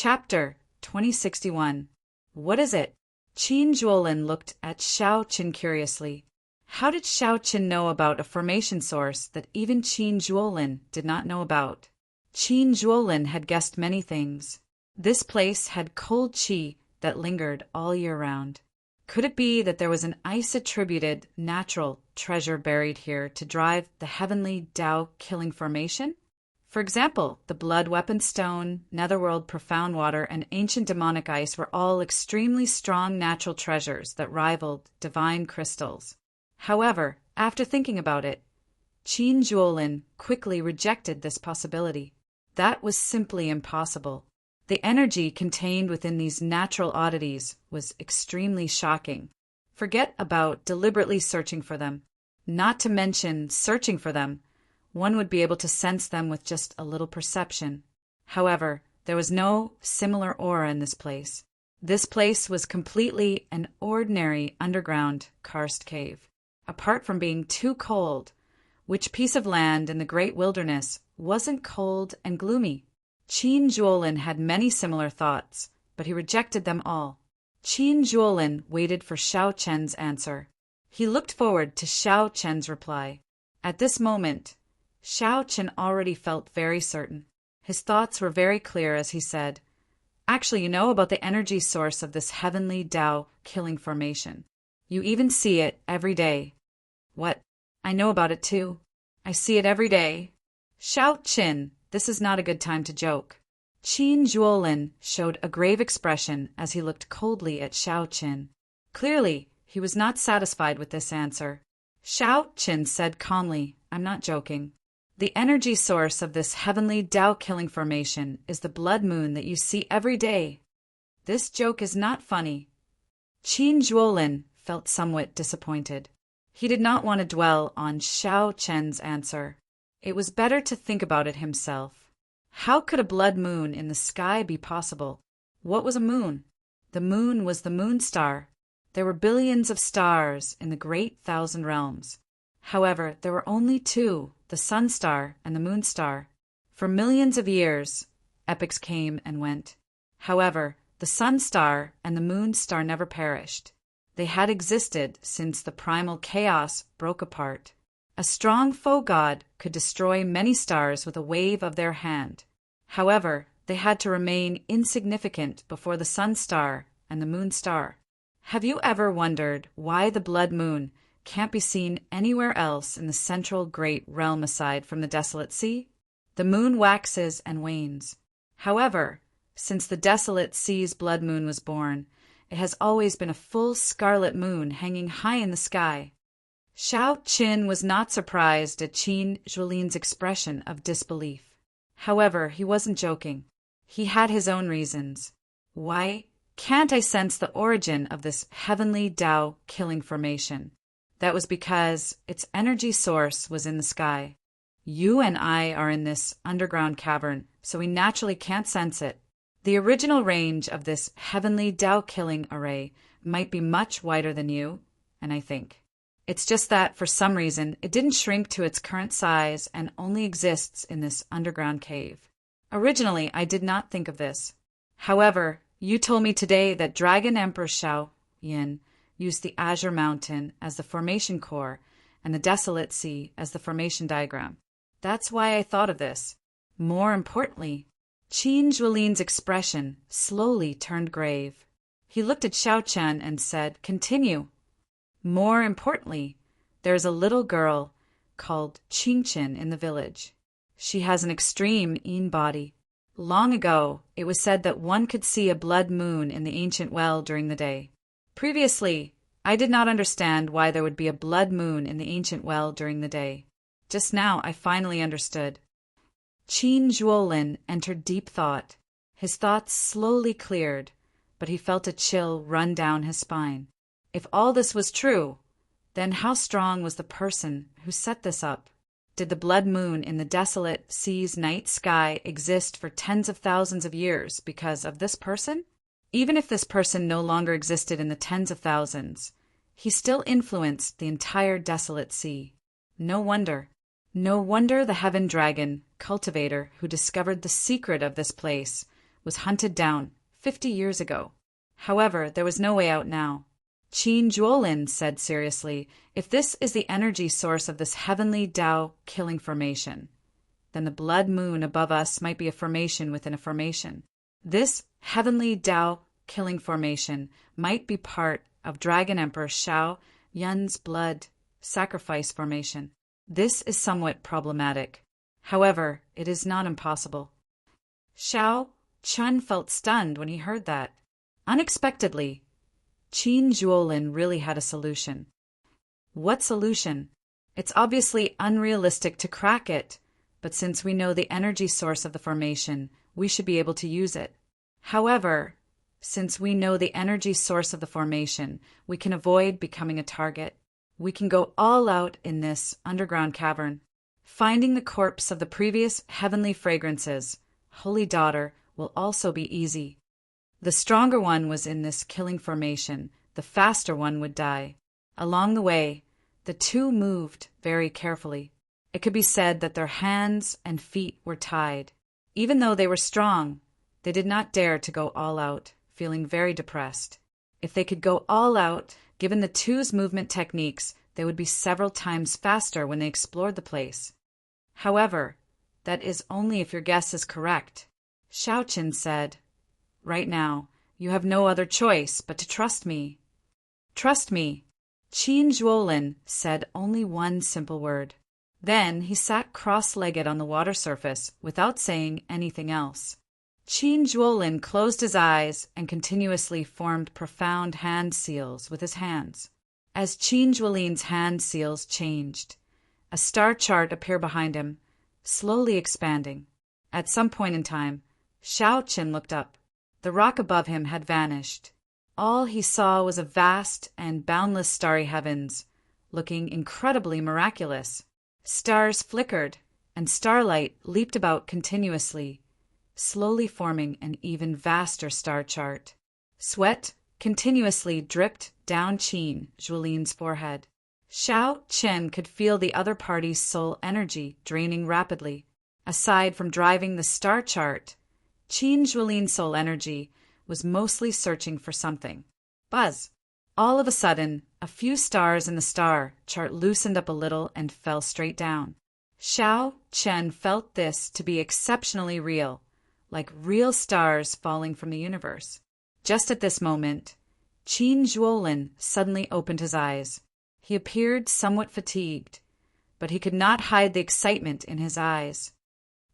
Chapter 2061. What is it? Qin Zhuolin looked at Xiao Qin curiously. How did Xiao Qin know about a formation source that even Qin Zhuolin did not know about? Qin Zhuolin had guessed many things. This place had cold qi that lingered all year round. Could it be that there was an ice-attributed natural treasure buried here to drive the heavenly Tao-killing formation? For example, the blood weapon stone, netherworld profound water, and ancient demonic ice were all extremely strong natural treasures that rivaled divine crystals. However, after thinking about it, Qin Zhuolin quickly rejected this possibility. That was simply impossible. The energy contained within these natural oddities was extremely shocking. Forget about deliberately searching for them. Not to mention searching for them, one would be able to sense them with just a little perception. However, there was no similar aura in this place. This place was completely an ordinary underground karst cave. Apart from being too cold, which piece of land in the great wilderness wasn't cold and gloomy? Qin Zhuolin had many similar thoughts, but he rejected them all. Qin Zhuolin waited for Xiao Chen's answer. He looked forward to Xiao Chen's reply. At this moment, Xiao Chen already felt very certain. His thoughts were very clear as he said, "Actually, you know about the energy source of this heavenly Tao-killing formation. You even see it every day." "What? I know about it too. I see it every day." "Xiao Qin, this is not a good time to joke." Qin Zhuolin showed a grave expression as he looked coldly at Xiao Qin. Clearly, he was not satisfied with this answer. Xiao Qin said calmly, "I'm not joking. The energy source of this heavenly Tao-killing formation is the blood moon that you see every day. This joke is not funny." Qin Zhuolin felt somewhat disappointed. He did not want to dwell on Xiao Chen's answer. It was better to think about it himself. How could a blood moon in the sky be possible? What was a moon? The moon was the moon star. There were billions of stars in the great thousand realms. However, there were only two, the sun star and the moon star. For millions of years, epochs came and went. However, the sun star and the moon star never perished. They had existed since the primal chaos broke apart. A strong foe god could destroy many stars with a wave of their hand. However, they had to remain insignificant before the sun star and the moon star. Have you ever wondered why the blood moon can't be seen anywhere else in the central great realm aside from the desolate sea? The moon waxes and wanes. However, since the desolate sea's blood moon was born, it has always been a full scarlet moon hanging high in the sky. Xiao Qin was not surprised at Qin Zhuolin's expression of disbelief. However, he wasn't joking. He had his own reasons. Why can't I sense the origin of this heavenly Tao-killing formation? That was because its energy source was in the sky. You and I are in this underground cavern, so we naturally can't sense it. The original range of this heavenly Tao-killing array might be much wider than you, and I think. It's just that, for some reason, it didn't shrink to its current size and only exists in this underground cave. Originally, I did not think of this. However, you told me today that Dragon Emperor Xiao Yin used the Azure Mountain as the formation core and the Desolate Sea as the formation diagram. That's why I thought of this. More importantly, Qin Zhuolin's expression slowly turned grave. He looked at Xiao Chen and said, "Continue." More importantly, there is a little girl called Qingqin in the village. She has an extreme yin body. Long ago, it was said that one could see a blood moon in the ancient well during the day. Previously, I did not understand why there would be a blood moon in the ancient well during the day. Just now, I finally understood. Qin Zhuolin entered deep thought. His thoughts slowly cleared, but he felt a chill run down his spine. If all this was true, then how strong was the person who set this up? Did the blood moon in the desolate sea's night sky exist for tens of thousands of years because of this person? Even if this person no longer existed in the tens of thousands, he still influenced the entire desolate sea. No wonder the heaven dragon, cultivator, who discovered the secret of this place, was hunted down 50 years ago. However, there was no way out now. Qin Juolin said seriously, if this is the energy source of this heavenly Tao killing formation, then the blood moon above us might be a formation within a formation. This heavenly Tao killing formation might be part of Dragon Emperor Shao Yun's blood sacrifice formation. This is somewhat problematic. However, it is not impossible. Shao Chun felt stunned when he heard that. Unexpectedly, Qin Juolin really had a solution. What solution? It's obviously unrealistic to crack it, but since we know the energy source of the formation, we should be able to use it. However, since we know the energy source of the formation, we can avoid becoming a target. We can go all out in this underground cavern. Finding the corpse of the previous heavenly fragrances, Holy Daughter, will also be easy. The stronger one was in this killing formation, the faster one would die. Along the way, the two moved very carefully. It could be said that their hands and feet were tied. Even though they were strong, they did not dare to go all out, feeling very depressed. If they could go all out, given the two's movement techniques, they would be several times faster when they explored the place. However, that is only if your guess is correct. Shaoqin said, right now, you have no other choice but to trust me. Trust me. Qin Juolin said only one simple word. Then he sat cross-legged on the water surface without saying anything else. Qin Juolin closed his eyes and continuously formed profound hand seals with his hands. As Qin Juolin's hand seals changed, a star chart appeared behind him, slowly expanding. At some point in time, Shaoqin looked up. The rock above him had vanished. All he saw was a vast and boundless starry heavens, looking incredibly miraculous. Stars flickered, and starlight leaped about continuously, slowly forming an even vaster star chart. Sweat continuously dripped down Qin Juolin's forehead. Shaoqin could feel the other party's soul energy draining rapidly. Aside from driving the star chart, Qin Juolin's soul energy was mostly searching for something. Buzz! All of a sudden, a few stars in the star chart loosened up a little and fell straight down. Shaoqin felt this to be exceptionally real, like real stars falling from the universe. Just at this moment, Qin Juolin suddenly opened his eyes. He appeared somewhat fatigued, but he could not hide the excitement in his eyes.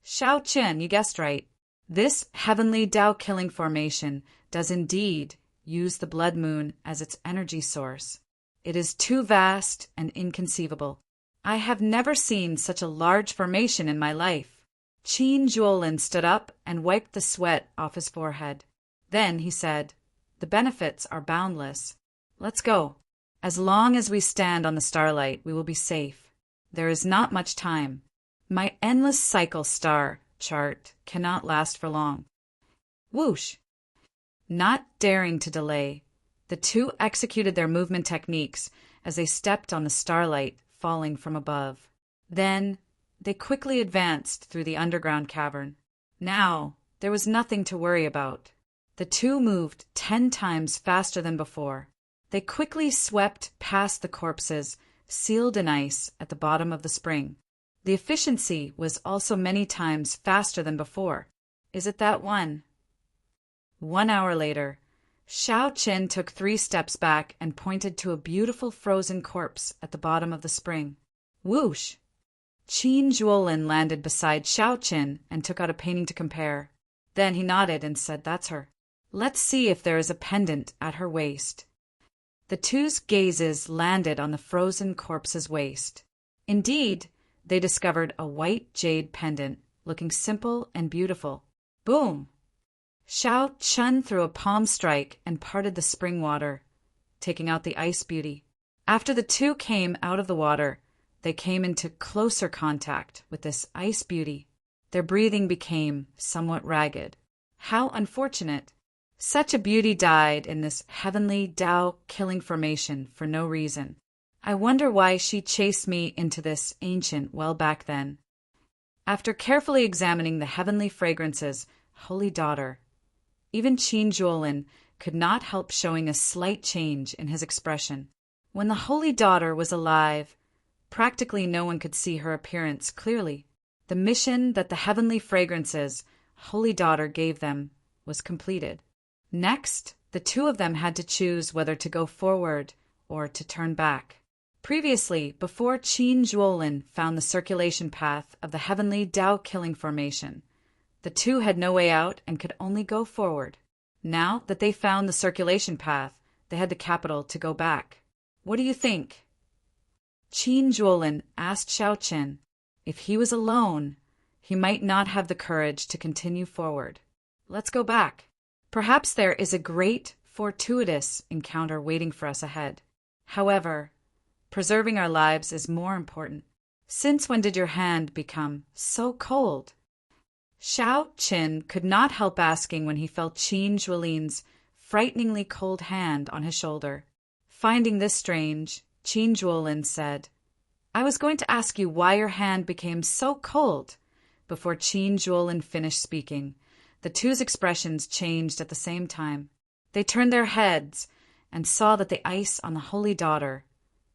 Shaoqin, you guessed right. This heavenly Tao killing formation does indeed use the blood moon as its energy source. It is too vast and inconceivable. I have never seen such a large formation in my life. Qin Juolin stood up and wiped the sweat off his forehead. Then he said, the benefits are boundless. Let's go. As long as we stand on the starlight, we will be safe. There is not much time. My endless cycle star chart cannot last for long. Whoosh! Not daring to delay, the two executed their movement techniques as they stepped on the starlight falling from above. Then they quickly advanced through the underground cavern. Now there was nothing to worry about. The two moved 10 times faster than before. They quickly swept past the corpses, sealed in ice at the bottom of the spring. The efficiency was also many times faster than before. Is it that one? 1 hour later, Shaoqin took 3 steps back and pointed to a beautiful frozen corpse at the bottom of the spring. Whoosh! Qin Juolin landed beside Shaoqin and took out a painting to compare. Then he nodded and said, that's her. Let's see if there is a pendant at her waist. The two's gazes landed on the frozen corpse's waist. Indeed, they discovered a white jade pendant, looking simple and beautiful. Boom! Shaoqin threw a palm strike and parted the spring water, taking out the ice beauty. After the two came out of the water, they came into closer contact with this ice beauty. Their breathing became somewhat ragged. How unfortunate! Such a beauty died in this heavenly Tao killing formation for no reason. I wonder why she chased me into this ancient well back then. After carefully examining the heavenly fragrances, Holy Daughter, Even Qin Juolin could not help showing a slight change in his expression. When the Holy Daughter was alive, practically no one could see her appearance clearly. The mission that the heavenly fragrances Holy Daughter gave them was completed. Next, the two of them had to choose whether to go forward or to turn back. Previously, before Qin Juolin found the circulation path of the heavenly Tao-killing formation, the two had no way out and could only go forward. Now that they found the circulation path, they had the capital to go back. What do you think? Qin Juolin asked Xiaoqin if he was alone, he might not have the courage to continue forward. Let's go back. Perhaps there is a great, fortuitous encounter waiting for us ahead. However, preserving our lives is more important. Since when did your hand become so cold? Xiaoqin could not help asking when he felt Qin Juolin's frighteningly cold hand on his shoulder. Finding this strange, Qin Juolin said, "I was going to ask you why your hand became so cold." Before Qin Juolin finished speaking, the two's expressions changed at the same time. They turned their heads and saw that the ice on the Holy Daughter,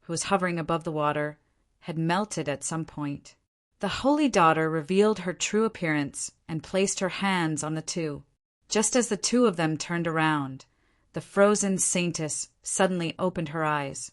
who was hovering above the water, had melted at some point. The Holy Daughter revealed her true appearance and placed her hands on the two. Just as the two of them turned around, the frozen saintess suddenly opened her eyes.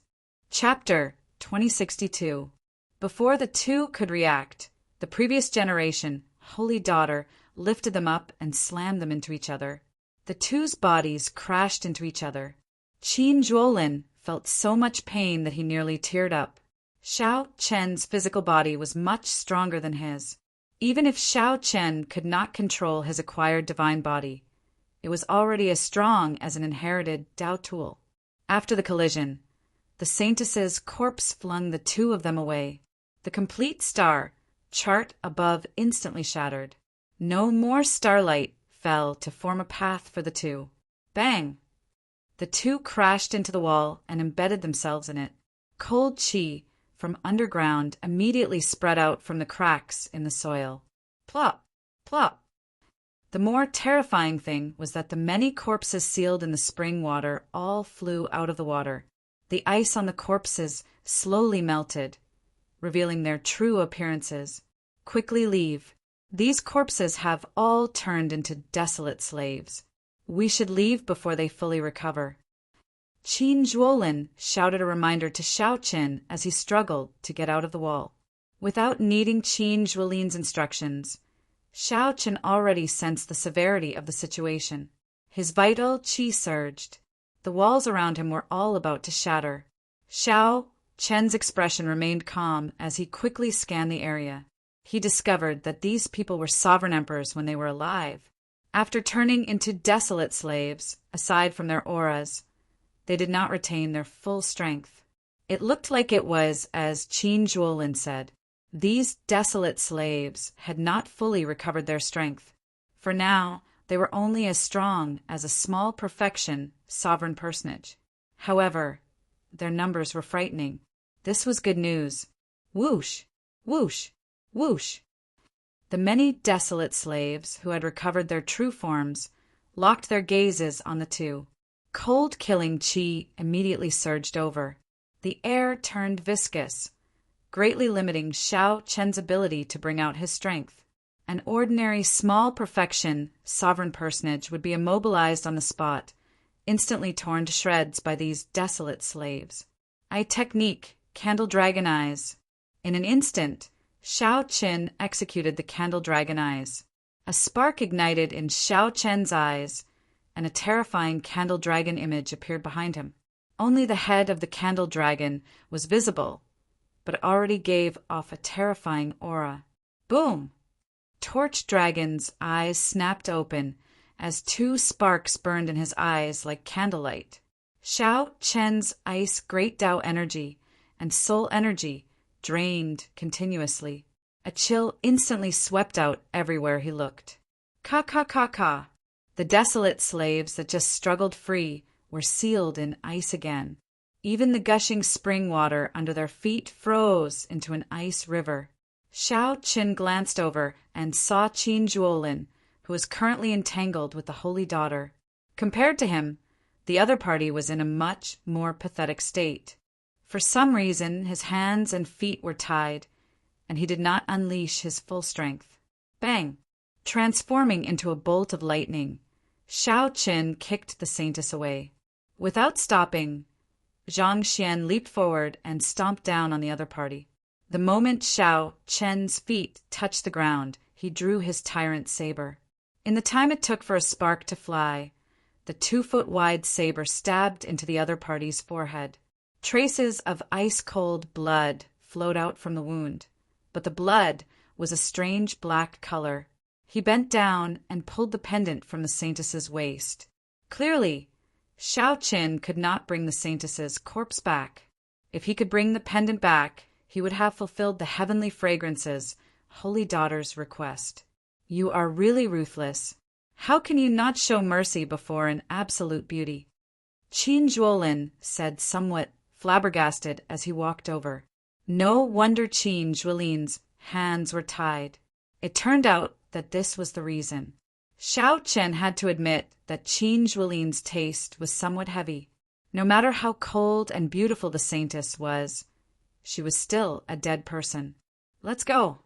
Chapter 2062. Before the two could react, the previous generation, Holy Daughter, lifted them up and slammed them into each other. The two's bodies crashed into each other. Qin Juolin felt so much pain that he nearly teared up. Xiaoqian's physical body was much stronger than his. Even if Xiaoqian could not control his acquired divine body, it was already as strong as an inherited Tao tool. After the collision, the saintess's corpse flung the two of them away. The complete star, chart above, instantly shattered. No more starlight fell to form a path for the two. Bang! The two crashed into the wall and embedded themselves in it. Cold qi from underground immediately spread out from the cracks in the soil. Plop! Plop! The more terrifying thing was that the many corpses sealed in the spring water all flew out of the water. The ice on the corpses slowly melted, revealing their true appearances. Quickly leave. These corpses have all turned into desolate slaves. We should leave before they fully recover. Qin Juolin shouted a reminder to Xiaoqin as he struggled to get out of the wall. Without needing Qin Juolin's instructions, Xiaoqin already sensed the severity of the situation. His vital qi surged. The walls around him were all about to shatter. Xiaoqian's expression remained calm as he quickly scanned the area. He discovered that these people were sovereign emperors when they were alive. After turning into desolate slaves, aside from their auras, they did not retain their full strength. It looked like it was, as Qin Juolin said, these desolate slaves had not fully recovered their strength. For now, they were only as strong as a small perfection sovereign personage. However, their numbers were frightening. This was good news. Whoosh! Whoosh! Whoosh! The many desolate slaves who had recovered their true forms locked their gazes on the two. Cold-killing qi immediately surged over. The air turned viscous, greatly limiting Xiaoqian's ability to bring out his strength. An ordinary small perfection sovereign personage would be immobilized on the spot, instantly torn to shreds by these desolate slaves. Eye technique, Candle Dragon Eyes. In an instant, Xiaoqin executed the Candle Dragon Eyes. A spark ignited in Xiaoqian's eyes, and a terrifying candle dragon image appeared behind him. Only the head of the candle dragon was visible, but it already gave off a terrifying aura. Boom! Torch Dragon's eyes snapped open as two sparks burned in his eyes like candlelight. Xiaoqian's ice great Tao energy and soul energy drained continuously. A chill instantly swept out everywhere he looked. Ka. The desolate slaves that just struggled free were sealed in ice again. Even the gushing spring water under their feet froze into an ice river. Xiaoqin glanced over and saw Qin Juolin, who who was currently entangled with the holy daughter. Compared to him, the other party was in a much more pathetic state. For some reason, his hands and feet were tied, and he did not unleash his full strength. Bang! Transforming into a bolt of lightning, Shao Qin kicked the saintess away. Without stopping, Zhang Xian leaped forward and stomped down on the other party. The moment Shao Qin's feet touched the ground, he drew his tyrant saber. In the time it took for a spark to fly, the 2-foot-wide saber stabbed into the other party's forehead. Traces of ice-cold blood flowed out from the wound, but the blood was a strange black color. He bent down and pulled the pendant from the saintess's waist. Clearly, Shao Qin could not bring the saintess's corpse back. If he could bring the pendant back, he would have fulfilled the heavenly fragrance's holy daughter's request. You are really ruthless. How can you not show mercy before an absolute beauty? Qin Zhuolin said, somewhat flabbergasted as he walked over. No wonder Qin Zhuolin's hands were tied. It turned out that this was the reason. Shao Chen had to admit that Qin Zhuolin's taste was somewhat heavy. No matter how cold and beautiful the saintess was, she was still a dead person. Let's go.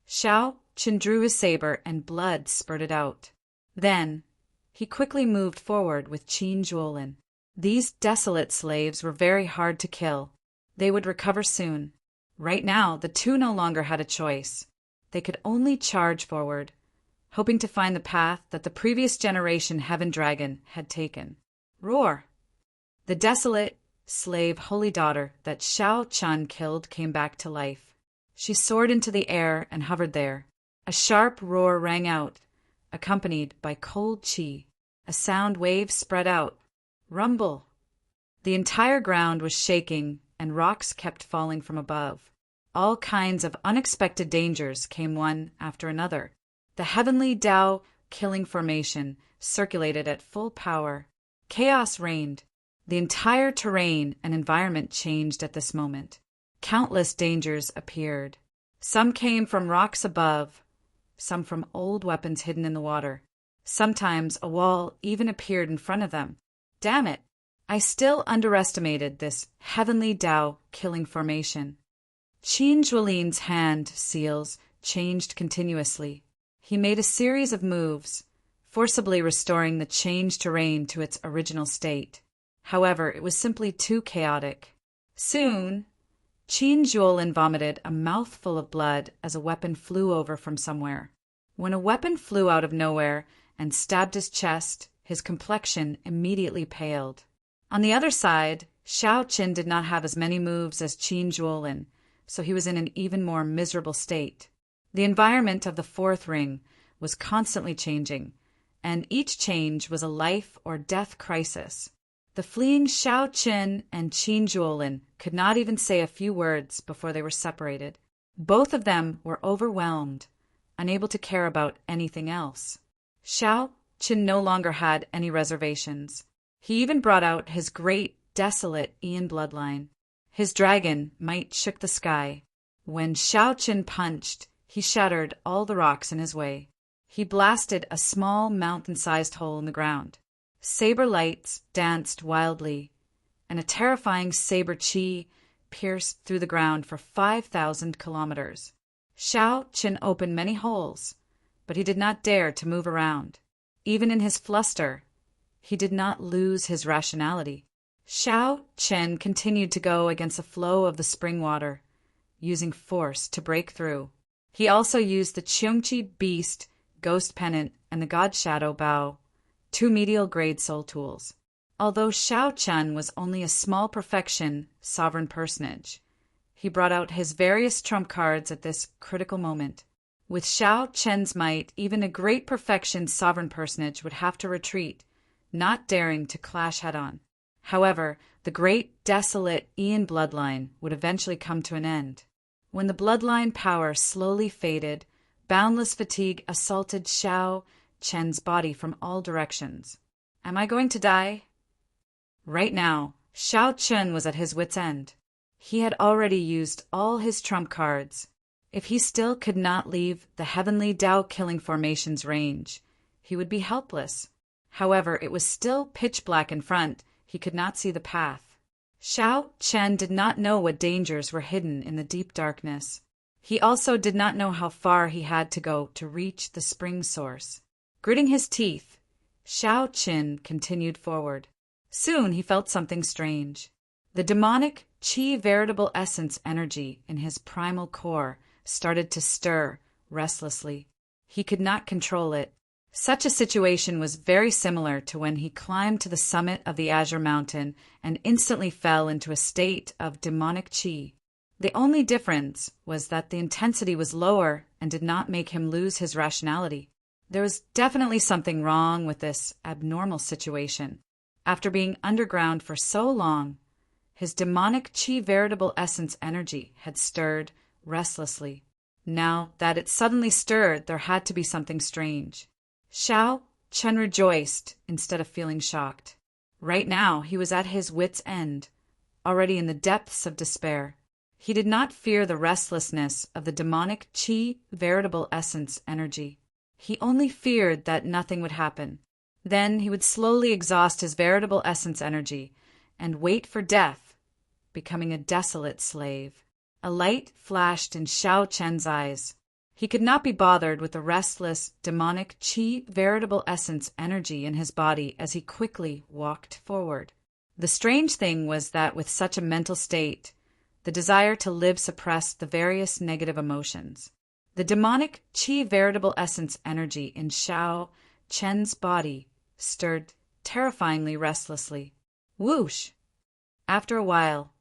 Shao Chen drew his saber and blood spurted out. Then, he quickly moved forward with Qin Zhuolin. These desolate slaves were very hard to kill. They would recover soon. Right now, the two no longer had a choice. They could only charge forward, hoping to find the path that the previous generation Heaven Dragon had taken. Roar! The desolate slave holy daughter that Shao Chun killed came back to life. She soared into the air and hovered there. A sharp roar rang out, accompanied by cold chi. A sound wave spread out. Rumble! The entire ground was shaking, and rocks kept falling from above. All kinds of unexpected dangers came one after another. The heavenly Tao killing formation circulated at full power. Chaos reigned. The entire terrain and environment changed at this moment. Countless dangers appeared. Some came from rocks above, some from old weapons hidden in the water. Sometimes a wall even appeared in front of them. Damn it! I still underestimated this heavenly Tao killing formation. Qin Zhuolin's hand seals changed continuously. He made a series of moves, forcibly restoring the changed terrain to its original state. However, it was simply too chaotic. Soon, Qin Zhuolin vomited a mouthful of blood as a weapon flew over from somewhere. When a weapon flew out of nowhere and stabbed his chest, his complexion immediately paled. On the other side, Shao Qin did not have as many moves as Qin Zhuolin, so he was in an even more miserable state. The environment of the fourth ring was constantly changing, and each change was a life or death crisis. The fleeing Shao Qin and Qin Zhuolin could not even say a few words before they were separated. Both of them were overwhelmed, unable to care about anything else. Shao Qin no longer had any reservations. He even brought out his great, desolate Ian bloodline. His dragon might shook the sky. When Shao Qin punched, he shattered all the rocks in his way. He blasted a small mountain-sized hole in the ground. Saber lights danced wildly, and a terrifying saber chi pierced through the ground for 5,000 kilometers. Shao Qin opened many holes, but he did not dare to move around. Even in his fluster, he did not lose his rationality. Shao Qin continued to go against the flow of the spring water, using force to break through. He also used the Qiongqi Beast, Ghost Pennant, and the God Shadow Bow, 2 medial-grade soul tools. Although Shao Chun was only a small perfection sovereign personage, he brought out his various trump cards at this critical moment. With Shao Chen's might, even a great perfection sovereign personage would have to retreat, not daring to clash head-on. However, the great, desolate Ian bloodline would eventually come to an end. When the bloodline power slowly faded, boundless fatigue assaulted Shao Chen's body from all directions. Am I going to die? Right now, Shao Chen was at his wit's end. He had already used all his trump cards. If he still could not leave the heavenly Tao killing formation's range, he would be helpless. However, it was still pitch black in front. He could not see the path. Xiao Chen did not know what dangers were hidden in the deep darkness. He also did not know how far he had to go to reach the spring source. Gritting his teeth, Xiao Chen continued forward. Soon he felt something strange. The demonic qi veritable essence energy in his primal core started to stir restlessly. He could not control it. Such a situation was very similar to when he climbed to the summit of the Azure Mountain and instantly fell into a state of demonic qi. The only difference was that the intensity was lower and did not make him lose his rationality. There was definitely something wrong with this abnormal situation. After being underground for so long, his demonic qi veritable essence energy had stirred restlessly. Now that it suddenly stirred, there had to be something strange. Xiao Chen rejoiced instead of feeling shocked. Right now, he was at his wits' end, already in the depths of despair. He did not fear the restlessness of the demonic qi veritable essence energy. He only feared that nothing would happen. Then he would slowly exhaust his veritable essence energy and wait for death, becoming a desolate slave. A light flashed in Xiao Chen's eyes. He could not be bothered with the restless, demonic qi veritable essence energy in his body as he quickly walked forward. The strange thing was that with such a mental state, the desire to live suppressed the various negative emotions. The demonic qi veritable essence energy in Xiao Chen's body stirred terrifyingly restlessly. Whoosh! After a while,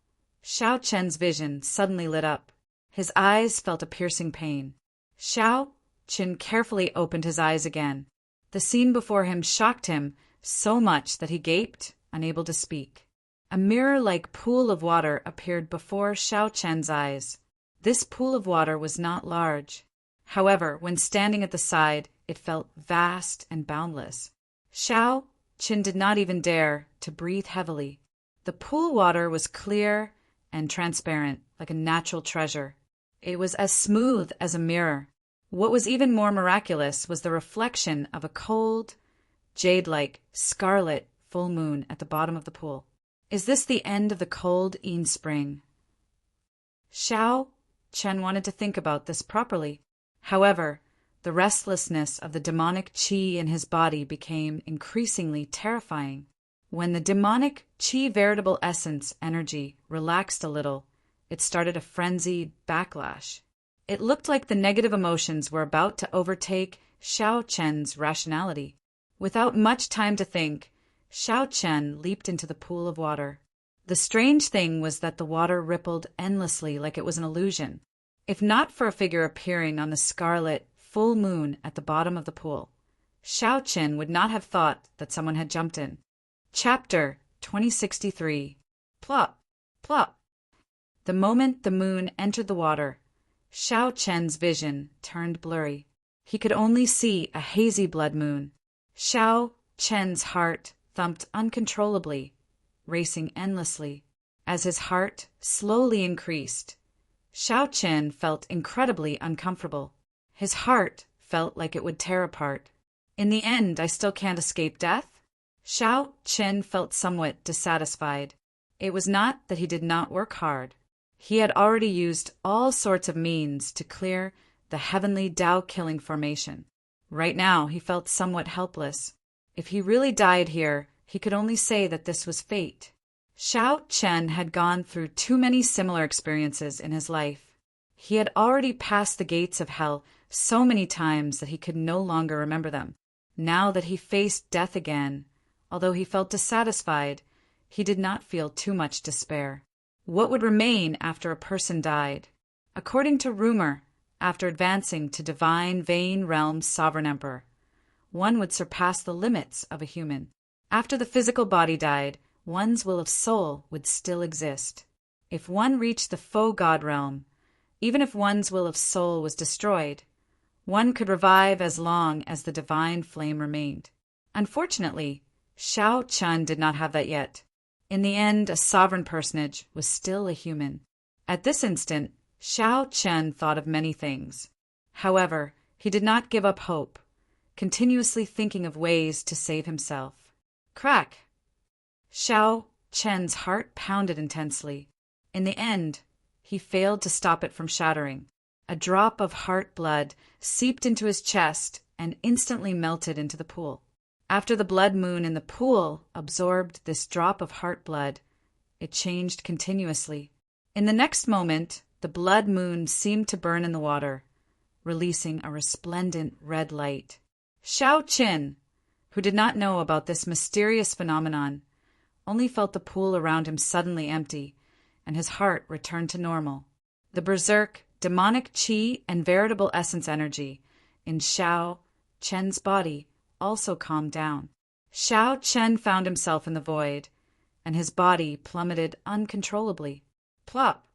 Xiao Chen's vision suddenly lit up. His eyes felt a piercing pain. Xiao Chen carefully opened his eyes again. The scene before him shocked him so much that he gaped, unable to speak. A mirror-like pool of water appeared before Xiao Chen's eyes. This pool of water was not large. However, when standing at the side, it felt vast and boundless. Xiao Chen did not even dare to breathe heavily. The pool water was clear and transparent, like a natural treasure. It was as smooth as a mirror. What was even more miraculous was the reflection of a cold, jade-like, scarlet full moon at the bottom of the pool. Is this the end of the cold Yin spring? Xiao Chen wanted to think about this properly. However, the restlessness of the demonic qi in his body became increasingly terrifying. When the demonic qi veritable essence energy relaxed a little, it started a frenzied backlash. It looked like the negative emotions were about to overtake Xiao Chen's rationality. Without much time to think, Xiao Chen leaped into the pool of water. The strange thing was that the water rippled endlessly like it was an illusion. If not for a figure appearing on the scarlet full moon at the bottom of the pool, Xiao Chen would not have thought that someone had jumped in. Chapter 2063. Plop, plop. The moment the moon entered the water, Xiao Chen's vision turned blurry. He could only see a hazy blood moon. Xiao Chen's heart thumped uncontrollably, racing endlessly. As his heart slowly increased, Xiao Chen felt incredibly uncomfortable. His heart felt like it would tear apart. In the end, I still can't escape death? Xiao Chen felt somewhat dissatisfied. It was not that he did not work hard. He had already used all sorts of means to clear the heavenly Tao-killing formation. Right now, he felt somewhat helpless. If he really died here, he could only say that this was fate. Xiao Chen had gone through too many similar experiences in his life. He had already passed the gates of hell so many times that he could no longer remember them. Now that he faced death again, although he felt dissatisfied, he did not feel too much despair. What would remain after a person died? According to rumor, after advancing to divine Vane Realm's sovereign emperor, one would surpass the limits of a human. After the physical body died, one's will of soul would still exist. If one reached the faux god realm, even if one's will of soul was destroyed, one could revive as long as the divine flame remained. Unfortunately, Xiao Chen did not have that yet. In the end, a sovereign personage was still a human. At this instant, Xiao Chen thought of many things. However, he did not give up hope. continuously thinking of ways to save himself. Crack! Xiao Chen's heart pounded intensely. In the end, he failed to stop it from shattering. A drop of heart blood seeped into his chest and instantly melted into the pool. After the blood moon in the pool absorbed this drop of heart blood, it changed continuously. In the next moment, the blood moon seemed to burn in the water, releasing a resplendent red light. Xiao Qin, who did not know about this mysterious phenomenon, only felt the pool around him suddenly empty, and his heart returned to normal. The berserk, demonic qi and veritable essence energy in Xiao Chen's body also calmed down. Xiao Chen found himself in the void, and his body plummeted uncontrollably. Plop!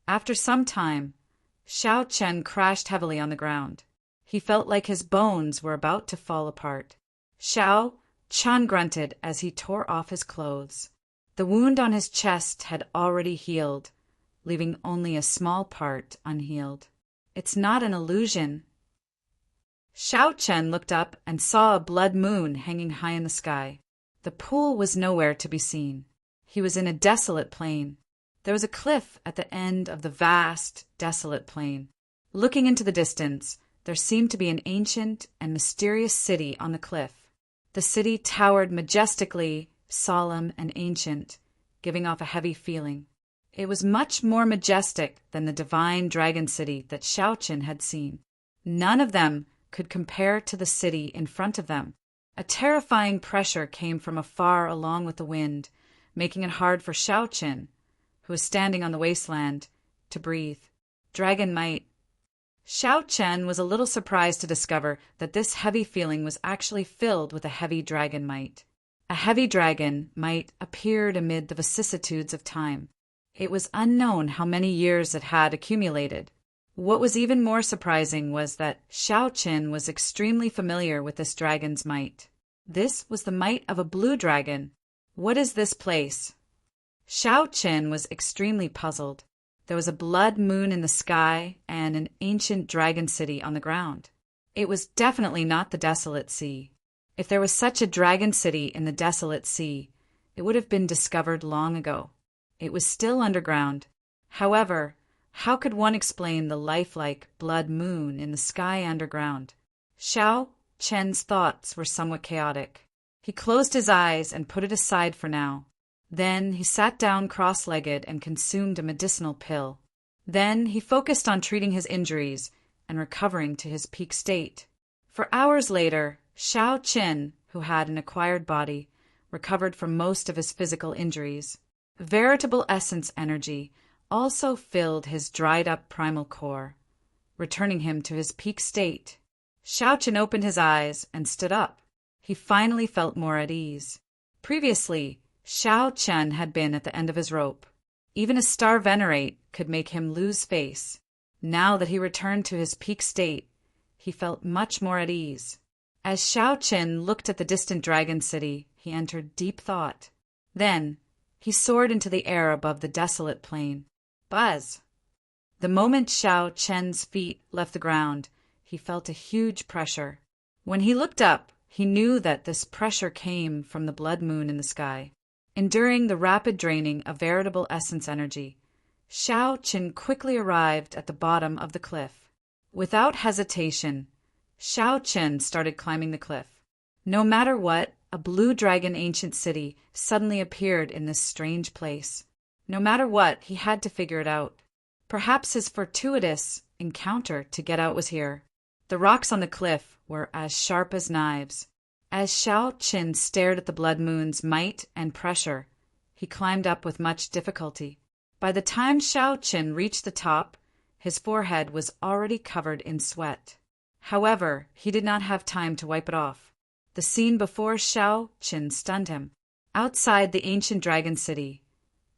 After some time, Xiao Chen crashed heavily on the ground. He felt like his bones were about to fall apart. Xiao Chen grunted as he tore off his clothes. The wound on his chest had already healed, leaving only a small part unhealed. It's not an illusion. Xiao Chen looked up and saw a blood moon hanging high in the sky. The pool was nowhere to be seen. He was in a desolate plain. There was a cliff at the end of the vast, desolate plain. Looking into the distance, there seemed to be an ancient and mysterious city on the cliff. The city towered majestically, solemn and ancient, giving off a heavy feeling. It was much more majestic than the divine dragon city that Xiao Chen had seen. None of them could compare to the city in front of them. A terrifying pressure came from afar along with the wind, making it hard for Xiao Chen, who was standing on the wasteland, to breathe. Dragon might. Xiao Chen was a little surprised to discover that this heavy feeling was actually filled with a heavy dragon might. A heavy dragon might appeared amid the vicissitudes of time. It was unknown how many years it had accumulated. What was even more surprising was that Xiao Chen was extremely familiar with this dragon's might. This was the might of a blue dragon. What is this place? Xiao Chen was extremely puzzled. There was a blood moon in the sky and an ancient dragon city on the ground. It was definitely not the desolate sea. If there was such a dragon city in the desolate sea, it would have been discovered long ago. It was still underground. However, how could one explain the lifelike blood moon in the sky underground? Xiao Chen's thoughts were somewhat chaotic. He closed his eyes and put it aside for now. Then he sat down cross-legged and consumed a medicinal pill. Then he focused on treating his injuries and recovering to his peak state. For hours later, Xiao Chen, who had an acquired body, recovered from most of his physical injuries. Veritable essence energy also filled his dried-up primal core, returning him to his peak state. Xiao Chen opened his eyes and stood up. He finally felt more at ease. Previously, Xiao Chen had been at the end of his rope. Even a star venerate could make him lose face. Now that he returned to his peak state, he felt much more at ease. As Xiao Chen looked at the distant dragon city, he entered deep thought. Then, he soared into the air above the desolate plain. Buzz! The moment Xiao Chen's feet left the ground, he felt a huge pressure. When he looked up, he knew that this pressure came from the blood moon in the sky. Enduring the rapid draining of veritable essence energy, Xiao Chen quickly arrived at the bottom of the cliff. Without hesitation, Xiao Chen started climbing the cliff. No matter what, a blue dragon ancient city suddenly appeared in this strange place. No matter what, he had to figure it out. Perhaps his fortuitous encounter to get out was here. The rocks on the cliff were as sharp as knives. As Xiao Chen stared at the blood moon's might and pressure, he climbed up with much difficulty. By the time Xiao Chen reached the top, his forehead was already covered in sweat. However, he did not have time to wipe it off. The scene before Xiao Chen stunned him. Outside the ancient dragon city,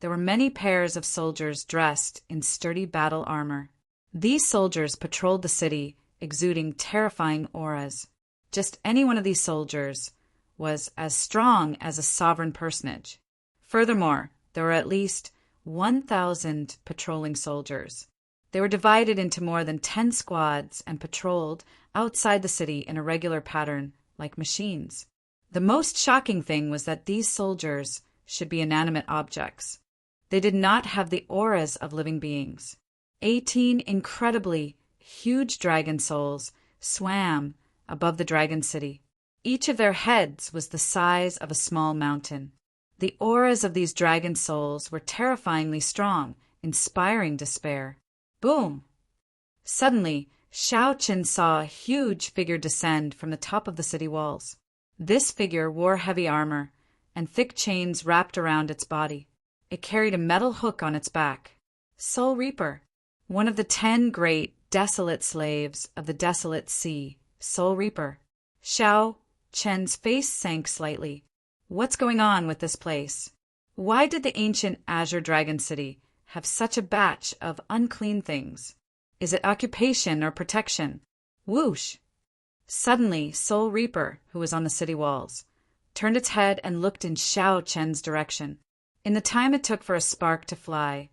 there were many pairs of soldiers dressed in sturdy battle armor. These soldiers patrolled the city, exuding terrifying auras. Just any one of these soldiers was as strong as a sovereign personage. Furthermore, there were at least 1,000 patrolling soldiers. They were divided into more than 10 squads and patrolled outside the city in a regular pattern, like machines. The most shocking thing was that these soldiers should be inanimate objects. They did not have the auras of living beings. 18 incredibly huge dragon souls swam above the dragon city. Each of their heads was the size of a small mountain. The auras of these dragon souls were terrifyingly strong, inspiring despair. Boom! Suddenly, Xiao Qin saw a huge figure descend from the top of the city walls. This figure wore heavy armor, and thick chains wrapped around its body. It carried a metal hook on its back. Soul Reaper, one of the 10 great, desolate slaves of the desolate sea. Soul Reaper. Xiao Chen's face sank slightly. What's going on with this place? Why did the ancient Azure Dragon City have such a batch of unclean things? Is it occupation or protection? Whoosh! Suddenly, Soul Reaper, who was on the city walls, turned its head and looked in Xiao Chen's direction. In the time it took for a spark to fly,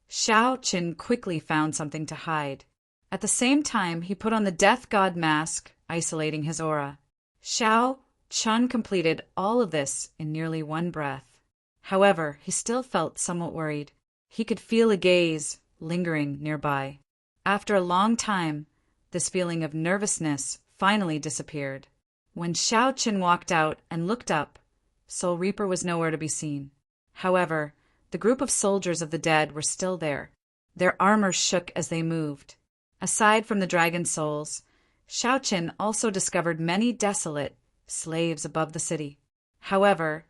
Xiao Chen quickly found something to hide. At the same time, he put on the Death God mask, isolating his aura. Xiao Chen completed all of this in nearly one breath. However, he still felt somewhat worried. He could feel a gaze lingering nearby. After a long time, this feeling of nervousness finally disappeared. When Xiao Chen walked out and looked up, Soul Reaper was nowhere to be seen. However, the group of soldiers of the dead were still there. Their armor shook as they moved. Aside from the dragon souls, Xiao Chen also discovered many desolate slaves above the city. However,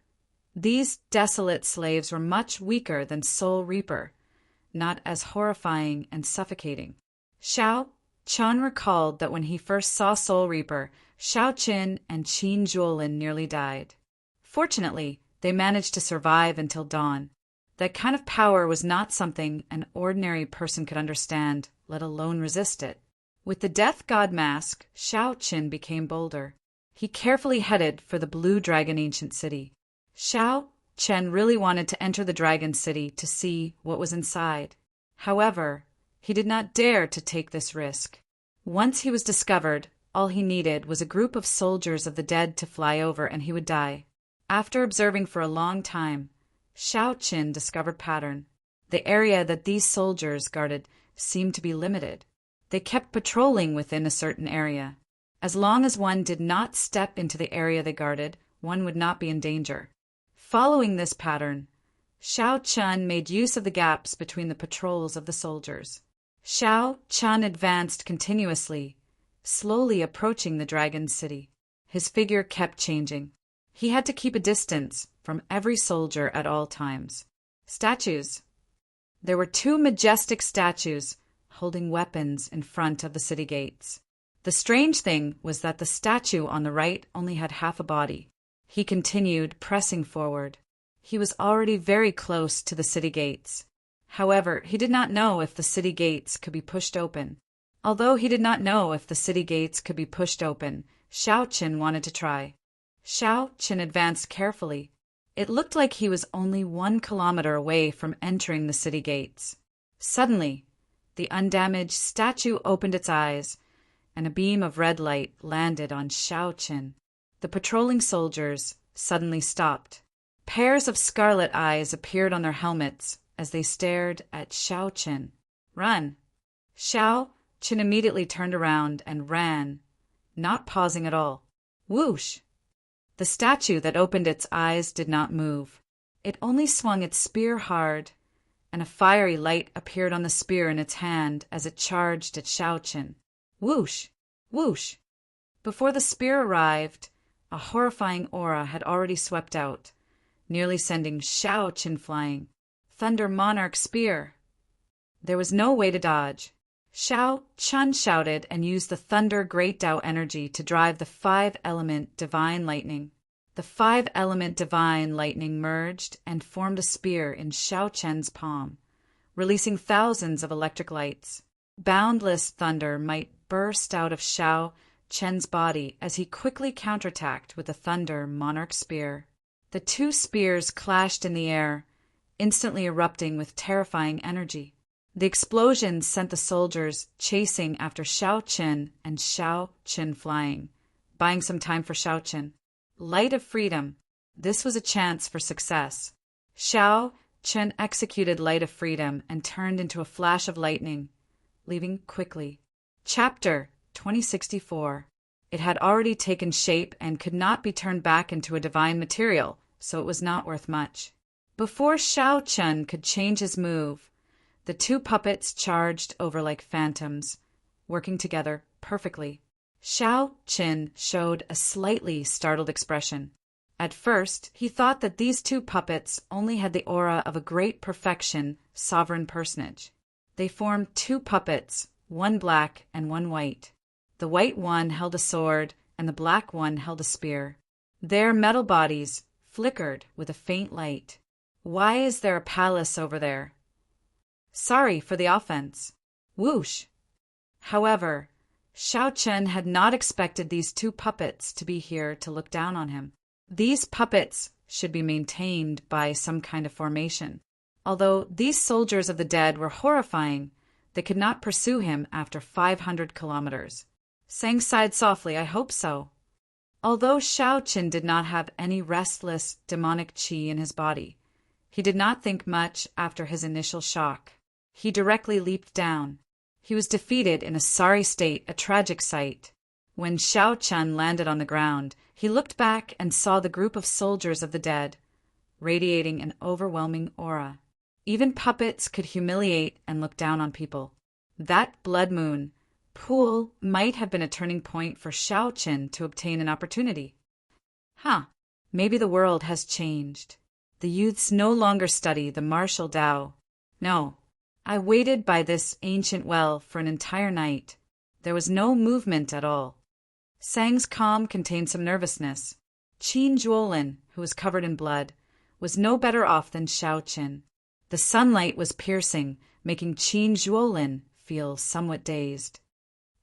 these desolate slaves were much weaker than Soul Reaper, not as horrifying and suffocating. Xiao Chen recalled that when he first saw Soul Reaper, Xiao Qin and Qin Juolin nearly died. Fortunately, they managed to survive until dawn. That kind of power was not something an ordinary person could understand, let alone resist it. With the Death God mask, Xiao Qin became bolder. He carefully headed for the Blue Dragon Ancient City. Xiao Chen really wanted to enter the Dragon City to see what was inside. However, he did not dare to take this risk. Once he was discovered, all he needed was a group of soldiers of the dead to fly over and he would die. After observing for a long time, Xiao Qin discovered pattern. The area that these soldiers guarded seemed to be limited. They kept patrolling within a certain area. As long as one did not step into the area they guarded, one would not be in danger. Following this pattern, Xiao Chen made use of the gaps between the patrols of the soldiers. Xiao Chen advanced continuously, slowly approaching the dragon city. His figure kept changing. He had to keep a distance from every soldier at all times. Statues. There were 2 majestic statues holding weapons in front of the city gates. The strange thing was that the statue on the right only had half a body. He continued pressing forward. He was already very close to the city gates. However, he did not know if the city gates could be pushed open. Although he did not know if the city gates could be pushed open, Xiao Qin wanted to try. Xiao Qin advanced carefully. It looked like he was only 1 kilometer away from entering the city gates. Suddenly, the undamaged statue opened its eyes, and a beam of red light landed on Xiao Qin. The patrolling soldiers suddenly stopped. Pairs of scarlet eyes appeared on their helmets as they stared at Xiao Qin. Run! Xiao Qin immediately turned around and ran, not pausing at all. Whoosh! The statue that opened its eyes did not move. It only swung its spear hard, and a fiery light appeared on the spear in its hand as it charged at Xiao Qin. Whoosh! Whoosh! Before the spear arrived, a horrifying aura had already swept out, nearly sending Xiao Qin flying. Thunder Monarch Spear! There was no way to dodge. Xiao Qin shouted and used the Thunder Great Tao energy to drive the 5-element Divine Lightning. The 5-element Divine Lightning merged and formed a spear in Xiao Qin's palm, releasing thousands of electric lights. Boundless thunder might burst out of Xiao Qin's body as he quickly counterattacked with the Thunder Monarch Spear. The 2 spears clashed in the air, instantly erupting with terrifying energy. The explosion sent the soldiers chasing after Xiao Qin and Xiao Qin flying, buying some time for Xiao Qin. Light of freedom. This was a chance for success. Xiao Qin executed Light of Freedom and turned into a flash of lightning, leaving quickly. Chapter 2064. It had already taken shape and could not be turned back into a divine material, so it was not worth much. Before Xiao Qin could change his move, the two puppets charged over like phantoms, working together perfectly. Xiao Qin showed a slightly startled expression. At first, he thought that these two puppets only had the aura of a great perfection, sovereign personage. They formed two puppets, one black and one white. The white one held a sword, and the black one held a spear. Their metal bodies flickered with a faint light. Why is there a palace over there? Sorry for the offense. Whoosh! However, Xiao Qin had not expected these two puppets to be here to look down on him. These puppets should be maintained by some kind of formation. Although these soldiers of the dead were horrifying, they could not pursue him after 500 kilometers. Sang sighed softly, I hope so. Although Xiao Qin did not have any restless, demonic qi in his body, he did not think much after his initial shock. He directly leaped down. He was defeated in a sorry state, a tragic sight. When Xiao Qin landed on the ground, he looked back and saw the group of soldiers of the dead, radiating an overwhelming aura. Even puppets could humiliate and look down on people. That blood moon pool might have been a turning point for Xiao Qin to obtain an opportunity. Maybe the world has changed. The youths no longer study the martial Tao. No, I waited by this ancient well for an entire night. There was no movement at all. Sang's calm contained some nervousness. Qin Juolin, who was covered in blood, was no better off than Xiao Qin. The sunlight was piercing, making Qin Juolin feel somewhat dazed.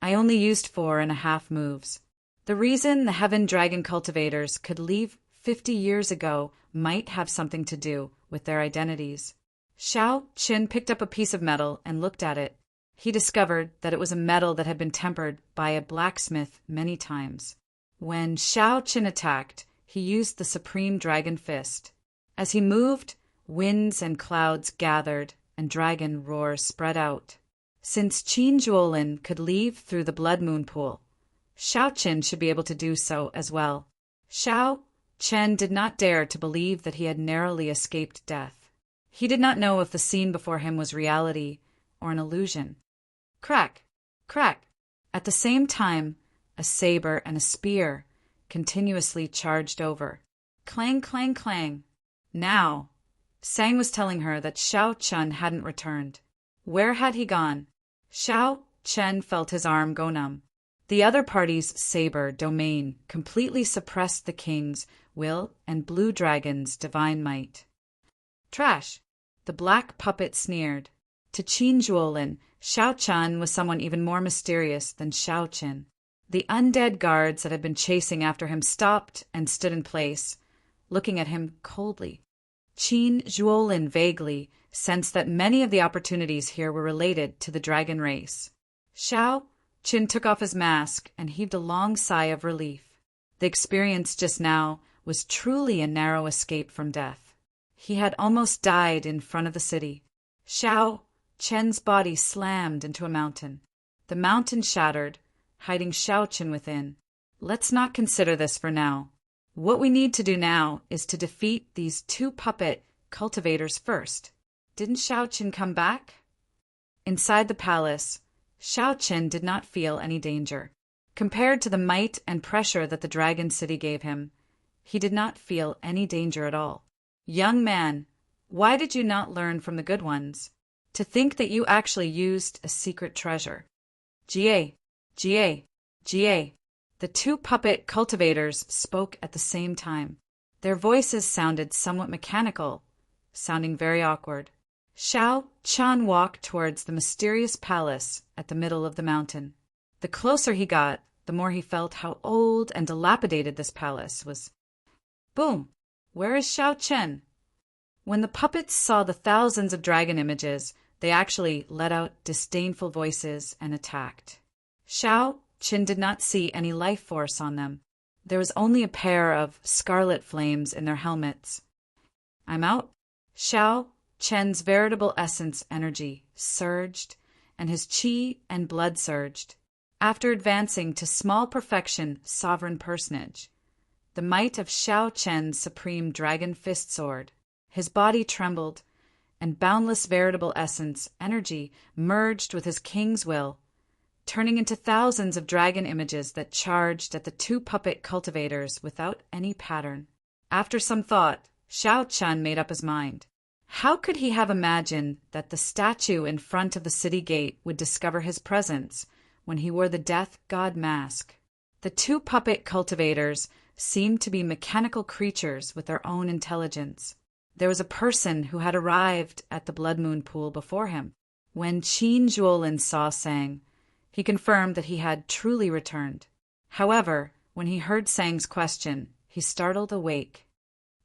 I only used 4.5 moves. The reason the Heaven Dragon cultivators could leave 50 years ago might have something to do with their identities. Xiao Qin picked up a piece of metal and looked at it. He discovered that it was a metal that had been tempered by a blacksmith many times. When Xiao Qin attacked, he used the Supreme Dragon Fist. As he moved, winds and clouds gathered, and dragon roars spread out. Since Qin Juolin could leave through the blood moon pool, Xiao Qin should be able to do so as well. Xiao Qin did not dare to believe that he had narrowly escaped death. He did not know if the scene before him was reality or an illusion. Crack! Crack! At the same time, a saber and a spear continuously charged over. Clang, clang, clang. Now, Sang was telling her that Xiao Qin hadn't returned. Where had he gone? Xiao Qin felt his arm go numb. The other party's saber domain completely suppressed the king's will and Blue Dragon's divine might. Trash! The black puppet sneered. To Qin Juolin, Xiao Qin was someone even more mysterious than Xiao Qin. The undead guards that had been chasing after him stopped and stood in place, looking at him coldly. Qin Juolin vaguely sensed that many of the opportunities here were related to the dragon race. Xiao Qin took off his mask and heaved a long sigh of relief. The experience just now was truly a narrow escape from death. He had almost died in front of the city. Xiao Qin's body slammed into a mountain. The mountain shattered, hiding Xiao Qin within. Let's not consider this for now. What we need to do now is to defeat these two puppet cultivators first. Didn't Xiao Qin come back? Inside the palace, Xiao Qin did not feel any danger. Compared to the might and pressure that the Dragon City gave him, he did not feel any danger at all. Young man, why did you not learn from the good ones? To think that you actually used a secret treasure. Jie, Jie, Jie. The two puppet cultivators spoke at the same time. Their voices sounded somewhat mechanical, sounding very awkward. Xiao Qin walked towards the mysterious palace at the middle of the mountain. The closer he got, the more he felt how old and dilapidated this palace was. Boom! Where is Xiao Qin? When the puppets saw the thousands of dragon images, They actually let out disdainful voices and attacked. Xiao Qin did not see any life force on them. There was only a pair of scarlet flames in their helmets. I'm out. Xiao Chen's veritable essence energy surged, and his qi and blood surged. After advancing to small perfection sovereign personage, the might of Xiao Chen's supreme dragon fist sword, his body trembled, and boundless veritable essence energy merged with his king's will, turning into thousands of dragon images that charged at the two puppet cultivators without any pattern. After some thought, Xiao Chen made up his mind. How could he have imagined that the statue in front of the city gate would discover his presence when he wore the death god mask? The two puppet cultivators seemed to be mechanical creatures with their own intelligence. There was a person who had arrived at the Blood Moon Pool before him. When Qin Zhuolin saw Sang, he confirmed that he had truly returned. However, when he heard Sang's question, he startled awake.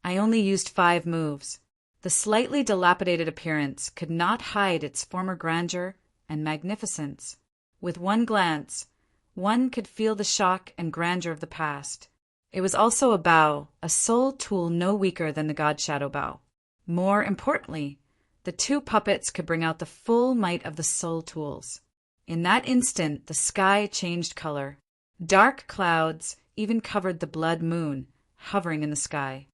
I only used 5 moves. The slightly dilapidated appearance could not hide its former grandeur and magnificence. With one glance, one could feel the shock and grandeur of the past. It was also a bow, a soul tool no weaker than the God Shadow Bow. More importantly, the two puppets could bring out the full might of the soul tools. In that instant, the sky changed color. Dark clouds even covered the blood moon, hovering in the sky.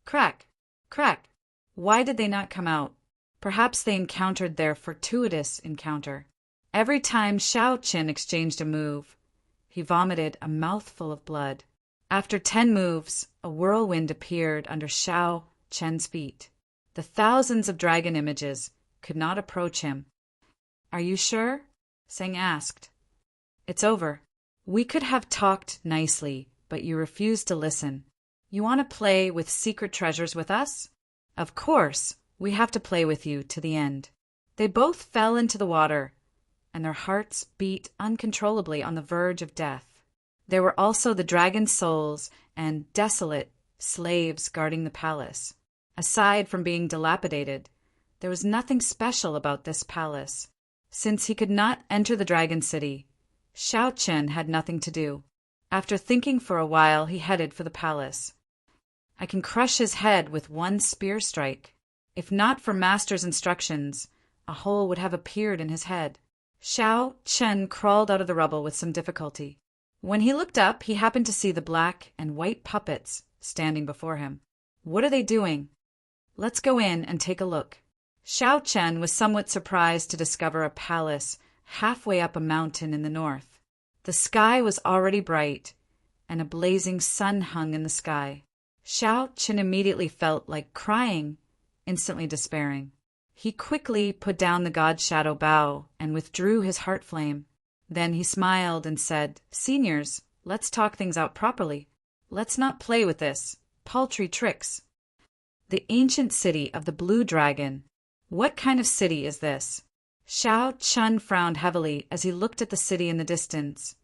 Crack! Crack! Why did they not come out? Perhaps they encountered their fortuitous encounter. Every time Xiao Qin exchanged a move, he vomited a mouthful of blood. After 10 moves, a whirlwind appeared under Xiao Chen's feet. The thousands of dragon images could not approach him. Are you sure? Sang asked. It's over. We could have talked nicely, but you refused to listen. You want to play with secret treasures with us? Of course, we have to play with you to the end. They both fell into the water, and their hearts beat uncontrollably on the verge of death. There were also the dragon souls and desolate slaves guarding the palace. Aside from being dilapidated, there was nothing special about this palace. Since he could not enter the dragon city, Xiao Chen had nothing to do. After thinking for a while, he headed for the palace. I can crush his head with one spear strike. If not for Master's instructions, a hole would have appeared in his head. Xiao Chen crawled out of the rubble with some difficulty. When he looked up, he happened to see the black and white puppets standing before him. What are they doing? Let's go in and take a look. Xiao Chen was somewhat surprised to discover a palace halfway up a mountain in the north. The sky was already bright, and a blazing sun hung in the sky. Xiao Chen immediately felt like crying, instantly despairing. He quickly put down the God Shadow Bow and withdrew his heart flame. Then he smiled and said, Seniors, let's talk things out properly. Let's not play with this paltry tricks. The ancient city of the Blue Dragon. What kind of city is this? Xiao Chen frowned heavily as he looked at the city in the distance,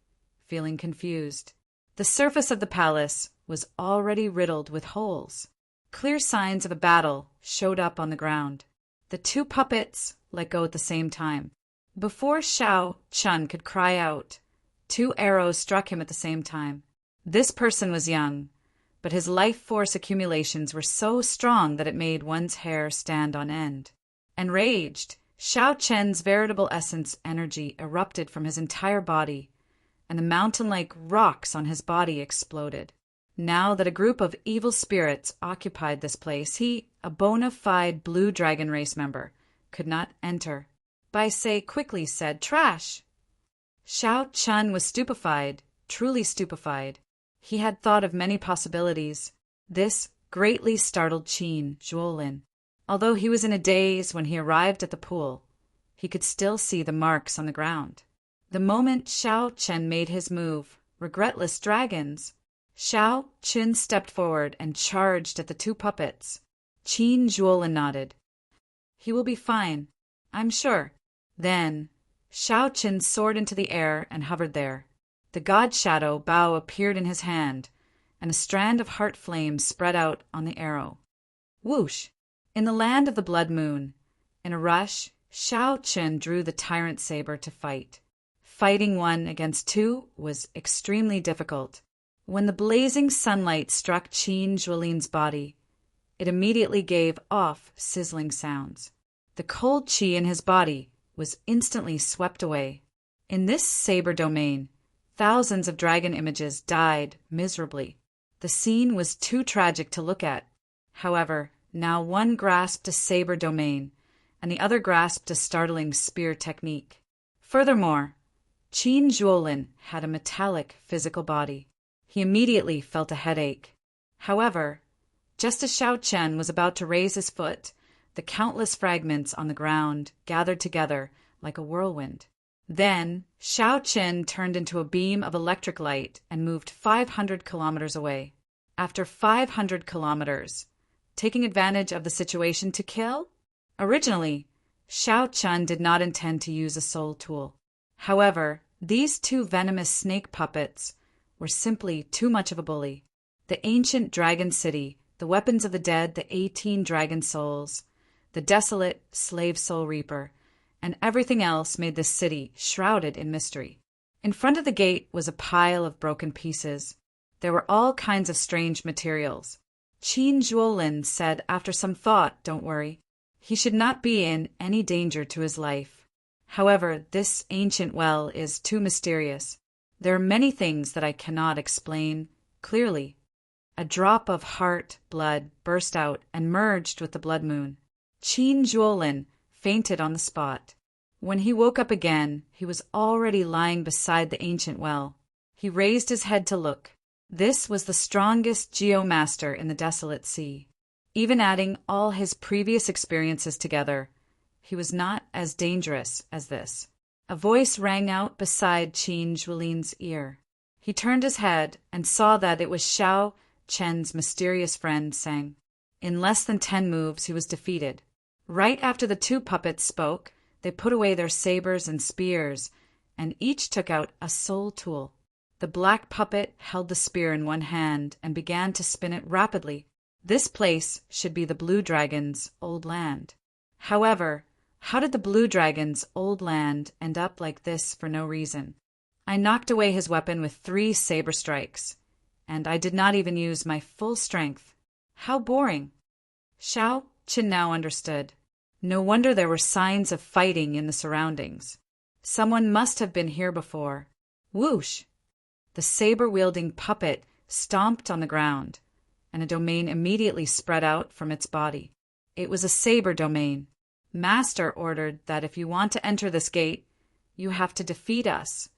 feeling confused. The surface of the palace was already riddled with holes. Clear signs of a battle showed up on the ground. The two puppets let go at the same time. Before Xiao Chen could cry out, 2 arrows struck him at the same time. This person was young, but his life force accumulations were so strong that it made one's hair stand on end. Enraged, Xiao Chen's veritable essence energy erupted from his entire body, and the mountain-like rocks on his body exploded. Now that a group of evil spirits occupied this place, he, a bona fide Blue Dragon race member, could not enter. Bai Sei quickly said, Trash! Xiao Chen was stupefied, truly stupefied. He had thought of many possibilities. This greatly startled Qin Zhuolin. Although he was in a daze when he arrived at the pool, he could still see the marks on the ground. The moment Xiao Chen made his move, regretless dragons, Xiao Chen stepped forward and charged at the 2 puppets. Qin Zhuolin nodded. He will be fine, I'm sure. Then, Xiao Chen soared into the air and hovered there. The God Shadow Bow appeared in his hand, and a strand of heart flame spread out on the arrow. Whoosh! In the land of the Blood Moon, in a rush, Shao Chen drew the tyrant saber to fight. Fighting 1 against 2 was extremely difficult. When the blazing sunlight struck Qin Zhuolin's body, it immediately gave off sizzling sounds. The cold qi in his body was instantly swept away. In this saber domain, thousands of dragon images died miserably. The scene was too tragic to look at. However, now one grasped a saber domain, and the other grasped a startling spear technique. Furthermore, Qin Zhuolin had a metallic physical body. He immediately felt a headache. However, just as Shao Chen was about to raise his foot, the countless fragments on the ground gathered together like a whirlwind. Then, Shao Chen turned into a beam of electric light and moved 500 kilometers away. After 500 kilometers, taking advantage of the situation to kill? Originally, Shao Chen did not intend to use a soul tool. However, these 2 venomous snake puppets were simply too much of a bully. The ancient dragon city, the weapons of the dead, the 18 dragon souls, the desolate slave soul reaper, and everything else made this city shrouded in mystery. In front of the gate was a pile of broken pieces. There were all kinds of strange materials. Qin Zhuolin said after some thought, "Don't worry. He should not be in any danger to his life. However, this ancient well is too mysterious. There are many things that I cannot explain clearly." A drop of heart blood burst out and merged with the blood moon. Qin Zhuolin fainted on the spot. When he woke up again, he was already lying beside the ancient well. He raised his head to look. This was the strongest geomaster in the desolate sea. Even adding all his previous experiences together, he was not as dangerous as this. A voice rang out beside Qin Zhuolin's ear. He turned his head and saw that it was Shao Chen's mysterious friend saying. In less than 10 moves, he was defeated. Right after the 2 puppets spoke, they put away their sabers and spears, and each took out a soul tool. The black puppet held the spear in one hand and began to spin it rapidly. This place should be the blue dragon's old land. However, how did the blue dragon's old land end up like this for no reason? I knocked away his weapon with 3 saber strikes, and I did not even use my full strength. How boring! Shao Chen now understood. No wonder there were signs of fighting in the surroundings. Someone must have been here before. Whoosh! The saber-wielding puppet stomped on the ground, and a domain immediately spread out from its body. It was a saber domain. Master ordered that if you want to enter this gate, you have to defeat us.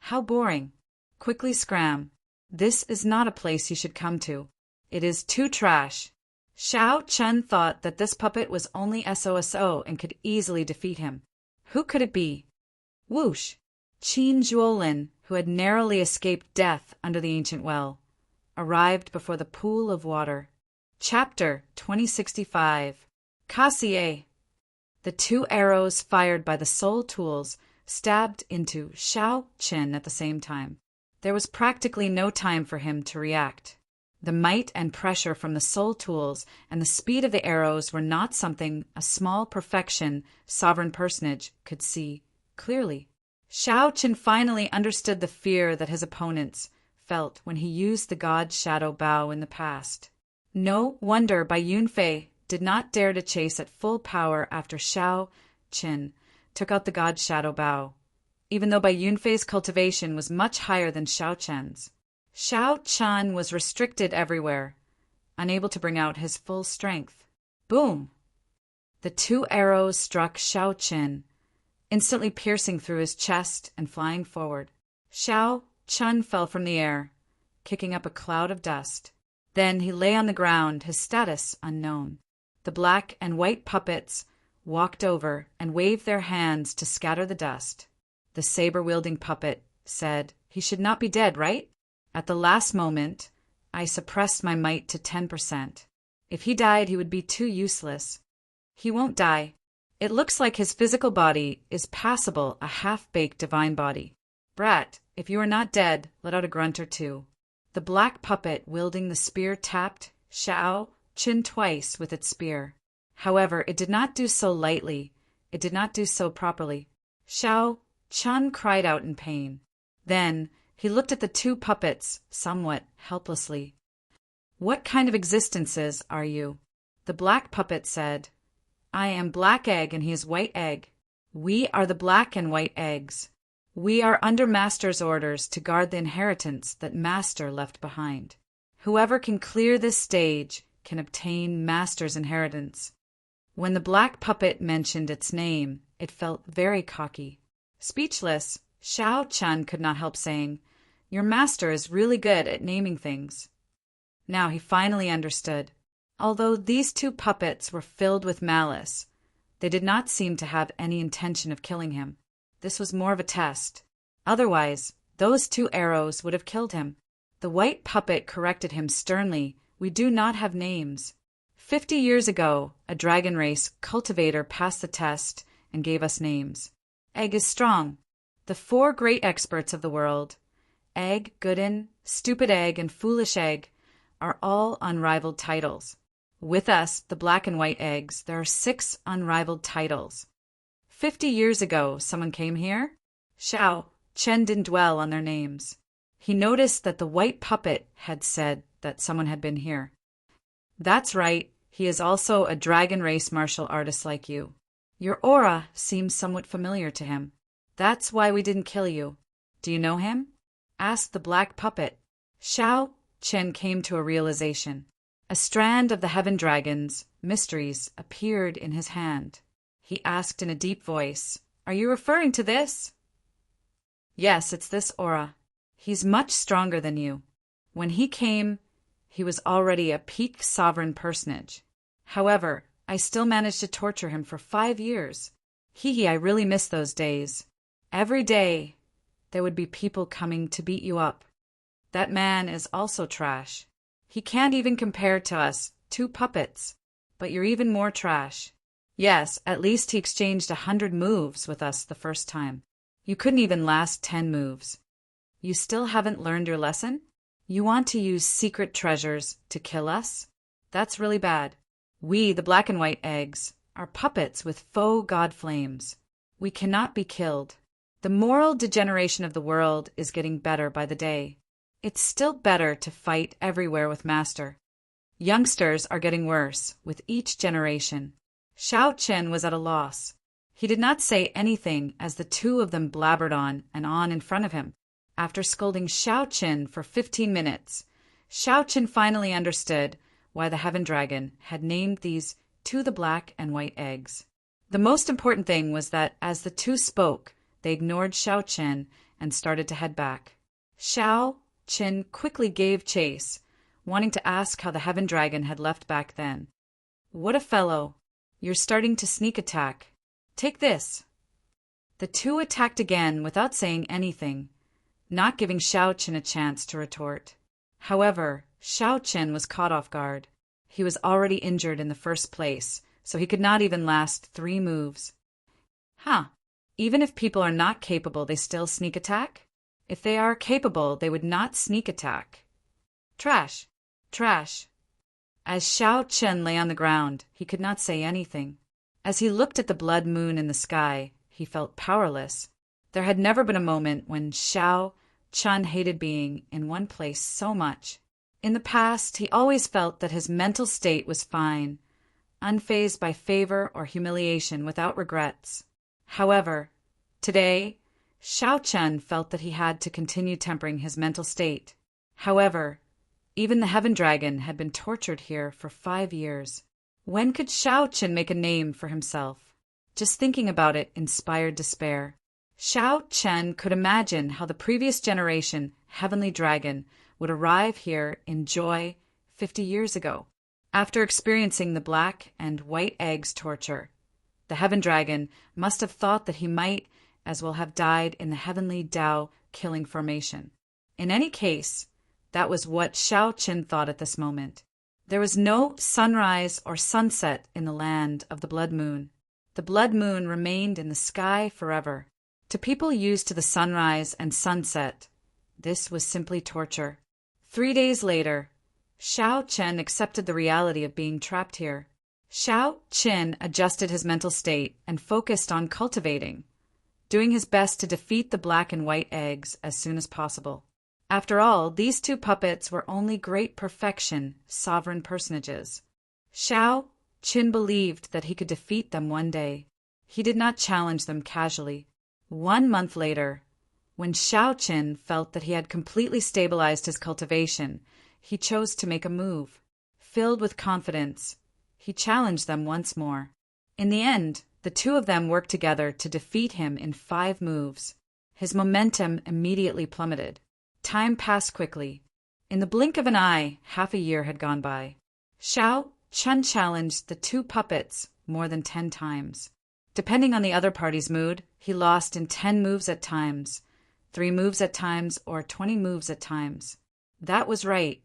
How boring. Quickly scram. This is not a place you should come to. It is too trash. Shao Chen thought that this puppet was only SOSO and could easily defeat him. Who could it be? Whoosh! Qin Zhuolin, who had narrowly escaped death under the ancient well, arrived before the pool of water. Chapter 2065. Kassier. The 2 arrows fired by the soul tools stabbed into Shao Chen at the same time. There was practically no time for him to react. The might and pressure from the soul tools and the speed of the arrows were not something a small perfection sovereign personage could see clearly. Shao Chen finally understood the fear that his opponents felt when he used the God Shadow Bow in the past. No wonder Bai Yunfei did not dare to chase at full power after Shao Chen took out the God Shadow Bow, even though Bai Yunfei's cultivation was much higher than Shao Chen's. Shao Chen was restricted everywhere, unable to bring out his full strength. Boom! The 2 arrows struck Shao Chen, instantly piercing through his chest and flying forward. Shao Chen fell from the air, kicking up a cloud of dust. Then he lay on the ground, his status unknown. The black and white puppets walked over and waved their hands to scatter the dust. The saber-wielding puppet said, "He should not be dead, right?" At the last moment, I suppressed my might to 10%. If he died, he would be too useless. He won't die. It looks like his physical body is passable, a half-baked divine body. Brat, if you are not dead, let out a grunt or 2. The black puppet wielding the spear tapped Shao Chen twice with its spear. However, it did not do so lightly, it did not do so properly. Xiao Chun cried out in pain. Then he looked at the two puppets somewhat helplessly. "What kind of existences are you?" The black puppet said. "I am Black Egg and he is White Egg. We are the Black and White Eggs. We are under Master's orders to guard the inheritance that Master left behind. Whoever can clear this stage can obtain Master's inheritance." When the black puppet mentioned its name, it felt very cocky. Speechless, Xiao Chun could not help saying, "Your master is really good at naming things." Now he finally understood. Although these two puppets were filled with malice, they did not seem to have any intention of killing him. This was more of a test. Otherwise, those two arrows would have killed him. The white puppet corrected him sternly. "We do not have names. 50 years ago, a dragon race cultivator passed the test and gave us names. Egg is strong. The 4 great experts of the world, Egg, Gooden, Stupid Egg, and Foolish Egg, are all unrivaled titles. With us, the Black and White Eggs, there are 6 unrivaled titles. 50 years ago, someone came here?" Xiao Chen didn't dwell on their names. He noticed that the white puppet had said that someone had been here. "That's right. He is also a dragon race martial artist like you. Your aura seems somewhat familiar to him. That's why we didn't kill you. Do you know him?" asked the black puppet. Xiao Chen came to a realization. A strand of the Heaven Dragon's mysteries appeared in his hand. He asked in a deep voice, "Are you referring to this?" "Yes, it's this aura. He's much stronger than you. When he came, he was already a peak sovereign personage. However, I still managed to torture him for 5 years. I really miss those days. Every day, there would be people coming to beat you up. That man is also trash. He can't even compare to us, 2 puppets. But you're even more trash. Yes, at least he exchanged 100 moves with us the first time. You couldn't even last 10 moves. You still haven't learned your lesson? You want to use secret treasures to kill us? That's really bad. We, the Black and White Eggs, are puppets with faux god flames. We cannot be killed. The moral degeneration of the world is getting better by the day. It's still better to fight everywhere with Master. Youngsters are getting worse with each generation." Xiao Chen was at a loss. He did not say anything as the 2 of them blabbered on and on in front of him. After scolding Xiao Chen for 15 minutes, Xiao Chen finally understood why the Heaven Dragon had named these 2 the Black and White Eggs. The most important thing was that as the 2 spoke, they ignored Xiao Chen and started to head back. Xiao Chen quickly gave chase, wanting to ask how the Heaven Dragon had left back then. "What a fellow! You're starting to sneak attack. Take this." The 2 attacked again without saying anything, not giving Xiao Chen a chance to retort. However, Xiao Chen was caught off guard. He was already injured in the first place, so he could not even last 3 moves. Even if people are not capable, they still sneak attack? If they are capable, they would not sneak attack. Trash. Trash. As Xiao Chen lay on the ground, he could not say anything. As he looked at the blood moon in the sky, he felt powerless. There had never been a moment when Xiao Chen hated being in one place so much. In the past, he always felt that his mental state was fine, unfazed by favor or humiliation, without regrets. However, today, Xiao Chen felt that he had to continue tempering his mental state. However, even the Heaven Dragon had been tortured here for 5 years. When could Xiao Chen make a name for himself? Just thinking about it inspired despair. Xiao Chen could imagine how the previous generation Heavenly Dragon would arrive here in joy 50 years ago. After experiencing the Black and White Eggs torture, the Heaven Dragon must have thought that he might as well have died in the Heavenly Tao killing formation. In any case, that was what Xiao Chen thought at this moment. There was no sunrise or sunset in the land of the Blood Moon. The Blood Moon remained in the sky forever. To people used to the sunrise and sunset, this was simply torture. 3 days later, Xiao Chen accepted the reality of being trapped here. Xiao Qin adjusted his mental state and focused on cultivating, doing his best to defeat the black and white eggs as soon as possible. After all, these two puppets were only great perfection, sovereign personages. Xiao Qin believed that he could defeat them one day. He did not challenge them casually. 1 month later, when Xiao Qin felt that he had completely stabilized his cultivation, he chose to make a move. Filled with confidence, he challenged them once more. In the end, the two of them worked together to defeat him in 5 moves. His momentum immediately plummeted. Time passed quickly. In the blink of an eye, half a year had gone by. Xiao Qin challenged the two puppets more than 10 times. Depending on the other party's mood, he lost in 10 moves at times, 3 moves at times, or 20 moves at times. That was right.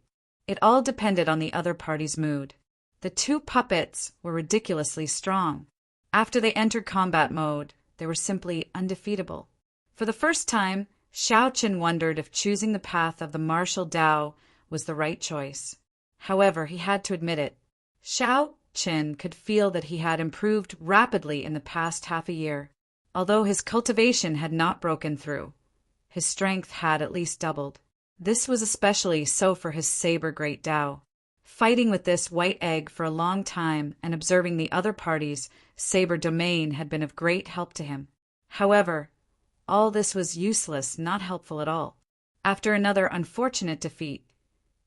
It all depended on the other party's mood. The two puppets were ridiculously strong. After they entered combat mode, they were simply undefeatable. For the first time, Xiao Qin wondered if choosing the path of the martial Tao was the right choice. However, he had to admit it. Xiao Qin could feel that he had improved rapidly in the past half a year. Although his cultivation had not broken through, his strength had at least doubled. This was especially so for his saber great Tao. Fighting with this white egg for a long time and observing the other party's saber domain had been of great help to him. However, all this was useless, not helpful at all. After another unfortunate defeat,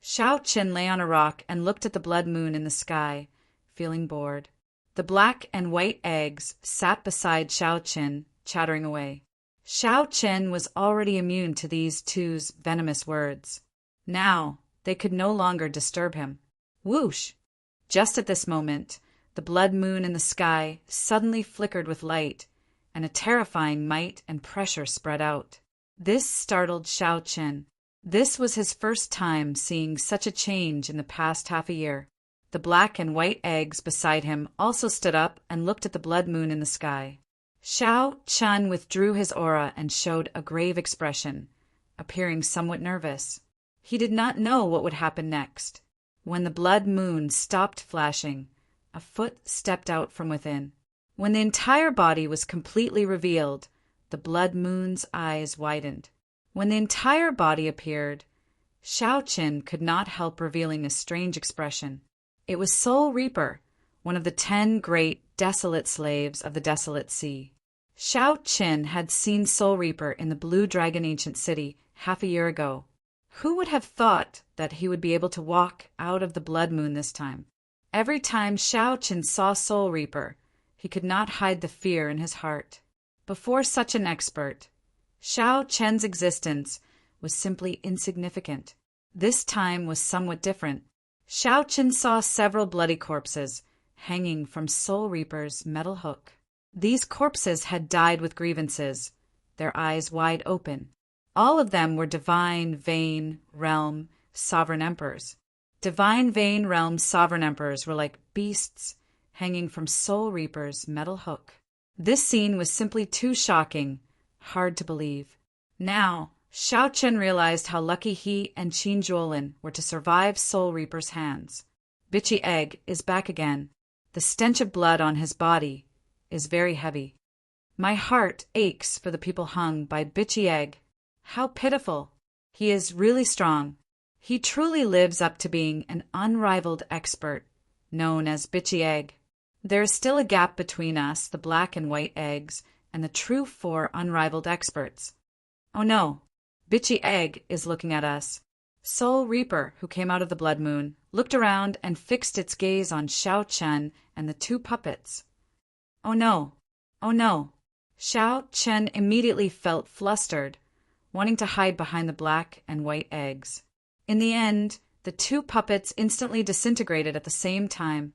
Xiao Qin lay on a rock and looked at the blood moon in the sky, feeling bored. The black and white eggs sat beside Xiao Qin, chattering away. Xiao Qin was already immune to these two's venomous words. Now, they could no longer disturb him. Whoosh! Just at this moment, the blood moon in the sky suddenly flickered with light, and a terrifying might and pressure spread out. This startled Xiao Qin. This was his first time seeing such a change in the past half a year. The black and white eggs beside him also stood up and looked at the blood moon in the sky. Xiao Qin withdrew his aura and showed a grave expression, appearing somewhat nervous. He did not know what would happen next. When the blood moon stopped flashing, a foot stepped out from within. When the entire body was completely revealed, the blood moon's eyes widened. When the entire body appeared, Xiao Qin could not help revealing a strange expression. It was Soul Reaper, one of the 10 great desolate slaves of the desolate sea. Xiao Qin had seen Soul Reaper in the Blue Dragon Ancient City half a year ago. Who would have thought that he would be able to walk out of the blood moon this time? Every time Xiao Qin saw Soul Reaper, he could not hide the fear in his heart. Before such an expert, Xiao Qin's existence was simply insignificant. This time was somewhat different. Xiao Qin saw several bloody corpses hanging from Soul Reaper's metal hook. These corpses had died with grievances, their eyes wide open. All of them were divine, Vane, realm, sovereign emperors. Divine, Vane, realm, sovereign emperors were like beasts hanging from Soul Reaper's metal hook. This scene was simply too shocking, hard to believe. Now, Xiao Qin realized how lucky he and Qin Juolin were to survive Soul Reaper's hands. Bitchy Egg is back again. The stench of blood on his body is very heavy. My heart aches for the people hung by Bitchy Egg. How pitiful. He is really strong. He truly lives up to being an unrivaled expert, known as Bitchy Egg. There is still a gap between us, the black and white eggs, and the true 4 unrivaled experts. Oh no, Bitchy Egg is looking at us. Soul Reaper, who came out of the blood moon, looked around and fixed its gaze on Xiao Qin and the 2 puppets. Oh no, oh no. Xiao Qin immediately felt flustered, wanting to hide behind the black and white eggs. In the end, the 2 puppets instantly disintegrated at the same time,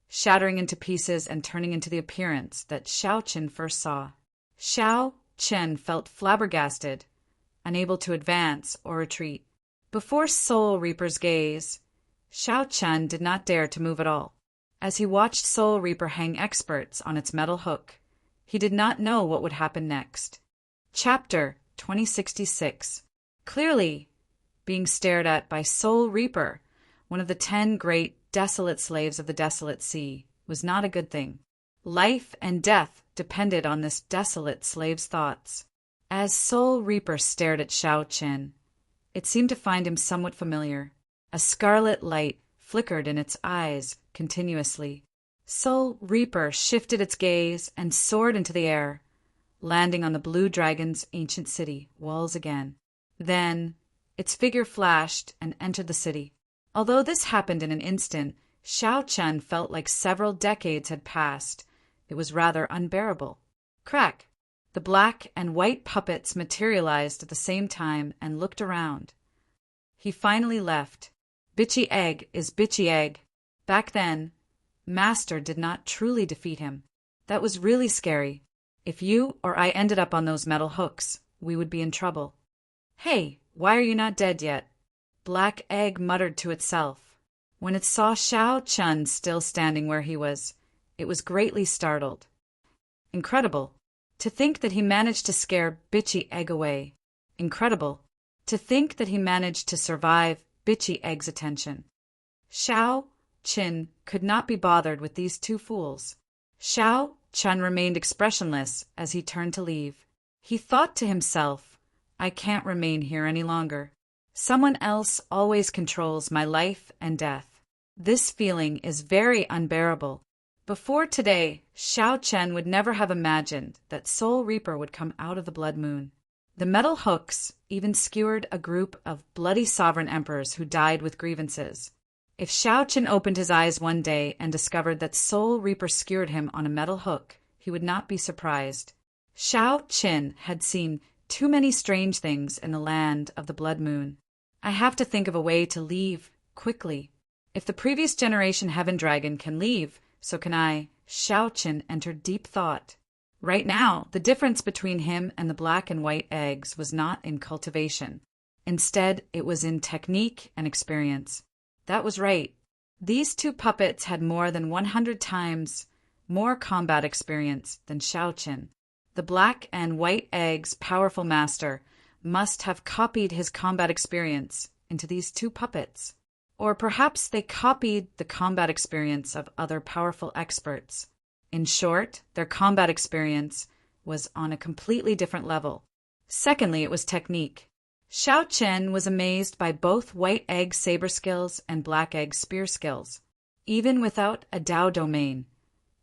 shattering into pieces and turning into the appearance that Xiao Qin first saw. Xiao Qin felt flabbergasted, unable to advance or retreat. Before Soul Reaper's gaze, Xiao Qin did not dare to move at all. As he watched Soul Reaper hang experts on its metal hook, he did not know what would happen next. Chapter 2066. Clearly being stared at by Soul Reaper, one of the 10 great desolate slaves of the desolate sea. was not a good thing. Life and death depended on this desolate slave's thoughts. As Soul Reaper stared at Shao Chen, it seemed to find him somewhat familiar. A scarlet light flickered in its eyes continuously. Soul Reaper shifted its gaze and soared into the air, landing on the blue dragon's ancient city walls again. Then, its figure flashed and entered the city. Although this happened in an instant, Shao Chen felt like several decades had passed. It was rather unbearable. Crack! The black and white puppets materialized at the same time and looked around. He finally left. Bitchy egg is bitchy egg. Back then, Master did not truly defeat him. That was really scary. If you or I ended up on those metal hooks, we would be in trouble. Hey, why are you not dead yet? Black Egg muttered to itself. When it saw Shao Chen still standing where he was, it was greatly startled. Incredible. To think that he managed to scare Bitchy Egg away. Incredible. To think that he managed to survive Bitchy Egg's attention. Shao Chen could not be bothered with these two fools. Shao Chen remained expressionless as he turned to leave. He thought to himself, I can't remain here any longer. Someone else always controls my life and death. This feeling is very unbearable. Before today, Shao Chen would never have imagined that Soul Reaper would come out of the Blood Moon. The metal hooks even skewered a group of bloody sovereign emperors who died with grievances. If Shao Chen opened his eyes one day and discovered that Soul Reaper skewered him on a metal hook, he would not be surprised. Shao Chen had seen too many strange things in the land of the Blood Moon. I have to think of a way to leave quickly. If the previous generation Heaven Dragon can leave, so can I. Shao Chen entered deep thought. Right now, the difference between him and the black and white eggs was not in cultivation. Instead, it was in technique and experience. That was right. These two puppets had more than 100 times more combat experience than Shao Chen. The black and white egg's powerful master must have copied his combat experience into these two puppets. Or perhaps they copied the combat experience of other powerful experts. In short, their combat experience was on a completely different level. Secondly, it was technique. Shao Chen was amazed by both White Egg saber skills and Black Egg spear skills. Even without a Dao domain,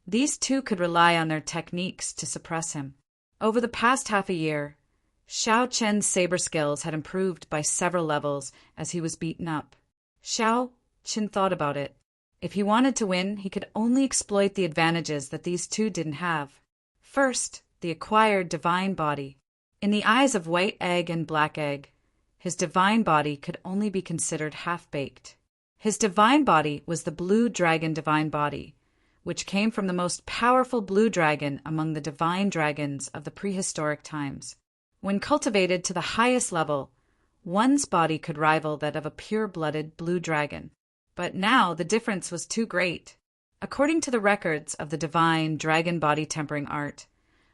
these two could rely on their techniques to suppress him. Over the past half a year, Shao Chen's saber skills had improved by several levels as he was beaten up. Shao Chen thought about it. If he wanted to win, he could only exploit the advantages that these two didn't have. First, the acquired divine body. In the eyes of White Egg and Black Egg, his divine body could only be considered half-baked. His divine body was the Blue Dragon divine body, which came from the most powerful blue dragon among the divine dragons of the prehistoric times. When cultivated to the highest level, one's body could rival that of a pure-blooded blue dragon. But now the difference was too great. According to the records of the divine dragon body tempering art,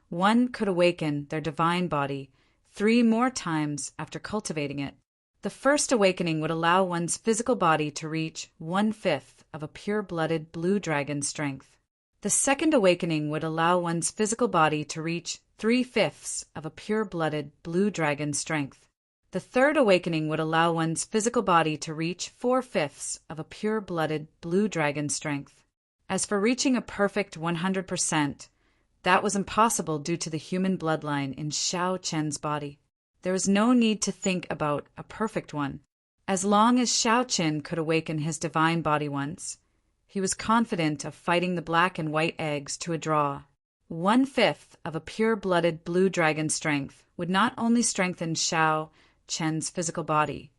one could awaken their divine body 3 more times after cultivating it. The first awakening would allow one's physical body to reach 1/5 of a pure-blooded blue dragon's strength. The second awakening would allow one's physical body to reach 3/5 of a pure-blooded blue dragon's strength. The third awakening would allow one's physical body to reach 4/5 of a pure-blooded blue dragon's strength. As for reaching a perfect 100%, that was impossible due to the human bloodline in Shao Chen's body. There was no need to think about a perfect one. As long as Shao Chen could awaken his divine body once, he was confident of fighting the black and white eggs to a draw. 1/5 of a pure-blooded blue dragon strength would not only strengthen Shao Chen's physical body,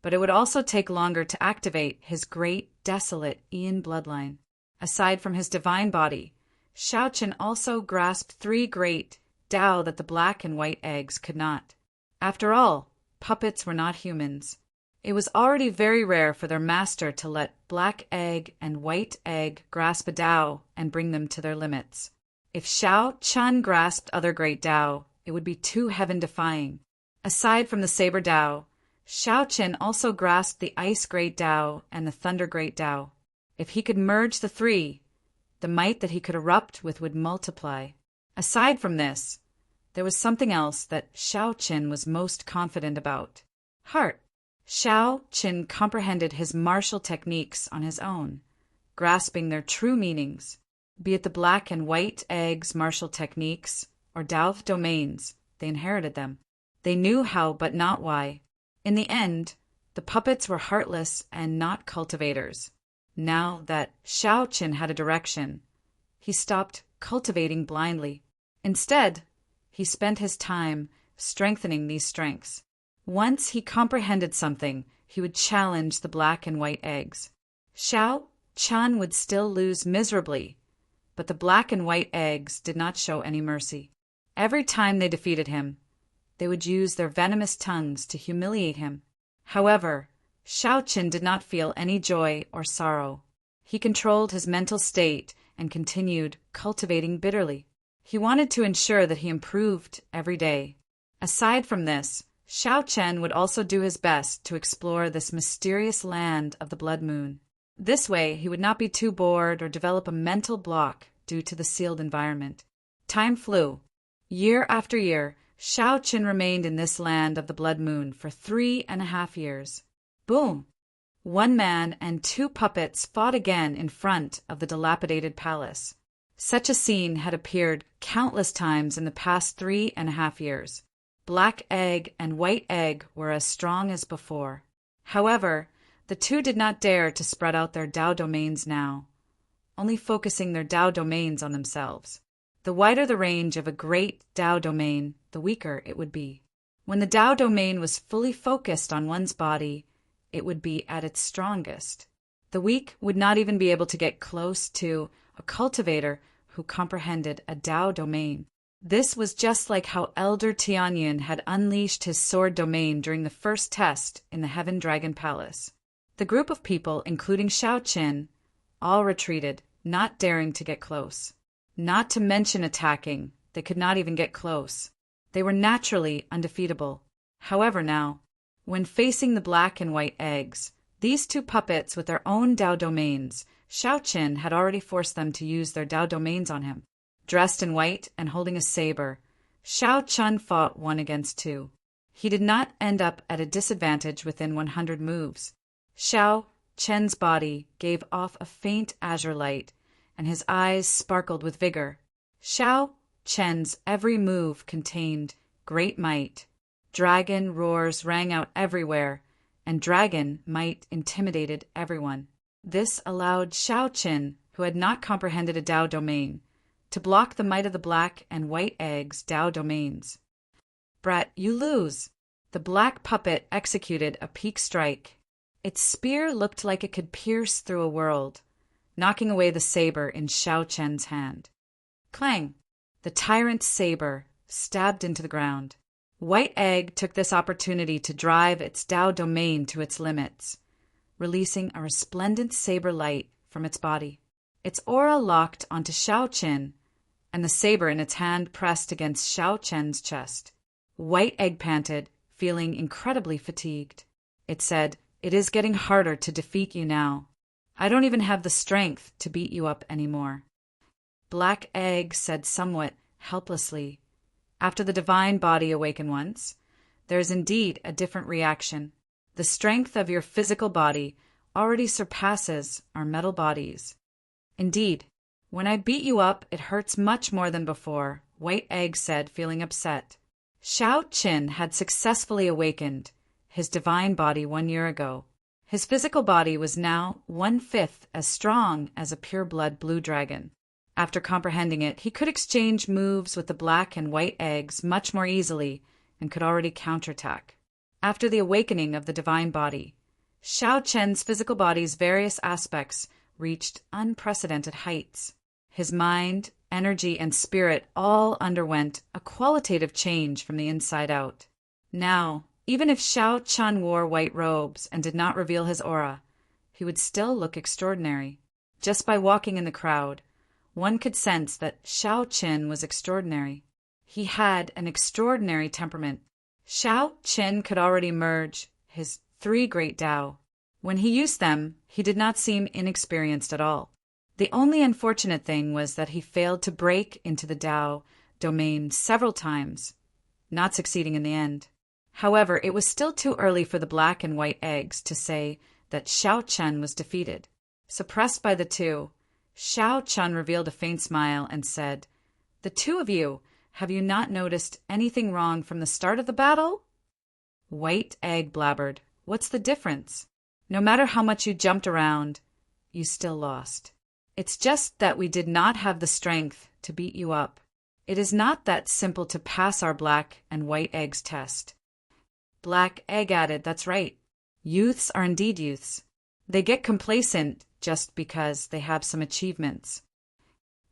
but it would also take longer to activate his great, desolate Ian bloodline. Aside from his divine body, Shao Chen also grasped 3 great Dao that the black and white eggs could not. After all, puppets were not humans. It was already very rare for their master to let Black Egg and White Egg grasp a Dao and bring them to their limits. If Shao Chen grasped other great Dao, it would be too heaven-defying. Aside from the Saber Dao, Shao Chen also grasped the Ice Great Dao and the Thunder Great Dao. If he could merge the 3, The might that he could erupt with would multiply. Aside from this, there was something else that Xiao Qin was most confident about. Heart. Xiao Qin comprehended his martial techniques on his own, grasping their true meanings, be it the black and white eggs martial techniques or Tao domains. They inherited them. They knew how but not why. In the end, the puppets were heartless and not cultivators. Now that Xiao Qin had a direction, he stopped cultivating blindly. Instead, he spent his time strengthening these strengths. Once he comprehended something, he would challenge the black and white eggs. Xiao Qian would still lose miserably, but the black and white eggs did not show any mercy. Every time they defeated him, they would use their venomous tongues to humiliate him. However, Xiao Qin did not feel any joy or sorrow. He controlled his mental state and continued cultivating bitterly. He wanted to ensure that he improved every day. Aside from this, Xiao Qian would also do his best to explore this mysterious land of the blood moon. This way, he would not be too bored or develop a mental block due to the sealed environment. Time flew. Year after year, Xiao Qin remained in this land of the blood moon for 3.5 years. Boom! One man and 2 puppets fought again in front of the dilapidated palace. Such a scene had appeared countless times in the past 3.5 years. Black egg and white egg were as strong as before. However, the 2 did not dare to spread out their Tao domains now, only focusing their Tao domains on themselves. The wider the range of a great Tao domain, the weaker it would be. When the Tao domain was fully focused on one's body, it would be at its strongest. The weak would not even be able to get close to a cultivator who comprehended a Tao domain. This was just like how Elder Tianyin had unleashed his sword domain during the first test in the Heaven Dragon Palace. The group of people, including Xiao Qin, all retreated, not daring to get close. Not to mention attacking, they could not even get close. They were naturally undefeatable. However now, when facing the black and white eggs, these 2 puppets with their own Tao domains, Xiao Qin had already forced them to use their Tao domains on him. Dressed in white and holding a saber, Xiao Qian fought 1 against 2. He did not end up at a disadvantage within 100 moves. Xiao Qian's body gave off a faint azure light, and his eyes sparkled with vigor. Xiao Qian's every move contained great might. Dragon roars rang out everywhere, and dragon might intimidated everyone. This allowed Xiao Qin, who had not comprehended a Tao domain, to block the might of the black and white eggs' Tao domains. Brat, you lose. The black puppet executed a peak strike. Its spear looked like it could pierce through a world, knocking away the saber in Xiao Qian's hand. Clang! The tyrant's saber stabbed into the ground. White egg took this opportunity to drive its Tao domain to its limits, releasing a resplendent saber light from its body. Its aura locked onto Xiao Qin, and the saber in its hand pressed against Xiao Qian's chest. White egg panted, feeling incredibly fatigued. It said, "It is getting harder to defeat you now. I don't even have the strength to beat you up anymore." Black egg said somewhat helplessly, "After the divine body awaken once, there is indeed a different reaction. The strength of your physical body already surpasses our metal bodies. Indeed, when I beat you up, it hurts much more than before," White Egg said, feeling upset. Xiao Qin had successfully awakened his divine body 1 year ago. His physical body was now 1/5 as strong as a pure-blood blue dragon. After comprehending it, he could exchange moves with the black and white eggs much more easily and could already counterattack. After the awakening of the divine body, Xiao Qian's physical body's various aspects reached unprecedented heights. His mind, energy, and spirit all underwent a qualitative change from the inside out. Now, even if Xiao Qian wore white robes and did not reveal his aura, he would still look extraordinary. Just by walking in the crowd, one could sense that Xiao Qin was extraordinary. He had an extraordinary temperament. Xiao Qin could already merge his 3 great Tao. When he used them, he did not seem inexperienced at all. The only unfortunate thing was that he failed to break into the Dao domain several times, not succeeding in the end. However, it was still too early for the black and white eggs to say that Xiao Chen was defeated. Suppressed by the two, Xiao Chen revealed a faint smile and said, "The two of you, have you not noticed anything wrong from the start of the battle?" White egg blabbered, "What's the difference? No matter how much you jumped around, you still lost. It's just that we did not have the strength to beat you up. It is not that simple to pass our black and white eggs test." Black egg added, "That's right. Youths are indeed youths. They get complacent just because they have some achievements."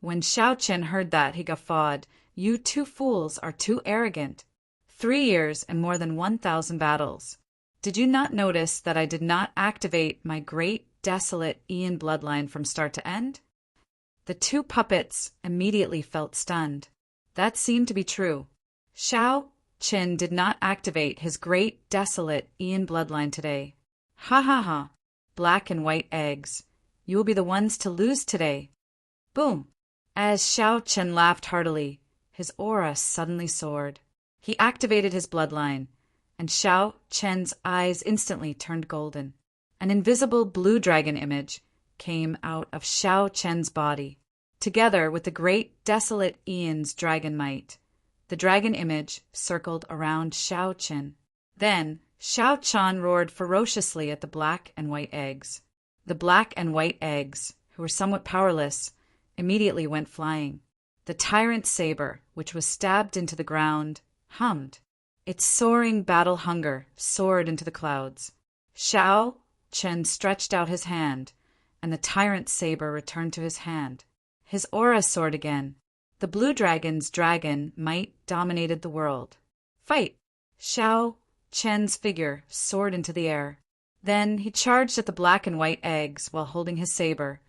When Xiao Chen heard that, he guffawed, "You two fools are too arrogant. 3 years and more than 1,000 battles. Did you not notice that I did not activate my great desolate Ian bloodline from start to end?" The two puppets immediately felt stunned. That seemed to be true. Xiao Chen did not activate his great desolate Ian bloodline today. Ha ha ha. Black and white eggs. You will be the ones to lose today. Boom. As Xiao Chen laughed heartily, his aura suddenly soared. He activated his bloodline, and Xiao Chen's eyes instantly turned golden. An invisible blue dragon image came out of Xiao Chen's body. Together with the great desolate Ian's dragon might, the dragon image circled around Xiao Chen. Then Xiao Chen roared ferociously at the black and white eggs. The black and white eggs, who were somewhat powerless, immediately went flying. The tyrant saber, which was stabbed into the ground, hummed. Its soaring battle hunger soared into the clouds. Xiao Chen stretched out his hand, and the tyrant saber returned to his hand. His aura soared again. The blue dragon's dragon might dominated the world. Fight! Xiao Chen's figure soared into the air. Then he charged at the black and white eggs while holding his saber,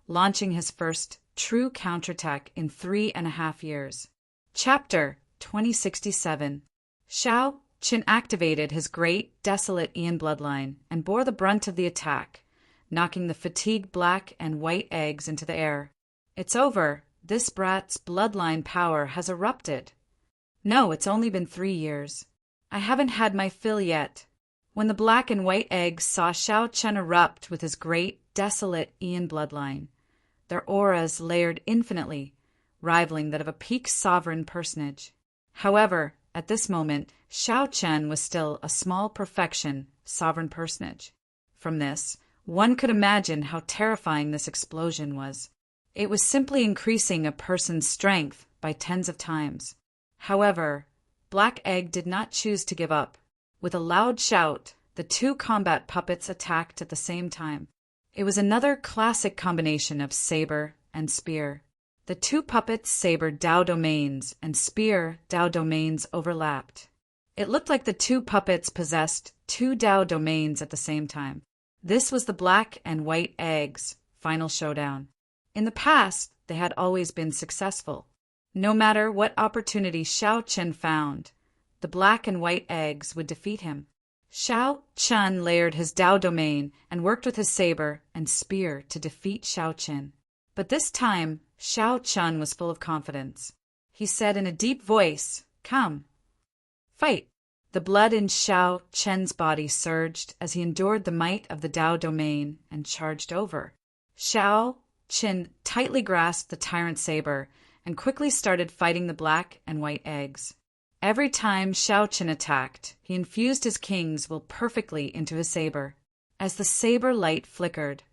launching his first true counterattack in 3.5 years. Chapter 2067. Xiao Chen activated his great desolate Ian bloodline and bore the brunt of the attack, knocking the fatigued black and white eggs into the air. "It's over. This brat's bloodline power has erupted." "No, it's only been 3 years. I haven't had my fill yet." When the black and white eggs saw Xiao Chen erupt with his great desolate Ian bloodline, their auras layered infinitely, rivaling that of a peak sovereign personage. However, at this moment, Xiao Chen was still a small perfection sovereign personage. From this, one could imagine how terrifying this explosion was. It was simply increasing a person's strength by tens of times. However, Black Egg did not choose to give up. With a loud shout, the two combat puppets attacked at the same time. It was another classic combination of saber and spear. The two puppets' saber Dao domains and spear Dao domains overlapped. It looked like the two puppets possessed 2 Dao domains at the same time. This was the black and white eggs' final showdown. In the past, they had always been successful. No matter what opportunity Xiao Chen found, the black and white eggs would defeat him. Xiao Chen layered his Dao domain and worked with his saber and spear to defeat Xiao Chen. But this time, Xiao Chen was full of confidence. He said in a deep voice, "Come, fight." The blood in Xiao Chen's body surged as he endured the might of the Dao domain and charged over. Xiao Chen tightly grasped the tyrant saber and quickly started fighting the black and white eggs. Every time Xiao Chen attacked, he infused his king's will perfectly into his saber. As the saber light flickered,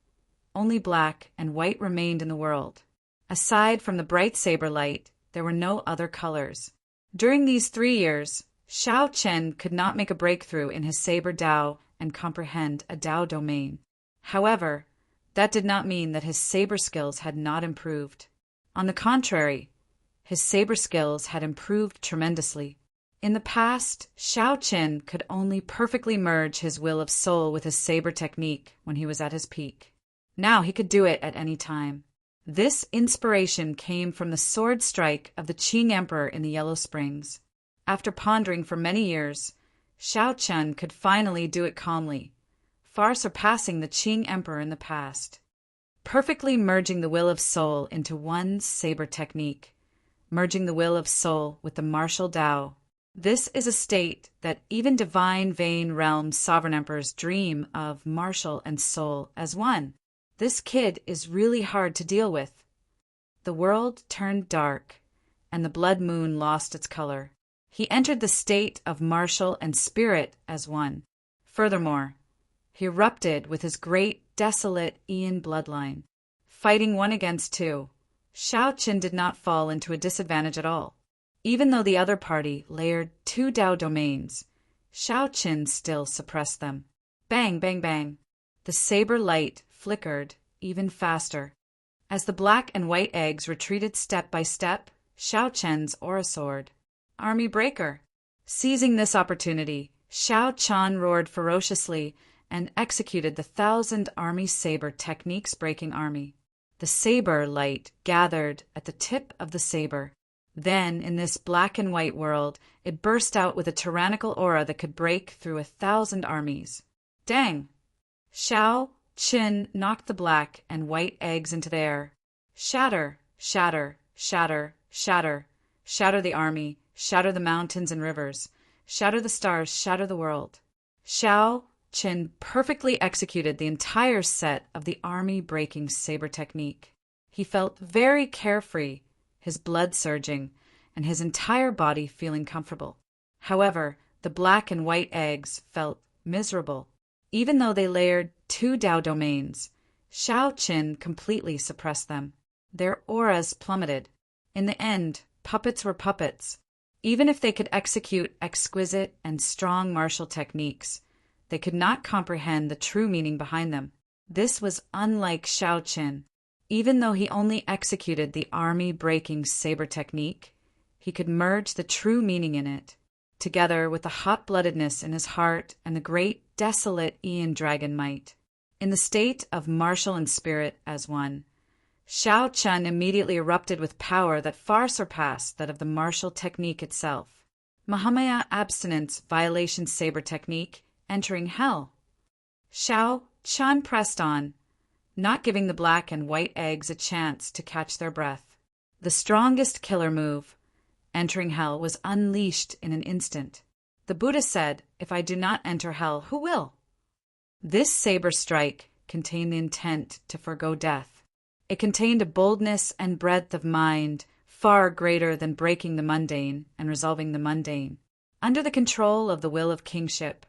only black and white remained in the world. Aside from the bright saber light, there were no other colors. During these 3 years, Xiao Chen could not make a breakthrough in his saber Dao and comprehend a Dao domain. However, that did not mean that his saber skills had not improved. On the contrary, his saber skills had improved tremendously. In the past, Xiao Chen could only perfectly merge his will of soul with his saber technique when he was at his peak. Now he could do it at any time. This inspiration came from the sword strike of the Qing Emperor in the Yellow Springs. After pondering for many years, Xiao Chen could finally do it calmly, far surpassing the Qing Emperor in the past. perfectly merging the will of soul into one saber technique, merging the will of soul with the martial Tao. This is a state that even divine Vane realm sovereign emperors dream of, martial and soul as one. This kid is really hard to deal with. The world turned dark, and the blood moon lost its color. He entered the state of martial and spirit as one. Furthermore, he erupted with his great, desolate Ian bloodline. Fighting one against two, Shaoqin did not fall into a disadvantage at all. Even though the other party layered 2 Tao domains, Shaoqin still suppressed them. Bang, bang, bang. The saber light flickered even faster. As the black and white eggs retreated step by step, Shaoqin's aura soared. Army breaker. Seizing this opportunity, Shao Qian roared ferociously and executed the 1,000 army saber techniques breaking army. The saber light gathered at the tip of the saber. Then, in this black and white world, it burst out with a tyrannical aura that could break through 1,000 armies. Dang! Shao Qin knocked the black and white eggs into the air. Shatter, shatter, shatter, shatter. Shatter the army, shatter the mountains and rivers, shatter the stars, shatter the world. Shao Qin perfectly executed the entire set of the army-breaking saber technique. He felt very carefree, his blood surging, and his entire body feeling comfortable. However, the black and white eggs felt miserable. Even though they layered 2 Tao domains, Shao Qin completely suppressed them. Their auras plummeted. In the end, puppets were puppets. Even if they could execute exquisite and strong martial techniques, they could not comprehend the true meaning behind them. This was unlike Shao Qin. Even though he only executed the army-breaking saber technique, he could merge the true meaning in it, together with the hot-bloodedness in his heart and the great, desolate Ian dragon might. In the state of martial and spirit as one, Shao Qian immediately erupted with power that far surpassed that of the martial technique itself. Mahamaya abstinence violation saber technique, entering hell. Shao Qian pressed on, not giving the black and white eggs a chance to catch their breath. The strongest killer move, entering hell, was unleashed in an instant. The Buddha said, "If I do not enter hell, who will?" This saber strike contained the intent to forgo death. It contained a boldness and breadth of mind far greater than breaking the mundane and resolving the mundane. Under the control of the will of kingship,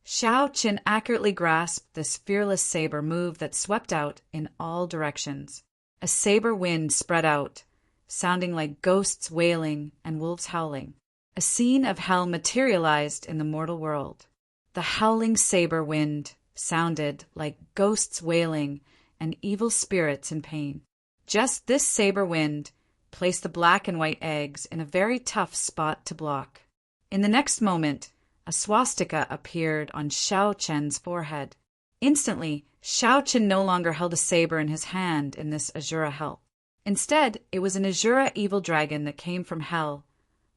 Shao Qin accurately grasped this fearless saber move that swept out in all directions. A saber wind spread out, sounding like ghosts wailing and wolves howling. A scene of hell materialized in the mortal world. The howling saber wind sounded like ghosts wailing and evil spirits in pain. Just this saber wind placed the black and white eggs in a very tough spot to block. In the next moment, a swastika appeared on Shao Qian's forehead. Instantly, Shao Qian no longer held a saber in his hand in this Azura hell. Instead, it was an Azura evil dragon that came from hell,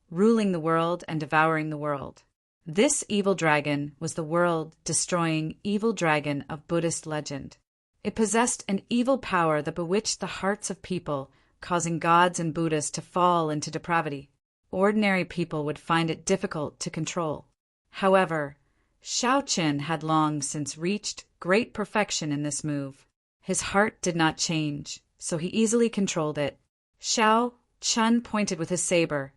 ruling the world and devouring the world. This evil dragon was the world-destroying evil dragon of Buddhist legend. It possessed an evil power that bewitched the hearts of people, causing gods and Buddhas to fall into depravity. Ordinary people would find it difficult to control. However, Shao Qian had long since reached great perfection in this move. His heart did not change, so he easily controlled it. Shao Qian pointed with his saber,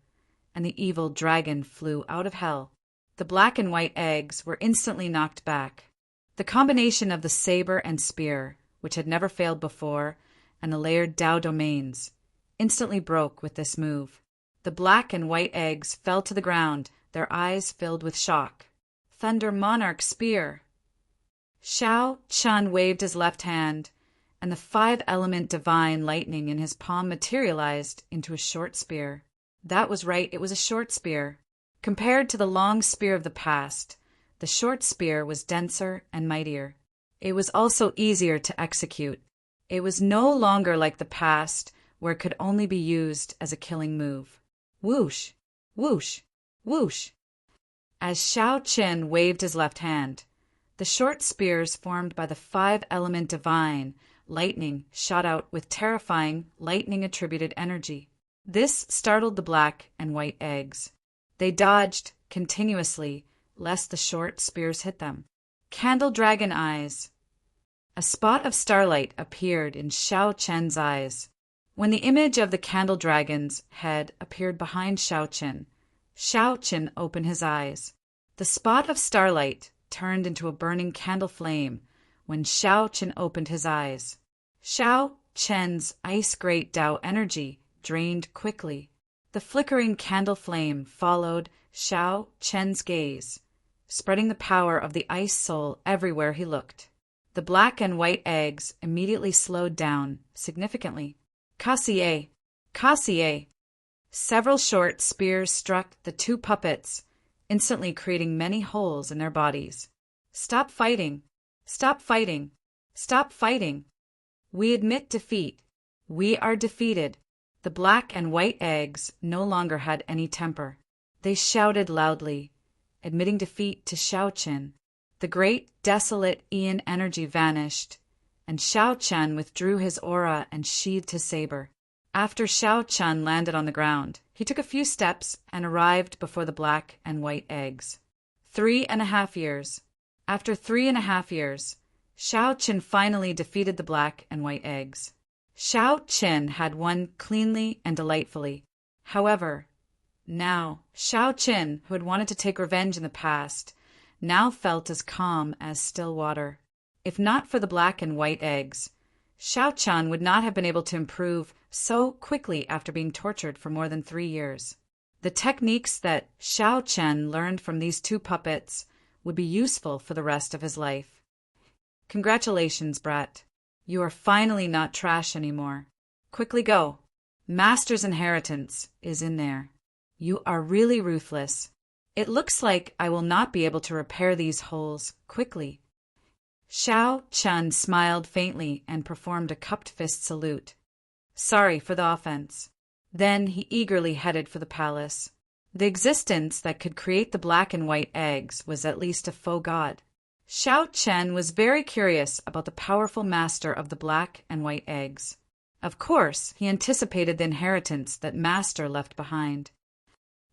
and the evil dragon flew out of hell. The black and white eggs were instantly knocked back. The combination of the saber and spear, which had never failed before, and the layered Tao domains, instantly broke with this move. The black and white eggs fell to the ground, their eyes filled with shock. Thunder Monarch Spear! Shao Qian waved his left hand, and the 5-element divine lightning in his palm materialized into a short spear. That was right, it was a short spear. Compared to the long spear of the past, the short spear was denser and mightier. It was also easier to execute. It was no longer like the past, where it could only be used as a killing move. Whoosh! Whoosh! Whoosh! As Shao Qian waved his left hand, the short spears formed by the 5-element divine lightning shot out with terrifying, lightning-attributed energy. This startled the black and white eggs. They dodged continuously, lest the short spears hit them. Candle dragon eyes. A spot of starlight appeared in Xiao Chen's eyes. When the image of the candle dragon's head appeared behind Xiao Chen opened his eyes. The spot of starlight turned into a burning candle flame when Xiao Chen opened his eyes. Xiao Chen's ice great Tao energy drained quickly. The flickering candle flame followed Xiao Chen's gaze, spreading the power of the ice soul everywhere he looked. The black and white eggs immediately slowed down significantly. Cassier! Cassier! Several short spears struck the two puppets, instantly creating many holes in their bodies. Stop fighting! Stop fighting! Stop fighting! We admit defeat. We are defeated. The black and white eggs no longer had any temper. They shouted loudly, admitting defeat to Xiao Chen. The great, desolate Ian energy vanished, and Xiao Chen withdrew his aura and sheathed his saber. After Xiao Chen landed on the ground, he took a few steps and arrived before the black and white eggs. 3.5 years. After 3.5 years, Xiao Chen finally defeated the black and white eggs. Xiao Chen had won cleanly and delightfully. However, now, Xiao Chen, who had wanted to take revenge in the past, now felt as calm as still water. If not for the black and white eggs, Xiao Chen would not have been able to improve so quickly after being tortured for more than 3 years. The techniques that Xiao Chen learned from these two puppets would be useful for the rest of his life. Congratulations, brat. You are finally not trash anymore. Quickly go. Master's inheritance is in there. You are really ruthless. It looks like I will not be able to repair these holes quickly. Xiao Chen smiled faintly and performed a cupped fist salute. Sorry for the offense. Then he eagerly headed for the palace. The existence that could create the black and white eggs was at least a faux god. Xiao Chen was very curious about the powerful master of the black and white eggs. Of course, he anticipated the inheritance that Master left behind.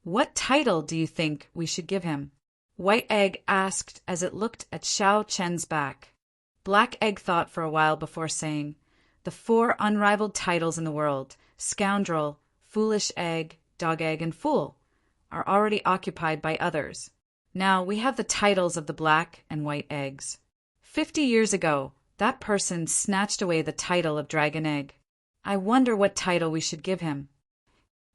What title do you think we should give him? White Egg asked as it looked at Xiao Chen's back. Black Egg thought for a while before saying, the 4 unrivaled titles in the world, Scoundrel, Foolish Egg, Dog Egg, and Fool, are already occupied by others. Now we have the titles of the black and white eggs. 50 years ago, that person snatched away the title of Dragon Egg. I wonder what title we should give him.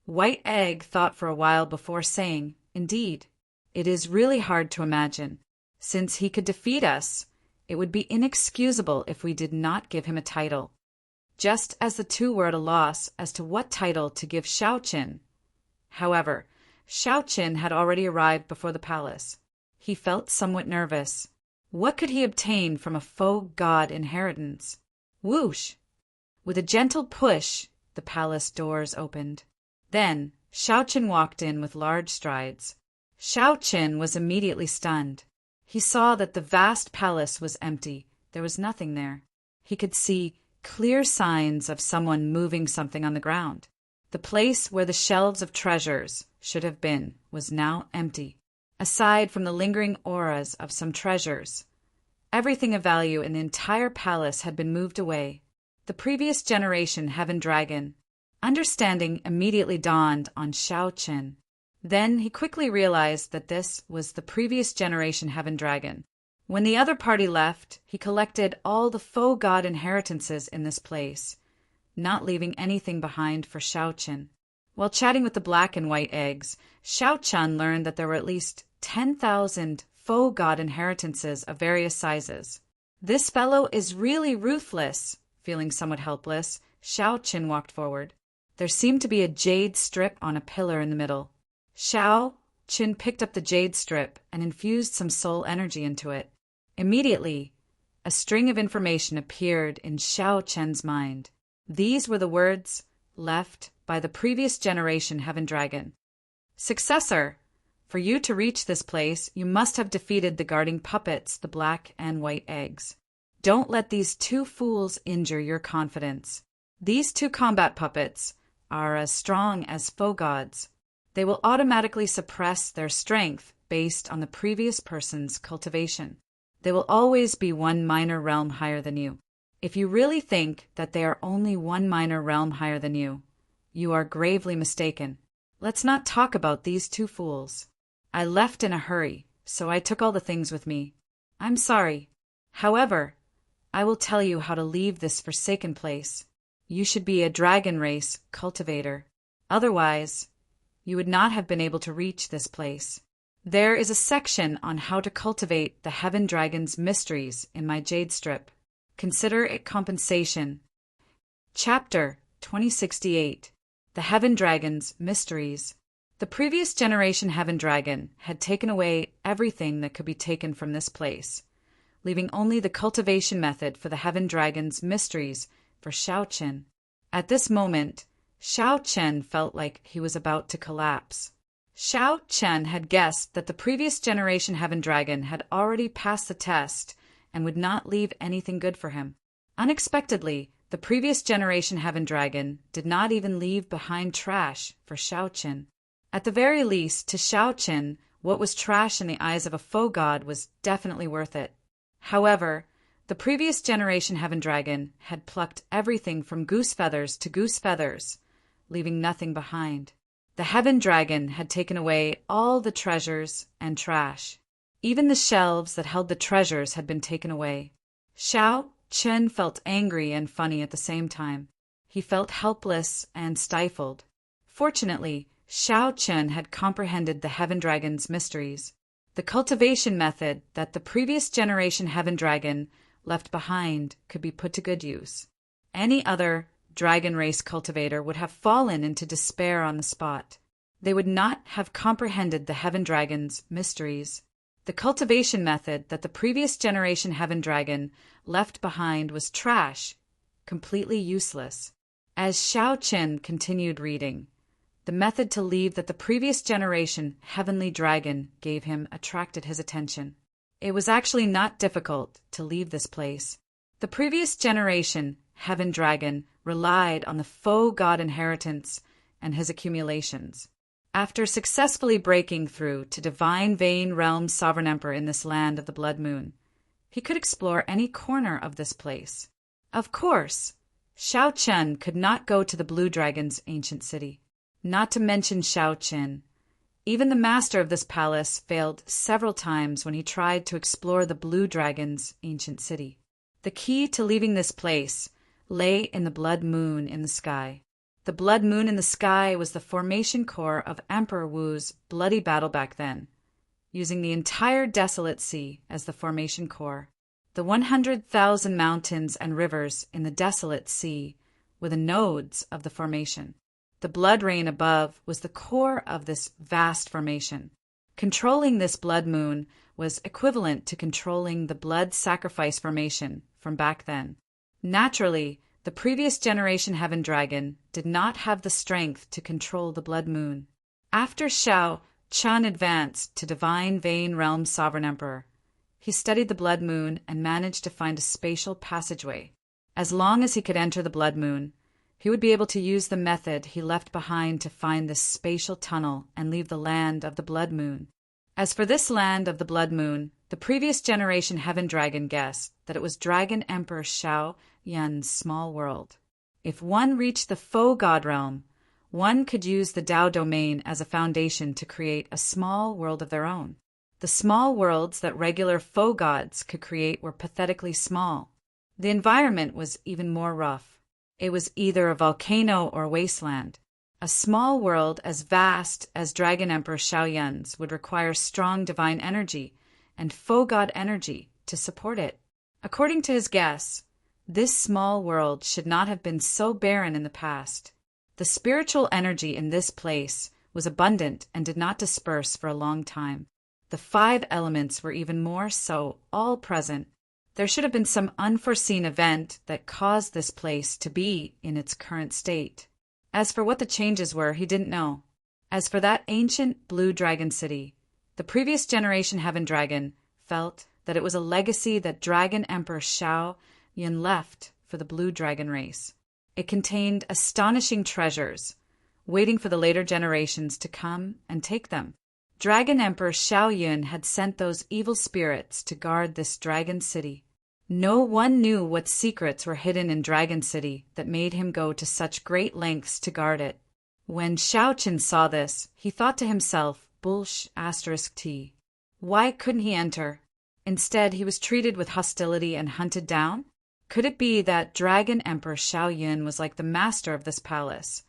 White Egg thought for a while before saying, indeed, it is really hard to imagine. Since he could defeat us, it would be inexcusable if we did not give him a title. Just as the two were at a loss as to what title to give Xiao Chen. However, Xiao Chen had already arrived before the palace. He felt somewhat nervous. What could he obtain from a faux god inheritance? Whoosh! With a gentle push, the palace doors opened. Then, Xiao Chen walked in with large strides. Xiao Chen was immediately stunned. He saw that the vast palace was empty. There was nothing there. He could see clear signs of someone moving something on the ground. The place where the shelves of treasures should have been was now empty. Aside from the lingering auras of some treasures, everything of value in the entire palace had been moved away. The previous generation Heaven Dragon. Understanding immediately dawned on Xiao Chen. Then he quickly realized that this was the previous generation Heaven Dragon. When the other party left, he collected all the faux god inheritances in this place, not leaving anything behind for Xiao Chen. While chatting with the black and white eggs, Xiao Chen learned that there were at least 10,000 faux god inheritances of various sizes. This fellow is really ruthless. Feeling somewhat helpless, Xiao Chen walked forward. There seemed to be a jade strip on a pillar in the middle. Xiao Chen picked up the jade strip and infused some soul energy into it. Immediately, a string of information appeared in Xiao Chen's mind. These were the words left by the previous generation Heaven Dragon. Successor, for you to reach this place, you must have defeated the guarding puppets, the black and white eggs. Don't let these two fools injure your confidence. These two combat puppets are as strong as foe gods. They will automatically suppress their strength based on the previous person's cultivation. They will always be one minor realm higher than you. If you really think that they are only one minor realm higher than you, you are gravely mistaken. Let's not talk about these two fools. I left in a hurry, so I took all the things with me. I'm sorry. However, I will tell you how to leave this forsaken place. You should be a dragon race cultivator. Otherwise, you would not have been able to reach this place. There is a section on how to cultivate the Heaven Dragon's mysteries in my Jade Strip. Consider it compensation. Chapter 2068. The Heaven Dragon's Mysteries. The previous generation Heaven Dragon had taken away everything that could be taken from this place, leaving only the cultivation method for the Heaven Dragon's mysteries for Xiao Qin. At this moment, Xiao Qin felt like he was about to collapse. Xiao Qin had guessed that the previous generation Heaven Dragon had already passed the test and would not leave anything good for him. Unexpectedly, the previous generation Heaven Dragon did not even leave behind trash for Xiao Qin. At the very least, to Xiao Qin, what was trash in the eyes of a foe god was definitely worth it. However, the previous generation Heaven Dragon had plucked everything from goose feathers to goose feathers, leaving nothing behind. The Heaven Dragon had taken away all the treasures and trash. Even the shelves that held the treasures had been taken away. Xiao Qin felt angry and funny at the same time. He felt helpless and stifled. Fortunately, Xiao Qin had comprehended the Heaven Dragon's mysteries. The cultivation method that the previous generation Heaven Dragon left behind could be put to good use. Any other dragon race cultivator would have fallen into despair on the spot. They would not have comprehended the Heaven Dragon's mysteries. The cultivation method that the previous generation Heaven Dragon left behind was trash, completely useless. As Xiao Qin continued reading, the method to leave that the previous generation Heavenly Dragon gave him attracted his attention. It was actually not difficult to leave this place. The previous generation Heaven Dragon relied on the foe god inheritance and his accumulations. After successfully breaking through to Divine Vein Realm's Sovereign Emperor in this land of the Blood Moon, he could explore any corner of this place. Of course, Xiao Qin could not go to the Blue Dragon's ancient city. Not to mention Xiao Qin. Even the master of this palace failed several times when he tried to explore the Blue Dragon's ancient city. The key to leaving this place lay in the blood moon in the sky. The blood moon in the sky was the formation core of Emperor Wu's bloody battle back then, using the entire desolate sea as the formation core. The 100,000 mountains and rivers in the desolate sea were the nodes of the formation. The blood rain above was the core of this vast formation. Controlling this blood moon was equivalent to controlling the blood sacrifice formation from back then. Naturally, the previous generation Heaven Dragon did not have the strength to control the blood moon. After Xiao Qin advanced to Divine Vein Realm's Sovereign Emperor, he studied the blood moon and managed to find a spatial passageway. As long as he could enter the blood moon, he would be able to use the method he left behind to find this spatial tunnel and leave the land of the blood moon. As for this land of the blood moon, the previous generation Heaven Dragon guessed that it was Dragon Emperor Xiao Yan's small world. If one reached the foe god realm, one could use the Tao domain as a foundation to create a small world of their own. The small worlds that regular foe gods could create were pathetically small. The environment was even more rough. It was either a volcano or a wasteland. A small world as vast as Dragon Emperor Xiao Yan's would require strong divine energy and foe god energy to support it. According to his guess, this small world should not have been so barren in the past. The spiritual energy in this place was abundant and did not disperse for a long time. The 5 elements were even more so, all present. There should have been some unforeseen event that caused this place to be in its current state. As for what the changes were, he didn't know. As for that ancient blue dragon city, the previous generation Heaven Dragon felt that it was a legacy that Dragon Emperor Shao Yun left for the Blue Dragon race. It contained astonishing treasures, waiting for the later generations to come and take them. Dragon Emperor Shao Yun had sent those evil spirits to guard this dragon city. No one knew what secrets were hidden in Dragon City that made him go to such great lengths to guard it. When Shao Chen saw this, he thought to himself, T. Why couldn't he enter? Instead, he was treated with hostility and hunted down? Could it be that Dragon Emperor Shao Yun was like the master of this palace,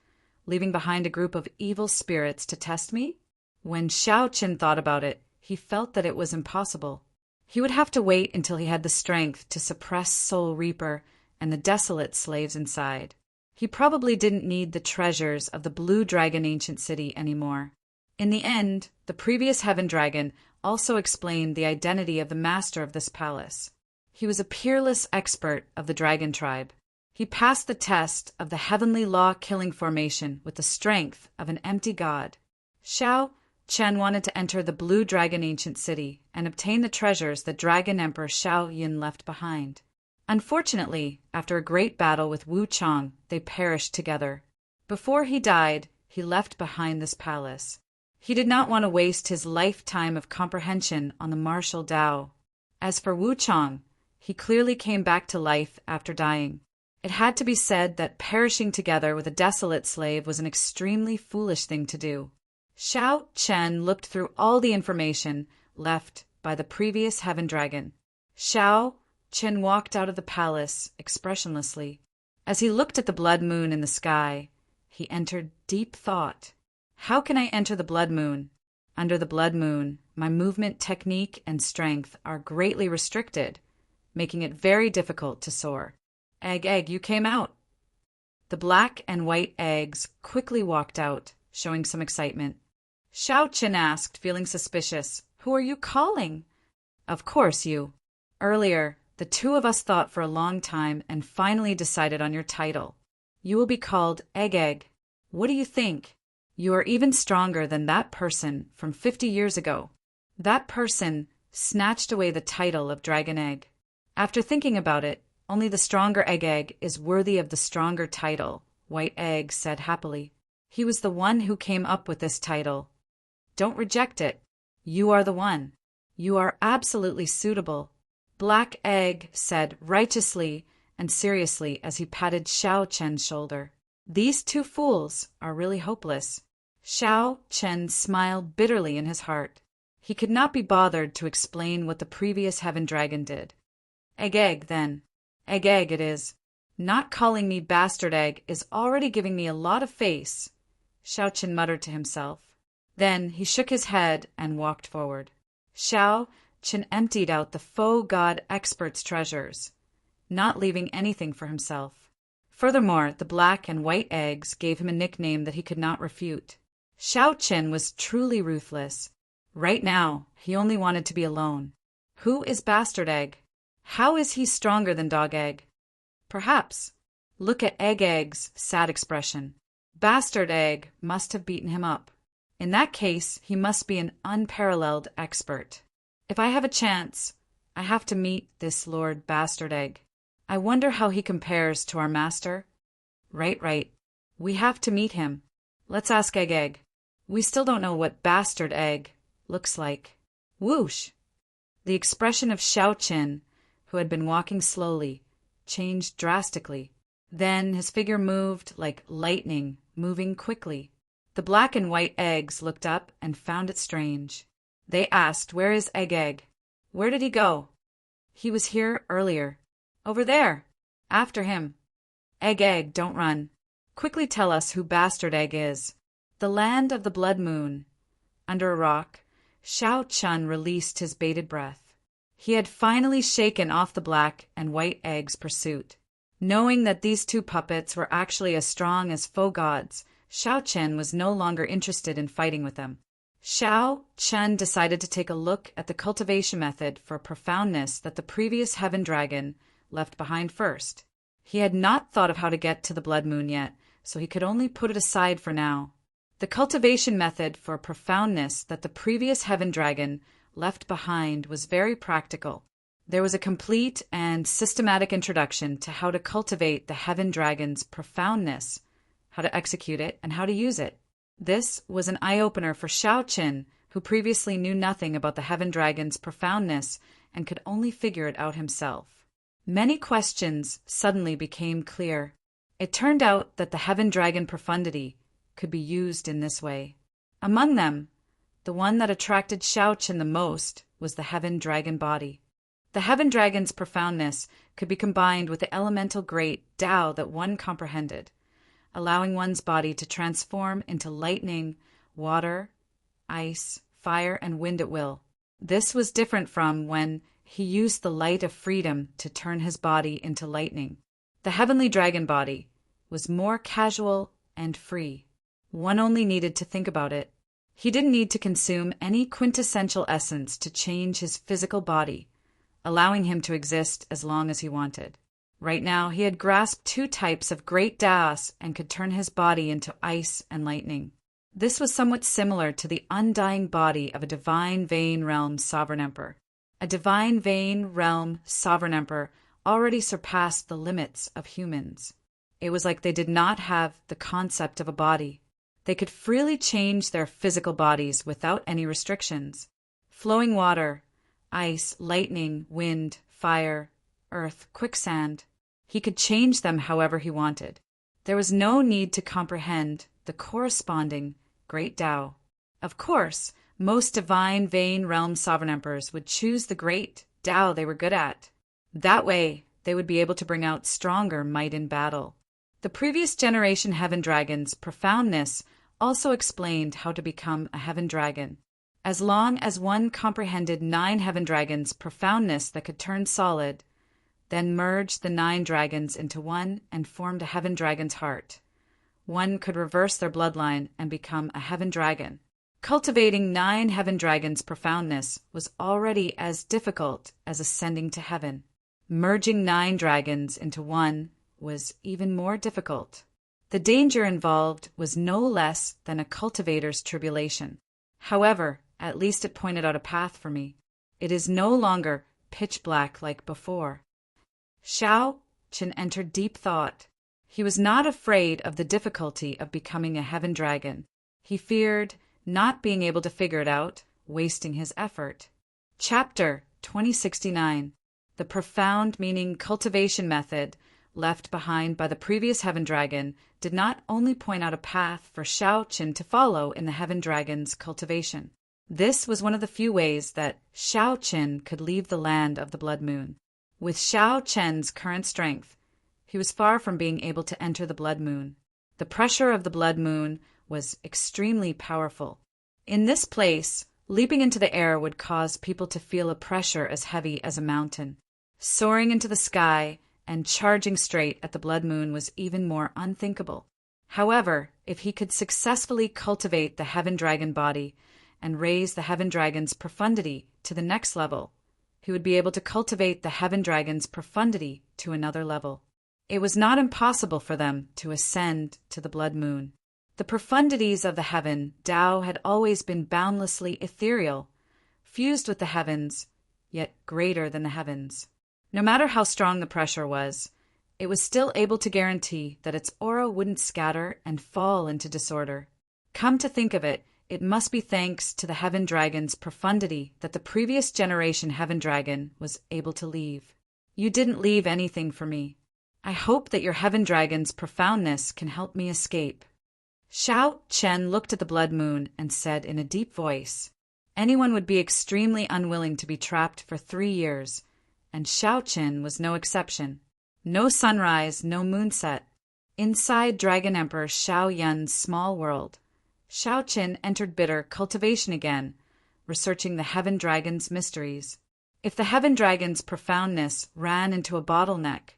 leaving behind a group of evil spirits to test me? When Shao Chen thought about it, he felt that it was impossible. He would have to wait until he had the strength to suppress Soul Reaper and the desolate slaves inside. He probably didn't need the treasures of the Blue Dragon Ancient City anymore. In the end, the previous Heaven Dragon also explained the identity of the master of this palace. He was a peerless expert of the Dragon Tribe. He passed the test of the heavenly law-killing formation with the strength of an empty god. Shao Chen wanted to enter the Blue Dragon Ancient City and obtain the treasures that Dragon Emperor Shao Yun left behind. Unfortunately, after a great battle with Wu Chang, they perished together. Before he died, he left behind this palace. He did not want to waste his lifetime of comprehension on the martial Dao. As for Wu Chang, he clearly came back to life after dying. It had to be said that perishing together with a desolate slave was an extremely foolish thing to do. Shao Chen looked through all the information left by the previous Heaven Dragon. Shao Chen walked out of the palace expressionlessly. As he looked at the blood moon in the sky, he entered deep thought. How can I enter the blood moon? Under the blood moon, my movement technique and strength are greatly restricted, making it very difficult to soar. Egg, you came out. The black and white eggs quickly walked out, showing some excitement. Shao Chen asked, feeling suspicious, "Who are you calling?" "Of course you. Earlier, the two of us thought for a long time and finally decided on your title. You will be called Egg. What do you think? You are even stronger than that person from 50 years ago." That person snatched away the title of Dragon Egg. After thinking about it, only the stronger Egg is worthy of the stronger title, White Egg said happily. He was the one who came up with this title. Don't reject it. You are the one. You are absolutely suitable. Black Egg said righteously and seriously as he patted Shao Chen's shoulder. These two fools are really hopeless. Shao Chen smiled bitterly in his heart. He could not be bothered to explain what the previous Heaven Dragon did. Egg, then. Egg it is. Not calling me Bastard Egg is already giving me a lot of face, Shao Chen muttered to himself. Then he shook his head and walked forward. Shao Chen emptied out the faux god expert's treasures, not leaving anything for himself. Furthermore, the black and white eggs gave him a nickname that he could not refute. Shao Chen was truly ruthless. Right now, he only wanted to be alone. Who is Bastard Egg? How is he stronger than Dog Egg? Perhaps. Look at Egg's sad expression. Bastard Egg must have beaten him up. In that case, he must be an unparalleled expert. If I have a chance, I have to meet this Lord Bastard Egg. I wonder how he compares to our master. Right. We have to meet him. Let's ask Egg. We still don't know what Bastard Egg looks like. Whoosh! The expression of Shao Chen, who had been walking slowly, changed drastically. Then his figure moved like lightning, moving quickly. The black and white eggs looked up and found it strange. They asked, "Where is Egg? Where did he go?" "He was here earlier." "Over there." "After him." Egg, don't run. Quickly tell us who Bastard Egg is." The land of the blood moon. Under a rock, Shao Chen released his bated breath. He had finally shaken off the black and white egg's pursuit. Knowing that these two puppets were actually as strong as faux gods, Shao Chen was no longer interested in fighting with them. Shao Chen decided to take a look at the cultivation method for profoundness that the previous Heaven Dragon left behind first. He had not thought of how to get to the blood moon yet, so he could only put it aside for now. The cultivation method for profoundness that the previous Heaven Dragon left behind was very practical. There was a complete and systematic introduction to how to cultivate the Heaven Dragon's profoundness, how to execute it, and how to use it. This was an eye-opener for Xiao Qin, who previously knew nothing about the Heaven Dragon's profoundness and could only figure it out himself. Many questions suddenly became clear. It turned out that the Heaven Dragon profundity could be used in this way. Among them, the one that attracted Xiao Qin the most was the Heaven Dragon body. The Heaven Dragon's profoundness could be combined with the elemental great Tao that one comprehended, allowing one's body to transform into lightning, water, ice, fire, and wind at will. This was different from when he used the light of freedom to turn his body into lightning. The Heavenly Dragon body was more casual and free. One only needed to think about it. He didn't need to consume any quintessential essence to change his physical body, allowing him to exist as long as he wanted. Right now, he had grasped two types of great Taos and could turn his body into ice and lightning. This was somewhat similar to the undying body of a divine Vane Realm Sovereign Emperor. A divine Vane Realm Sovereign Emperor already surpassed the limits of humans. It was like they did not have the concept of a body. They could freely change their physical bodies without any restrictions. Flowing water, ice, lightning, wind, fire, earth, quicksand. He could change them however he wanted. There was no need to comprehend the corresponding Great Tao. Of course, most divine Vane Realm Sovereign Emperors would choose the Great Tao they were good at. That way, they would be able to bring out stronger might in battle. The previous generation Heaven Dragon's profoundness also explained how to become a Heaven Dragon. As long as one comprehended 9 Heaven Dragons' profoundness that could turn solid, then merged the 9 dragons into one and formed a Heaven Dragon's heart, one could reverse their bloodline and become a Heaven Dragon. Cultivating 9 Heaven Dragons' profoundness was already as difficult as ascending to heaven. Merging 9 dragons into one was even more difficult. The danger involved was no less than a cultivator's tribulation. However, at least it pointed out a path for me. It is no longer pitch black like before. Xiao Qin entered deep thought. He was not afraid of the difficulty of becoming a Heaven Dragon. He feared not being able to figure it out, wasting his effort. Chapter 2069. The profound meaning cultivation method left behind by the previous Heaven Dragon did not only point out a path for Xiao Qin to follow in the Heaven Dragon's cultivation. This was one of the few ways that Xiao Qin could leave the land of the Blood Moon. With Xiao Qin's current strength, he was far from being able to enter the Blood Moon. The pressure of the Blood Moon was extremely powerful. In this place, leaping into the air would cause people to feel a pressure as heavy as a mountain. Soaring into the sky and charging straight at the Blood Moon was even more unthinkable. However, if he could successfully cultivate the Heaven Dragon body and raise the Heaven Dragon's profundity to the next level, he would be able to cultivate the Heaven Dragon's profundity to another level. It was not impossible for them to ascend to the Blood Moon. The profundities of the heaven Tao had always been boundlessly ethereal, fused with the heavens, yet greater than the heavens. No matter how strong the pressure was, it was still able to guarantee that its aura wouldn't scatter and fall into disorder. Come to think of it, it must be thanks to the Heaven Dragon's profundity that the previous generation Heaven Dragon was able to leave. You didn't leave anything for me. I hope that your Heaven Dragon's profoundness can help me escape. Xiao Qin looked at the Blood Moon and said in a deep voice, anyone would be extremely unwilling to be trapped for 3 years, and Xiao Qin was no exception. No sunrise, no moonset. Inside Dragon Emperor Xiao Yun's small world, Xiao Qin entered bitter cultivation again, researching the Heaven Dragon's mysteries. If the Heaven Dragon's profoundness ran into a bottleneck,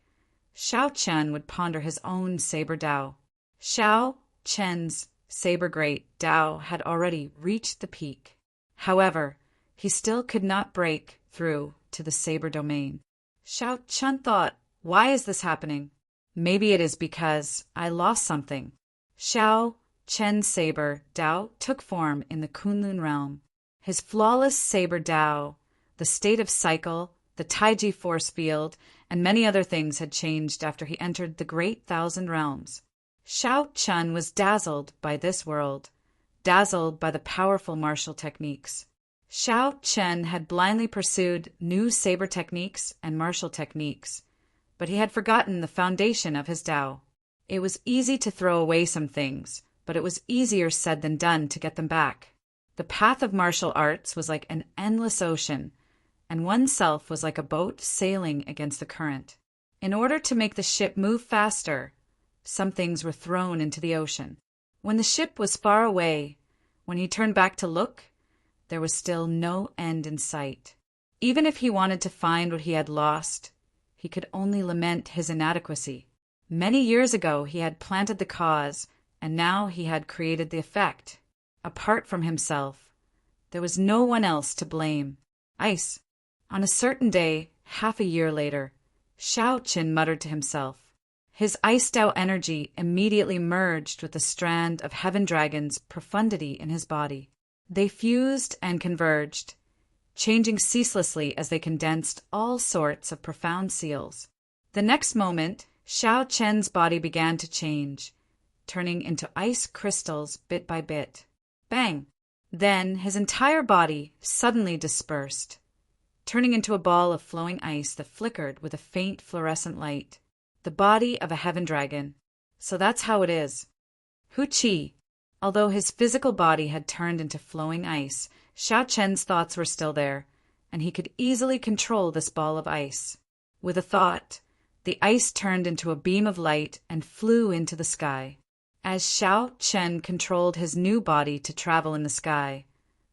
Xiao Qin would ponder his own saber Tao. Xiao Qin's saber great Tao had already reached the peak. However, he still could not break through to the saber domain. Xiao Qin thought, why is this happening? Maybe it is because I lost something. Xiao Qin's saber Tao took form in the Kunlun realm. His flawless saber Tao, the state of cycle, the Taiji force field, and many other things had changed after he entered the great Thousand Realms. Shao Chun was dazzled by this world, dazzled by the powerful martial techniques. Shao Chun had blindly pursued new saber techniques and martial techniques, but he had forgotten the foundation of his Tao. It was easy to throw away some things, but it was easier said than done to get them back. The path of martial arts was like an endless ocean, and oneself was like a boat sailing against the current. In order to make the ship move faster, some things were thrown into the ocean. When the ship was far away, when he turned back to look, there was still no end in sight. Even if he wanted to find what he had lost, he could only lament his inadequacy. Many years ago he had planted the cause, and now he had created the effect. Apart from himself, there was no one else to blame. Ice. On a certain day, half a year later, Shao Chun muttered to himself. His Ice Tao energy immediately merged with the strand of Heaven Dragon's profundity in his body. They fused and converged, changing ceaselessly as they condensed all sorts of profound seals. The next moment, Shao Chun's body began to change, turning into ice crystals bit by bit. Bang! Then his entire body suddenly dispersed, turning into a ball of flowing ice that flickered with a faint fluorescent light. The body of a Heaven Dragon. So that's how it is. Hu Qi. Although his physical body had turned into flowing ice, Shao Chun's thoughts were still there, and he could easily control this ball of ice. With a thought, the ice turned into a beam of light and flew into the sky. As Shao Chun controlled his new body to travel in the sky,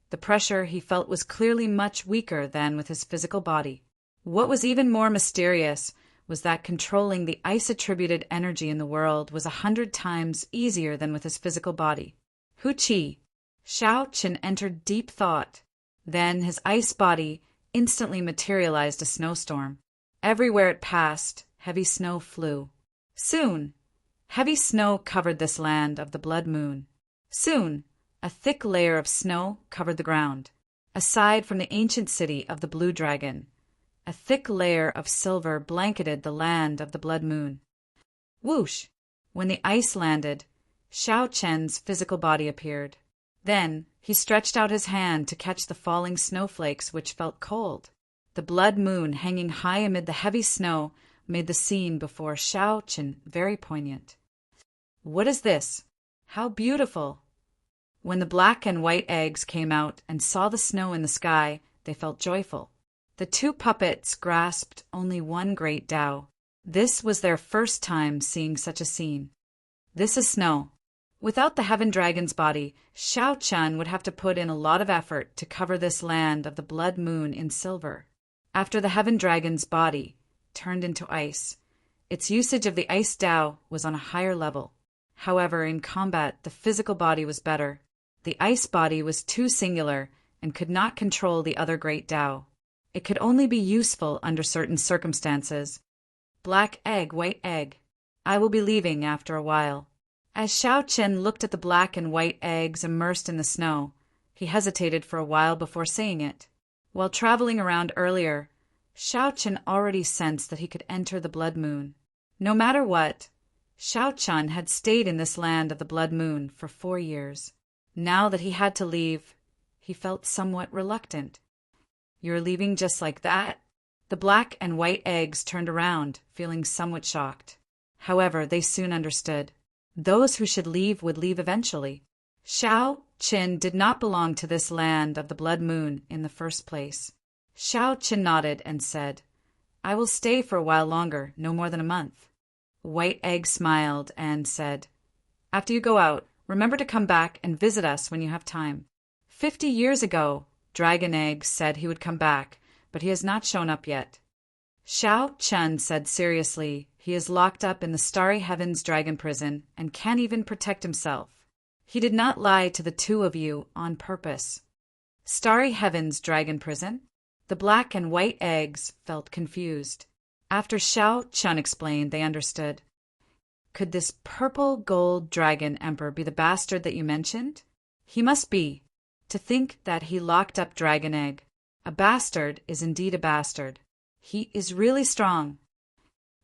the pressure he felt was clearly much weaker than with his physical body. What was even more mysterious was that controlling the ice-attributed energy in the world was 100 times easier than with his physical body. Hu Qi. Shao Chun entered deep thought. Then his ice body instantly materialized a snowstorm. Everywhere it passed, heavy snow flew. Soon, heavy snow covered this land of the blood moon. Soon, a thick layer of snow covered the ground. Aside from the ancient city of the Blue Dragon, a thick layer of silver blanketed the land of the blood moon. Whoosh! When the ice landed, Shao Chun's physical body appeared. Then he stretched out his hand to catch the falling snowflakes, which felt cold. The blood moon hanging high amid the heavy snow made the scene before Shao Chun very poignant. What is this? How beautiful! When the black and white eggs came out and saw the snow in the sky, they felt joyful. The two puppets grasped only one great Tao. This was their first time seeing such a scene. This is snow. Without the Heaven Dragon's body, Shao Chun would have to put in a lot of effort to cover this land of the blood moon in silver. After the Heaven Dragon's body turned into ice, its usage of the Ice Tao was on a higher level. However, in combat, the physical body was better. The ice body was too singular and could not control the other great Tao. It could only be useful under certain circumstances. Black egg, white egg. I will be leaving after a while. As Shao Chun looked at the black and white eggs immersed in the snow, he hesitated for a while before saying it. While traveling around earlier, Shao Chun already sensed that he could enter the blood moon. No matter what, Shao Chun had stayed in this land of the blood moon for 4 years. Now that he had to leave, he felt somewhat reluctant. You're leaving just like that? The black and white eggs turned around, feeling somewhat shocked. However, they soon understood. Those who should leave would leave eventually. Shao Chun did not belong to this land of the blood moon in the first place. Shao Chun nodded and said, I will stay for a while longer, no more than a month. White Egg smiled and said, After you go out, remember to come back and visit us when you have time. 50 years ago, Dragon Egg said he would come back, but he has not shown up yet. Shao Chun said seriously, he is locked up in the Starry Heavens Dragon Prison and can't even protect himself. He did not lie to the two of you on purpose. Starry Heavens Dragon Prison? The black and white eggs felt confused. After Shao Chun explained, they understood. Could this purple gold dragon emperor be the bastard that you mentioned? He must be. To think that he locked up Dragon Egg. A bastard is indeed a bastard. He is really strong.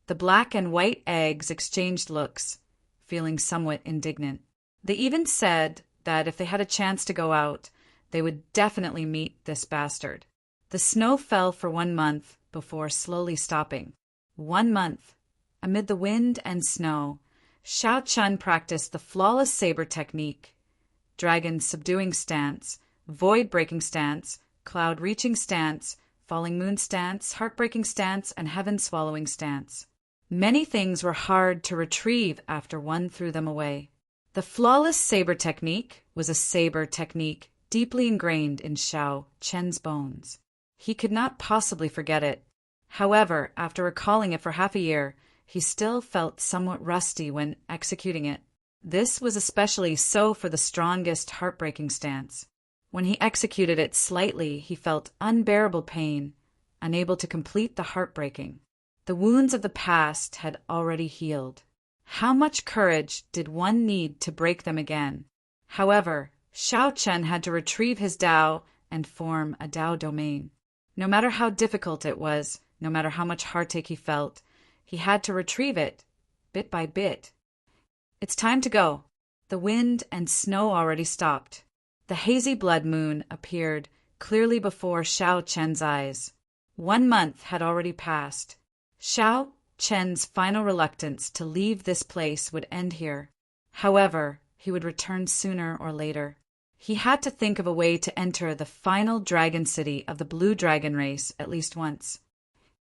The black and white eggs exchanged looks, feeling somewhat indignant. They even said that if they had a chance to go out, they would definitely meet this bastard. The snow fell for 1 month before slowly stopping. 1 month. Amid the wind and snow, Xiao Chun practiced the flawless saber technique, dragon subduing stance, void breaking stance, cloud reaching stance, falling moon stance, heartbreaking stance, and heaven swallowing stance. Many things were hard to retrieve after one threw them away. The flawless saber technique was a saber technique deeply ingrained in Xiao Chen's bones. He could not possibly forget it. However, after recalling it for half a year, he still felt somewhat rusty when executing it. This was especially so for the strongest heartbreaking stance. When he executed it slightly, he felt unbearable pain, unable to complete the heartbreaking. The wounds of the past had already healed. How much courage did one need to break them again? However, Xiao Chen had to retrieve his Dao and form a Dao domain. No matter how difficult it was, no matter how much heartache he felt, he had to retrieve it, bit by bit. It's time to go. The wind and snow already stopped. The hazy blood moon appeared clearly before Xiao Chen's eyes. 1 month had already passed. Xiao Chen's final reluctance to leave this place would end here. However, he would return sooner or later. He had to think of a way to enter the final dragon city of the blue dragon race at least once.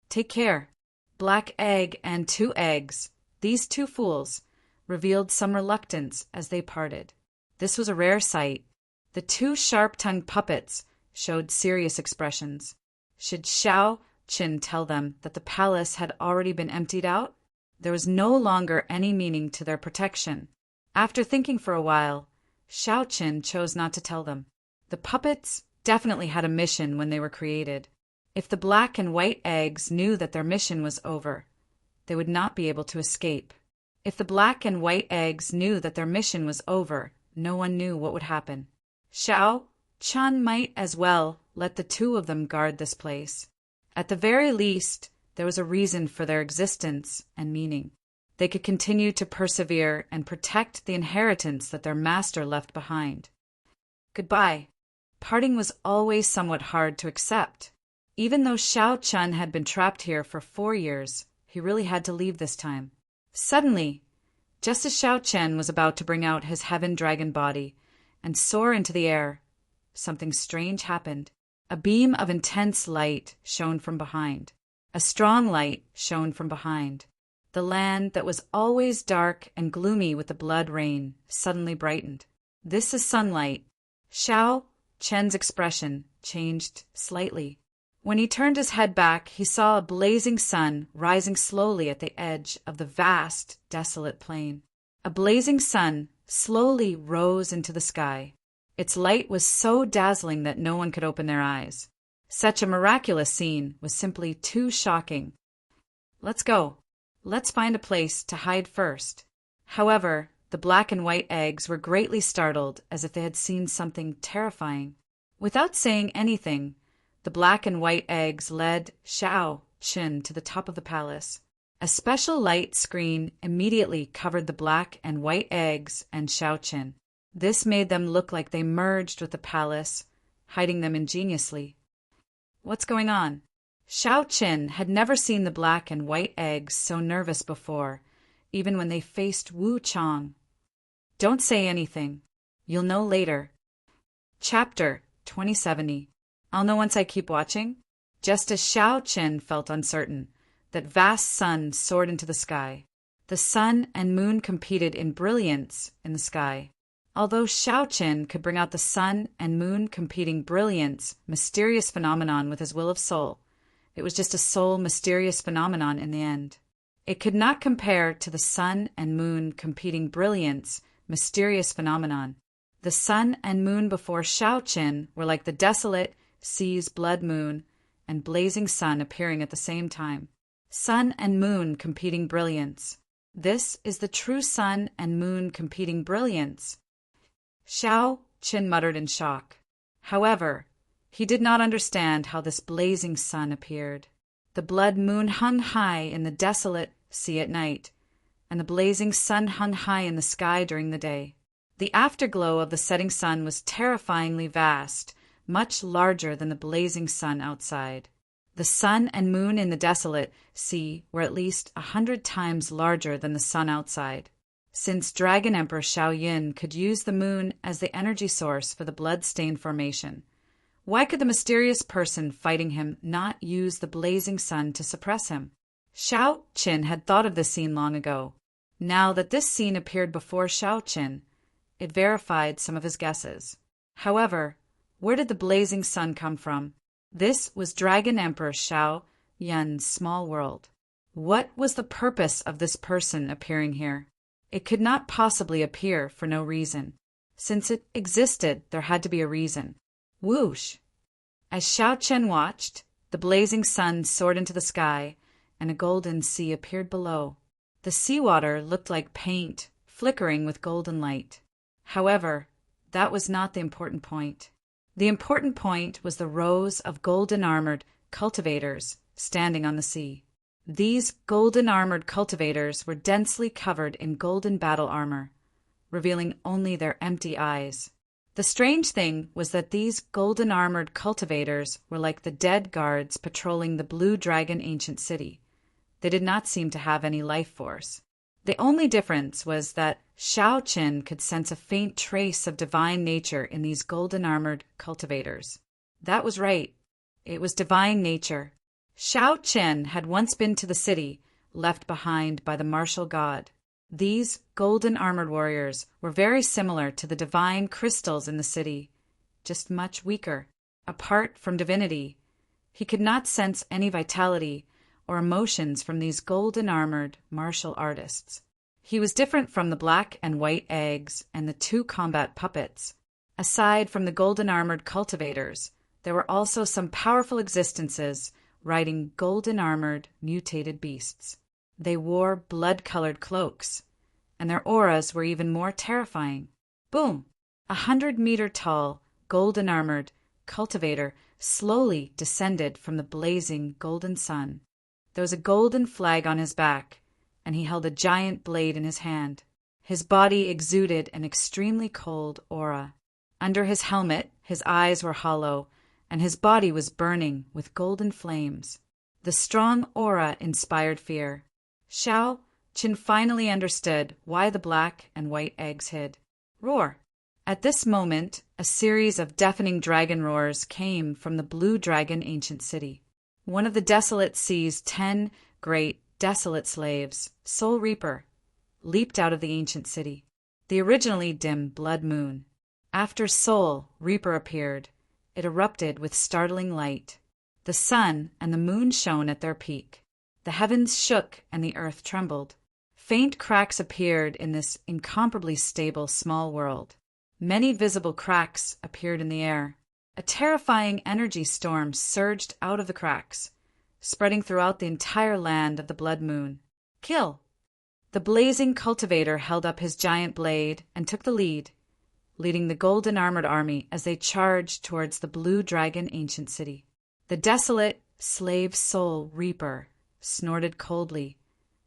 Take care. Black Egg and 2 eggs, these 2 fools, revealed some reluctance as they parted. This was a rare sight. The 2 sharp-tongued puppets showed serious expressions. Should Xiao Chen tell them that the palace had already been emptied out? There was no longer any meaning to their protection. After thinking for a while, Xiao Chen chose not to tell them. The puppets definitely had a mission when they were created. If the black and white eggs knew that their mission was over, they would not be able to escape. If the black and white eggs knew that their mission was over, no one knew what would happen. Xiao Chen might as well let the 2 of them guard this place. At the very least, there was a reason for their existence and meaning. They could continue to persevere and protect the inheritance that their master left behind. Goodbye. Parting was always somewhat hard to accept. Even though Xiao Chen had been trapped here for 4 years, he really had to leave this time. Suddenly, just as Xiao Chen was about to bring out his heaven dragon body and soar into the air, something strange happened. A beam of intense light shone from behind. A strong light shone from behind. The land that was always dark and gloomy with the blood rain suddenly brightened. This is sunlight. Xiao Chen's expression changed slightly. When he turned his head back, he saw a blazing sun rising slowly at the edge of the vast, desolate plain. A blazing sun slowly rose into the sky. Its light was so dazzling that no one could open their eyes. Such a miraculous scene was simply too shocking. Let's go. Let's find a place to hide first. However, the black and white eggs were greatly startled, as if they had seen something terrifying. Without saying anything, the black and white eggs led Xiao Chen to the top of the palace. A special light screen immediately covered the black and white eggs and Xiao Chen. This made them look like they merged with the palace, hiding them ingeniously. What's going on? Xiao Chen had never seen the black and white eggs so nervous before, even when they faced Wu Chang. Don't say anything. You'll know later. Chapter 2070. I'll know once I keep watching. Just as Xiao Chen felt uncertain, that vast sun soared into the sky. The sun and moon competed in brilliance in the sky. Although Xiao Chen could bring out the sun and moon competing brilliance, mysterious phenomenon with his will of soul, it was just a soul mysterious phenomenon in the end. It could not compare to the sun and moon competing brilliance, mysterious phenomenon. The sun and moon before Xiao Chen were like the desolate sea's blood moon and blazing sun appearing at the same time. Sun and moon competing brilliance. This is the true sun and moon competing brilliance. Xiao Chen muttered in shock. However, he did not understand how this blazing sun appeared. The blood moon hung high in the desolate sea at night, and the blazing sun hung high in the sky during the day. The afterglow of the setting sun was terrifyingly vast, much larger than the blazing sun outside. The sun and moon in the desolate sea were at least 100 times larger than the sun outside. Since Dragon Emperor Yin could use the moon as the energy source for the blood-stain formation, why could the mysterious person fighting him not use the blazing sun to suppress him? Yin had thought of this scene long ago. Now that this scene appeared before Yin, it verified some of his guesses. However, where did the blazing sun come from? This was Dragon Emperor Yun's small world. What was the purpose of this person appearing here? It could not possibly appear for no reason. Since it existed, there had to be a reason. Whoosh! As Yin watched, the blazing sun soared into the sky, and a golden sea appeared below. The seawater looked like paint, flickering with golden light. However, that was not the important point. The important point was the rows of golden-armored cultivators standing on the sea. These golden-armored cultivators were densely covered in golden battle armor, revealing only their empty eyes. The strange thing was that these golden-armored cultivators were like the dead guards patrolling the Blue Dragon ancient city. They did not seem to have any life force. The only difference was that Yin could sense a faint trace of divine nature in these golden-armored cultivators. That was right. It was divine nature. Yin had once been to the city, left behind by the martial god. These golden-armored warriors were very similar to the divine crystals in the city, just much weaker. Apart from divinity, he could not sense any vitality or emotions from these golden-armored martial artists. He was different from the black and white eggs and the 2 combat puppets. Aside from the golden-armored cultivators, there were also some powerful existences riding golden-armored mutated beasts. They wore blood-colored cloaks, and their auras were even more terrifying. Boom! 100-meter-tall, golden-armored cultivator slowly descended from the blazing golden sun. There was a golden flag on his back, and he held a giant blade in his hand. His body exuded an extremely cold aura. Under his helmet, his eyes were hollow, and his body was burning with golden flames. The strong aura inspired fear. Yin finally understood why the black and white eggs hid. Roar! At this moment, a series of deafening dragon roars came from the Blue Dragon ancient city. One of the desolate sea's 10 great desolate slaves, Soul Reaper, leaped out of the ancient city, the originally dim blood moon. After Soul Reaper appeared, it erupted with startling light. The sun and the moon shone at their peak. The heavens shook and the earth trembled. Faint cracks appeared in this incomparably stable small world. Many visible cracks appeared in the air. A terrifying energy storm surged out of the cracks, spreading throughout the entire land of the blood moon. Kill! The blazing cultivator held up his giant blade and took the lead, leading the golden-armored army as they charged towards the Blue Dragon ancient city. The desolate slave Soul Reaper snorted coldly,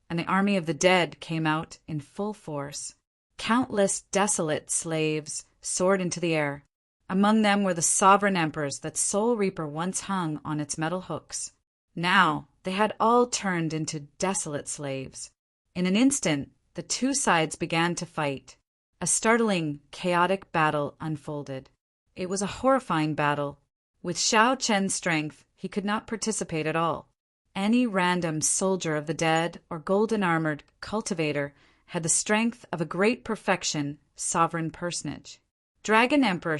and the army of the dead came out in full force. Countless desolate slaves soared into the air. Among them were the sovereign emperors that Soul Reaper once hung on its metal hooks. Now they had all turned into desolate slaves. In an instant, the 2 sides began to fight. A startling, chaotic battle unfolded. It was a horrifying battle. With Xiaoqian's strength, he could not participate at all. Any random soldier of the dead or golden-armored cultivator had the strength of a great perfection sovereign personage. Dragon Emperor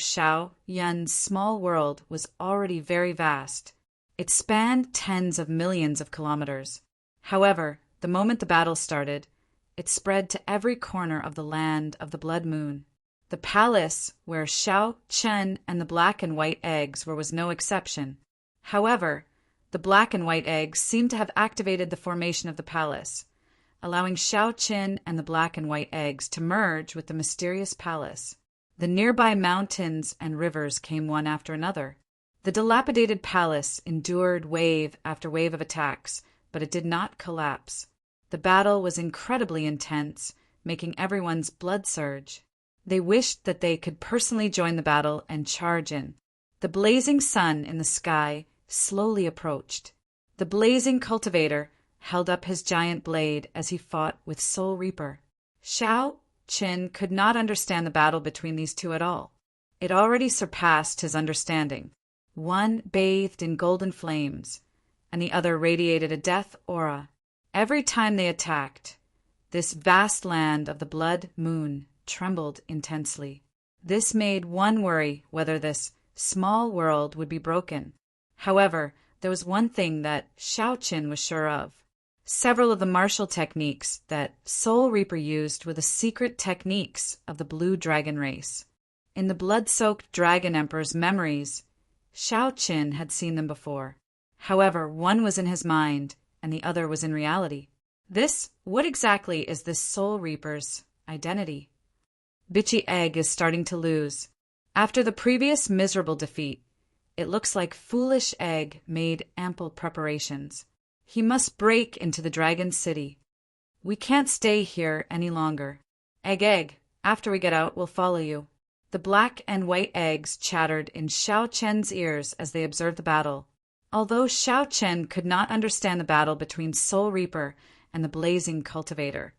Yun's small world was already very vast. It spanned tens of millions of kilometers. However, the moment the battle started, it spread to every corner of the land of the blood moon. The palace where Chen and the black and white eggs were was no exception. However, the black and white eggs seemed to have activated the formation of the palace, allowing Chen and the black and white eggs to merge with the mysterious palace. The nearby mountains and rivers came one after another. The dilapidated palace endured wave after wave of attacks, but it did not collapse. The battle was incredibly intense, making everyone's blood surge. They wished that they could personally join the battle and charge in. The blazing sun in the sky slowly approached. The blazing cultivator held up his giant blade as he fought with Soul Reaper. Xiao Qin could not understand the battle between these two at all. It already surpassed his understanding. One bathed in golden flames, and the other radiated a death aura. Every time they attacked, this vast land of the blood moon trembled intensely. This made one worry whether this small world would be broken. However, there was one thing that Xiao Qin was sure of. Several of the martial techniques that Soul Reaper used were the secret techniques of the Blue Dragon race. In the blood-soaked Dragon Emperor's memories, Xiao Qin had seen them before. However, one was in his mind, and the other was in reality. What exactly is this Soul Reaper's identity? Bitchy Egg is starting to lose. After the previous miserable defeat, it looks like Foolish Egg made ample preparations. He must break into the Dragon City. We can't stay here any longer. Egg, after we get out, we'll follow you. The black and white eggs chattered in Xiao Chen's ears as they observed the battle. Although Xiao Chen could not understand the battle between Soul Reaper and the blazing cultivator,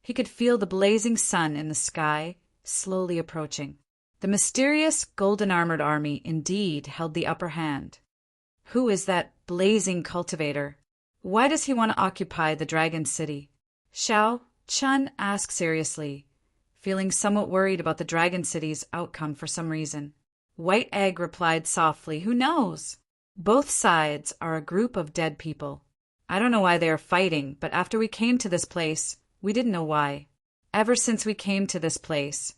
he could feel the blazing sun in the sky slowly approaching. The mysterious golden-armored army indeed held the upper hand. Who is that blazing cultivator? Why does he want to occupy the Dragon City? Xiao Chen asked seriously, feeling somewhat worried about the Dragon City's outcome for some reason. White Egg replied softly, "Who knows? Both sides are a group of dead people. I don't know why they are fighting, but after we came to this place, we didn't know why. Ever since we came to this place,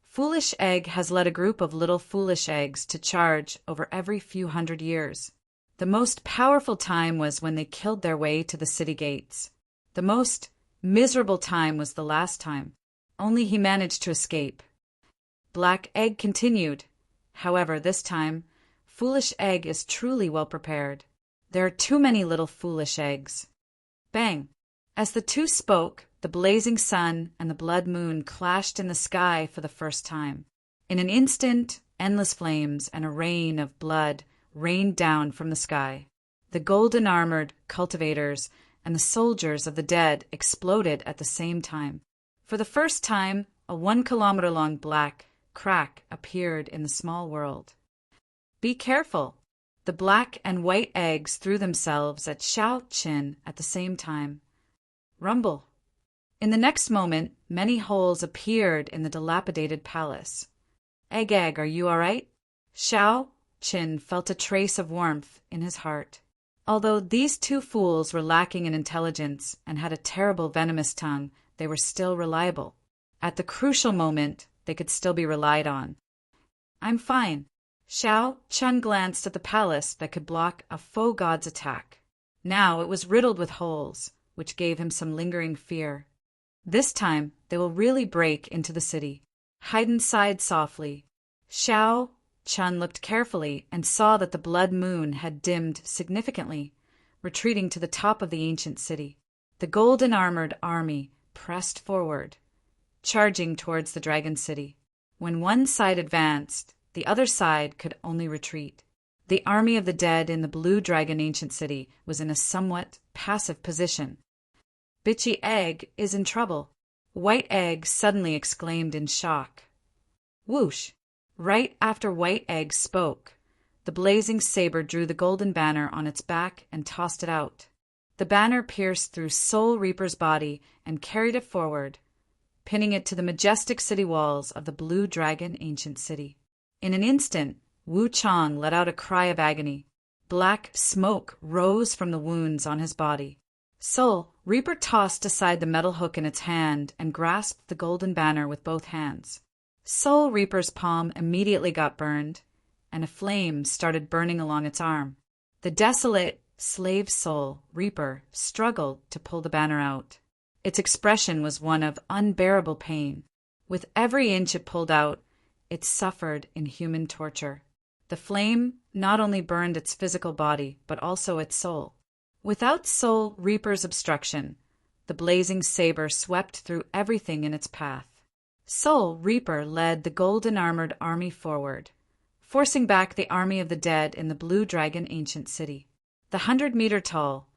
Foolish Egg has led a group of little foolish eggs to charge over every few hundred years. The most powerful time was when they killed their way to the city gates. The most miserable time was the last time. Only he managed to escape." Black Egg continued. "However, this time, Foolish Egg is truly well prepared. There are too many little foolish eggs." Bang! As the two spoke, the blazing sun and the blood moon clashed in the sky for the first time. In an instant, endless flames and a rain of blood rained down from the sky. The golden-armored cultivators and the soldiers of the dead exploded at the same time. For the first time, a 1-kilometer-long black crack appeared in the small world. "Be careful!" The black and white eggs threw themselves at Xiao Qin at the same time. Rumble! In the next moment, many holes appeared in the dilapidated palace. Egg, are you all right?" Xiao Qin felt a trace of warmth in his heart. Although these two fools were lacking in intelligence and had a terrible venomous tongue, they were still reliable. At the crucial moment, they could still be relied on. "I'm fine." Xiao Chen glanced at the palace that could block a faux god's attack. Now it was riddled with holes, which gave him some lingering fear. This time, they will really break into the city. Haydn sighed softly. Xiao Chen looked carefully and saw that the blood moon had dimmed significantly, retreating to the top of the ancient city. The golden-armored army pressed forward, charging towards the Dragon City. When one side advanced, the other side could only retreat. The army of the dead in the Blue Dragon ancient city was in a somewhat passive position. Bitchy Egg is in trouble. White Egg suddenly exclaimed in shock. Whoosh! Right after White Egg spoke, the blazing saber drew the golden banner on its back and tossed it out. The banner pierced through Soul Reaper's body and carried it forward, pinning it to the majestic city walls of the Blue Dragon ancient city. In an instant, Wu Chang let out a cry of agony. Black smoke rose from the wounds on his body. Soul Reaper tossed aside the metal hook in its hand and grasped the golden banner with both hands. Soul Reaper's palm immediately got burned, and a flame started burning along its arm. The desolate slave Soul Reaper struggled to pull the banner out. Its expression was one of unbearable pain. With every inch it pulled out, it suffered inhuman torture. The flame not only burned its physical body, but also its soul. Without Soul Reaper's obstruction, the blazing saber swept through everything in its path. Soul Reaper led the golden-armored army forward, forcing back the army of the dead in the Blue Dragon ancient city. The 100-meter-tall,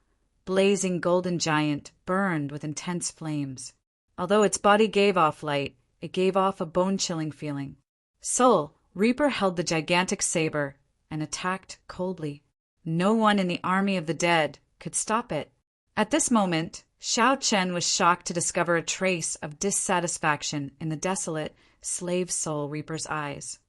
blazing golden giant burned with intense flames. Although its body gave off light, it gave off a bone-chilling feeling. Soul Reaper held the gigantic saber and attacked coldly. No one in the army of the dead could stop it. At this moment, Xiao Chen was shocked to discover a trace of dissatisfaction in the desolate slave Soul Reaper's eyes.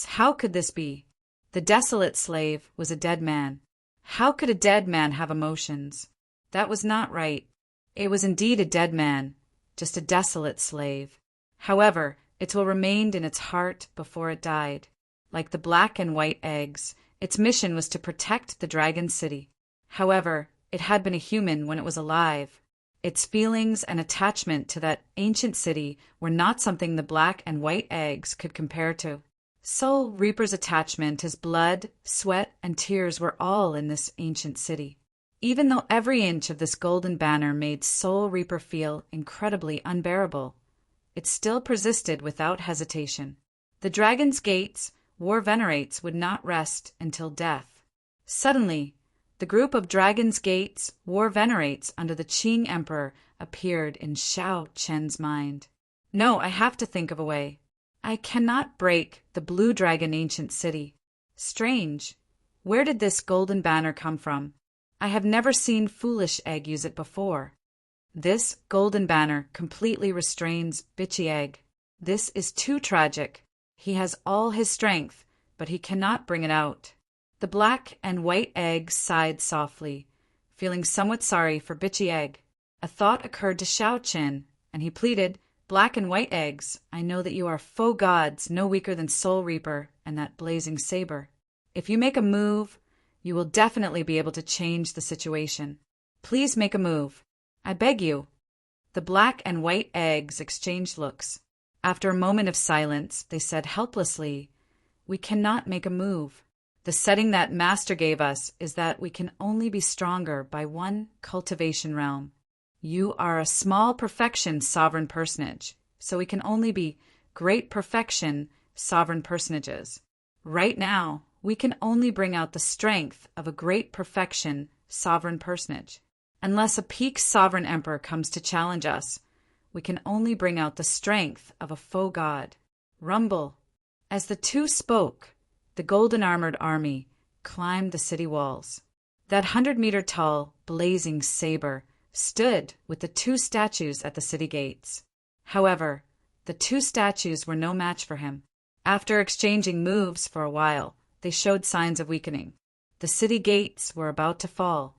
How could this be? The desolate slave was a dead man. How could a dead man have emotions? That was not right. It was indeed a dead man, just a desolate slave. However, it will remained in its heart before it died. Like the black and white eggs, its mission was to protect the dragon city. However, it had been a human when it was alive. Its feelings and attachment to that ancient city were not something the black and white eggs could compare to. Soul Reaper's attachment, his blood, sweat, and tears were all in this ancient city. Even though every inch of this golden banner made Soul Reaper feel incredibly unbearable, it still persisted without hesitation. The dragon's gates, War Venerates, would not rest until death. Suddenly, the group of Dragon's Gates, War Venerates under the Qing Emperor appeared in Xiao Chen's mind. No, I have to think of a way. I cannot break the Blue Dragon ancient city. Strange. Where did this golden banner come from? I have never seen Foolish Egg use it before. This golden banner completely restrains Bitchy Egg. This is too tragic. He has all his strength, but he cannot bring it out. The black and white egg sighed softly, feeling somewhat sorry for Bitchy Egg. A thought occurred to Xiao Chen, and he pleaded, "Black and white eggs, I know that you are faux gods no weaker than Soul Reaper and that blazing saber. If you make a move, you will definitely be able to change the situation. Please make a move. I beg you." The black and white eggs exchanged looks. After a moment of silence, they said helplessly, "We cannot make a move. The setting that Master gave us is that we can only be stronger by one cultivation realm. You are a small perfection sovereign personage, so we can only be great perfection sovereign personages. Right now, we can only bring out the strength of a great perfection sovereign personage. Unless a peak sovereign emperor comes to challenge us, we can only bring out the strength of a faux god." Rumble. As the two spoke, the golden-armored army climbed the city walls. That 100-meter-tall, blazing saber stood with the two statues at the city gates. However, the two statues were no match for him. After exchanging moves for a while, they showed signs of weakening. The city gates were about to fall.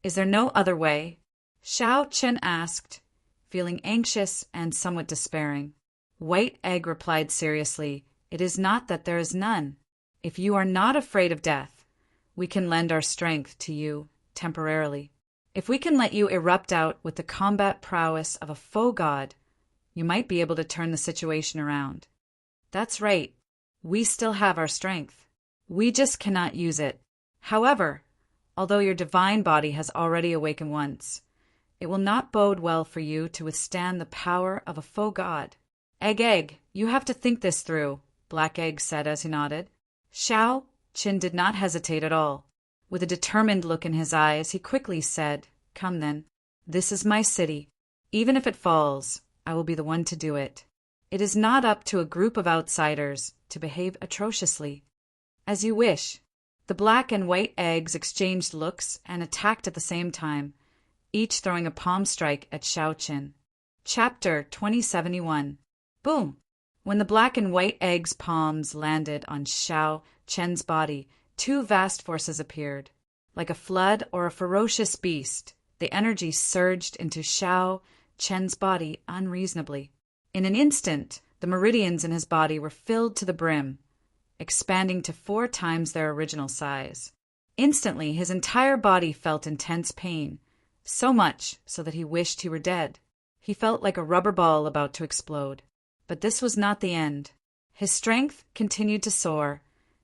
"Is there no other way?" Xiao Chen asked, feeling anxious and somewhat despairing. White Egg replied seriously, "It is not that there is none. If you are not afraid of death, we can lend our strength to you temporarily. If we can let you erupt out with the combat prowess of a faux god, you might be able to turn the situation around." "That's right. We still have our strength. We just cannot use it. However, although your divine body has already awakened once, it will not bode well for you to withstand the power of a faux god." Egg, you have to think this through," Black Egg said as he nodded. Xiao Chen did not hesitate at all. With a determined look in his eyes, he quickly said, "Come then. This is my city. Even if it falls, I will be the one to do it. It is not up to a group of outsiders to behave atrociously." "As you wish." The black and white eggs exchanged looks and attacked at the same time, each throwing a palm strike at Xiao Chen. Chapter 2071. Boom! When the black and white eggs' palms landed on Xiao Chen's body, two vast forces appeared. Like a flood or a ferocious beast, the energy surged into Xiao Chen's body unreasonably. In an instant, the meridians in his body were filled to the brim, expanding to 4 times their original size. Instantly, his entire body felt intense pain, so much so that he wished he were dead. He felt like a rubber ball about to explode. But this was not the end. His strength continued to soar,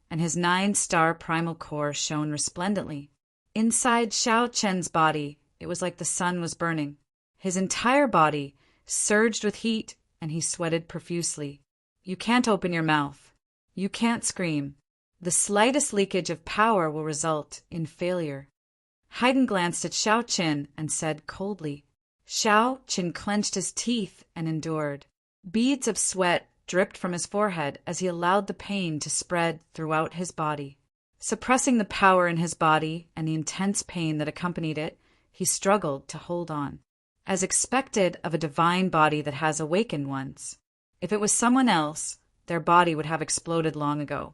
and his 9-star primal core shone resplendently. Inside Xiao Chen's body, it was like the sun was burning. His entire body surged with heat, and he sweated profusely. You can't open your mouth. You can't scream. The slightest leakage of power will result in failure. Haydn glanced at Xiao Qin and said coldly. Xiao Qin clenched his teeth and endured. Beads of sweat dripped from his forehead as he allowed the pain to spread throughout his body. Suppressing the power in his body and the intense pain that accompanied it, he struggled to hold on. As expected of a divine body that has awakened once. If it was someone else, their body would have exploded long ago.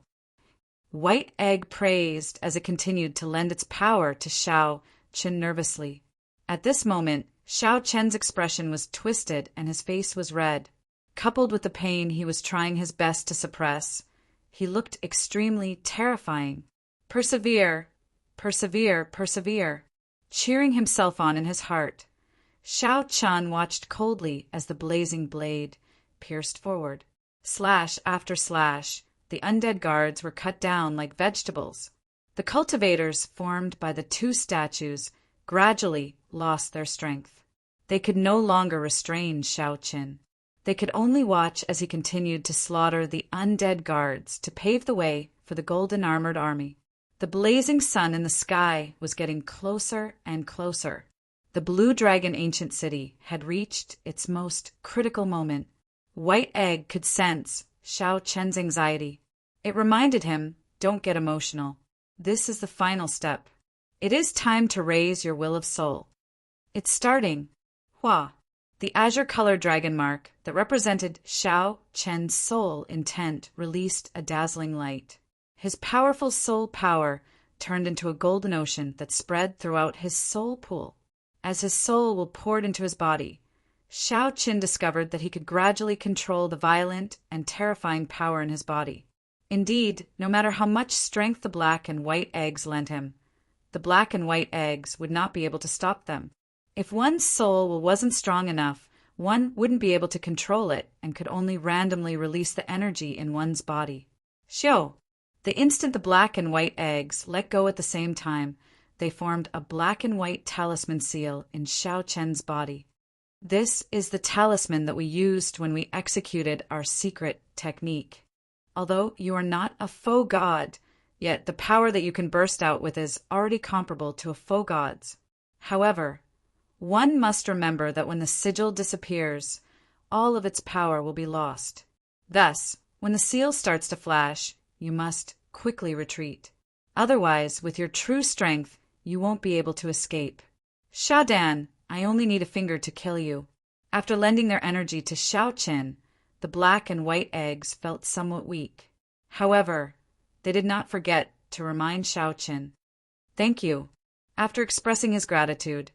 White Egg praised as it continued to lend its power to Xiao Qin nervously. At this moment, Xiao Chen's expression was twisted and his face was red. Coupled with the pain he was trying his best to suppress, he looked extremely terrifying. Persevere, persevere, persevere. Cheering himself on in his heart, Xiao Chen watched coldly as the blazing blade pierced forward. Slash after slash, the undead guards were cut down like vegetables. The cultivators formed by the two statues gradually lost their strength. They could no longer restrain Xiao Qin. They could only watch as he continued to slaughter the undead guards to pave the way for the golden-armored army. The blazing sun in the sky was getting closer and closer. The Blue Dragon ancient city had reached its most critical moment. White Egg could sense Xiao Chen's anxiety. It reminded him, don't get emotional. This is the final step. It is time to raise your will of soul. It's starting. Hua. The azure-colored dragon mark that represented Xiao Chen's soul intent released a dazzling light. His powerful soul power turned into a golden ocean that spread throughout his soul pool. As his soul will poured into his body, Xiao Qin discovered that he could gradually control the violent and terrifying power in his body. Indeed, no matter how much strength the black and white eggs lent him, the black and white eggs would not be able to stop them. If one's soul wasn't strong enough, one wouldn't be able to control it and could only randomly release the energy in one's body. Xiao. The instant the black and white eggs let go at the same time, they formed a black and white talisman seal in Xiao Chen's body. This is the talisman that we used when we executed our secret technique. Although you are not a faux god, yet the power that you can burst out with is already comparable to a faux god's. However, one must remember that when the sigil disappears, all of its power will be lost. Thus, when the seal starts to flash, you must quickly retreat. Otherwise, with your true strength, you won't be able to escape. Shadan, I only need a finger to kill you. After lending their energy to Xiao Qin, the black and white eggs felt somewhat weak. However, they did not forget to remind Xiao Qin. Thank you. After expressing his gratitude,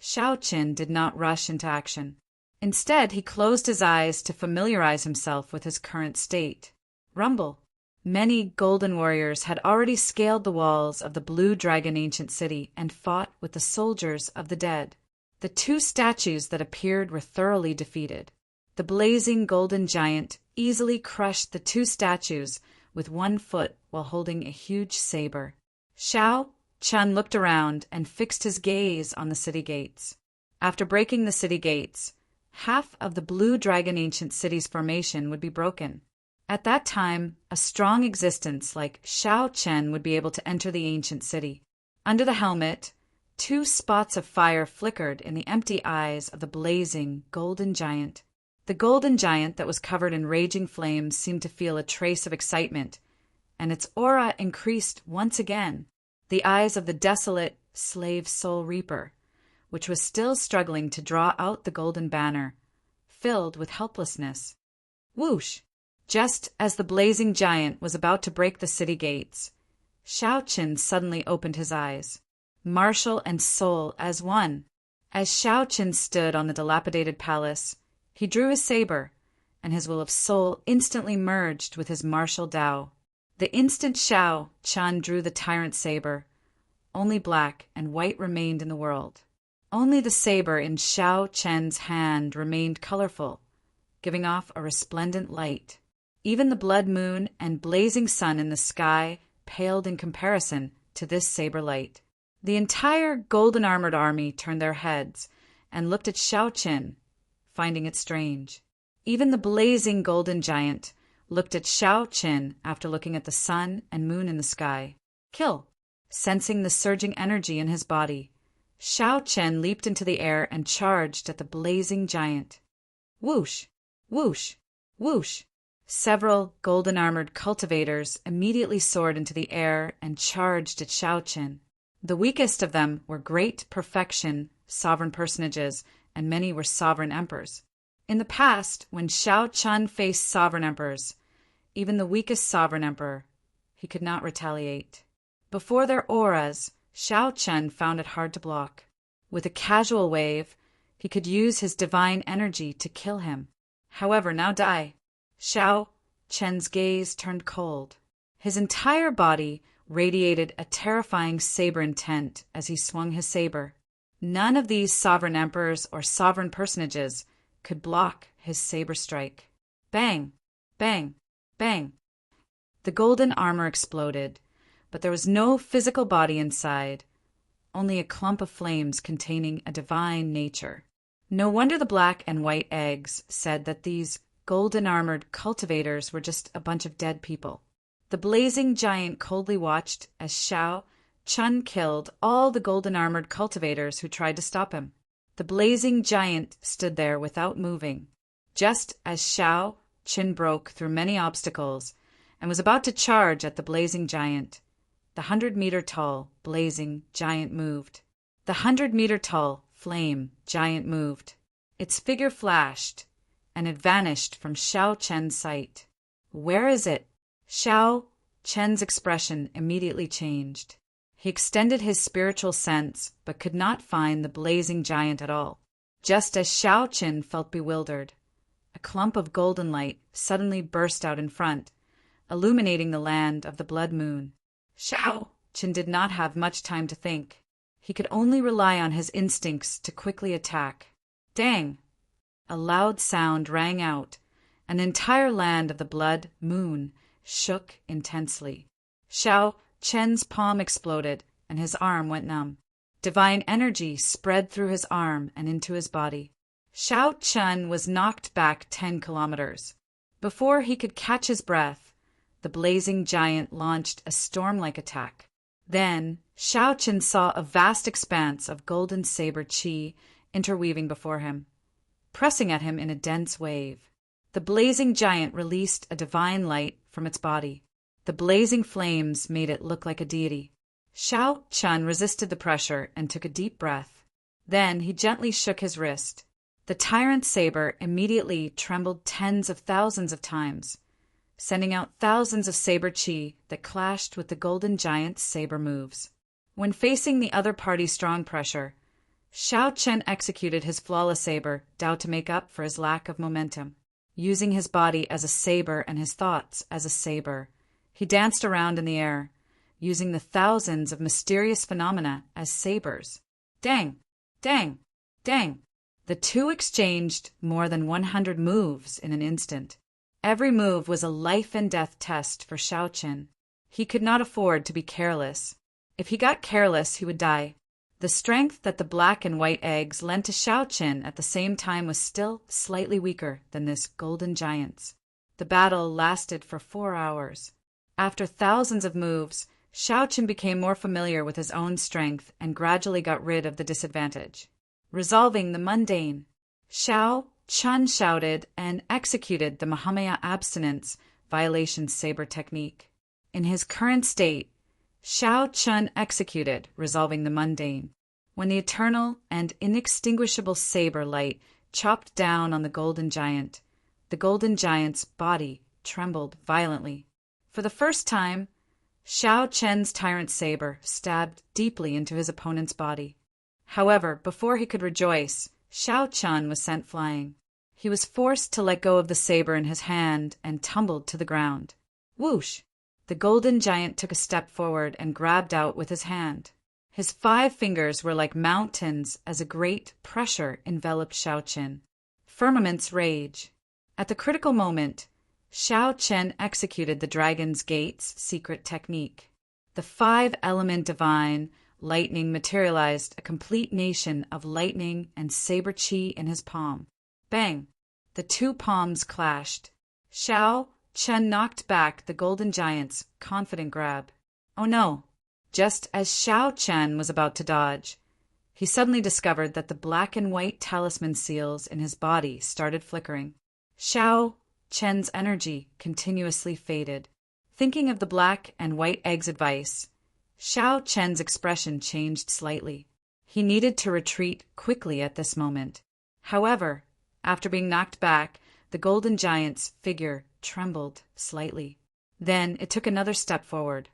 Xiao Qin did not rush into action. Instead, he closed his eyes to familiarize himself with his current state. Rumble. Many golden warriors had already scaled the walls of the Blue Dragon ancient city and fought with the soldiers of the dead. The two statues that appeared were thoroughly defeated. The blazing golden giant easily crushed the two statues with one foot while holding a huge saber. Xiao Chen looked around and fixed his gaze on the city gates. After breaking the city gates, half of the Blue Dragon ancient city's formation would be broken. At that time, a strong existence like Xiao Chen would be able to enter the ancient city. Under the helmet, two spots of fire flickered in the empty eyes of the blazing golden giant. The golden giant that was covered in raging flames seemed to feel a trace of excitement, and its aura increased once again. The eyes of the desolate slave soul reaper, which was still struggling to draw out the golden banner, filled with helplessness. Whoosh! Just as the blazing giant was about to break the city gates, Xiao Qin suddenly opened his eyes. Martial and soul as one. As Xiao Qin stood on the dilapidated palace, he drew his saber, and his will of soul instantly merged with his martial Tao. The instant Xiao Chen drew the tyrant saber, only black and white remained in the world. Only the saber in Xiao Chen's hand remained colorful, giving off a resplendent light. Even the blood moon and blazing sun in the sky paled in comparison to this saber light. The entire golden-armored army turned their heads and looked at Shao Qin, finding it strange. Even the blazing golden giant looked at Shao Qin after looking at the sun and moon in the sky. Kill! Sensing the surging energy in his body, Shao Qin leaped into the air and charged at the blazing giant. Whoosh! Whoosh! Whoosh! Several golden-armored cultivators immediately soared into the air and charged at Shao Qin. The weakest of them were great perfection sovereign personages, and many were sovereign emperors. In the past, when Shao Qin faced sovereign emperors, even the weakest sovereign emperor, he could not retaliate. Before their auras, Shao Qin found it hard to block. With a casual wave, he could use his divine energy to kill him. However, now die. Shao Qin's gaze turned cold. His entire body radiated a terrifying saber intent as he swung his saber. None of these sovereign emperors or sovereign personages could block his saber strike. Bang! Bang! Bang! The golden armor exploded, but there was no physical body inside, only a clump of flames containing a divine nature. No wonder the black and white eggs said that these golden-armored cultivators were just a bunch of dead people. The blazing giant coldly watched as Shao Qin killed all the golden-armored cultivators who tried to stop him. The blazing giant stood there without moving, just as Shao Qin broke through many obstacles and was about to charge at the blazing giant. The 100-meter-tall blazing giant moved. The 100-meter-tall flame giant moved. Its figure flashed, and it vanished from Shao Qin's sight. Where is it? Shao Qin's expression immediately changed. He extended his spiritual sense, but could not find the blazing giant at all. Just as Shao Qin felt bewildered, a clump of golden light suddenly burst out in front, illuminating the land of the blood moon. Shao Qin did not have much time to think. He could only rely on his instincts to quickly attack. Dang! A loud sound rang out, and the entire land of the blood moon shook intensely. Shao Qin's palm exploded, and his arm went numb. Divine energy spread through his arm and into his body. Shao Qin was knocked back 10 kilometers. Before he could catch his breath, the blazing giant launched a storm-like attack. Then, Shao Qin saw a vast expanse of golden saber chi interweaving before him, pressing at him in a dense wave. The blazing giant released a divine light from its body. The blazing flames made it look like a deity. Shao Qin resisted the pressure and took a deep breath. Then he gently shook his wrist. The tyrant saber immediately trembled tens of thousands of times, sending out thousands of saber chi that clashed with the golden giant's saber moves. When facing the other party's strong pressure, Shao Qin executed his flawless saber Dao to make up for his lack of momentum. Using his body as a saber and his thoughts as a saber, he danced around in the air, using the thousands of mysterious phenomena as sabers. Dang! Dang! Dang! The two exchanged more than 100 moves in an instant. Every move was a life-and-death test for Shao Qin. He could not afford to be careless. If he got careless, he would die. The strength that the black and white eggs lent to Shao Qin at the same time was still slightly weaker than this golden giant's. The battle lasted for 4 hours. After thousands of moves, Shao Qin became more familiar with his own strength and gradually got rid of the disadvantage. Resolving the mundane, Shao Qin shouted and executed the Mahamaya abstinence violation saber technique. In his current state, Shao Qin executed resolving the mundane. When the eternal and inextinguishable saber light chopped down on the golden giant's body trembled violently. For the first time, Shao Qin's tyrant saber stabbed deeply into his opponent's body. However, before he could rejoice, Shao Qin was sent flying. He was forced to let go of the saber in his hand and tumbled to the ground. Whoosh! The golden giant took a step forward and grabbed out with his hand. His 5 fingers were like mountains as a great pressure enveloped Shao Qin. Firmaments rage. At the critical moment, Shao Chen executed the Dragon's Gate's secret technique. The five-element divine lightning materialized a complete nation of lightning and saber chi in his palm. Bang! The two palms clashed. Shao Chen knocked back the golden giant's confident grab. Oh no! Just as Shao Chen was about to dodge, he suddenly discovered that the black and white talisman seals in his body started flickering. Shao Chen's energy continuously faded. Thinking of the black and white egg's advice, Shao Chen's expression changed slightly. He needed to retreat quickly at this moment. However, after being knocked back, the golden giant's figure trembled slightly. Then it took another step forward.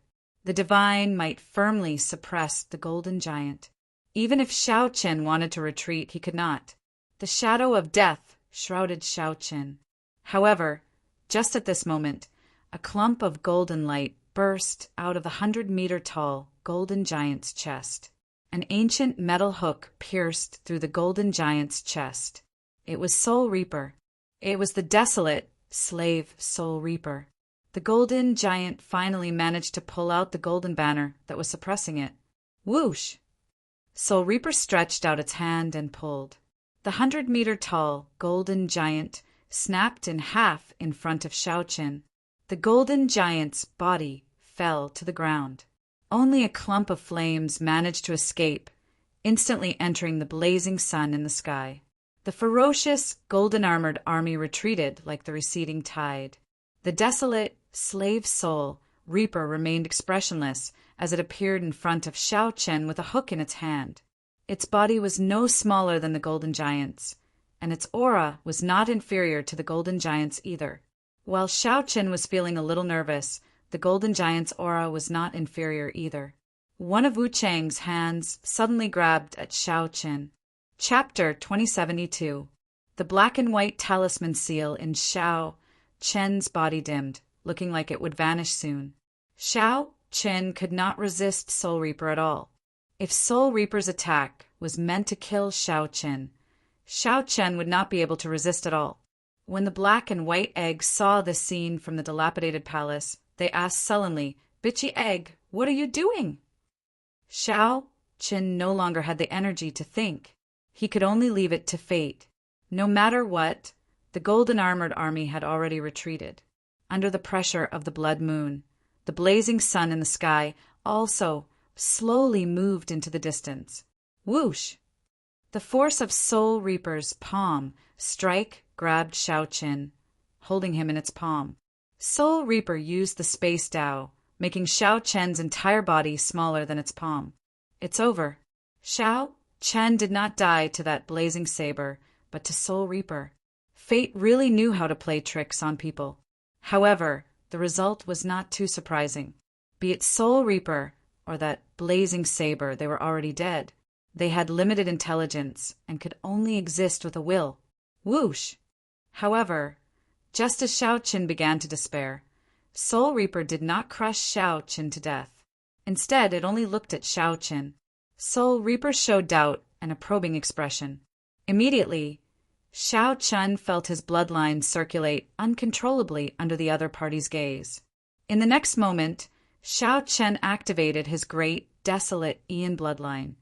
The divine might firmly suppress the golden giant. Even if Shao Chen wanted to retreat, he could not. The shadow of death shrouded Shao Chen. However, just at this moment, a clump of golden light burst out of the 100-meter-tall golden giant's chest. An ancient metal hook pierced through the golden giant's chest. It was Soul Reaper. It was the desolate slave Soul Reaper. The golden giant finally managed to pull out the golden banner that was suppressing it. Whoosh! Soul Reaper stretched out its hand and pulled. The 100-meter-tall golden giant snapped in half in front of Shao Chen. The golden giant's body fell to the ground. Only a clump of flames managed to escape, instantly entering the blazing sun in the sky. The ferocious, golden-armored army retreated like the receding tide. The desolate, slave Soul Reaper remained expressionless as it appeared in front of Shao Chen with a hook in its hand. Its body was no smaller than the golden giant's, and its aura was not inferior to the golden giant's either. While Shao Chen was feeling a little nervous, the golden giant's aura was not inferior either. One of Wu Chang's hands suddenly grabbed at Shao Chen. Chapter 2072. The black and white talisman seal in Shao Chen's body dimmed, looking like it would vanish soon. Shao Chen could not resist Soul Reaper at all. If Soul Reaper's attack was meant to kill Shao Chen would not be able to resist at all. When the black and white eggs saw this scene from the dilapidated palace, they asked sullenly, "Bitchy egg, what are you doing?" Shao Chen no longer had the energy to think. He could only leave it to fate. No matter what, the golden-armored army had already retreated. Under the pressure of the blood moon, the blazing sun in the sky also slowly moved into the distance. Whoosh! The force of Soul Reaper's palm strike grabbed Shao Chen, holding him in its palm. Soul Reaper used the space Dao, making Shao Chen's entire body smaller than its palm. It's over. Shao Chen did not die to that blazing saber, but to Soul Reaper. Fate really knew how to play tricks on people. However, the result was not too surprising. Be it Soul Reaper or that blazing saber, they were already dead. They had limited intelligence and could only exist with a will. Whoosh! However, just as Shao Chen began to despair, Soul Reaper did not crush Shao Chen to death. Instead, it only looked at Shao Chen. Soul Reaper showed doubt and a probing expression. Immediately, Shao Chen felt his bloodline circulate uncontrollably under the other party's gaze. In the next moment, Shao Chen activated his great, desolate Ian bloodline,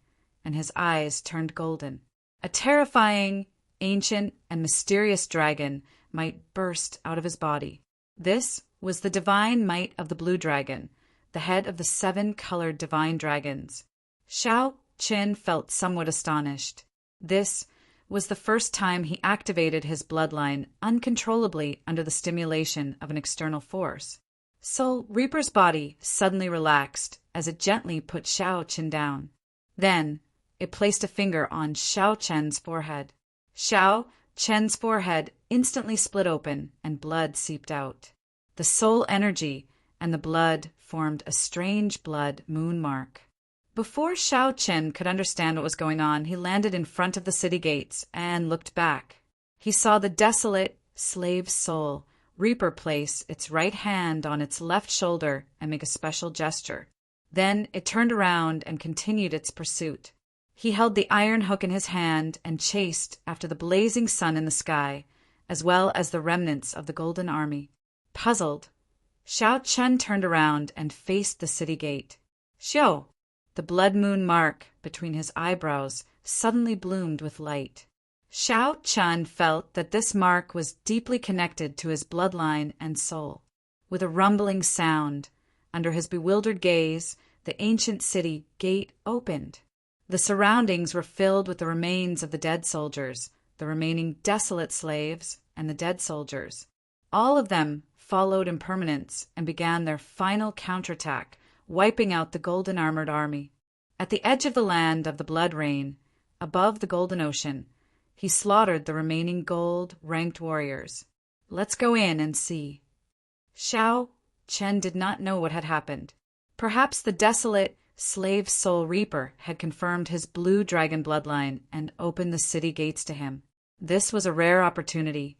and his eyes turned golden. A terrifying, ancient, and mysterious dragon might burst out of his body. This was the divine might of the blue dragon, the head of the 7-colored divine dragons. Shao Chen felt somewhat astonished. This was the first time he activated his bloodline uncontrollably under the stimulation of an external force. Soul Reaper's body suddenly relaxed as it gently put Shao Chen down. Then, it placed a finger on Shao Chen's forehead. Shao Chen's forehead instantly split open and blood seeped out. The soul energy and the blood formed a strange blood moon mark. Before Shao Chen could understand what was going on, he landed in front of the city gates and looked back. He saw the desolate slave Soul Reaper place its right hand on its left shoulder and make a special gesture. Then it turned around and continued its pursuit. He held the iron hook in his hand and chased after the blazing sun in the sky, as well as the remnants of the golden army. Puzzled, Xiao Chen turned around and faced the city gate. Xiao! The blood moon mark between his eyebrows suddenly bloomed with light. Xiao Chen felt that this mark was deeply connected to his bloodline and soul. With a rumbling sound, under his bewildered gaze, the ancient city gate opened. The surroundings were filled with the remains of the dead soldiers, the remaining desolate slaves, and the dead soldiers. All of them followed impermanence and began their final counterattack, wiping out the golden armored army. At the edge of the land of the blood rain, above the golden ocean, he slaughtered the remaining gold-ranked warriors. Let's go in and see. Xiao Chen did not know what had happened. Perhaps the desolate slave soul reaper had confirmed his blue dragon bloodline and opened the city gates to him. This was a rare opportunity,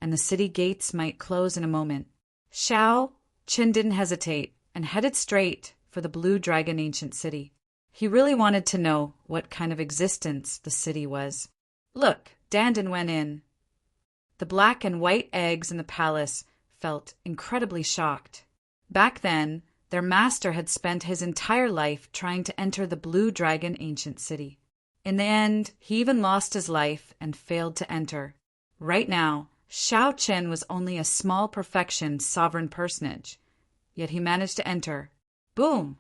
and the city gates might close in a moment. Xiao Chen didn't hesitate and headed straight for the blue dragon ancient city. He really wanted to know what kind of existence the city was. Look, Dandan went in. The black and white eggs in the palace felt incredibly shocked. Back then, their master had spent his entire life trying to enter the blue dragon ancient city. In the end, he even lost his life and failed to enter. Right now, Xiao Chen was only a small perfection sovereign personage, yet he managed to enter. Boom!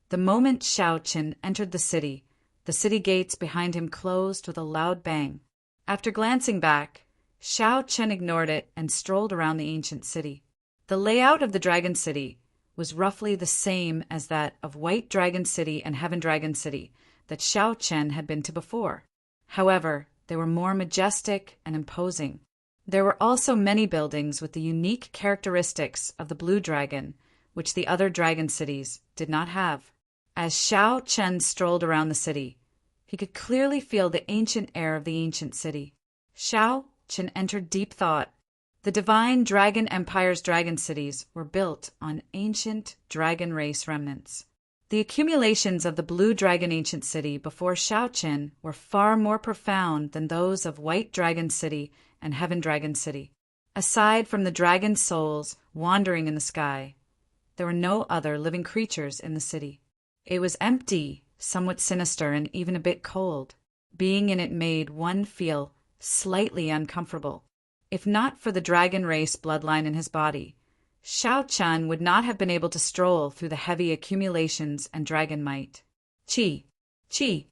The moment Xiao Chen entered the city gates behind him closed with a loud bang. After glancing back, Xiao Chen ignored it and strolled around the ancient city. The layout of the Dragon City was roughly the same as that of White Dragon City and Heaven Dragon City that Xiao Chen had been to before. However, they were more majestic and imposing. There were also many buildings with the unique characteristics of the Blue Dragon, which the other dragon cities did not have. As Xiao Chen strolled around the city, he could clearly feel the ancient air of the ancient city. Xiao Chen entered deep thought. The divine Dragon Empire's dragon cities were built on ancient dragon race remnants. The accumulations of the Blue Dragon Ancient City before Xiao Chen were far more profound than those of White Dragon City and Heaven Dragon City. Aside from the dragon souls wandering in the sky, there were no other living creatures in the city. It was empty, somewhat sinister, and even a bit cold. Being in it made one feel slightly uncomfortable. If not for the dragon race bloodline in his body, Xiao Chen would not have been able to stroll through the heavy accumulations and dragon might. Qi, Qi.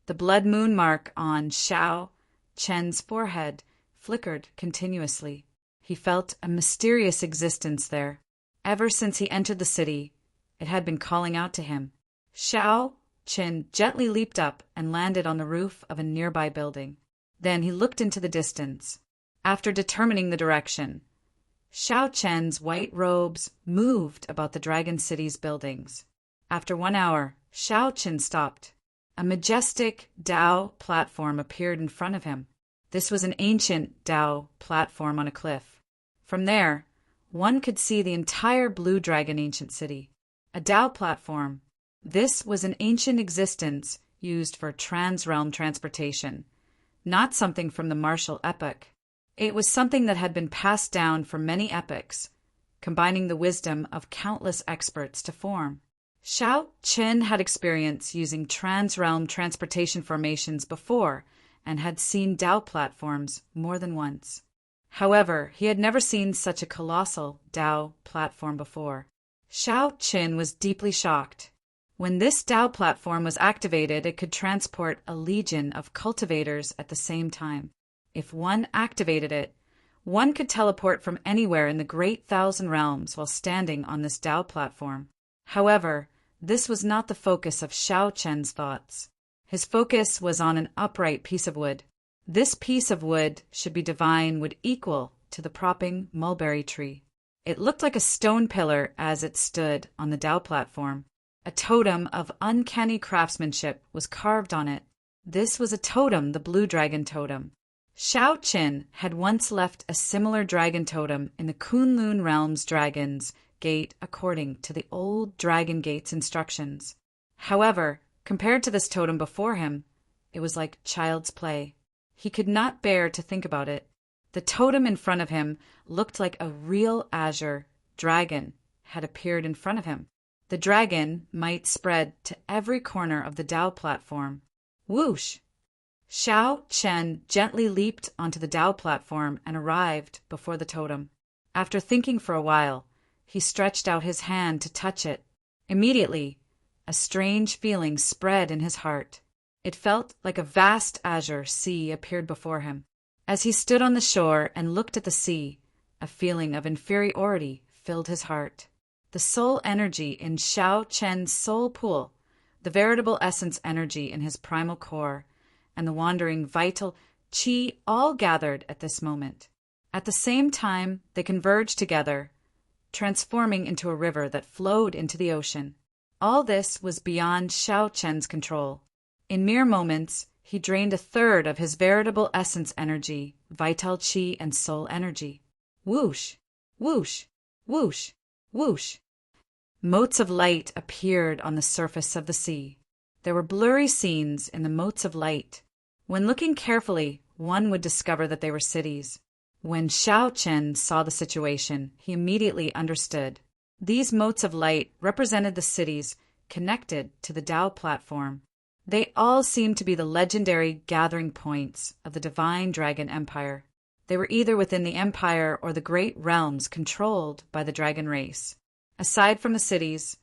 The blood moon mark on Xiao Chen's forehead flickered continuously. He felt a mysterious existence there. Ever since he entered the city, it had been calling out to him. Xiao Chen gently leaped up and landed on the roof of a nearby building. Then he looked into the distance. After determining the direction, Xiao Chen's white robes moved about the Dragon City's buildings. After 1 hour, Xiao Chen stopped. A majestic Dao platform appeared in front of him. This was an ancient Dao platform on a cliff. From there, one could see the entire Blue Dragon Ancient City. A Dao platform. This was an ancient existence used for trans-realm transportation, not something from the martial epoch. It was something that had been passed down for many epochs, combining the wisdom of countless experts to form. Xiao Chen had experience using trans-realm transportation formations before and had seen Dao platforms more than once. However, he had never seen such a colossal Dao platform before. Xiao Chen was deeply shocked. When this Dao platform was activated, it could transport a legion of cultivators at the same time. If one activated it, one could teleport from anywhere in the Great Thousand Realms while standing on this Dao platform. However, this was not the focus of Xiao Chen's thoughts. His focus was on an upright piece of wood. This piece of wood, should be divine, would equal to the propping mulberry tree. It looked like a stone pillar as it stood on the Dao platform. A totem of uncanny craftsmanship was carved on it. This was a totem, the Blue Dragon Totem. Xiao Chen had once left a similar dragon totem in the Kunlun Realm's Dragon's Gate according to the old Dragon Gate's instructions. However, compared to this totem before him, it was like child's play. He could not bear to think about it. The totem in front of him looked like a real azure dragon had appeared in front of him. The dragon might spread to every corner of the Tao platform. Whoosh! Xiao Chen gently leaped onto the Tao platform and arrived before the totem. After thinking for a while, he stretched out his hand to touch it. Immediately, a strange feeling spread in his heart. It felt like a vast azure sea appeared before him. As he stood on the shore and looked at the sea, a feeling of inferiority filled his heart. The soul energy in Xiao Chen's soul pool, the veritable essence energy in his primal core, and the wandering vital qi all gathered at this moment. At the same time, they converged together, transforming into a river that flowed into the ocean. All this was beyond Xiao Chen's control. In mere moments, he drained a third of his veritable essence energy, vital qi, and soul energy. Whoosh! Whoosh! Whoosh! Whoosh! Motes of light appeared on the surface of the sea. There were blurry scenes in the motes of light. When looking carefully, one would discover that they were cities. When Xiao Chen saw the situation, he immediately understood. These motes of light represented the cities connected to the Tao platform. They all seemed to be the legendary gathering points of the Divine Dragon Empire. They were either within the empire or the great realms controlled by the dragon race. Aside from the cities,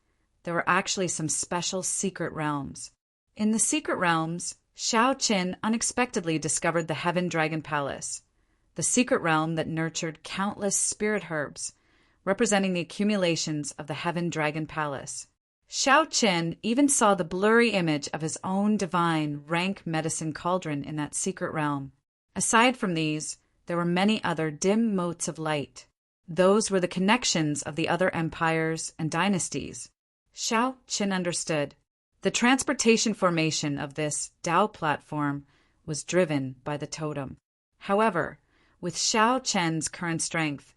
there were actually some special secret realms. In the secret realms, Xiao Chen unexpectedly discovered the Heaven Dragon Palace, the secret realm that nurtured countless spirit herbs, representing the accumulations of the Heaven Dragon Palace. Xiao Chen even saw the blurry image of his own divine rank medicine cauldron in that secret realm. Aside from these, there were many other dim motes of light. Those were the connections of the other empires and dynasties. Xiao Chen understood. The transportation formation of this Tao platform was driven by the totem. However, with Xiao Chen's current strength,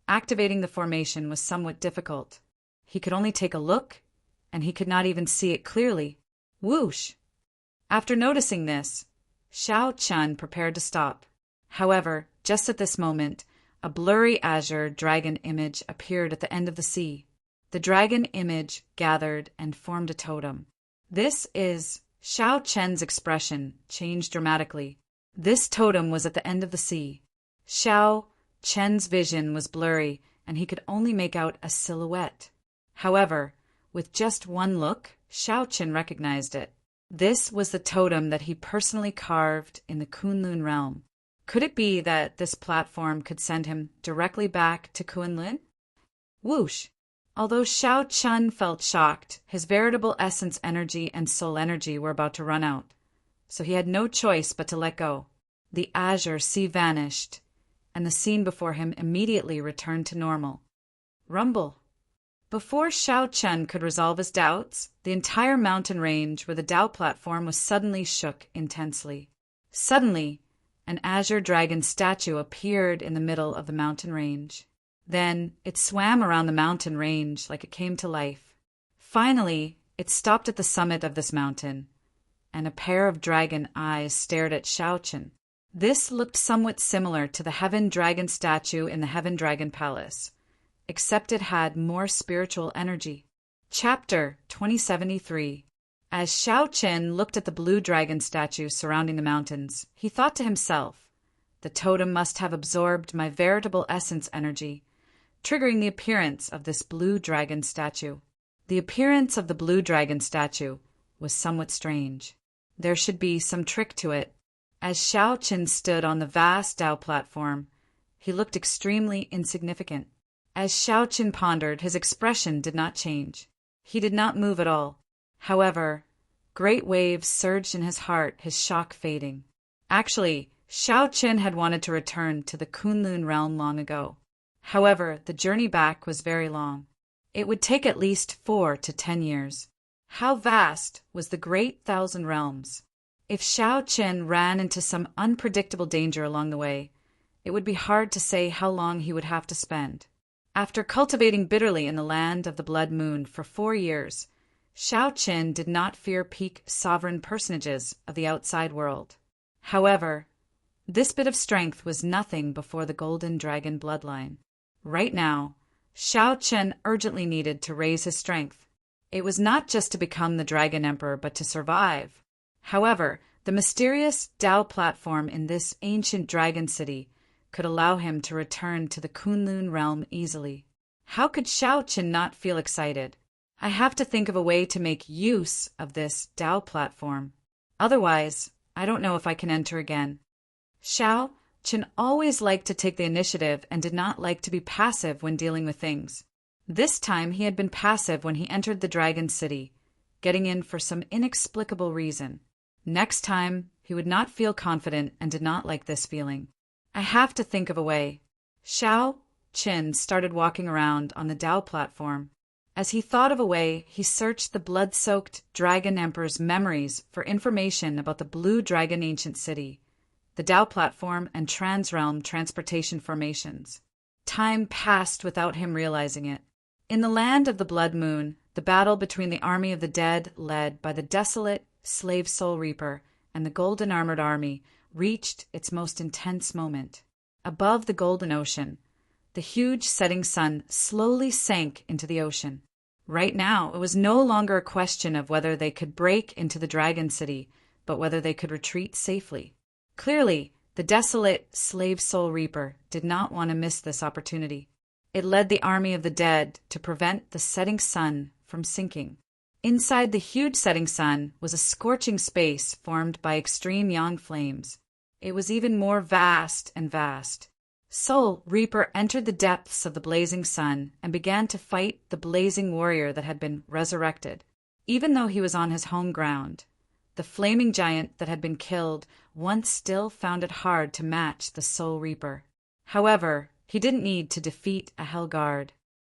activating the formation was somewhat difficult. He could only take a look, and he could not even see it clearly. Whoosh! After noticing this, Xiao Chen prepared to stop. However, just at this moment, a blurry azure dragon image appeared at the end of the sea. The dragon image gathered and formed a totem. This is Xiao Chen's expression changed dramatically. This totem was at the end of the sea. Xiao Chen's vision was blurry, and he could only make out a silhouette. However, with just one look, Xiao Chen recognized it. This was the totem that he personally carved in the Kunlun realm. Could it be that this platform could send him directly back to Kunlun? Whoosh! Although Xiao Chen felt shocked, his veritable essence energy and soul energy were about to run out, so he had no choice but to let go. The azure sea vanished, and the scene before him immediately returned to normal. Rumble! Before Xiao Chen could resolve his doubts, the entire mountain range where the Tao platform was suddenly shook intensely. Suddenly, an azure dragon statue appeared in the middle of the mountain range. Then it swam around the mountain range like it came to life. Finally, it stopped at the summit of this mountain, and a pair of dragon eyes stared at Xiao Chen. This looked somewhat similar to the Heaven Dragon statue in the Heaven Dragon Palace, except it had more spiritual energy. Chapter 2073. As Xiao Chen looked at the blue dragon statue surrounding the mountains, he thought to himself, the totem must have absorbed my veritable essence energy, triggering the appearance of this blue dragon statue. The appearance of the blue dragon statue was somewhat strange. There should be some trick to it. As Xiao Chen stood on the vast Tao platform, he looked extremely insignificant. As Xiao Chen pondered, his expression did not change. He did not move at all. However, great waves surged in his heart, his shock fading. Actually, Xiao Chen had wanted to return to the Kunlun realm long ago. However, the journey back was very long. It would take at least 4 to 10 years. How vast was the great Thousand Realms? If Xiao Chen ran into some unpredictable danger along the way, it would be hard to say how long he would have to spend. After cultivating bitterly in the land of the Blood Moon for 4 years, Xiao Chen did not fear peak sovereign personages of the outside world. However, This bit of strength was nothing before the golden dragon bloodline. Right now, Xiao Chen urgently needed to raise his strength. It was not just to become the Dragon Emperor, but to survive. However, the mysterious Tao platform in this ancient dragon city could allow him to return to the Kunlun realm easily. How could Xiao Chen not feel excited? I have to think of a way to make use of this Tao platform. Otherwise, I don't know if I can enter again. Xiao Chen always liked to take the initiative and did not like to be passive when dealing with things. This time he had been passive when he entered the Dragon City, getting in for some inexplicable reason. Next time, he would not feel confident and did not like this feeling. I have to think of a way. Xiao Chen started walking around on the Tao platform. As he thought of a way, he searched the blood-soaked Dragon Emperor's memories for information about the Blue Dragon Ancient City, the Tao platform, and transrealm transportation formations. Time passed without him realizing it. In the land of the Blood Moon, the battle between the army of the dead, led by the desolate Slave Soul Reaper, and the Golden Armored Army, reached its most intense moment. Above the Golden Ocean, the huge setting sun slowly sank into the ocean. Right now, it was no longer a question of whether they could break into the Dragon City, but whether they could retreat safely. Clearly, the desolate Slave Soul Reaper did not want to miss this opportunity. It led the army of the dead to prevent the setting sun from sinking. Inside the huge setting sun was a scorching space formed by extreme yang flames. It was even more vast and vast. Soul Reaper entered the depths of the blazing sun and began to fight the blazing warrior that had been resurrected. Even though he was on his home ground, the flaming giant that had been killed once still found it hard to match the Soul Reaper. However, he didn't need to defeat a Hell Guard.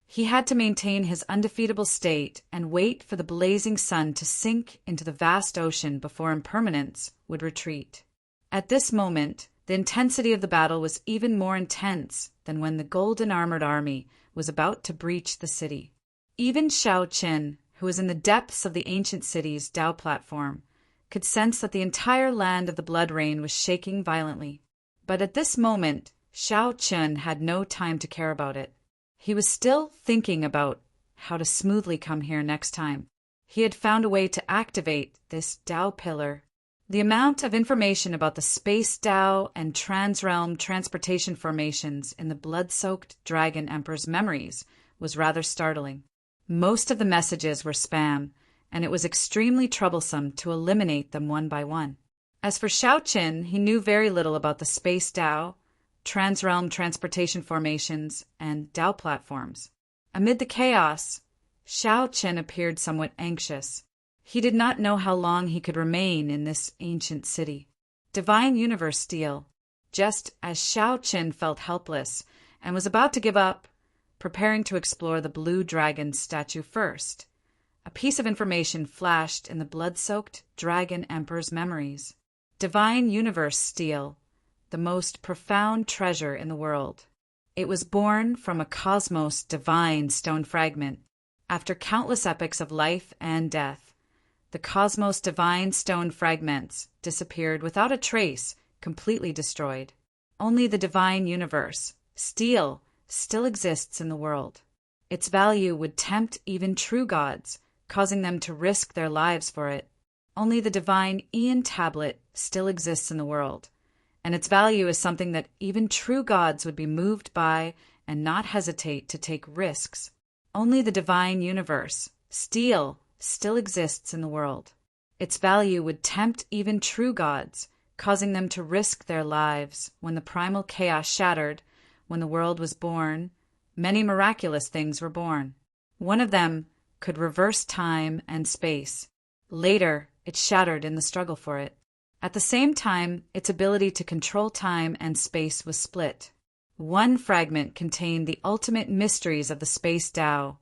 He had to maintain his undefeatable state and wait for the blazing sun to sink into the vast ocean before impermanence would retreat. At this moment, the intensity of the battle was even more intense than when the Golden Armored Army was about to breach the city. Even Xiao Chen, who was in the depths of the ancient city's Tao platform, could sense that the entire land of the Blood Rain was shaking violently. But at this moment, Xiao Chen had no time to care about it. He was still thinking about how to smoothly come here next time. He had found a way to activate this Tao pillar. The amount of information about the space Tao and transrealm transportation formations in the blood-soaked Dragon Emperor's memories was rather startling. Most of the messages were spam, and it was extremely troublesome to eliminate them one by one. As for Xiao Chen, he knew very little about the space Tao, transrealm transportation formations, and Tao platforms. Amid the chaos, Xiao Chen appeared somewhat anxious. He did not know how long he could remain in this ancient city. Divine Universe Steel, just as Xiao Chen felt helpless and was about to give up, preparing to explore the Blue Dragon statue first, a piece of information flashed in the blood-soaked Dragon Emperor's memories. Divine Universe Steel, the most profound treasure in the world. It was born from a cosmos divine stone fragment. After countless epochs of life and death, the cosmos divine stone fragments disappeared without a trace, completely destroyed. Only the divine universe, steel, still exists in the world. Its value would tempt even true gods, causing them to risk their lives for it. Only the divine Aeon tablet still exists in the world, and its value is something that even true gods would be moved by and not hesitate to take risks. Only the divine universe, steel, still exists in the world. Its value would tempt even true gods, causing them to risk their lives. When the primal chaos shattered, when the world was born, many miraculous things were born. One of them could reverse time and space. Later, it shattered in the struggle for it. At the same time, its ability to control time and space was split. One fragment contained the ultimate mysteries of the space Tao,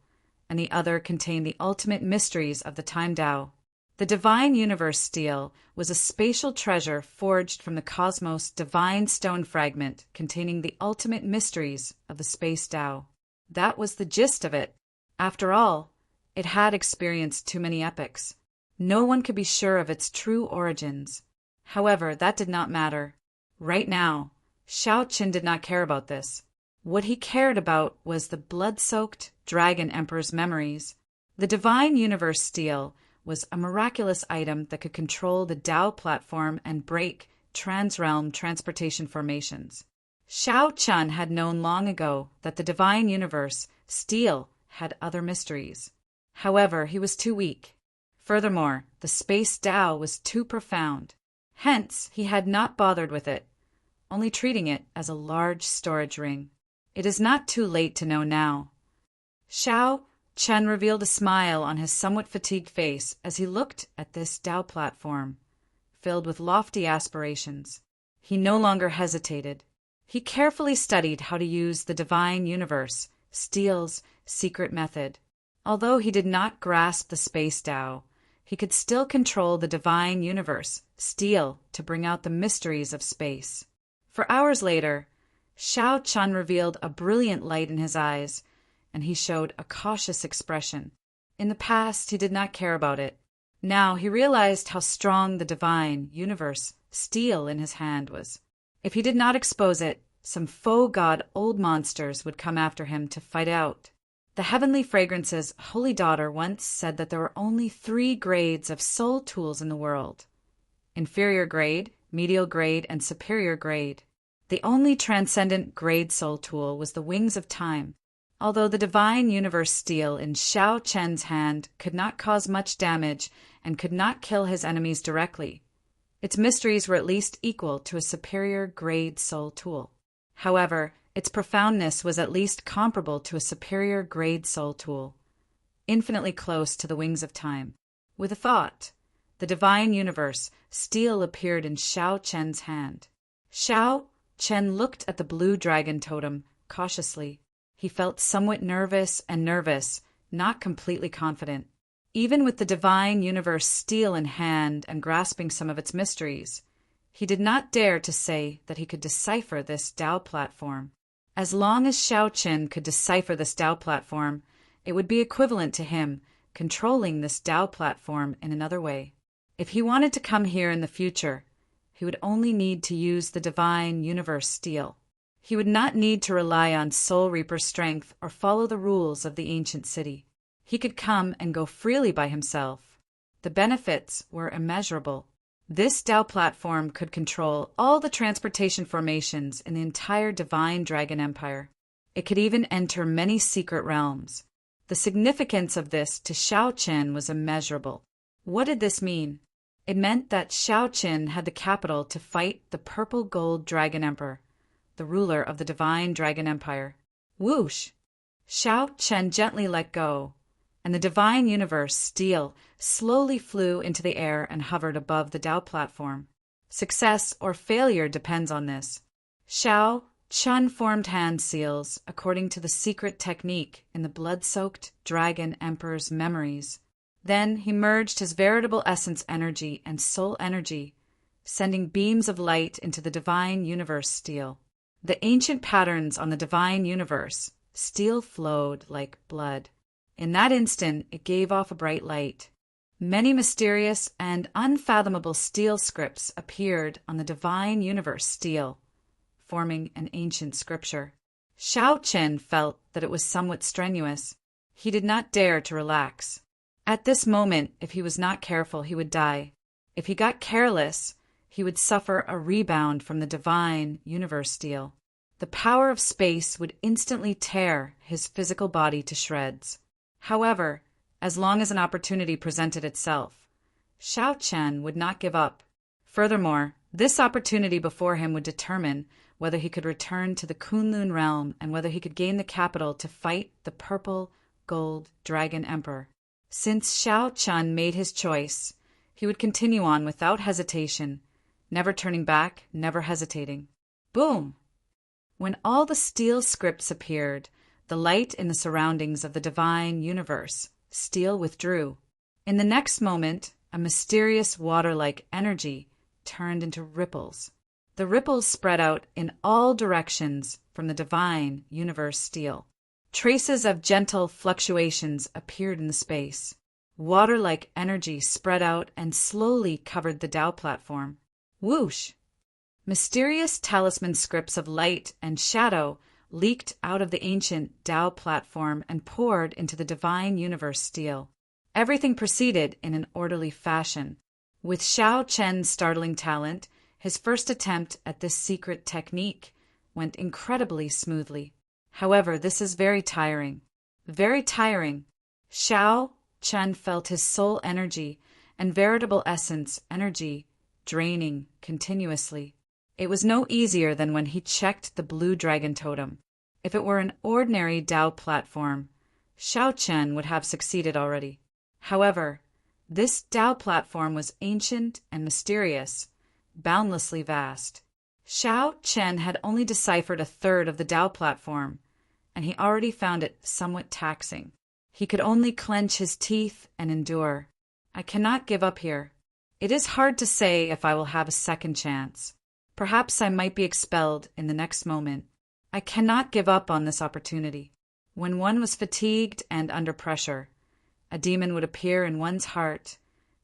and the other contained the ultimate mysteries of the time Tao. The divine universe steel was a spatial treasure forged from the cosmos divine stone fragment containing the ultimate mysteries of the space Tao. That was the gist of it. After all, it had experienced too many epochs. No one could be sure of its true origins. However, that did not matter. Right now, Xiao Qin did not care about this. What he cared about was the blood-soaked Dragon Emperor's memories. The Divine Universe Steel was a miraculous item that could control the Tao platform and break transrealm transportation formations. Xiao Chun had known long ago that the Divine Universe Steel had other mysteries. However, he was too weak. Furthermore, the space Tao was too profound. Hence, he had not bothered with it, only treating it as a large storage ring. It is not too late to know now. Xiao Chen revealed a smile on his somewhat fatigued face as he looked at this Tao platform, filled with lofty aspirations. He no longer hesitated. He carefully studied how to use the Divine Universe Steel's secret method. Although he did not grasp the space Tao, he could still control the Divine Universe Steel to bring out the mysteries of space. For hours later, Xiao Chun revealed a brilliant light in his eyes, and he showed a cautious expression. In the past, he did not care about it. Now he realized how strong the Divine Universe Steel in his hand was. If he did not expose it, some faux god old monsters would come after him to fight out. The Heavenly Fragrance's holy daughter once said that there were only 3 grades of soul tools in the world: inferior grade, medial grade, and superior grade. The only transcendent grade soul tool was the Wings of Time. Although the Divine Universe Steel in Xiao Chen's hand could not cause much damage and could not kill his enemies directly, its mysteries were at least equal to a superior grade soul tool. However, its profoundness was at least comparable to a superior grade soul tool, infinitely close to the Wings of Time. With a thought, the Divine Universe Steel appeared in Xiao Chen's hand. Xiao Chen looked at the blue dragon totem cautiously. He felt somewhat nervous, not completely confident. Even with the Divine Universe Steel in hand and grasping some of its mysteries, he did not dare to say that he could decipher this Tao platform. As long as Xiao Qin could decipher this Tao platform, it would be equivalent to him controlling this Tao platform in another way. If he wanted to come here in the future, he would only need to use the Divine Universe Steel. He would not need to rely on Soul Reaper strength or follow the rules of the ancient city. He could come and go freely by himself. The benefits were immeasurable. This Tao platform could control all the transportation formations in the entire Divine Dragon Empire. It could even enter many secret realms. The significance of this to Xiao Qin was immeasurable. What did this mean? It meant that Xiao Qin had the capital to fight the Purple Gold Dragon Emperor, the ruler of the Divine Dragon Empire. Whoosh! Xiao Qin gently let go, and the Divine Universe Steel slowly flew into the air and hovered above the Tao platform. Success or failure depends on this. Xiao Chun formed hand seals according to the secret technique in the blood-soaked Dragon Emperor's memories. Then he merged his veritable essence energy and soul energy, sending beams of light into the Divine Universe Steel. The ancient patterns on the Divine Universe Steel flowed like blood. In that instant, it gave off a bright light. Many mysterious and unfathomable steel scripts appeared on the Divine Universe Steel, forming an ancient scripture. Xiao Qin felt that it was somewhat strenuous. He did not dare to relax. At this moment, if he was not careful, he would die. If he got careless, he would suffer a rebound from the Divine Universe Steel. The power of space would instantly tear his physical body to shreds. However, as long as an opportunity presented itself, Xiao Chen would not give up. Furthermore, this opportunity before him would determine whether he could return to the Kunlun realm and whether he could gain the capital to fight the Purple Gold Dragon Emperor. Since Xiao Chen made his choice, he would continue on without hesitation, never turning back, never hesitating. Boom! When all the steel scripts appeared, the light in the surroundings of the Divine Universe Steel withdrew. In the next moment, a mysterious water-like energy turned into ripples. The ripples spread out in all directions from the Divine Universe Steel. Traces of gentle fluctuations appeared in the space. Water-like energy spread out and slowly covered the Tao platform. Whoosh! Mysterious talisman scripts of light and shadow leaked out of the ancient Tao platform and poured into the divine universe steel. Everything proceeded in an orderly fashion. With Xiao Chen's startling talent, his first attempt at this secret technique went incredibly smoothly. However, this is very tiring. Very tiring. Xiao Chen felt his soul energy and veritable essence energy draining continuously. It was no easier than when he checked the blue dragon totem. If it were an ordinary Tao platform, Xiao Chen would have succeeded already. However, this Tao platform was ancient and mysterious, boundlessly vast. Xiao Chen had only deciphered a third of the Tao platform, and he already found it somewhat taxing. He could only clench his teeth and endure. I cannot give up here. It is hard to say if I will have a second chance. Perhaps I might be expelled in the next moment. I cannot give up on this opportunity. When one was fatigued and under pressure, a demon would appear in one's heart,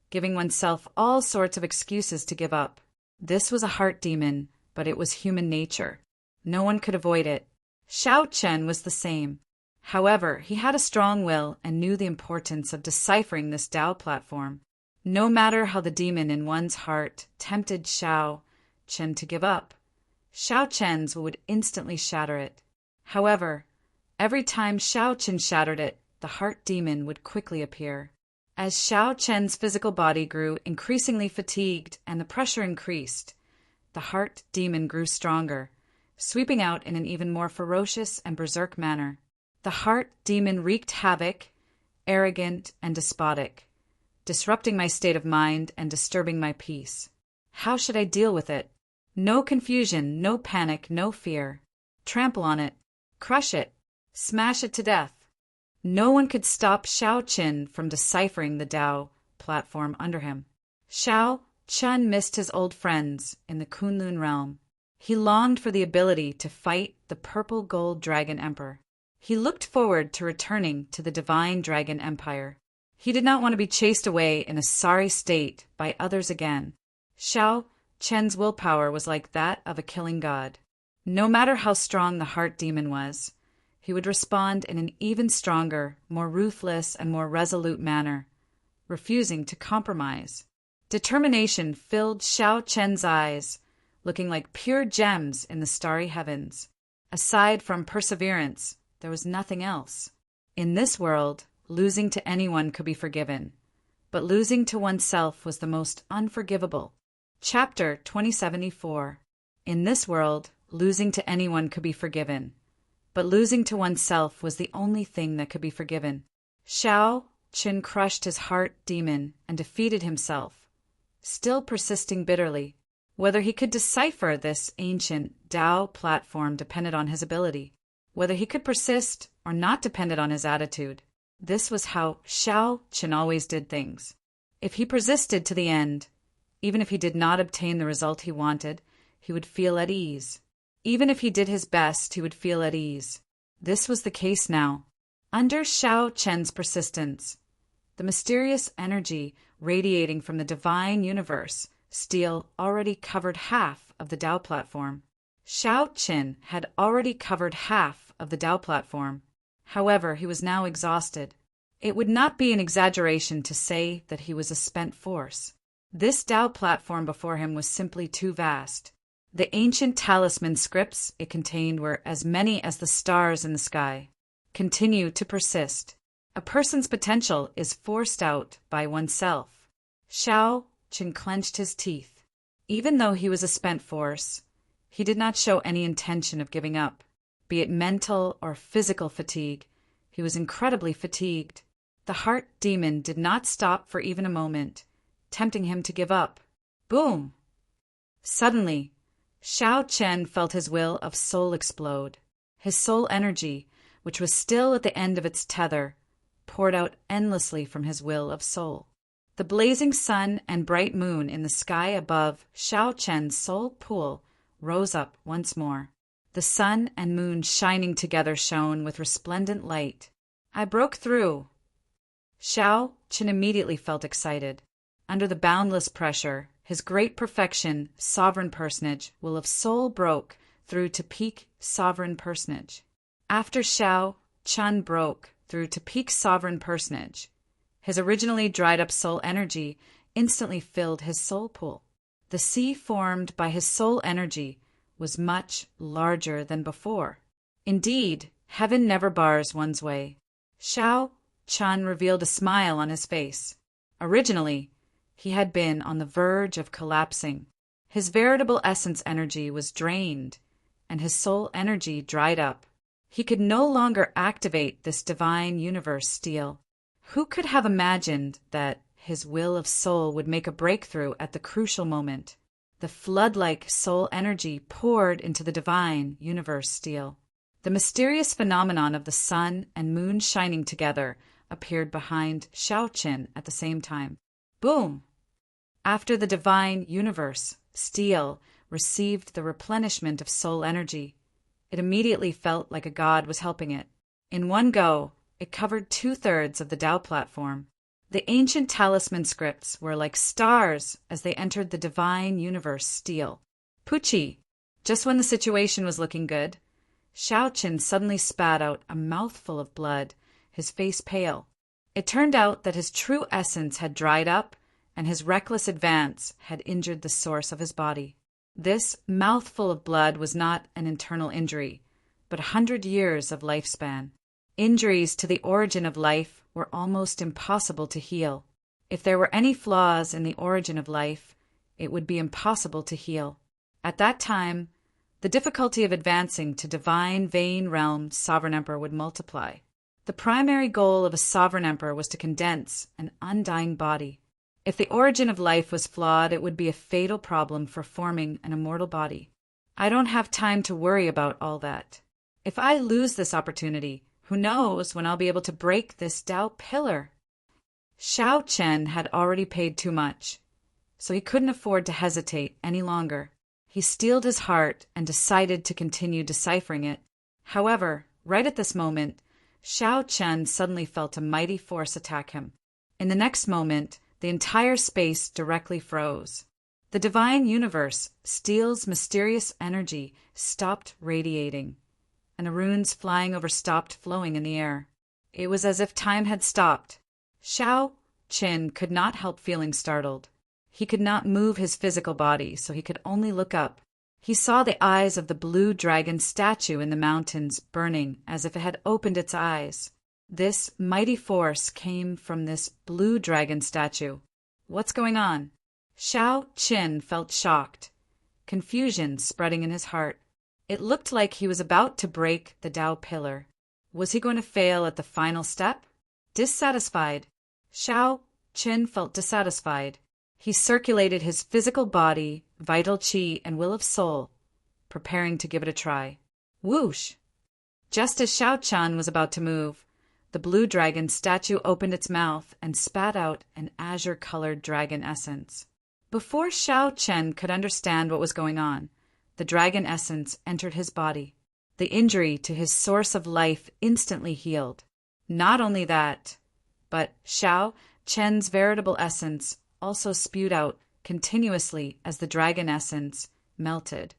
giving oneself all sorts of excuses to give up. This was a heart demon, but it was human nature. No one could avoid it. Xiao Chen was the same. However, he had a strong will and knew the importance of deciphering this Tao platform. No matter how the demon in one's heart tempted Xiao Chen to give up, Xiao Chen's would instantly shatter it. However, every time Xiao Chen shattered it, the heart demon would quickly appear. As Xiao Chen's physical body grew increasingly fatigued and the pressure increased, the heart demon grew stronger, sweeping out in an even more ferocious and berserk manner. The heart demon wreaked havoc, arrogant and despotic, disrupting my state of mind and disturbing my peace. How should I deal with it? No confusion, no panic, no fear. Trample on it, crush it, smash it to death. No one could stop Xiao Chen from deciphering the Tao platform under him. Xiao Chen missed his old friends in the Kunlun realm. He longed for the ability to fight the purple gold dragon emperor. He looked forward to returning to the divine dragon empire. He did not want to be chased away in a sorry state by others again. Xiao Chen's willpower was like that of a killing god. No matter how strong the heart demon was, he would respond in an even stronger, more ruthless, and more resolute manner, refusing to compromise. Determination filled Xiao Chen's eyes, looking like pure gems in the starry heavens. Aside from perseverance, there was nothing else. In this world, losing to anyone could be forgiven, but losing to oneself was the most unforgivable. Chapter 2074. In this world, losing to anyone could be forgiven, but losing to oneself was the only thing that could be forgiven. Xiao Chen crushed his heart demon and defeated himself, still persisting bitterly. Whether he could decipher this ancient Tao platform depended on his ability. Whether he could persist or not depended on his attitude. This was how Xiao Chen always did things. If he persisted to the end, even if he did not obtain the result he wanted, he would feel at ease. Even if he did his best, he would feel at ease. This was the case now. Under Xiao Chen's persistence, the mysterious energy radiating from the divine universe steel already covered half of the Tao platform. Xiao Chen had already covered half of the Tao platform. However, he was now exhausted. It would not be an exaggeration to say that he was a spent force. This Tao platform before him was simply too vast. The ancient talisman scripts it contained were as many as the stars in the sky. Continue to persist. A person's potential is forced out by oneself. Xiao Chen clenched his teeth. Even though he was a spent force, he did not show any intention of giving up. Be it mental or physical fatigue, he was incredibly fatigued. The heart demon did not stop for even a moment, tempting him to give up. Boom! Suddenly, Xiao Chen felt his will of soul explode. His soul energy, which was still at the end of its tether, poured out endlessly from his will of soul. The blazing sun and bright moon in the sky above Xiao Chen's soul pool rose up once more. The sun and moon shining together shone with resplendent light. I broke through. Xiao Chen immediately felt excited. Under the boundless pressure, his great perfection, sovereign personage, will of soul broke through to peak sovereign personage. After Shao Chun broke through to peak sovereign personage, his originally dried up soul energy instantly filled his soul pool. The sea formed by his soul energy was much larger than before. Indeed, heaven never bars one's way. Shao Chun revealed a smile on his face. Originally, he had been on the verge of collapsing. His veritable essence energy was drained, and his soul energy dried up. He could no longer activate this divine universe steel. Who could have imagined that his will of soul would make a breakthrough at the crucial moment? The flood-like soul energy poured into the divine universe steel. The mysterious phenomenon of the sun and moon shining together appeared behind Shaoqin at the same time. Boom! After the divine universe, steel, received the replenishment of soul energy, it immediately felt like a god was helping it. In one go, it covered 2/3 of the Tao platform. The ancient talisman scripts were like stars as they entered the divine universe steel. Pucci! Just when the situation was looking good, Shaoqin suddenly spat out a mouthful of blood, his face pale. It turned out that his true essence had dried up, and his reckless advance had injured the source of his body. This mouthful of blood was not an internal injury, but 100 years of lifespan. Injuries to the origin of life were almost impossible to heal. If there were any flaws in the origin of life, it would be impossible to heal. At that time, the difficulty of advancing to divine vein realm sovereign emperor would multiply. The primary goal of a sovereign emperor was to condense an undying body. If the origin of life was flawed, it would be a fatal problem for forming an immortal body. I don't have time to worry about all that. If I lose this opportunity, who knows when I'll be able to break this Tao pillar? Shao Chen had already paid too much, so he couldn't afford to hesitate any longer. He steeled his heart and decided to continue deciphering it. However, right at this moment, Shao Chen suddenly felt a mighty force attack him. In the next moment, the entire space directly froze. The divine universe, steel's mysterious energy, stopped radiating, and the runes flying over stopped flowing in the air. It was as if time had stopped. Shao Qin could not help feeling startled. He could not move his physical body, so he could only look up. He saw the eyes of the blue dragon statue in the mountains burning as if it had opened its eyes. This mighty force came from this blue dragon statue. What's going on? Shao Qin felt shocked, confusion spreading in his heart. It looked like he was about to break the Tao pillar. Was he going to fail at the final step? Dissatisfied, Shao Qin felt dissatisfied. He circulated his physical body, vital qi, and will of soul, preparing to give it a try. Whoosh! Just as Shao Chan was about to move, the blue dragon statue opened its mouth and spat out an azure-colored dragon essence. Before Shao Chen could understand what was going on, the dragon essence entered his body. The injury to his source of life instantly healed. Not only that, but Shao Chen's veritable essence also spewed out continuously as the dragon essence melted,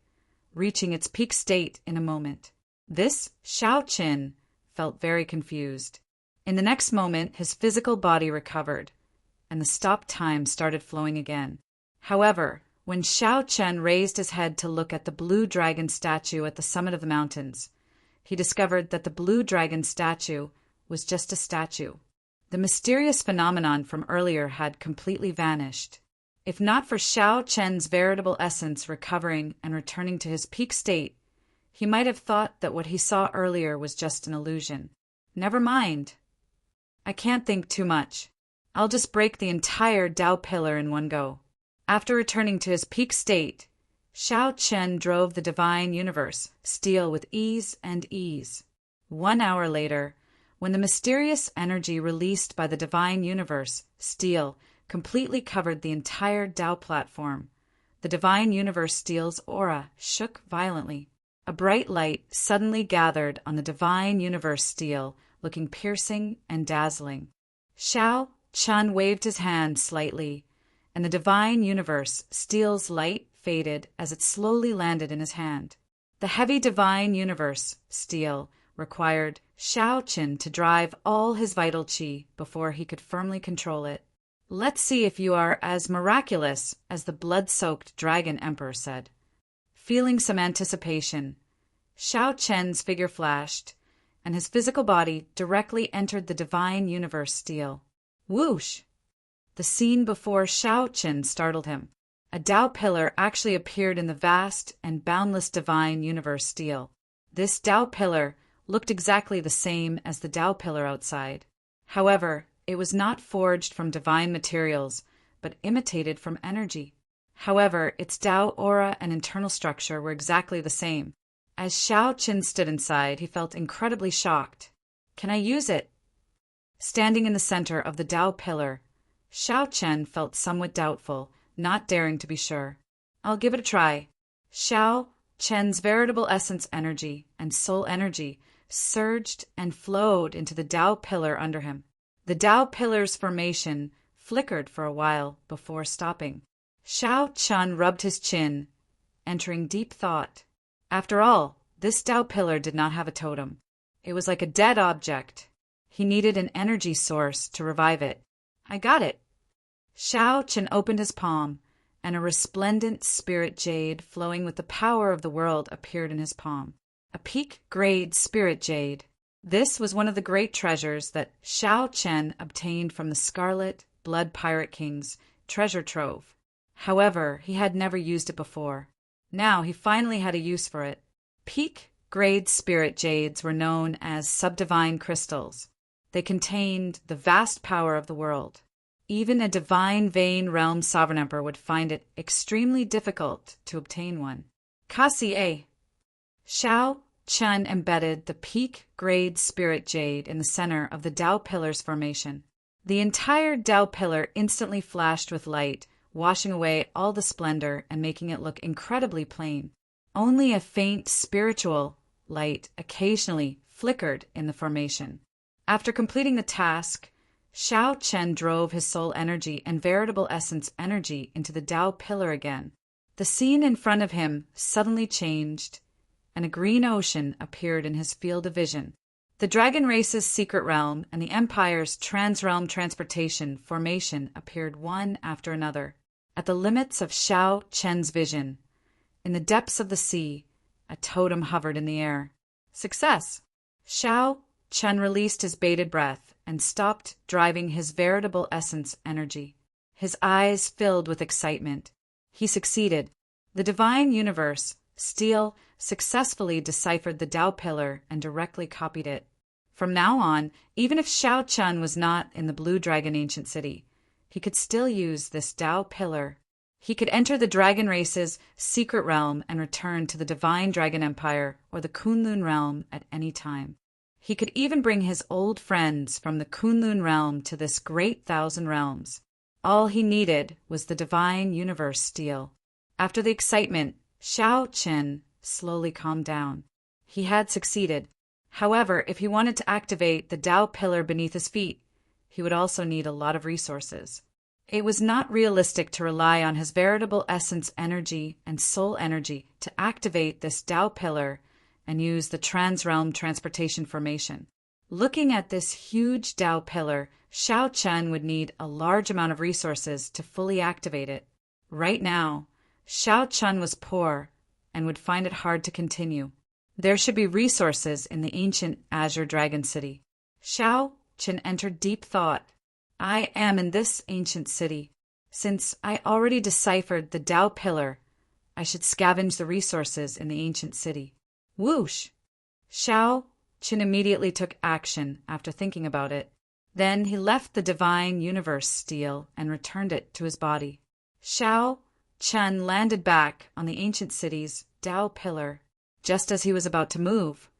reaching its peak state in a moment. This Shao Chen felt very confused. In the next moment, his physical body recovered, and the stop time started flowing again. However, when Shao Chen raised his head to look at the blue dragon statue at the summit of the mountains, he discovered that the blue dragon statue was just a statue. The mysterious phenomenon from earlier had completely vanished. If not for Shao Chen's veritable essence recovering and returning to his peak state, he might have thought that what he saw earlier was just an illusion. Never mind. I can't think too much. I'll just break the entire Tao pillar in one go. After returning to his peak state, Shao Chen drove the divine universe steel with ease and ease. 1 hour later, when the mysterious energy released by the divine universe steel completely covered the entire Tao platform, the divine universe steel's aura shook violently. A bright light suddenly gathered on the divine universe steel, looking piercing and dazzling. Shao Chun waved his hand slightly, and the divine universe steel's light faded as it slowly landed in his hand. The heavy divine universe steel required Shao Qin to drive all his vital qi before he could firmly control it. "Let's see if you are as miraculous as the blood-soaked dragon emperor said." Feeling some anticipation, Shao Chen's figure flashed, and his physical body directly entered the divine universe steel. Whoosh! The scene before Shao Chen startled him. A Tao pillar actually appeared in the vast and boundless divine universe steel. This Tao pillar looked exactly the same as the Tao pillar outside. However, it was not forged from divine materials, but imitated from energy. However, its Tao aura and internal structure were exactly the same. As Shao Chen stood inside, he felt incredibly shocked. "Can I use it?" Standing in the center of the Tao pillar, Shao Chen felt somewhat doubtful, not daring to be sure. "I'll give it a try." Shao Chen's veritable essence energy and soul energy surged and flowed into the Tao pillar under him. The Tao pillar's formation flickered for a while before stopping. Shao Chen rubbed his chin, entering deep thought. After all, this Tao pillar did not have a totem. It was like a dead object. He needed an energy source to revive it. "I got it." Shao Chen opened his palm, and a resplendent spirit jade flowing with the power of the world appeared in his palm. A peak-grade spirit jade. This was one of the great treasures that Shao Chen obtained from the Scarlet Blood Pirate King's treasure trove. However, he had never used it before. Now he finally had a use for it. Peak-grade spirit jades were known as subdivine crystals. They contained the vast power of the world. Even a divine vein realm sovereign emperor would find it extremely difficult to obtain one. Kasi A. Shao Chen embedded the peak-grade spirit jade in the center of the Tao pillar's formation. The entire Tao pillar instantly flashed with light, washing away all the splendor and making it look incredibly plain. Only a faint spiritual light occasionally flickered in the formation. After completing the task, Shao Chen drove his soul energy and veritable essence energy into the Tao pillar again. The scene in front of him suddenly changed, and a green ocean appeared in his field of vision. The dragon race's secret realm and the Empire's transrealm transportation formation appeared one after another. At the limits of Shao Chen's vision, in the depths of the sea, a totem hovered in the air. Success! Shao Chen released his bated breath and stopped driving his veritable essence energy. His eyes filled with excitement. He succeeded. The divine universe, steel, successfully deciphered the Tao pillar and directly copied it. From now on, even if Shao Chen was not in the Blue Dragon Ancient City, he could still use this Tao pillar. He could enter the dragon race's secret realm and return to the Divine Dragon Empire or the Kunlun realm at any time. He could even bring his old friends from the Kunlun realm to this great thousand realms. All he needed was the divine universe steel. After the excitement, Shao Chen slowly calmed down. He had succeeded. However, if he wanted to activate the Tao pillar beneath his feet, he would also need a lot of resources. It was not realistic to rely on his veritable essence energy and soul energy to activate this Tao pillar and use the transrealm transportation formation. Looking at this huge Tao pillar, Shao Chen would need a large amount of resources to fully activate it. Right now, Shao Chen was poor and would find it hard to continue. There should be resources in the ancient Azure Dragon City. Shao Chen entered deep thought. I am in this ancient city. Since I already deciphered the Tao pillar, I should scavenge the resources in the ancient city. Whoosh! Shao Chen immediately took action after thinking about it. Then he left the divine universe steel and returned it to his body. Shao Chen landed back on the ancient city's Tao pillar. Just as he was about to move,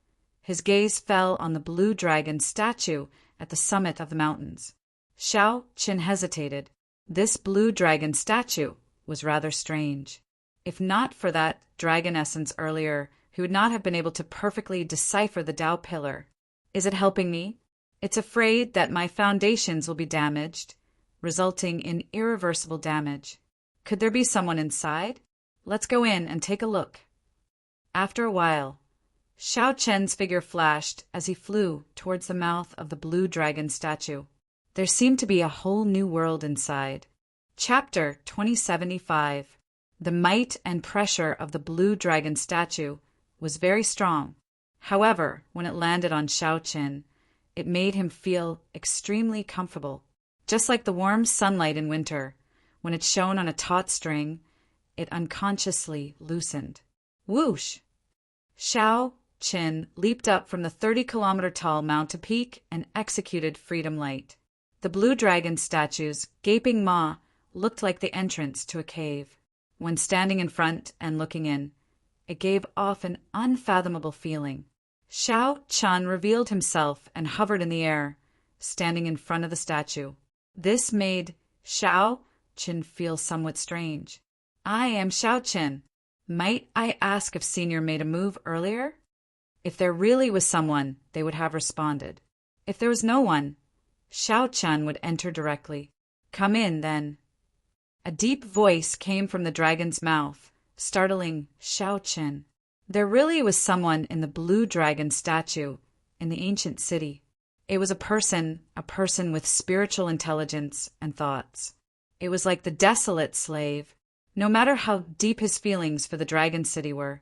his gaze fell on the blue dragon statue at the summit of the mountains. Shao Chen hesitated. This blue dragon statue was rather strange. If not for that dragon essence earlier, he would not have been able to perfectly decipher the Tao pillar. Is it helping me? It's afraid that my foundations will be damaged, resulting in irreversible damage. Could there be someone inside? Let's go in and take a look. After a while, Xiao Chen's figure flashed as he flew towards the mouth of the blue dragon statue. There seemed to be a whole new world inside. Chapter 2075. The might and pressure of the blue dragon statue was very strong. However, when it landed on Xiao Chen, it made him feel extremely comfortable. Just like the warm sunlight in winter, when it shone on a taut string, it unconsciously loosened. Whoosh! Xiao Chen leaped up from the 30-kilometer-tall mountain peak and executed Freedom Light. The blue dragon statue's gaping maw looked like the entrance to a cave. When standing in front and looking in, it gave off an unfathomable feeling. Xiao Chen revealed himself and hovered in the air, standing in front of the statue. This made Xiao Chen feel somewhat strange. I am Xiao Chen. Might I ask if Senior made a move earlier? If there really was someone, they would have responded. If there was no one, Xiao Chen would enter directly. Come in, then. A deep voice came from the dragon's mouth, startling Xiao Chen. There really was someone in the blue dragon statue in the ancient city. It was a person with spiritual intelligence and thoughts. It was like the desolate slave. No matter how deep his feelings for the dragon city were,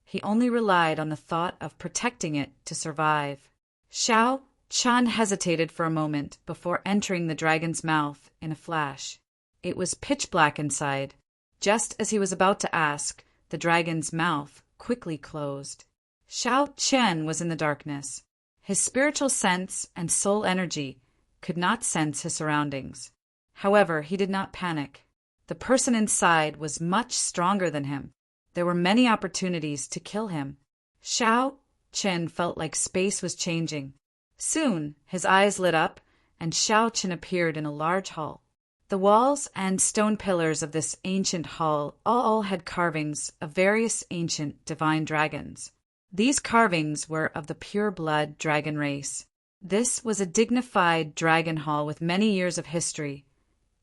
he only relied on the thought of protecting it to survive. Xiao Chen hesitated for a moment before entering the dragon's mouth in a flash. It was pitch black inside. Just as he was about to ask, the dragon's mouth quickly closed. Xiao Chen was in the darkness. His spiritual sense and soul energy could not sense his surroundings. However, he did not panic. The person inside was much stronger than him. There were many opportunities to kill him. Xiao Chen felt like space was changing. Soon, his eyes lit up, and Xiao Chen appeared in a large hall. The walls and stone pillars of this ancient hall all had carvings of various ancient divine dragons. These carvings were of the pure-blood dragon race. This was a dignified dragon hall with many years of history,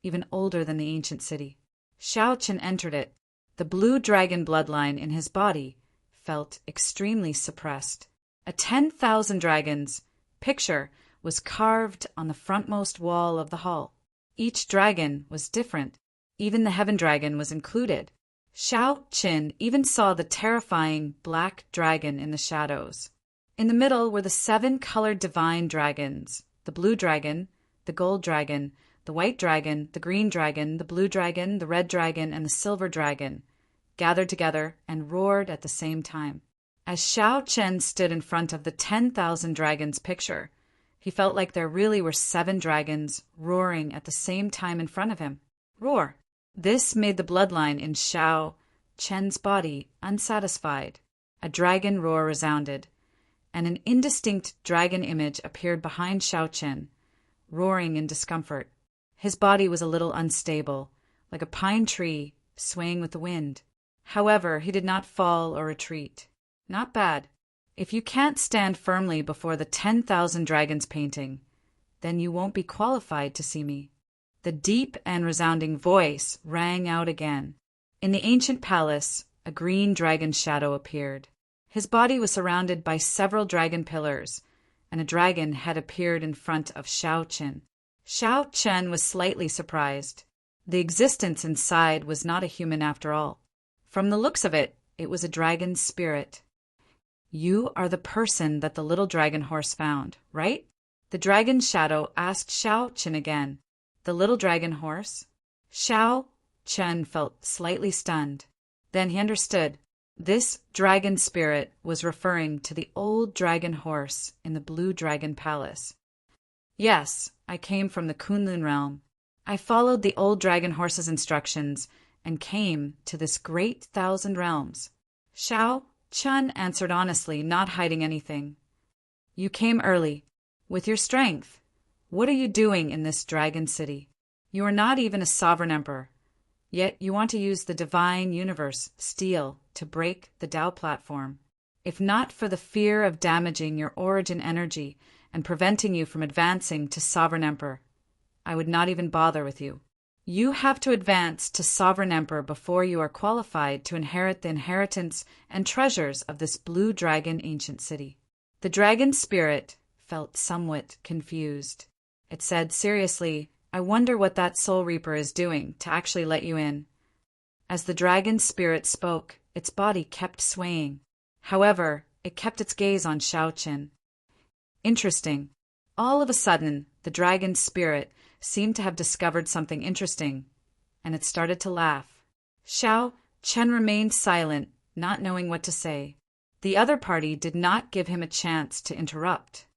even older than the ancient city. Xiao Chen entered it. The blue dragon bloodline in his body felt extremely suppressed. A 10,000 dragons picture was carved on the frontmost wall of the hall. Each dragon was different. Even the heaven dragon was included. Xiao Chen even saw the terrifying black dragon in the shadows. In the middle were the 7 colored divine dragons: the blue dragon, the gold dragon, the white dragon, the green dragon, the blue dragon, the red dragon, and the silver dragon, gathered together and roared at the same time. As Xiao Chen stood in front of the 10,000 dragons picture, he felt like there really were 7 dragons roaring at the same time in front of him. Roar! This made the bloodline in Xiao Chen's body unsatisfied. A dragon roar resounded, and an indistinct dragon image appeared behind Xiao Chen, roaring in discomfort. His body was a little unstable, like a pine tree swaying with the wind. However, he did not fall or retreat. Not bad. If you can't stand firmly before the 10,000 dragons painting, then you won't be qualified to see me. The deep and resounding voice rang out again. In the ancient palace, a green dragon shadow appeared. His body was surrounded by several dragon pillars, and a dragon had appeared in front of Xiao Chen. Xiao Chen was slightly surprised. The existence inside was not a human after all. From the looks of it, it was a dragon spirit. You are the person that the little dragon horse found, right? The dragon shadow asked Xiao Chen again. The little dragon horse? Xiao Chen felt slightly stunned. Then he understood. This dragon spirit was referring to the old dragon horse in the blue dragon palace. Yes, I came from the Kunlun realm. I followed the old dragon horse's instructions and came to this great 1,000 realms. Xiao Chen answered honestly, not hiding anything. You came early, with your strength. What are you doing in this dragon city? You are not even a sovereign emperor, yet you want to use the divine universe, steel, to break the Tao platform. If not for the fear of damaging your origin energy and preventing you from advancing to sovereign emperor, I would not even bother with you. You have to advance to Sovereign Emperor before you are qualified to inherit the inheritance and treasures of this blue dragon ancient city." The dragon spirit felt somewhat confused. It said seriously, "I wonder what that Soul Reaper is doing to actually let you in." As the dragon spirit spoke, its body kept swaying. However, it kept its gaze on Xiaoqin. Interesting. All of a sudden, the dragon spirit seemed to have discovered something interesting, and it started to laugh. Xiaoqin remained silent, not knowing what to say. The other party did not give him a chance to interrupt.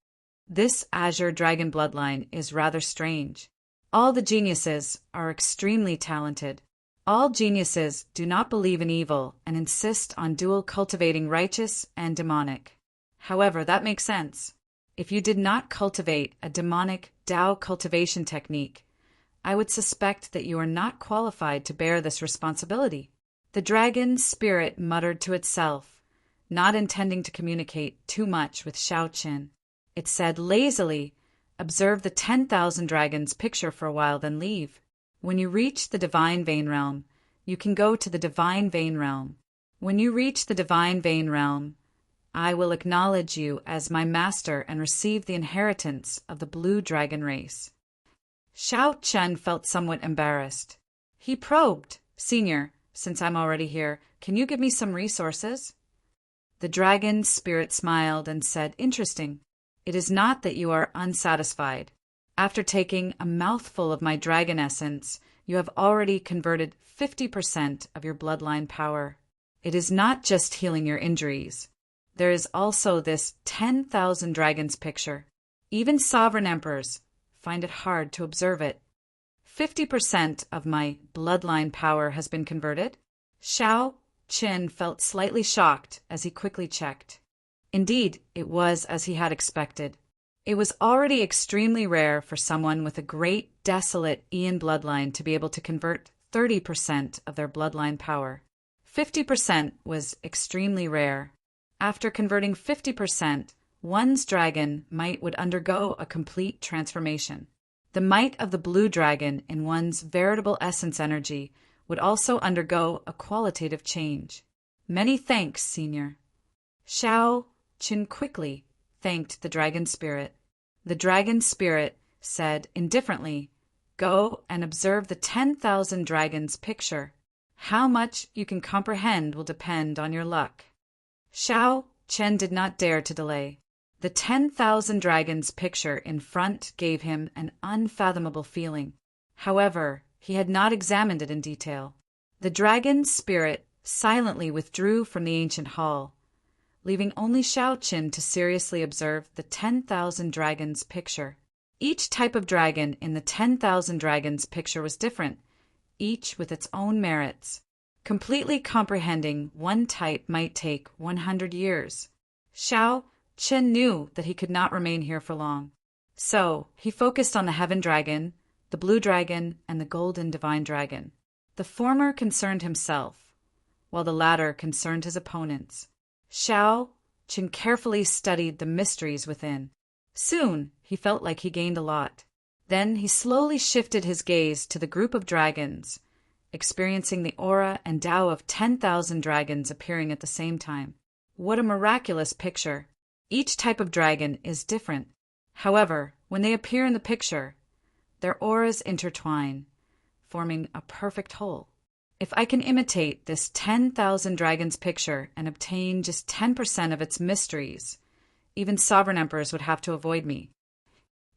This azure dragon bloodline is rather strange. All the geniuses are extremely talented. All geniuses do not believe in evil and insist on dual cultivating righteous and demonic. However, that makes sense. If you did not cultivate a demonic Tao cultivation technique, I would suspect that you are not qualified to bear this responsibility. The dragon spirit muttered to itself, not intending to communicate too much with Xiaoqin. It said lazily, "Observe the 10,000 dragons picture for a while, then leave. When you reach the Divine Vein Realm, you can go to the Divine Vein Realm. When you reach the Divine Vein Realm, I will acknowledge you as my master and receive the inheritance of the blue dragon race." Xiaoqin felt somewhat embarrassed. He probed, "Senior, since I'm already here, can you give me some resources?" The dragon spirit smiled and said, "Interesting. It is not that you are unsatisfied. After taking a mouthful of my dragon essence, you have already converted 50% of your bloodline power. It is not just healing your injuries. There is also this 10,000 dragons picture. Even sovereign emperors find it hard to observe it. 50% of my bloodline power has been converted." Xiaoqin felt slightly shocked as he quickly checked. Indeed, it was as he had expected. It was already extremely rare for someone with a great, desolate Ian bloodline to be able to convert 30% of their bloodline power. 50% was extremely rare. After converting 50%, one's dragon might would undergo a complete transformation. The might of the blue dragon in one's veritable essence energy would also undergo a qualitative change. "Many thanks, Senior." Xiaoqin quickly thanked the dragon spirit. The dragon spirit said indifferently, "Go and observe the 10,000 dragons picture. How much you can comprehend will depend on your luck." Xiaoqin did not dare to delay. The 10,000 dragons picture in front gave him an unfathomable feeling. However, he had not examined it in detail. The dragon spirit silently withdrew from the ancient hall, leaving only Xiaoqin to seriously observe the 10,000 dragons picture. Each type of dragon in the 10,000 dragons picture was different, each with its own merits. Completely comprehending one type might take 100 years. Xiaoqin knew that he could not remain here for long. So he focused on the heaven dragon, the blue dragon, and the golden divine dragon. The former concerned himself, while the latter concerned his opponents. Xiaoqin carefully studied the mysteries within. Soon, he felt like he gained a lot. Then he slowly shifted his gaze to the group of dragons, experiencing the aura and Tao of 10,000 dragons appearing at the same time. What a miraculous picture! Each type of dragon is different. However, when they appear in the picture, their auras intertwine, forming a perfect whole. If I can imitate this 10,000 dragons picture and obtain just 10% of its mysteries, even sovereign emperors would have to avoid me.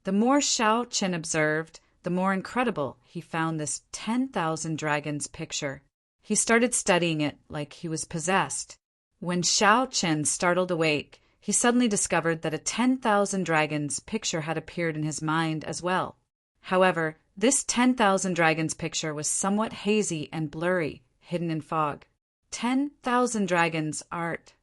The more Xiaoqin observed, the more incredible he found this 10,000 dragons picture. He started studying it like he was possessed. When Xiaoqin startled awake, he suddenly discovered that a 10,000 dragons picture had appeared in his mind as well. However, this 10,000 dragons picture was somewhat hazy and blurry, hidden in fog. 10,000 dragons art.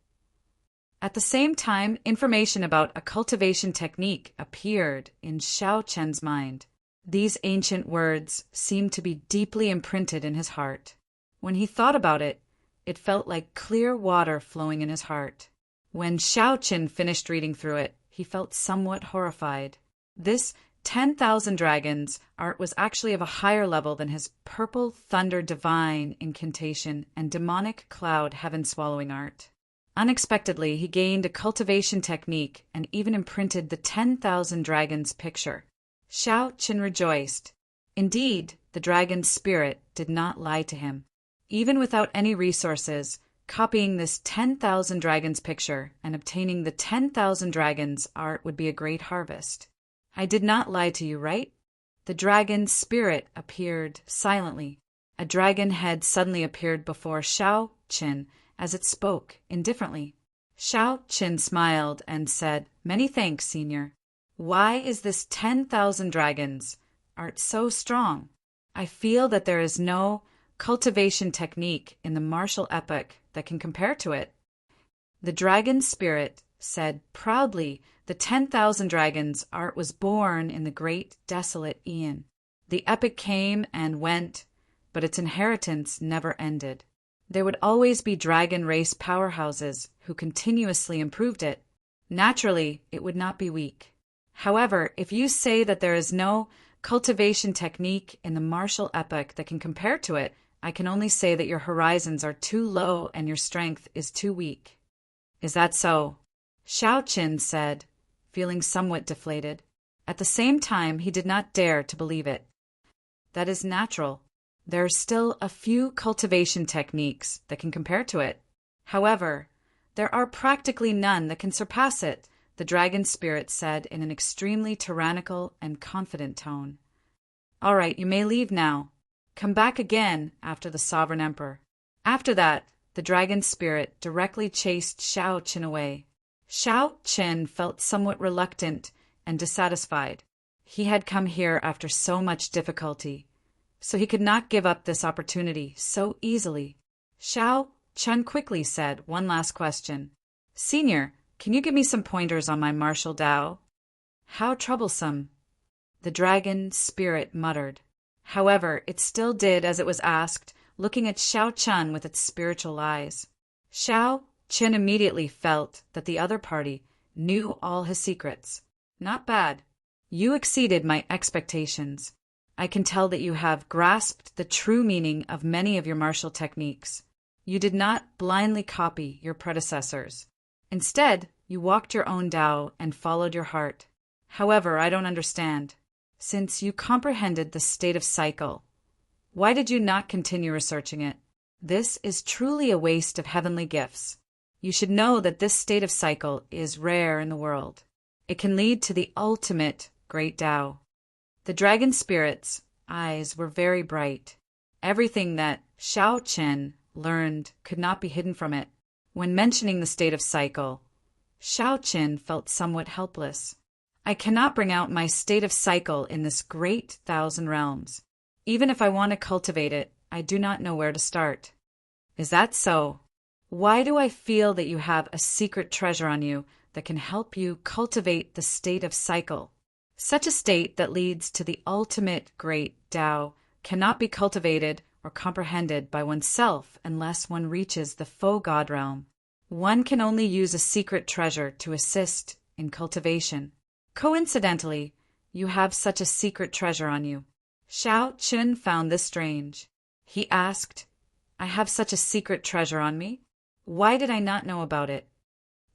At the same time, information about a cultivation technique appeared in Xiaoqin's mind. These ancient words seemed to be deeply imprinted in his heart. When he thought about it, it felt like clear water flowing in his heart. When Xiaoqin finished reading through it, he felt somewhat horrified. This 10,000 Dragons art was actually of a higher level than his purple thunder divine incantation and demonic cloud heaven swallowing art. Unexpectedly, he gained a cultivation technique and even imprinted the 10,000 Dragons picture. Xiao Qin rejoiced. Indeed, the dragon's spirit did not lie to him. Even without any resources, copying this 10,000 Dragons picture and obtaining the 10,000 Dragons art would be a great harvest. I did not lie to you, right? The dragon's spirit appeared silently. A dragon head suddenly appeared before Xiao Qin as it spoke indifferently. Xiao Qin smiled and said, "Many thanks, Senior. Why is this 10,000 Dragons art so strong? I feel that there is no cultivation technique in the martial epoch that can compare to it." The dragon's spirit said proudly, "The 10,000 Dragons art was born in the great desolate Aeon. The epoch came and went, but its inheritance never ended. There would always be dragon race powerhouses who continuously improved it. Naturally, it would not be weak. However, if you say that there is no cultivation technique in the martial epoch that can compare to it, I can only say that your horizons are too low and your strength is too weak." "Is that so?" Xiao Qin said, feeling somewhat deflated. At the same time, he did not dare to believe it. "That is natural. There are still a few cultivation techniques that can compare to it. However, there are practically none that can surpass it," the dragon spirit said in an extremely tyrannical and confident tone. "All right, you may leave now. Come back again after the sovereign emperor." After that, the dragon spirit directly chased Xiao Qin away. Xiao Qin felt somewhat reluctant and dissatisfied. He had come here after so much difficulty, so he could not give up this opportunity so easily. Xiao Qin quickly said, "One last question. Senior, can you give me some pointers on my martial Tao?" "How troublesome," the dragon spirit muttered. However, it still did as it was asked, looking at Xiao Qin with its spiritual eyes. Xiao Qin immediately felt that the other party knew all his secrets. "Not bad. You exceeded my expectations. I can tell that you have grasped the true meaning of many of your martial techniques. You did not blindly copy your predecessors. Instead, you walked your own Tao and followed your heart. However, I don't understand. Since you comprehended the state of cycle, why did you not continue researching it? This is truly a waste of heavenly gifts. You should know that this state of cycle is rare in the world. It can lead to the ultimate great Tao." The dragon spirit's eyes were very bright. Everything that Xiao Qin learned could not be hidden from it. When mentioning the state of cycle, Xiao Qin felt somewhat helpless. "I cannot bring out my state of cycle in this great 1,000 realms. Even if I want to cultivate it, I do not know where to start." "Is that so? Why do I feel that you have a secret treasure on you that can help you cultivate the state of cycle? Such a state that leads to the ultimate great Tao cannot be cultivated or comprehended by oneself unless one reaches the faux God realm. One can only use a secret treasure to assist in cultivation. Coincidentally, you have such a secret treasure on you." Xiao Qin found this strange. He asked, "I have such a secret treasure on me? Why did I not know about it?"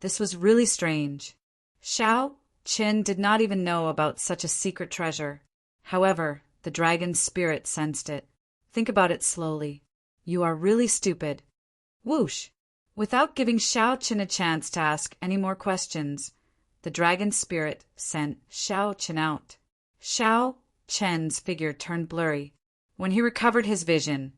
This was really strange. Xiao Qin did not even know about such a secret treasure. However, the dragon spirit sensed it. "Think about it slowly. You are really stupid." Whoosh! Without giving Xiao Qin a chance to ask any more questions, the dragon spirit sent Xiao Qin out. Xiao Qin's figure turned blurry. When he recovered his vision,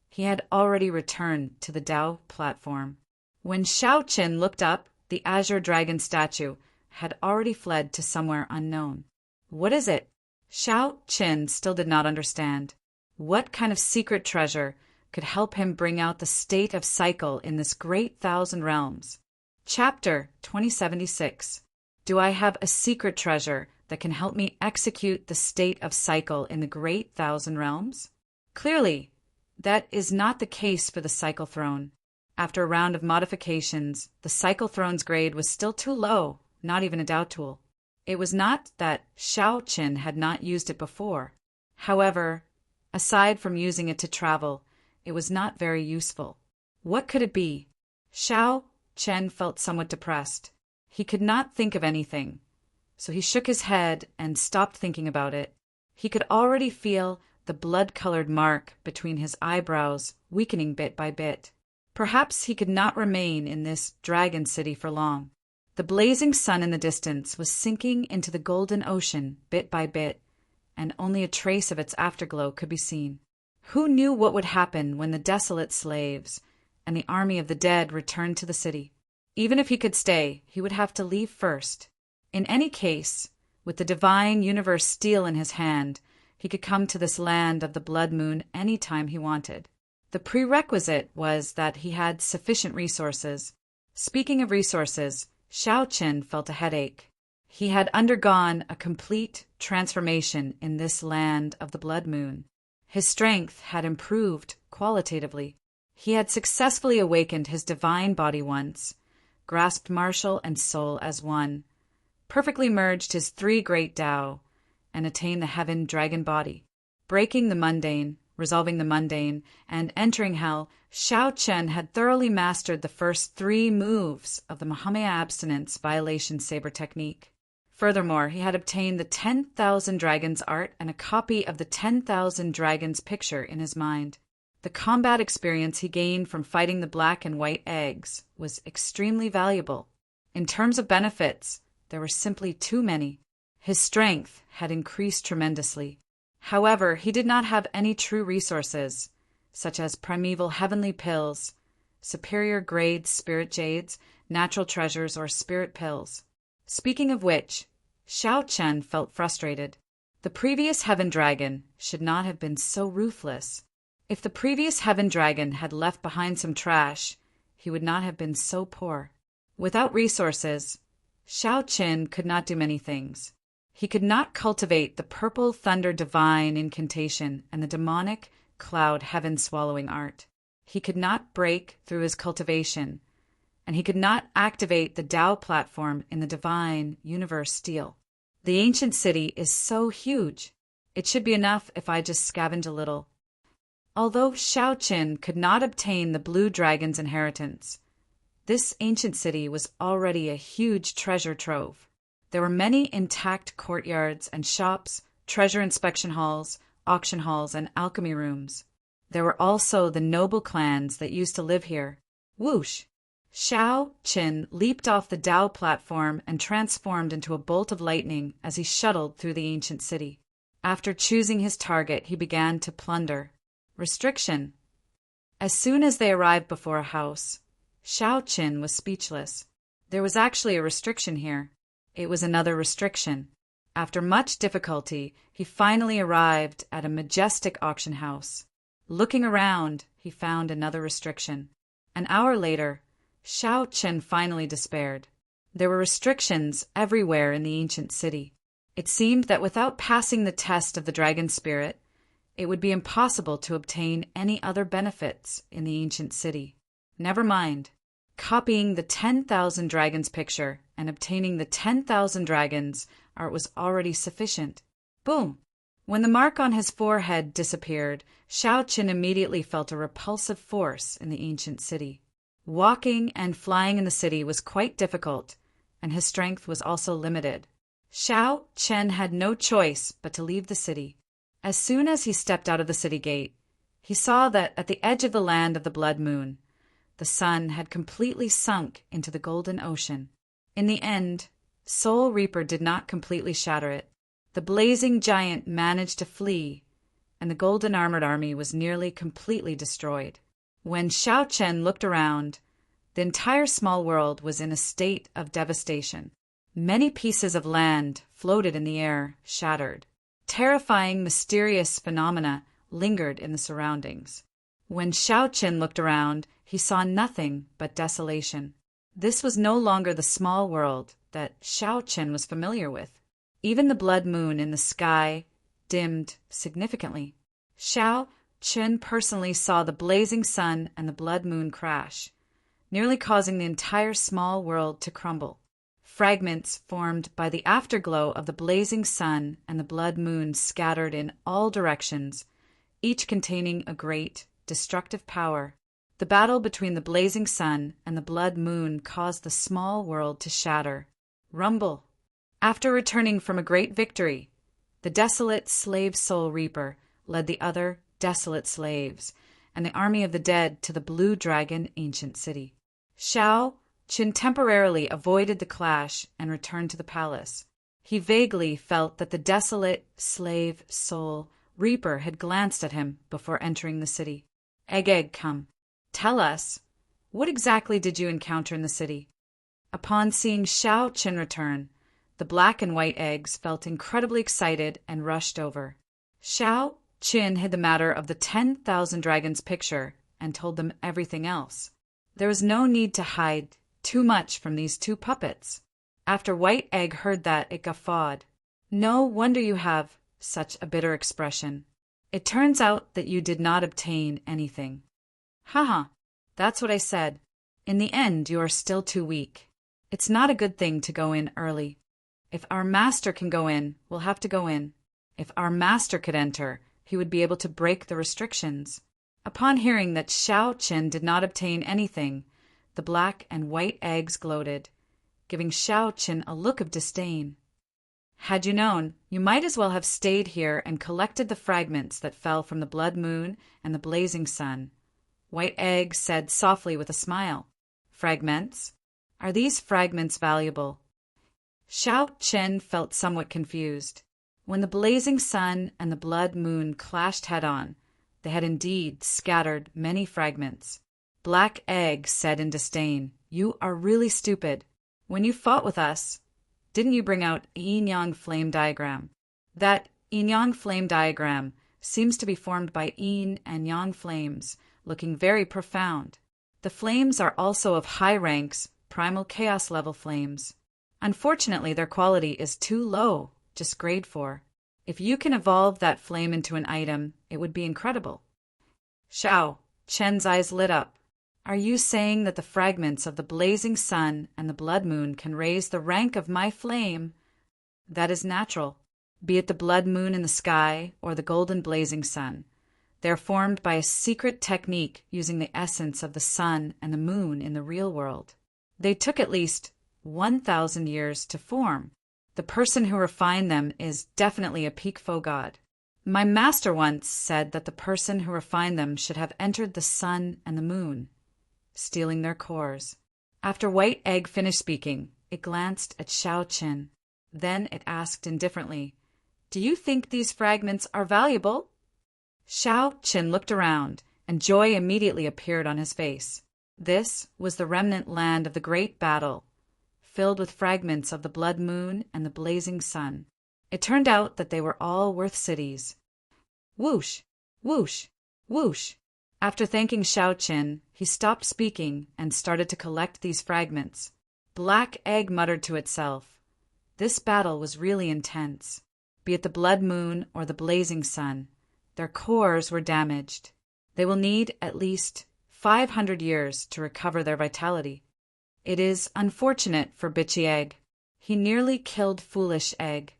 he had already returned to the Tao platform. When Xiao Qin looked up, the azure dragon statue had already fled to somewhere unknown. "What is it?" Xiao Qin still did not understand. What kind of secret treasure could help him bring out the state of cycle in this great 1,000 realms? Chapter 2076. Do I have a secret treasure that can help me execute the state of cycle in the great 1,000 realms? Clearly, that is not the case for the cycle throne. After a round of modifications, the cycle throne's grade was still too low, not even a Tao tool. It was not that Xiao Qin had not used it before. However, aside from using it to travel, it was not very useful. What could it be? Xiao Chen felt somewhat depressed. He could not think of anything, so he shook his head and stopped thinking about it. He could already feel the blood-colored mark between his eyebrows weakening bit by bit. Perhaps he could not remain in this dragon city for long. The blazing sun in the distance was sinking into the golden ocean bit by bit, and only a trace of its afterglow could be seen. Who knew what would happen when the desolate slaves and the army of the dead returned to the city? Even if he could stay, he would have to leave first. In any case, with the divine universe steel in his hand, he could come to this land of the blood moon any time he wanted. The prerequisite was that he had sufficient resources. Speaking of resources, Xiao Qin felt a headache. He had undergone a complete transformation in this land of the blood moon. His strength had improved qualitatively. He had successfully awakened his divine body once, grasped martial and soul as one, perfectly merged his three great Tao, and attained the heaven dragon body. Breaking the mundane, resolving the mundane, and entering hell, Xiao Chen had thoroughly mastered the first 3 moves of the Mahamaya abstinence violation saber technique. Furthermore, he had obtained the 10,000 Dragons art and a copy of the 10,000 Dragons picture in his mind. The combat experience he gained from fighting the black and white eggs was extremely valuable. In terms of benefits, there were simply too many. His strength had increased tremendously. However, he did not have any true resources, such as primeval heavenly pills, superior grade spirit jades, natural treasures, or spirit pills. Speaking of which, Xiao Chen felt frustrated. The previous heaven dragon should not have been so ruthless. If the previous heaven dragon had left behind some trash, he would not have been so poor. Without resources, Xiao Chen could not do many things. He could not cultivate the purple thunder divine incantation and the demonic cloud heaven swallowing art. He could not break through his cultivation, and he could not activate the Tao platform in the divine universe steel. The ancient city is so huge. It should be enough if I just scavenge a little. Although Xiao Qin could not obtain the blue dragon's inheritance, this ancient city was already a huge treasure trove. There were many intact courtyards and shops, treasure inspection halls, auction halls, and alchemy rooms. There were also the noble clans that used to live here. Whoosh! Xiao Qin leaped off the Tao platform and transformed into a bolt of lightning as he shuttled through the ancient city. After choosing his target, he began to plunder. Restriction. As soon as they arrived before a house, Xiao Qin was speechless. There was actually a restriction here. It was another restriction. After much difficulty, he finally arrived at a majestic auction house. Looking around, he found another restriction. An hour later, Xiao Qin finally despaired. There were restrictions everywhere in the ancient city. It seemed that without passing the test of the dragon spirit, it would be impossible to obtain any other benefits in the ancient city. Never mind. Copying the 10,000 dragons picture and obtaining the 10,000 dragons art was already sufficient. Boom! When the mark on his forehead disappeared, Xiao Qin immediately felt a repulsive force in the ancient city. Walking and flying in the city was quite difficult, and his strength was also limited. Xiao Chen had no choice but to leave the city. As soon as he stepped out of the city gate, he saw that at the edge of the land of the blood moon, the sun had completely sunk into the golden ocean. In the end, Soul Reaper did not completely shatter it. The blazing giant managed to flee, and the golden armored army was nearly completely destroyed. When Xiao Chen looked around, the entire small world was in a state of devastation. Many pieces of land floated in the air, shattered. Terrifying, mysterious phenomena lingered in the surroundings. When Xiao Chen looked around, he saw nothing but desolation. This was no longer the small world that Xiao Chen was familiar with. Even the blood moon in the sky dimmed significantly. Xiao Chen personally saw the blazing sun and the blood moon crash, nearly causing the entire small world to crumble. fragments formed by the afterglow of the blazing sun and the blood moon scattered in all directions, each containing a great, destructive power. The battle between the blazing sun and the blood moon caused the small world to shatter. Rumble. After returning from a great victory, the desolate slave soul reaper led the other desolate slaves and the army of the dead to the Blue Dragon ancient city. Shao Qin temporarily avoided the clash and returned to the palace. He vaguely felt that the desolate slave soul reaper had glanced at him before entering the city. Egg, come. Tell us, what exactly did you encounter in the city? Upon seeing Shao Qin return, the black and white eggs felt incredibly excited and rushed over. Shao Qin hid the matter of the 10,000 dragons picture and told them everything else. There was no need to hide too much from these two puppets. After White Egg heard that, it guffawed. No wonder you have such a bitter expression. It turns out that you did not obtain anything. Haha, that's what I said. In the end, you are still too weak. It's not a good thing to go in early. If our master can go in, we'll have to go in. If our master could enter, he would be able to break the restrictions. Upon hearing that Shao Qin did not obtain anything, the black and white eggs gloated, giving Shao Qin a look of disdain. Had you known, you might as well have stayed here and collected the fragments that fell from the blood moon and the blazing sun. White Egg said softly with a smile. Fragments? Are these fragments valuable? Shao Qin felt somewhat confused. When the blazing sun and the blood moon clashed head-on, they had indeed scattered many fragments. Black Egg said in disdain, You are really stupid. When you fought with us, didn't you bring out yin-yang flame diagram? That yin-yang flame diagram seems to be formed by yin and yang flames, looking very profound. The flames are also of high ranks, primal chaos level flames. Unfortunately, their quality is too low, just grade 4. If you can evolve that flame into an item, it would be incredible. Shao Chen's eyes lit up. Are you saying that the fragments of the blazing sun and the blood moon can raise the rank of my flame? That is natural. Be it the blood moon in the sky or the golden blazing sun. They are formed by a secret technique using the essence of the sun and the moon in the real world. They took at least 1,000 years to form. The person who refined them is definitely a peak faux god. My master once said that the person who refined them should have entered the sun and the moon, stealing their cores. After White Egg finished speaking, it glanced at Shao Qin. Then it asked indifferently, Do you think these fragments are valuable? Shao Qin looked around, and joy immediately appeared on his face. This was the remnant land of the great battle, filled with fragments of the blood moon and the blazing sun. It turned out that they were all worth cities. Whoosh, whoosh, whoosh. After thanking Shao Qin, he stopped speaking and started to collect these fragments. Black Egg muttered to itself, This battle was really intense. Be it the blood moon or the blazing sun, their cores were damaged. They will need at least 500 years to recover their vitality. It is unfortunate for Bitchy Egg. He nearly killed Foolish Egg,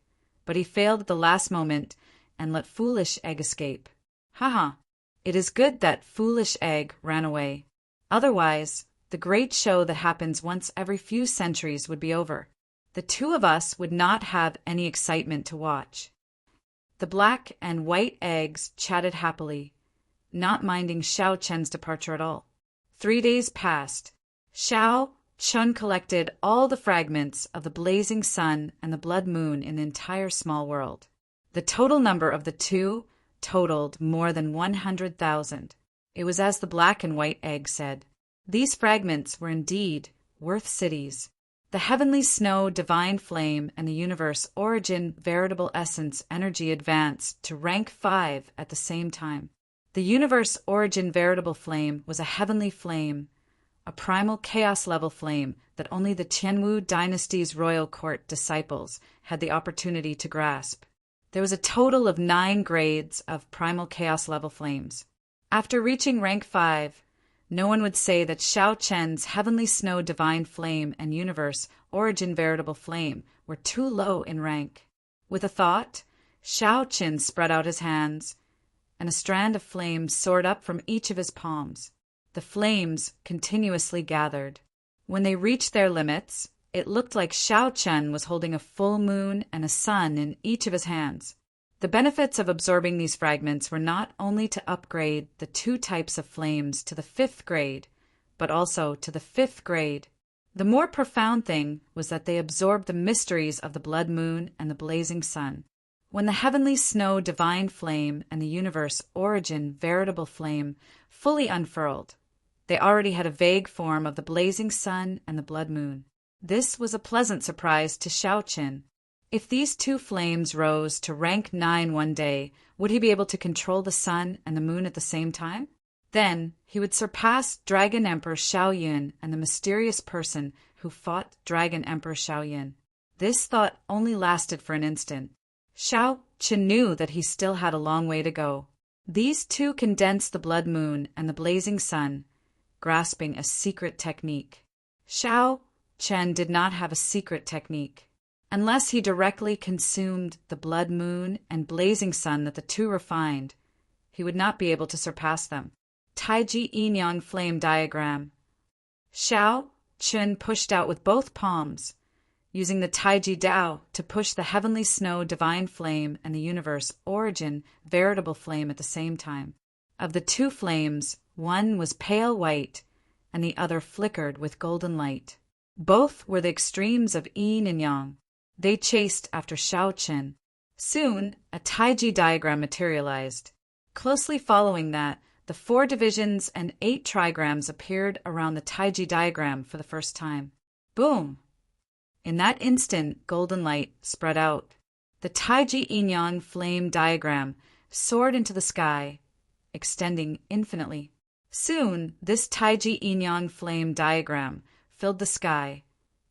but he failed at the last moment and let Foolish Egg escape. Haha, it is good that Foolish Egg ran away. Otherwise, the great show that happens once every few centuries would be over. The two of us would not have any excitement to watch. The black and white eggs chatted happily, not minding Shao Chen's departure at all. 3 days passed. Shao Chen collected all the fragments of the blazing sun and the blood moon in the entire small world. The total number of the two totaled more than 100,000. It was as the black and white egg said. These fragments were indeed worth cities. The heavenly snow divine flame and the universe origin veritable essence energy advanced to rank 5 at the same time. The universe origin veritable flame was a heavenly flame, a primal chaos level flame that only the Tianwu dynasty's royal court disciples had the opportunity to grasp. There was a total of 9 grades of primal chaos level flames. After reaching rank 5, No one would say that Xiao Chen's heavenly snow divine flame and universe origin veritable flame were too low in rank. With a thought, Xiao Chen spread out his hands, and a strand of flame soared up from each of his palms. The flames continuously gathered. When they reached their limits, it looked like Xiao Chen was holding a full moon and a sun in each of his hands. The benefits of absorbing these fragments were not only to upgrade the two types of flames to the 5th grade, but also to the 5th grade. The more profound thing was that they absorbed the mysteries of the blood moon and the blazing sun. When the heavenly snow divine flame and the universe origin veritable flame fully unfurled, they already had a vague form of the blazing sun and the blood moon. This was a pleasant surprise to Xiao Chen. If these two flames rose to rank 9 one day, would he be able to control the sun and the moon at the same time? Then he would surpass Dragon Emperor Xiaoyan and the mysterious person who fought Dragon Emperor Xiaoyan. This thought only lasted for an instant. Xiao Chen knew that he still had a long way to go. These two condensed the blood moon and the blazing sun, grasping a secret technique. Xiao Chen did not have a secret technique. Unless he directly consumed the blood moon and blazing sun that the two refined, he would not be able to surpass them. Taiji Yin-Yang Flame Diagram. Xiao Chen pushed out with both palms, using the Taiji Dao to push the heavenly snow divine flame and the universe origin veritable flame at the same time. Of the two flames, one was pale white and the other flickered with golden light. Both were the extremes of yin and yang. They chased after Xiao Chen. Soon, a Taiji diagram materialized. Closely following that, the 4 divisions and 8 trigrams appeared around the Taiji diagram for the first time. Boom! In that instant, golden light spread out. The Taiji Yin-Yang flame diagram soared into the sky, extending infinitely. Soon, this Taiji Yin-Yang flame diagram filled the sky,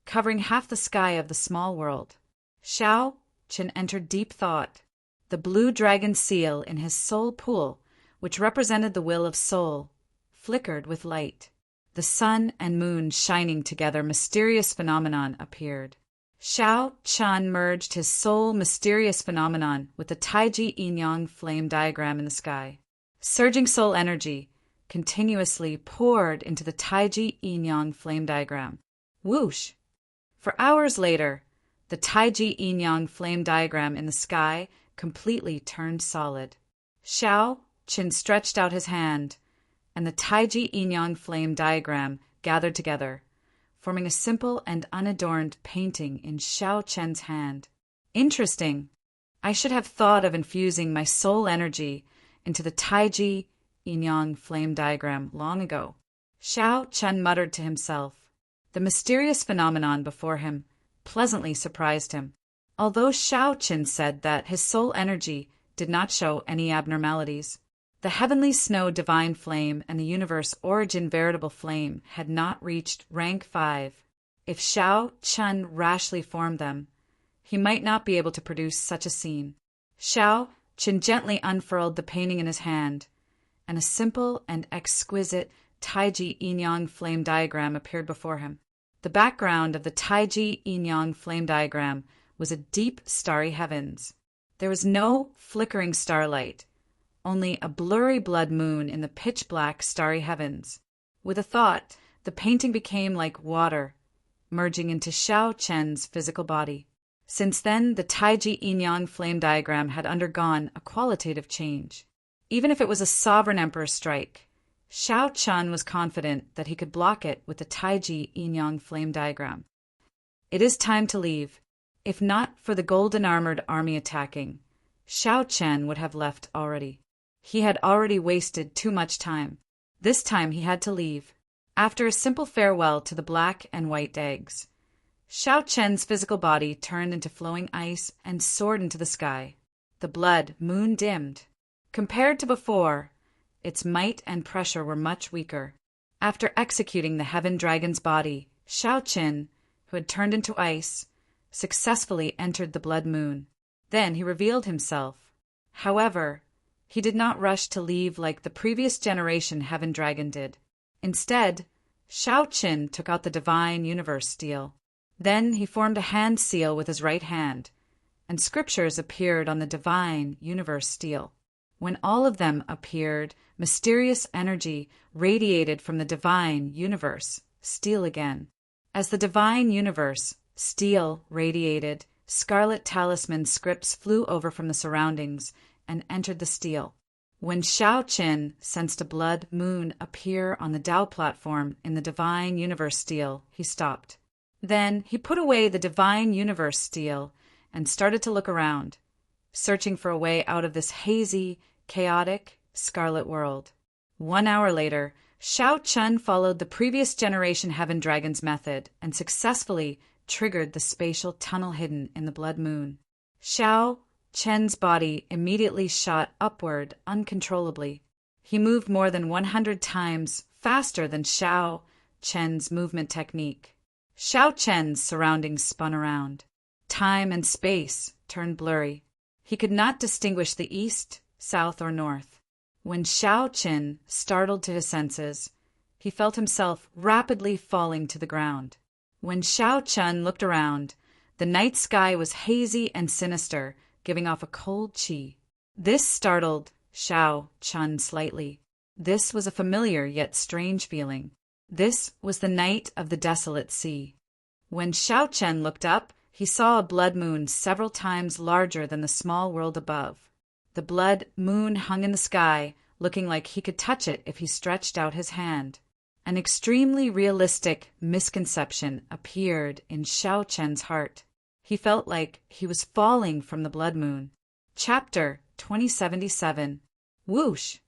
covering half the sky of the small world. Xiao Chen entered deep thought. The blue dragon seal in his soul pool, which represented the will of soul, flickered with light. The sun and moon shining together, mysterious phenomenon appeared. Xiao Chen merged his soul mysterious phenomenon with the Taiji Yin-Yang flame diagram in the sky. Surging soul energy continuously poured into the Taiji Yin-Yang flame diagram. Whoosh! For hours later, the Taiji Yin-Yang flame diagram in the sky completely turned solid. Xiao Chen stretched out his hand, and the Taiji Yin-Yang flame diagram gathered together, forming a simple and unadorned painting in Xiao Chen's hand. Interesting. I should have thought of infusing my soul energy into the Taiji Yin-Yang flame diagram long ago. Xiao Chen muttered to himself. The mysterious phenomenon before him pleasantly surprised him. Although Xiao Chen said that his soul energy did not show any abnormalities, the heavenly snow divine flame and the universe origin veritable flame had not reached rank 5. If Xiao Chen rashly formed them, he might not be able to produce such a scene. Xiao Chen gently unfurled the painting in his hand, and a simple and exquisite Taiji Yin-Yang flame diagram appeared before him. The background of the Taiji Yin-Yang flame diagram was a deep starry heavens. There was no flickering starlight, only a blurry blood moon in the pitch-black starry heavens. With a thought, the painting became like water, merging into Xiao Chen's physical body. Since then, the Taiji Yin-Yang flame diagram had undergone a qualitative change. Even if it was a sovereign emperor's strike, Xiao Chen was confident that he could block it with the Taiji Yin-Yang flame diagram. It is time to leave. If not for the golden-armored army attacking, Xiao Chen would have left already. He had already wasted too much time. This time he had to leave. After a simple farewell to the black and white eggs, Xiao Chen's physical body turned into flowing ice and soared into the sky. The blood moon dimmed. Compared to before, its might and pressure were much weaker. After executing the heaven dragon's body, Xiao Chen, who had turned into ice, successfully entered the blood moon. Then he revealed himself. However, he did not rush to leave like the previous generation heaven dragon did. Instead, Shao Qin took out the divine universe steel. Then he formed a hand seal with his right hand, and scriptures appeared on the divine universe steel. When all of them appeared, mysterious energy radiated from the divine universe steel again. As the divine universe steel radiated, scarlet talisman scripts flew over from the surroundings and entered the steel. When Shao Qin sensed a blood moon appear on the Tao platform in the divine universe steel, he stopped. Then he put away the divine universe steel and started to look around, searching for a way out of this hazy, chaotic, scarlet world. 1 hour later, Shao Qin followed the previous generation Heaven Dragon's method and successfully triggered the spatial tunnel hidden in the blood moon. Shao Qin's body immediately shot upward uncontrollably. He moved more than 100 times faster than Shao Qin's movement technique. Shao Qin's surroundings spun around. Time and space turned blurry. He could not distinguish the east, south, or north. When Shao Qin startled to his senses, he felt himself rapidly falling to the ground. When Shao Qin looked around, the night sky was hazy and sinister, giving off a cold qi. This startled Shao Qin slightly. This was a familiar yet strange feeling. This was the night of the desolate sea. When Shao Qin looked up, he saw a blood moon several times larger than the small world above. The blood moon hung in the sky, looking like he could touch it if he stretched out his hand. An extremely realistic misconception appeared in Shao Qin's heart. He felt like he was falling from the blood moon. Chapter 2077. Whoosh!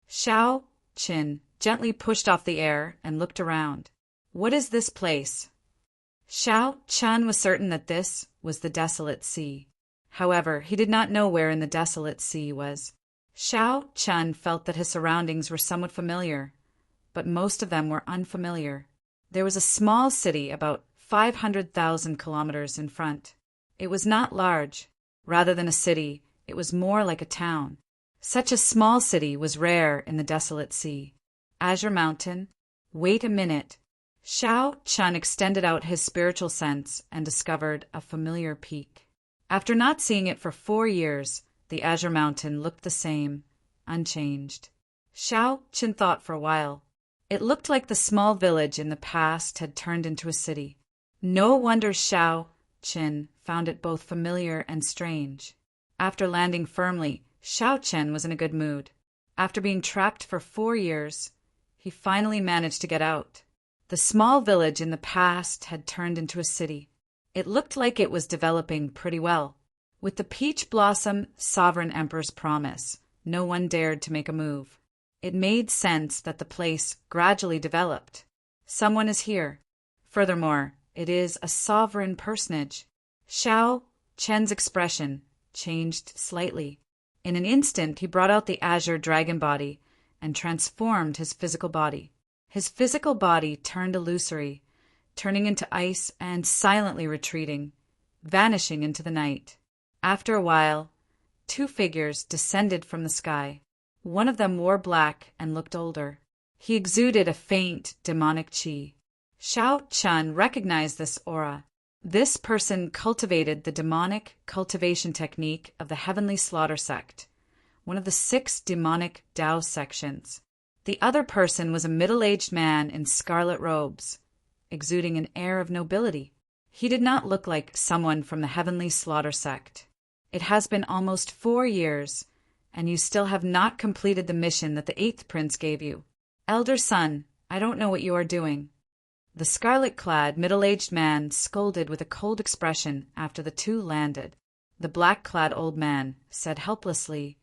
Shao Qin gently pushed off the air and looked around. What is this place? Shao Qin was certain that this was the desolate sea. However, he did not know where in the desolate sea was. Shao Qin felt that his surroundings were somewhat familiar, but most of them were unfamiliar. There was a small city about 500,000 kilometers in front. It was not large. Rather than a city, it was more like a town. Such a small city was rare in the desolate sea. Azure Mountain? Wait a minute. Shao Qin extended out his spiritual sense and discovered a familiar peak. After not seeing it for 4 years, the Azure Mountain looked the same, unchanged. Shao Qin thought for a while. It looked like the small village in the past had turned into a city. No wonder Shao Qin found it both familiar and strange. After landing firmly, Shao Qin was in a good mood. After being trapped for 4 years, he finally managed to get out. The small village in the past had turned into a city. It looked like it was developing pretty well. With the Peach Blossom Sovereign Emperor's promise, no one dared to make a move. It made sense that the place gradually developed. Someone is here. Furthermore, it is a sovereign personage. Shao Qin's expression changed slightly. In an instant, he brought out the azure dragon body and transformed his physical body. His physical body turned illusory, turning into ice and silently retreating, vanishing into the night. After a while, 2 figures descended from the sky. One of them wore black and looked older. He exuded a faint demonic qi. Shao Qin recognized this aura. This person cultivated the demonic cultivation technique of the Heavenly Slaughter Sect, one of the 6 demonic Tao sections. The other person was a middle-aged man in scarlet robes, exuding an air of nobility. He did not look like someone from the Heavenly Slaughter Sect. It has been almost 4 years, and you still have not completed the mission that the 8th Prince gave you. Elder son, I don't know what you are doing. The scarlet-clad, middle-aged man scolded with a cold expression after the 2 landed. The black-clad old man said helplessly,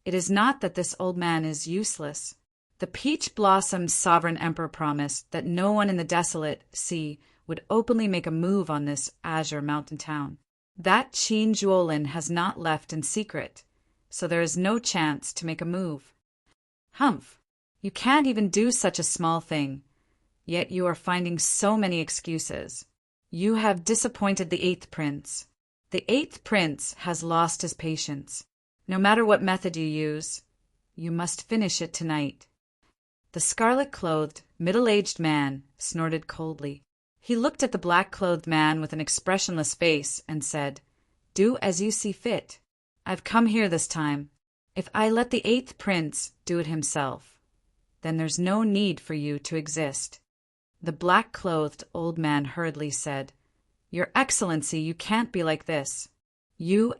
"It is not that this old man is useless. The Peach Blossom Sovereign Emperor promised that no one in the desolate sea would openly make a move on this azure mountain town. That Qin Juolin has not left in secret, so there is no chance to make a move. Humph, you can't even do such a small thing. Yet you are finding so many excuses. You have disappointed the 8th Prince. The 8th Prince has lost his patience. No matter what method you use, you must finish it tonight." The scarlet-clothed, middle-aged man snorted coldly. He looked at the black-clothed man with an expressionless face and said, "Do as you see fit. I've come here this time. If I let the 8th prince do it himself, then there's no need for you to exist." The black-clothed old man hurriedly said, "Your Excellency, you can't be like this.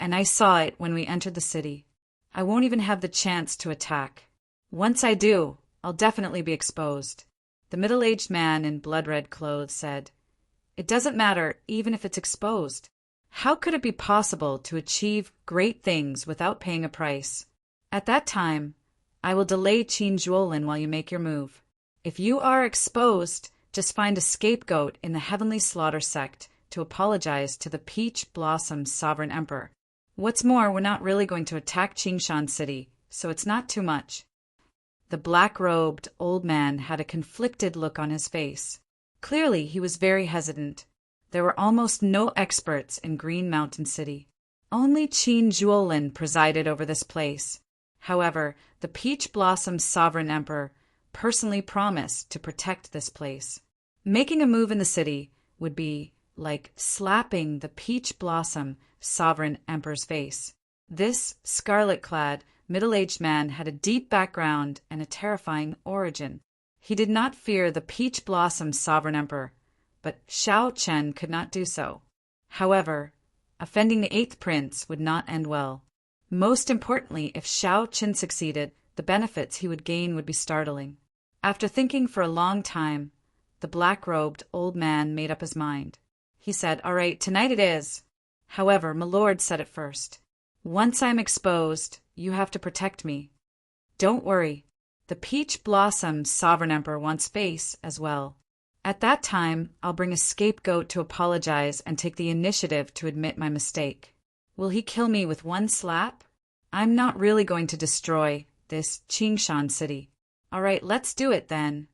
And I saw it when we entered the city. I won't even have the chance to attack. Once I do, I'll definitely be exposed." The middle-aged man in blood-red clothes said, "It doesn't matter even if it's exposed. How could it be possible to achieve great things without paying a price? At that time, I will delay Qin Zhuolin while you make your move. If you are exposed, just find a scapegoat in the Heavenly Slaughter sect to apologize to the Peach Blossom Sovereign Emperor. What's more, we're not really going to attack Qingshan City, so it's not too much." The black-robed old man had a conflicted look on his face. Clearly, he was very hesitant. There were almost no experts in Green Mountain City. Only Qin Zhuolin presided over this place. However, the Peach Blossom Sovereign Emperor personally promised to protect this place. Making a move in the city would be like slapping the Peach Blossom Sovereign Emperor's face. This scarlet-clad, middle-aged man had a deep background and a terrifying origin. He did not fear the Peach Blossom Sovereign Emperor, but Xiao Chen could not do so. However, offending the 8th prince would not end well. Most importantly, if Xiao Chen succeeded, the benefits he would gain would be startling. After thinking for a long time, the black-robed old man made up his mind. He said, "All right, tonight it is. However, my lord said it first. Once I'm exposed, you have to protect me. Don't worry. The Peach Blossom Sovereign Emperor wants face as well. At that time, I'll bring a scapegoat to apologize and take the initiative to admit my mistake. Will he kill me with one slap? I'm not really going to destroy this Qingshan City. All right, let's do it then."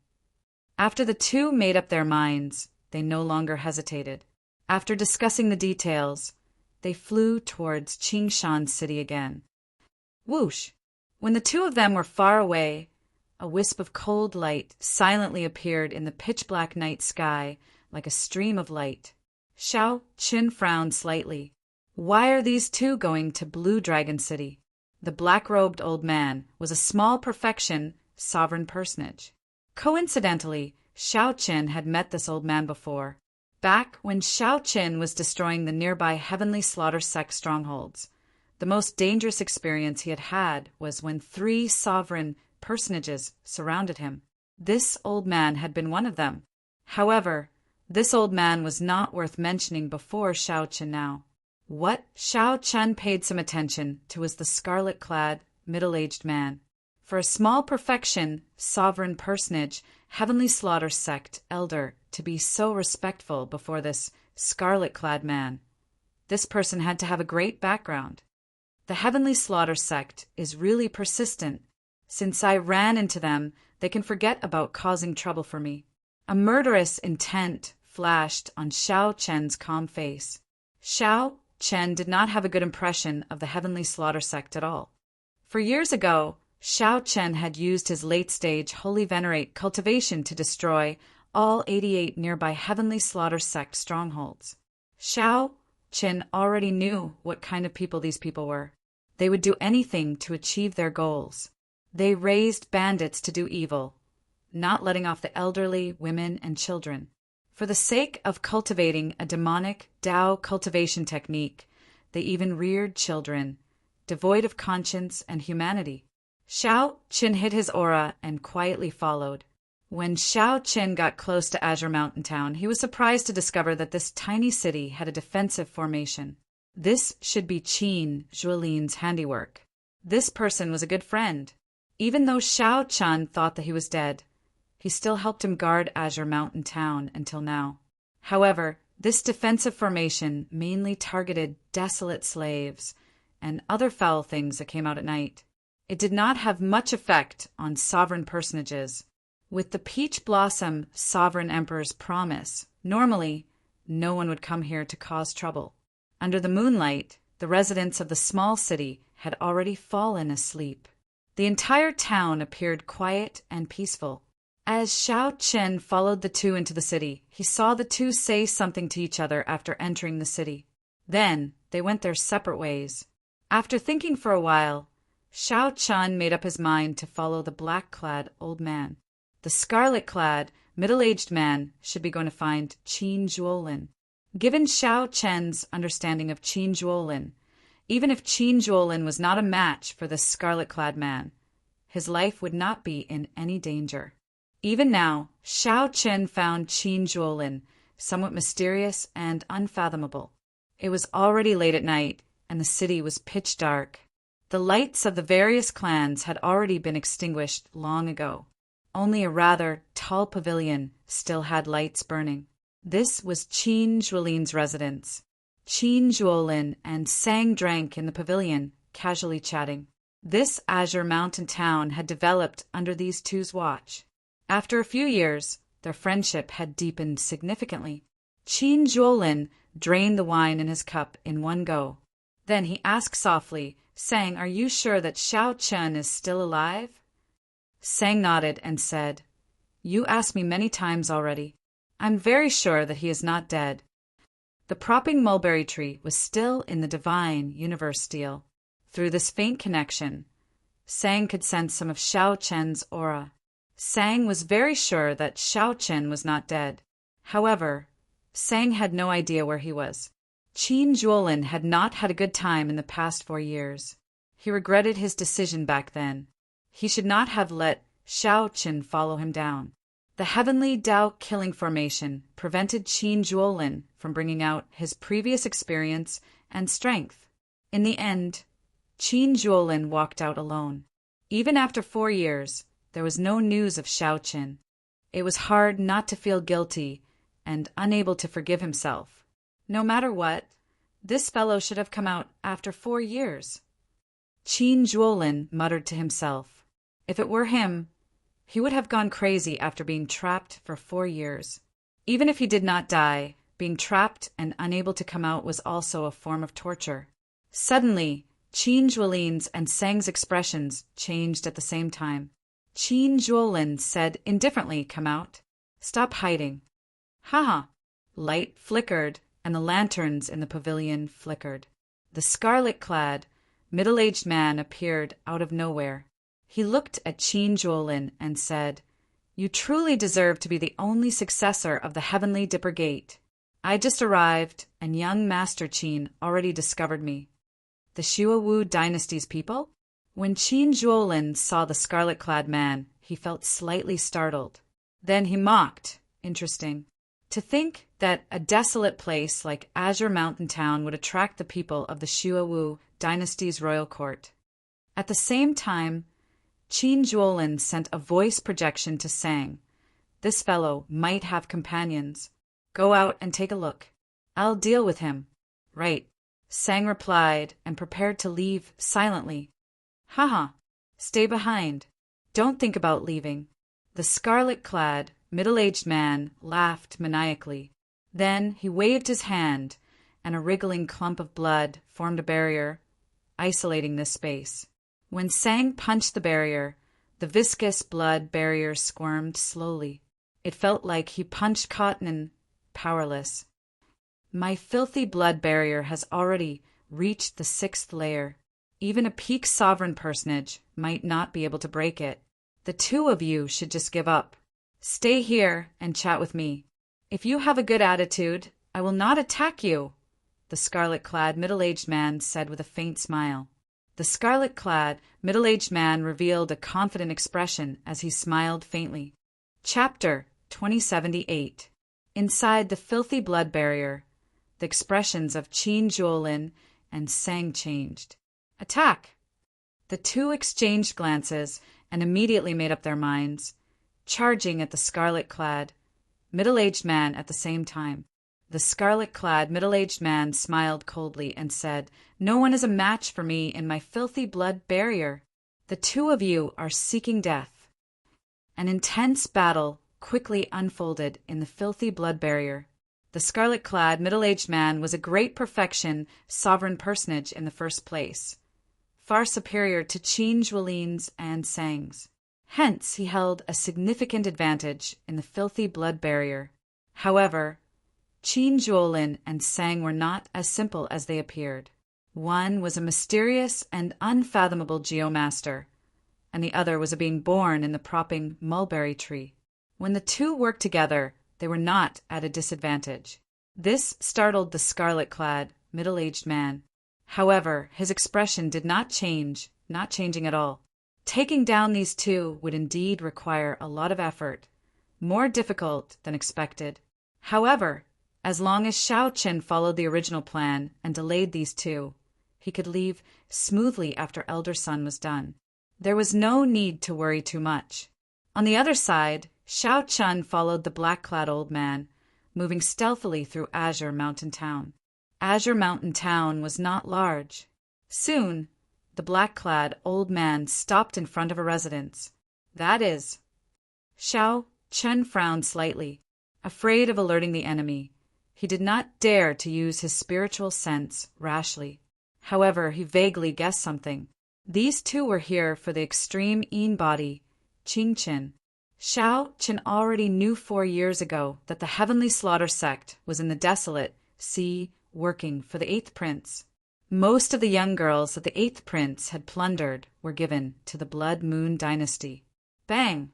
After the two made up their minds, they no longer hesitated. After discussing the details, they flew towards Qingshan City again. Whoosh! When the two of them were far away, a wisp of cold light silently appeared in the pitch-black night sky like a stream of light. Xiao Qin frowned slightly. Why are these two going to Blue Dragon City? The black-robed old man was a small perfection sovereign personage. Coincidentally, Xiao Qin had met this old man before, back when Xiao Qin was destroying the nearby Heavenly Slaughter sect strongholds. The most dangerous experience he had had was when 3 sovereign personages surrounded him. This old man had been one of them. However, this old man was not worth mentioning before Xiao Qin now. What Xiao Qin paid some attention to was the scarlet-clad, middle-aged man. For a small perfection, sovereign personage, Heavenly Slaughter sect elder, to be so respectful before this scarlet-clad man, this person had to have a great background. The Heavenly Slaughter sect is really persistent. Since I ran into them, they can forget about causing trouble for me. A murderous intent flashed on Xiao Chen's calm face. Xiao Chen did not have a good impression of the Heavenly Slaughter sect at all. For years ago, Xiao Chen had used his late-stage Holy Venerate cultivation to destroy all 88 nearby Heavenly Slaughter sect strongholds. Xiao Chen already knew what kind of people these people were. They would do anything to achieve their goals. They raised bandits to do evil, not letting off the elderly, women, and children. For the sake of cultivating a demonic Dao cultivation technique, they even reared children, devoid of conscience and humanity. Xiao Qin hid his aura and quietly followed. When Xiao Qin got close to Azure Mountain Town, he was surprised to discover that this tiny city had a defensive formation. This should be Qin Zhuolin's handiwork. This person was a good friend. Even though Xiao Chen thought that he was dead, he still helped him guard Azure Mountain Town until now. However, this defensive formation mainly targeted desolate slaves and other foul things that came out at night. It did not have much effect on sovereign personages. With the Peach Blossom Sovereign Emperor's promise, normally, no one would come here to cause trouble. Under the moonlight, the residents of the small city had already fallen asleep. The entire town appeared quiet and peaceful. As Xiao Chen followed the two into the city, he saw the two say something to each other after entering the city. Then they went their separate ways. After thinking for a while, Xiao Chen made up his mind to follow the black-clad old man. The scarlet-clad, middle-aged man should be going to find Qin Zhuolin. Given Xiao Chen's understanding of Qin Zhuolin, even if Qin Zhuolin was not a match for this scarlet-clad man, his life would not be in any danger. Even now, Xiao Chen found Qin Zhuolin somewhat mysterious and unfathomable. It was already late at night, and the city was pitch dark. The lights of the various clans had already been extinguished long ago. Only a rather tall pavilion still had lights burning. This was Qin Zhuolin's residence. Qin Zhuolin and Sang drank in the pavilion, casually chatting. This azure mountain town had developed under these two's watch. After a few years, their friendship had deepened significantly. Qin Zhuolin drained the wine in his cup in one go. Then he asked softly, Sang, are you sure that Xiao Chen is still alive? Sang nodded and said, You asked me many times already. I'm very sure that he is not dead. The propping mulberry tree was still in the divine universe steel. Through this faint connection, Sang could sense some of Xiao Chen's aura. Sang was very sure that Xiao Chen was not dead. However, Sang had no idea where he was. Qin Zhuolin had not had a good time in the past 4 years. He regretted his decision back then. He should not have let Xiao Chen follow him down. The heavenly Tao killing formation prevented Qin Zhuolin from bringing out his previous experience and strength. In the end, Qin Zhuolin walked out alone. Even after 4 years, there was no news of Xiao Chen. It was hard not to feel guilty and unable to forgive himself. No matter what, this fellow should have come out after 4 years. Qin Zhuolin muttered to himself. If it were him, he would have gone crazy after being trapped for 4 years. Even if he did not die, being trapped and unable to come out was also a form of torture. Suddenly, Qin Zhuolin's and Sang's expressions changed at the same time. Qin Zhuolin said indifferently, Come out. Stop hiding. Haha. Light flickered, and the lanterns in the pavilion flickered. The scarlet-clad, middle-aged man appeared out of nowhere. He looked at Qin Zhuolin and said, You truly deserve to be the only successor of the heavenly Dipper Gate. I just arrived, and young Master Qin already discovered me. The Shuawu dynasty's people? When Qin Zhuolin saw the scarlet-clad man, he felt slightly startled. Then he mocked. Interesting. To think that a desolate place like Azure Mountain Town would attract the people of the Shuawu dynasty's royal court. At the same time, Qin Zhuolin sent a voice projection to Sang. This fellow might have companions. Go out and take a look. I'll deal with him. Right. Sang replied and prepared to leave silently. Haha. Stay behind. Don't think about leaving. The scarlet-clad, middle-aged man laughed maniacally. Then he waved his hand, and a wriggling clump of blood formed a barrier, isolating this space. When Sang punched the barrier, the viscous blood barrier squirmed slowly. It felt like he punched cotton, powerless. My filthy blood barrier has already reached the 6th layer. Even a peak sovereign personage might not be able to break it. The two of you should just give up. Stay here and chat with me. If you have a good attitude, I will not attack you, the scarlet-clad middle-aged man said with a faint smile. The scarlet-clad middle-aged man revealed a confident expression as he smiled faintly. Chapter 2078. Inside the filthy blood barrier, the expressions of Qin Zhuolin and Sang changed. Attack! The two exchanged glances and immediately made up their minds, charging at the scarlet-clad, middle-aged man at the same time. The scarlet-clad, middle-aged man smiled coldly and said, No one is a match for me in my filthy blood barrier. The two of you are seeking death. An intense battle quickly unfolded in the filthy blood barrier. The scarlet-clad, middle-aged man was a great perfection sovereign personage in the first place, far superior to Qin Zhuolin's and Sang's. Hence, he held a significant advantage in the filthy blood barrier. However, Qin Juolin and Sang were not as simple as they appeared. One was a mysterious and unfathomable geomaster, and the other was a being born in the propping mulberry tree. When the two worked together, they were not at a disadvantage. This startled the scarlet-clad, middle-aged man. However, his expression did not change, not changing at all. Taking down these two would indeed require a lot of effort, more difficult than expected. However, as long as Shao Chen followed the original plan and delayed these two, he could leave smoothly after Elder Sun was done. There was no need to worry too much. On the other side, Shao Chun followed the black-clad old man, moving stealthily through Azure Mountain Town. Azure Mountain Town was not large. Soon, the black-clad old man stopped in front of a residence. That is. Shao Chen frowned slightly, afraid of alerting the enemy. He did not dare to use his spiritual sense rashly. However, he vaguely guessed something. These two were here for the extreme Yin body, Qing Qin. Shao Chen already knew 4 years ago that the Heavenly Slaughter sect was in the desolate sea working for the 8th Prince. Most of the young girls that the 8th Prince had plundered were given to the Blood Moon Dynasty. Bang!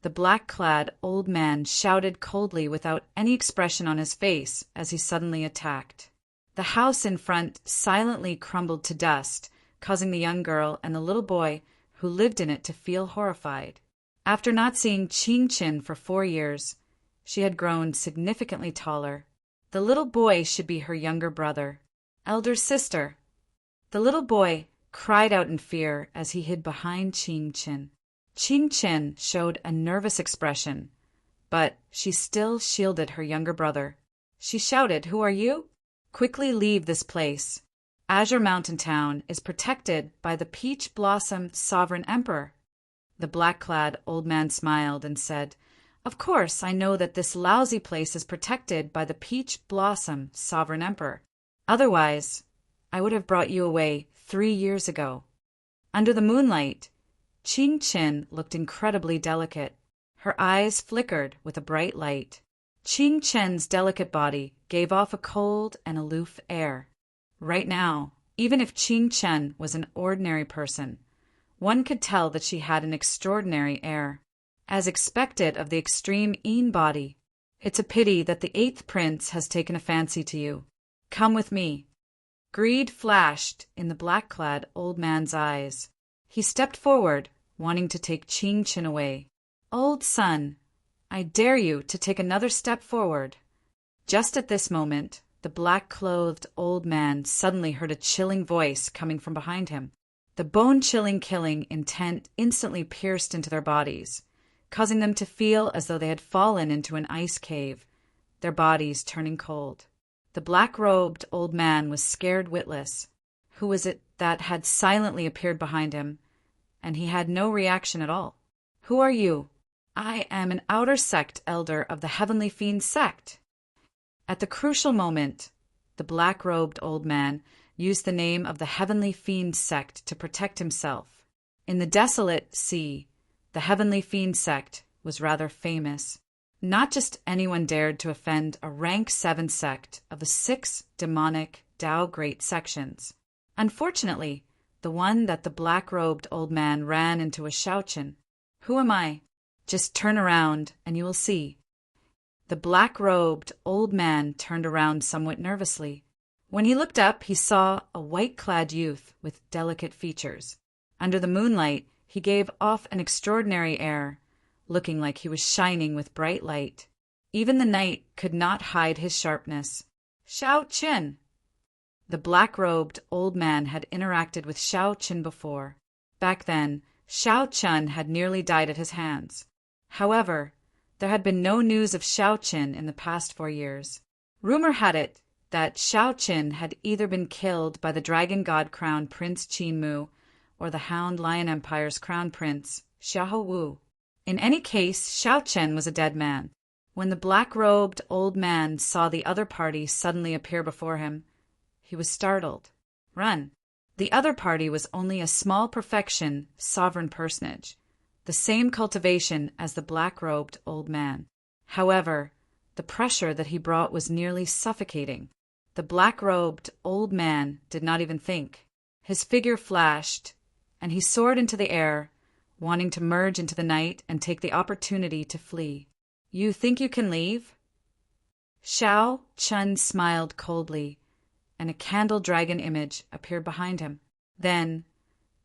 The black-clad old man shouted coldly without any expression on his face as he suddenly attacked. The house in front silently crumbled to dust, causing the young girl and the little boy who lived in it to feel horrified. After not seeing Qing Qin for 4 years, she had grown significantly taller. The little boy should be her younger brother, elder sister. The little boy cried out in fear as he hid behind Qing Qin. Qing Qin showed a nervous expression, but she still shielded her younger brother. She shouted, "Who are you? Quickly leave this place. Azure Mountain Town is protected by the Peach Blossom Sovereign Emperor." The black-clad old man smiled and said, "Of course, I know that this lousy place is protected by the Peach Blossom Sovereign Emperor. Otherwise, I would have brought you away 3 years ago." Under the moonlight, Qing Qin looked incredibly delicate. Her eyes flickered with a bright light. Qing Qin's delicate body gave off a cold and aloof air. Right now, even if Qing Qin was an ordinary person, one could tell that she had an extraordinary air. As expected of the extreme Yin body, it's a pity that the 8th Prince has taken a fancy to you. Come with me. Greed flashed in the black-clad old man's eyes. He stepped forward, wanting to take Qing Qin away. "Old son, I dare you to take another step forward." Just at this moment, the black-clothed old man suddenly heard a chilling voice coming from behind him. The bone-chilling killing intent instantly pierced into their bodies, causing them to feel as though they had fallen into an ice cave, their bodies turning cold. The black-robed old man was scared witless. Who was it that had silently appeared behind him? And he had no reaction at all. "Who are you?" "I am an outer sect elder of the Heavenly Fiend sect." At the crucial moment, the black-robed old man used the name of the Heavenly Fiend sect to protect himself. In the desolate sea, the Heavenly Fiend sect was rather famous. Not just anyone dared to offend a rank 7 sect of the 6 demonic Tao Great sections. Unfortunately, the one that the black-robed old man ran into was Shao Chen. "Who am I? Just turn around and you will see." The black-robed old man turned around somewhat nervously. When he looked up, he saw a white-clad youth with delicate features. Under the moonlight, he gave off an extraordinary air, looking like he was shining with bright light. Even the night could not hide his sharpness. "Shao Chen!" The black-robed old man had interacted with Shao Chen before. Back then, Shao Chen had nearly died at his hands. However, there had been no news of Shao Chen in the past 4 years. Rumor had it that Shao Chen had either been killed by the Dragon God Crown Prince Qin Mu or the Hound Lion Empire's Crown Prince, Xiahou Wu. In any case, Shao Chen was a dead man. When the black-robed old man saw the other party suddenly appear before him, he was startled. Run! The other party was only a small perfection sovereign personage, the same cultivation as the black-robed old man. However, the pressure that he brought was nearly suffocating. The black-robed old man did not even think. His figure flashed, and he soared into the air, wanting to merge into the night and take the opportunity to flee. "You think you can leave?" Xiao Chun smiled coldly, and a candle dragon image appeared behind him. Then,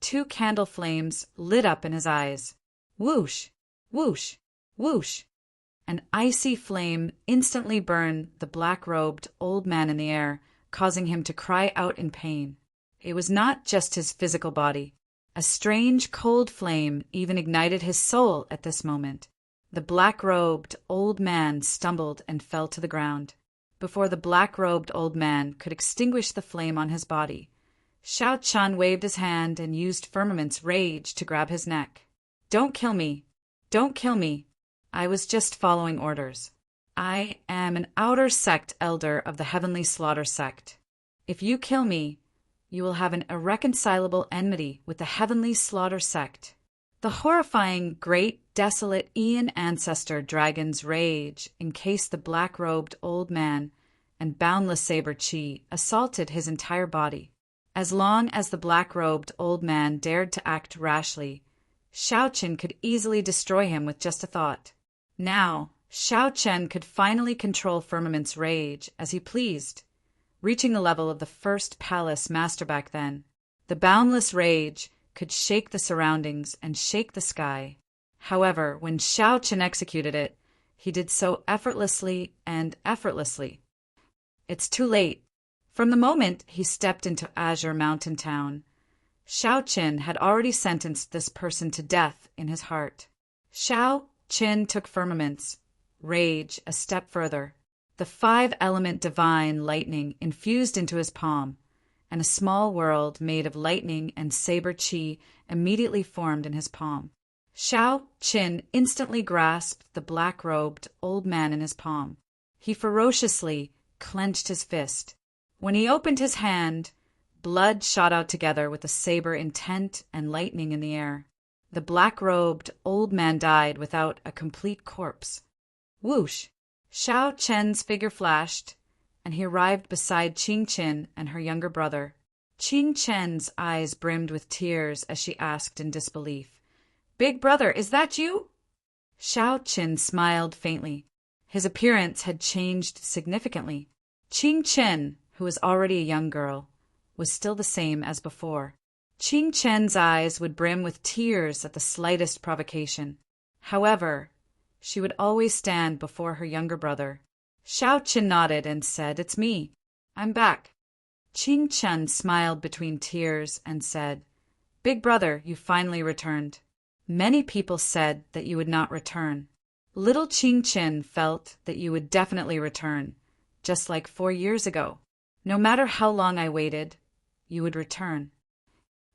2 candle flames lit up in his eyes. Whoosh! Whoosh! Whoosh! An icy flame instantly burned the black-robed old man in the air, causing him to cry out in pain. It was not just his physical body. A strange cold flame even ignited his soul at this moment. The black-robed old man stumbled and fell to the ground. Before the black-robed old man could extinguish the flame on his body, Xiao Chun waved his hand and used Firmament's rage to grab his neck. "Don't kill me! Don't kill me! I was just following orders. I am an outer sect elder of the Heavenly Slaughter sect. If you kill me, you will have an irreconcilable enmity with the Heavenly Slaughter sect." The horrifying, great, desolate Aeon ancestor dragon's rage encased the black-robed old man, and boundless saber chi assaulted his entire body. As long as the black-robed old man dared to act rashly, Xiao Chen could easily destroy him with just a thought. Now, Xiao Chen could finally control Firmament's rage as he pleased, reaching the level of the first palace master back then. The boundless rage could shake the surroundings and shake the sky. However, when Xiao Chen executed it, he did so effortlessly and effortlessly. It's too late. From the moment he stepped into Azure Mountain Town, Xiao Chen had already sentenced this person to death in his heart. Xiao Chen took Firmament's rage a step further. The 5-element divine lightning infused into his palm, and a small world made of lightning and saber chi immediately formed in his palm. Xiao Chen instantly grasped the black-robed old man in his palm. He ferociously clenched his fist. When he opened his hand, blood shot out together with the saber intent and lightning in the air. The black-robed old man died without a complete corpse. Whoosh! Xiao Chen's figure flashed, and he arrived beside Qing Chen and her younger brother. Qing Chen's eyes brimmed with tears as she asked in disbelief, "Big brother, is that you?" Xiao Chen smiled faintly. His appearance had changed significantly. Qing Chen, who was already a young girl, was still the same as before. Qing Chen's eyes would brim with tears at the slightest provocation. However, she would always stand before her younger brother. Xiao Chen nodded and said, "It's me. I'm back." Qing Chen smiled between tears and said, "Big brother, you finally returned. Many people said that you would not return. Little Qing Chen felt that you would definitely return, just like 4 years ago. No matter how long I waited, you would return."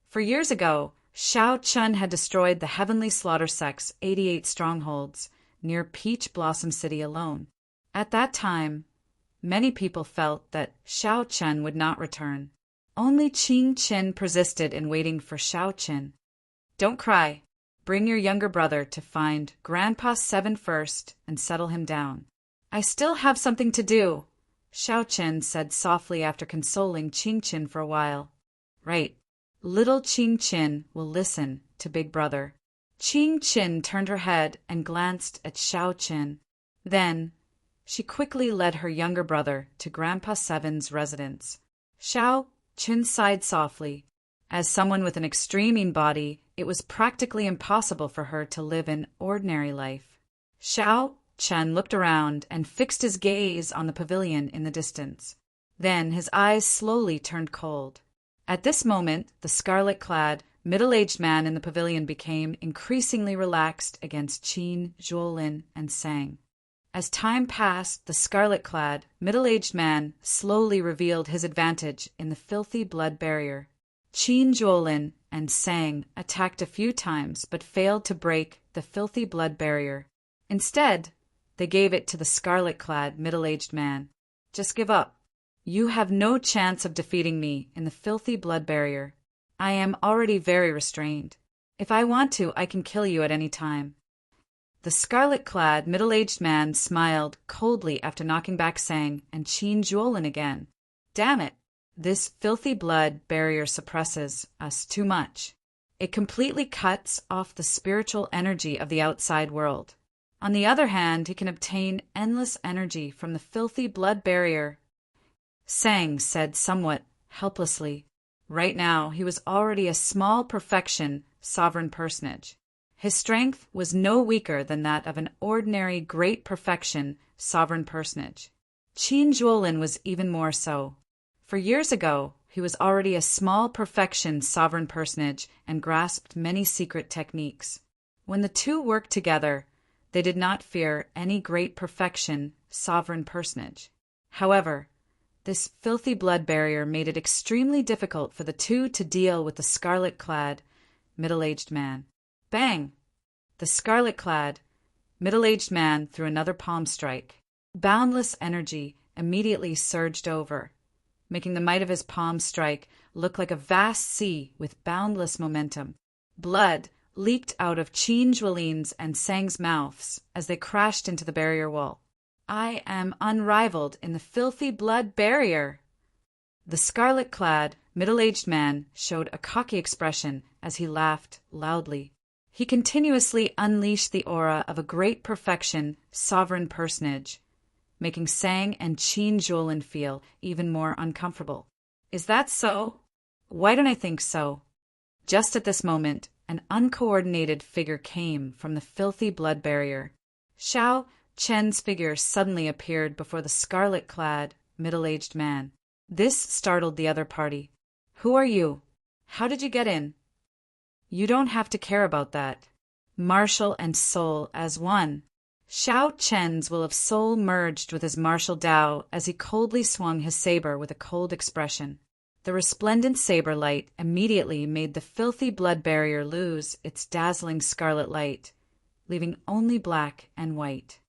For years ago, Xiao Chun had destroyed the Heavenly Slaughter sect's 88 strongholds near Peach Blossom City alone. At that time, many people felt that Xiao Chun would not return. Only Qing Chen persisted in waiting for Xiao Chen. "Don't cry. Bring your younger brother to find Grandpa 7 first and settle him down." "I still have something to do," Xiao Chen said softly after consoling Qing Chen for a while. "Right. Little Qing Chen will listen to Big Brother." Qing Chen turned her head and glanced at Xiao Chen. Then, she quickly led her younger brother to Grandpa 7's residence. Xiao Chen sighed softly. As someone with an extreme body, it was practically impossible for her to live an ordinary life. Xiao Chen looked around and fixed his gaze on the pavilion in the distance. Then his eyes slowly turned cold. At this moment, the scarlet-clad, middle-aged man in the pavilion became increasingly relaxed against Qin, Zhuolin, and Sang. As time passed, the scarlet-clad, middle-aged man slowly revealed his advantage in the filthy blood barrier. Qin, Zhuolin, and Sang attacked a few times but failed to break the filthy blood barrier. Instead, they gave it to the scarlet-clad, middle-aged man. "Just give up. You have no chance of defeating me in the filthy blood barrier. I am already very restrained. If I want to, I can kill you at any time. The scarlet-clad, middle-aged man smiled coldly after knocking back Sang and Qin Juolin again. Damn it! This filthy blood barrier suppresses us too much. It completely cuts off the spiritual energy of the outside world. On the other hand, he can obtain endless energy from the filthy blood barrier. Sang said somewhat helplessly. Right now, he was already a small perfection sovereign personage. His strength was no weaker than that of an ordinary great perfection sovereign personage. Qin Juolin was even more so. For years ago, he was already a small perfection sovereign personage and grasped many secret techniques. When the two worked together, they did not fear any great perfection sovereign personage. However, this filthy blood barrier made it extremely difficult for the two to deal with the scarlet-clad, middle-aged man. Bang! The scarlet-clad, middle-aged man threw another palm strike. Boundless energy immediately surged over, making the might of his palm strike look like a vast sea with boundless momentum. Blood leaked out of Qin Juolin's and Sang's mouths as they crashed into the barrier wall. I am unrivaled in the filthy blood barrier. The scarlet-clad, middle-aged man showed a cocky expression as he laughed loudly. He continuously unleashed the aura of a great perfection sovereign personage, making Sang and Qin Juolin feel even more uncomfortable. Is that so? Why don't I think so? Just at this moment, an uncoordinated figure came from the filthy blood barrier. Xiao Chen's figure suddenly appeared before the scarlet-clad, middle-aged man. This startled the other party. Who are you? How did you get in? You don't have to care about that. Martial and soul as one. Xiao Chen's will of soul merged with his martial Tao as he coldly swung his saber with a cold expression. The resplendent saber light immediately made the filthy blood barrier lose its dazzling scarlet light, leaving only black and white.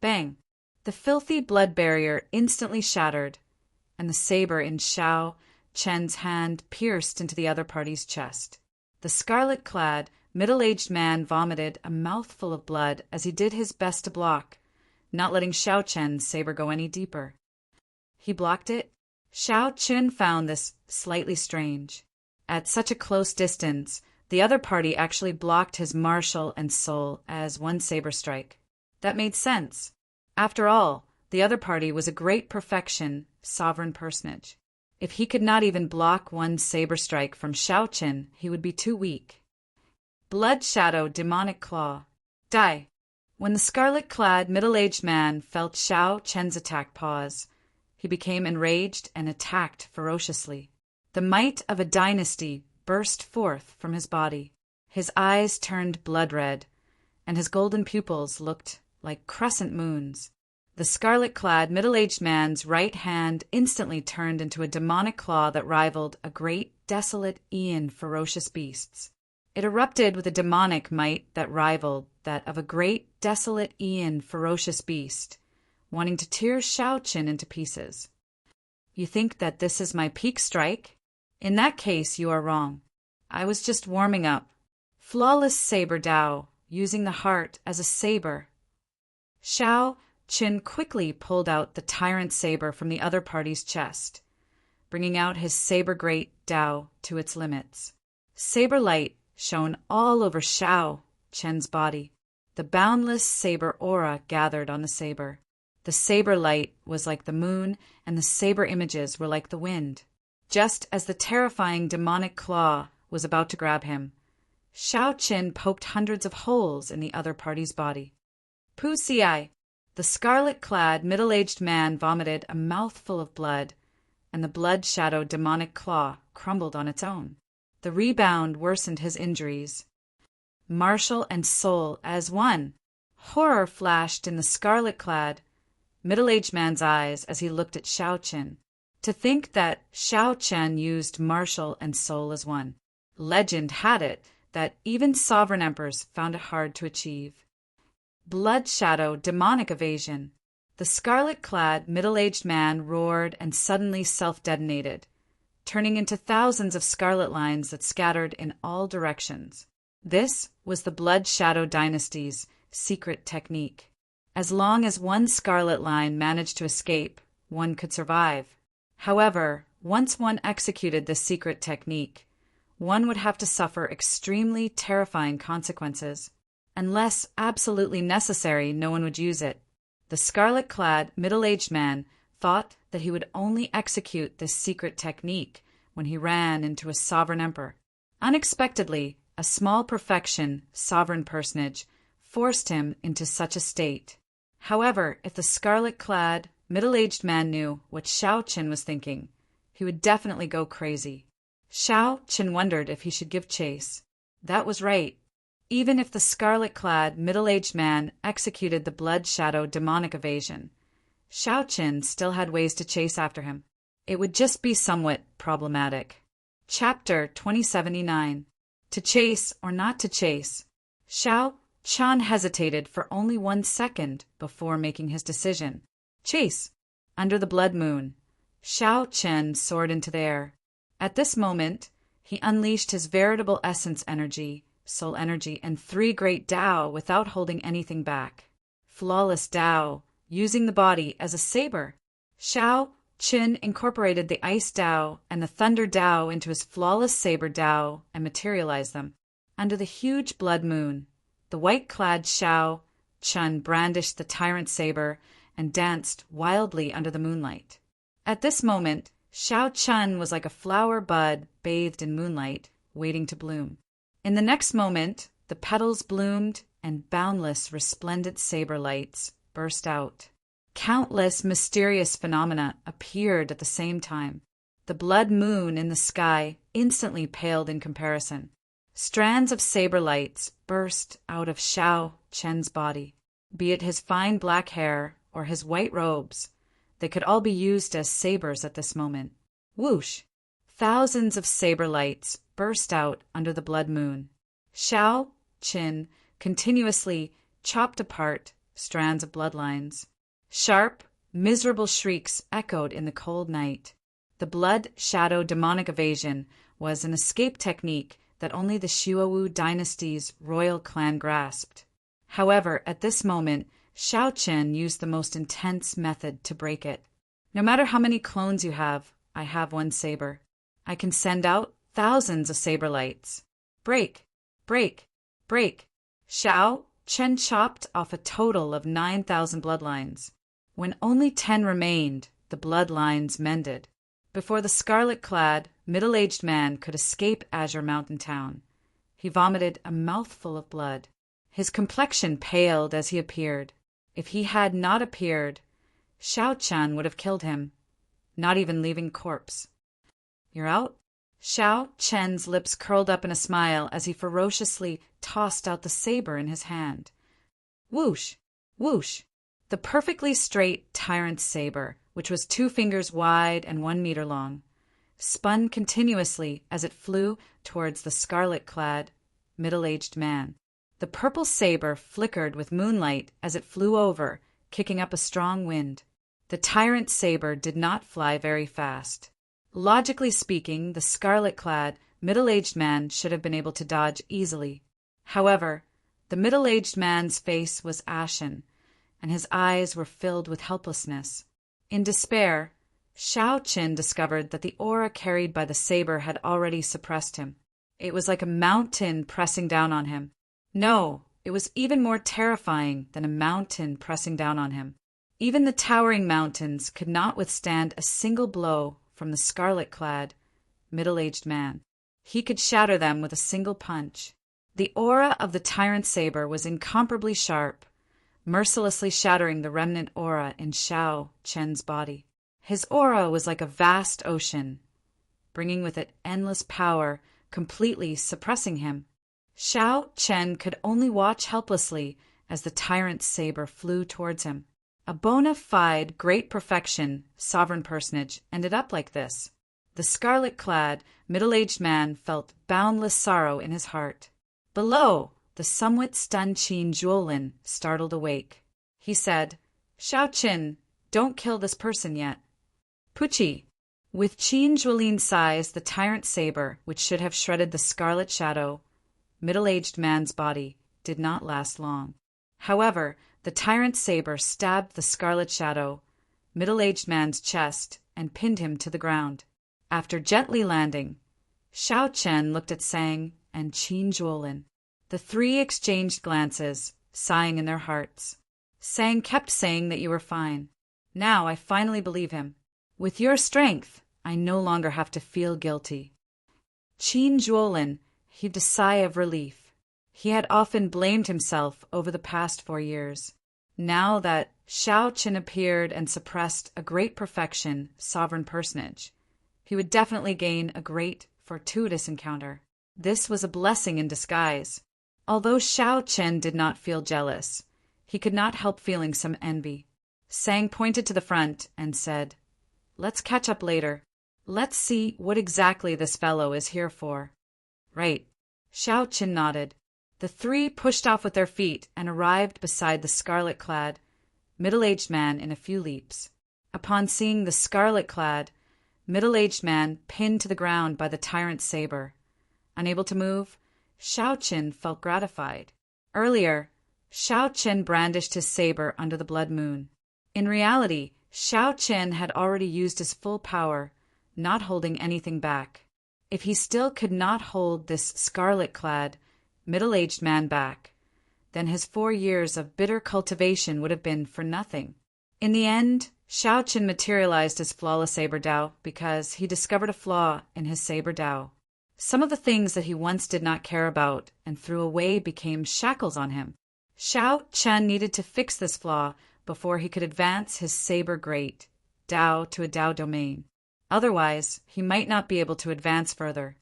Bang! The filthy blood barrier instantly shattered, and the saber in Xiao Chen's hand pierced into the other party's chest. The scarlet-clad, middle-aged man vomited a mouthful of blood as he did his best to block, not letting Xiao Chen's saber go any deeper. He blocked it. Xiao Chen found this slightly strange. At such a close distance, the other party actually blocked his martial and soul as one saber strike. That made sense. After all, the other party was a great perfection, sovereign personage. If he could not even block one saber strike from Xiao Chen, he would be too weak. Blood Shadow Demonic Claw. Die! When the scarlet-clad, middle-aged man felt Xiao Chen's attack pause, he became enraged and attacked ferociously. The might of a dynasty burst forth from his body. His eyes turned blood-red, and his golden pupils looked like crescent moons. The scarlet-clad, middle-aged man's right hand instantly turned into a demonic claw that rivaled a great, desolate aeon ferocious beasts. It erupted with a demonic might that rivaled that of a great, desolate aeon ferocious beast, wanting to tear Xiao Chen into pieces. You think that this is my peak strike? In that case, you are wrong. I was just warming up. Flawless saber Tao, using the heart as a saber. Xiao Chen quickly pulled out the tyrant saber from the other party's chest, bringing out his saber great Tao to its limits. Saber light shone all over Xiao Chen's body. The boundless saber aura gathered on the saber. The saber light was like the moon, and the saber images were like the wind. Just as the terrifying demonic claw was about to grab him, Xiao Chen poked hundreds of holes in the other party's body. Pu-ci! The scarlet-clad, middle-aged man vomited a mouthful of blood, and the blood-shadowed demonic claw crumbled on its own. The rebound worsened his injuries. Martial and soul as one. Horror flashed in the scarlet-clad, middle-aged man's eyes as he looked at Xiao Chen. To think that Xiao Chen used martial and soul as one. Legend had it that even sovereign emperors found it hard to achieve. Blood shadow demonic evasion. The scarlet-clad, middle-aged man roared and suddenly self-detonated, turning into thousands of scarlet lines that scattered in all directions. This was the Blood Shadow Dynasty's secret technique. As long as one scarlet line managed to escape, one could survive. However, once one executed this secret technique, one would have to suffer extremely terrifying consequences. Unless absolutely necessary, no one would use it. The scarlet-clad, middle-aged man thought that he would only execute this secret technique when he ran into a sovereign emperor. Unexpectedly, a small perfection sovereign personage forced him into such a state. However, if the scarlet-clad, middle-aged man knew what Xiao Qin was thinking, he would definitely go crazy. Xiao Qin wondered if he should give chase. That was right. Even if the scarlet-clad, middle-aged man executed the blood shadow demonic evasion, Xiao Qin still had ways to chase after him. It would just be somewhat problematic. Chapter 2079. To chase or not to chase? Xiao Qin hesitated for only 1 second before making his decision. Chase! Under the blood moon, Xiao Qin soared into the air. At this moment, he unleashed his veritable essence energy, soul energy, and 3 great Tao without holding anything back. Flawless Tao, using the body as a saber. Xiao Qin incorporated the ice Tao and the thunder Tao into his flawless saber Tao and materialized them. Under the huge blood moon, the white-clad Xiao Qin brandished the tyrant saber and danced wildly under the moonlight. At this moment, Xiao Qin was like a flower bud bathed in moonlight, waiting to bloom. In the next moment, the petals bloomed and boundless, resplendent saber lights burst out. Countless mysterious phenomena appeared at the same time. The blood moon in the sky instantly paled in comparison. Strands of saber lights burst out of Xiao Qin's body. Be it his fine black hair or his white robes, they could all be used as sabers at this moment. Whoosh! Thousands of saber lights burst out under the blood moon. Xiao Qin continuously chopped apart strands of bloodlines. Sharp, miserable shrieks echoed in the cold night. The blood shadow demonic evasion was an escape technique that only the Xiuwu dynasty's royal clan grasped. However, at this moment, Xiao Qin used the most intense method to break it. No matter how many clones you have, I have 1 saber. I can send out thousands of saber lights. Break, break, break. Xiao Qin chopped off a total of 9,000 bloodlines. When only 10 remained, the bloodlines mended. Before the scarlet-clad, middle-aged man could escape Azure Mountain Town, he vomited a mouthful of blood. His complexion paled as he appeared. If he had not appeared, Xiao Qin would have killed him, not even leaving corpse. You're out? Xiao Qin's lips curled up in a smile as he ferociously tossed out the saber in his hand. Whoosh! Whoosh! The perfectly straight tyrant saber, which was 2 fingers wide and 1 meter long, spun continuously as it flew towards the scarlet-clad, middle-aged man. The purple saber flickered with moonlight as it flew over, kicking up a strong wind. The tyrant saber did not fly very fast. Logically speaking, the scarlet-clad, middle-aged man should have been able to dodge easily. However, the middle-aged man's face was ashen, and his eyes were filled with helplessness. In despair, Xiao Qin discovered that the aura carried by the saber had already suppressed him. It was like a mountain pressing down on him. No, it was even more terrifying than a mountain pressing down on him. Even the towering mountains could not withstand a single blow from the scarlet-clad, middle-aged man. He could shatter them with a single punch. The aura of the tyrant saber was incomparably sharp, mercilessly shattering the remnant aura in Xiao Qin's body. His aura was like a vast ocean, bringing with it endless power, completely suppressing him. Xiao Qin could only watch helplessly as the tyrant's saber flew towards him. A bona fide great perfection sovereign personage ended up like this. The scarlet-clad, middle-aged man felt boundless sorrow in his heart. Below, the somewhat stunned Qin Juolin startled awake. He said, Xiao Qin, don't kill this person yet. Pucci. With Qin Juolin's size, the tyrant saber, which should have shredded the scarlet shadow, middle-aged man's body did not last long. However, the tyrant's saber stabbed the Scarlet Shadow, middle-aged man's chest, and pinned him to the ground. After gently landing, Xiao Chen looked at Sang and Qin Zhuolin. The three exchanged glances, sighing in their hearts. Sang kept saying that you were fine. Now I finally believe him. With your strength, I no longer have to feel guilty. Qin Zhuolin heaved a sigh of relief. He had often blamed himself over the past 4 years. Now that Xiao Chen appeared and suppressed a great perfection sovereign personage, he would definitely gain a great fortuitous encounter. This was a blessing in disguise. Although Xiao Chen did not feel jealous, he could not help feeling some envy. Sang pointed to the front and said, "Let's catch up later. Let's see what exactly this fellow is here for." "Right." Xiao Chen nodded. The three pushed off with their feet and arrived beside the scarlet-clad, middle-aged man in a few leaps. Upon seeing the scarlet-clad, middle-aged man pinned to the ground by the tyrant's saber, unable to move, Xiao Chen felt gratified. Earlier, Xiao Chen brandished his saber under the blood moon. In reality, Xiao Chen had already used his full power, not holding anything back. If he still could not hold this scarlet-clad, middle-aged man back, then his 4 years of bitter cultivation would have been for nothing. In the end, Xiao Chen materialized his flawless saber Dao because he discovered a flaw in his saber Dao. Some of the things that he once did not care about and threw away became shackles on him. Xiao Chen needed to fix this flaw before he could advance his saber great Dao to a Dao domain. Otherwise, he might not be able to advance further.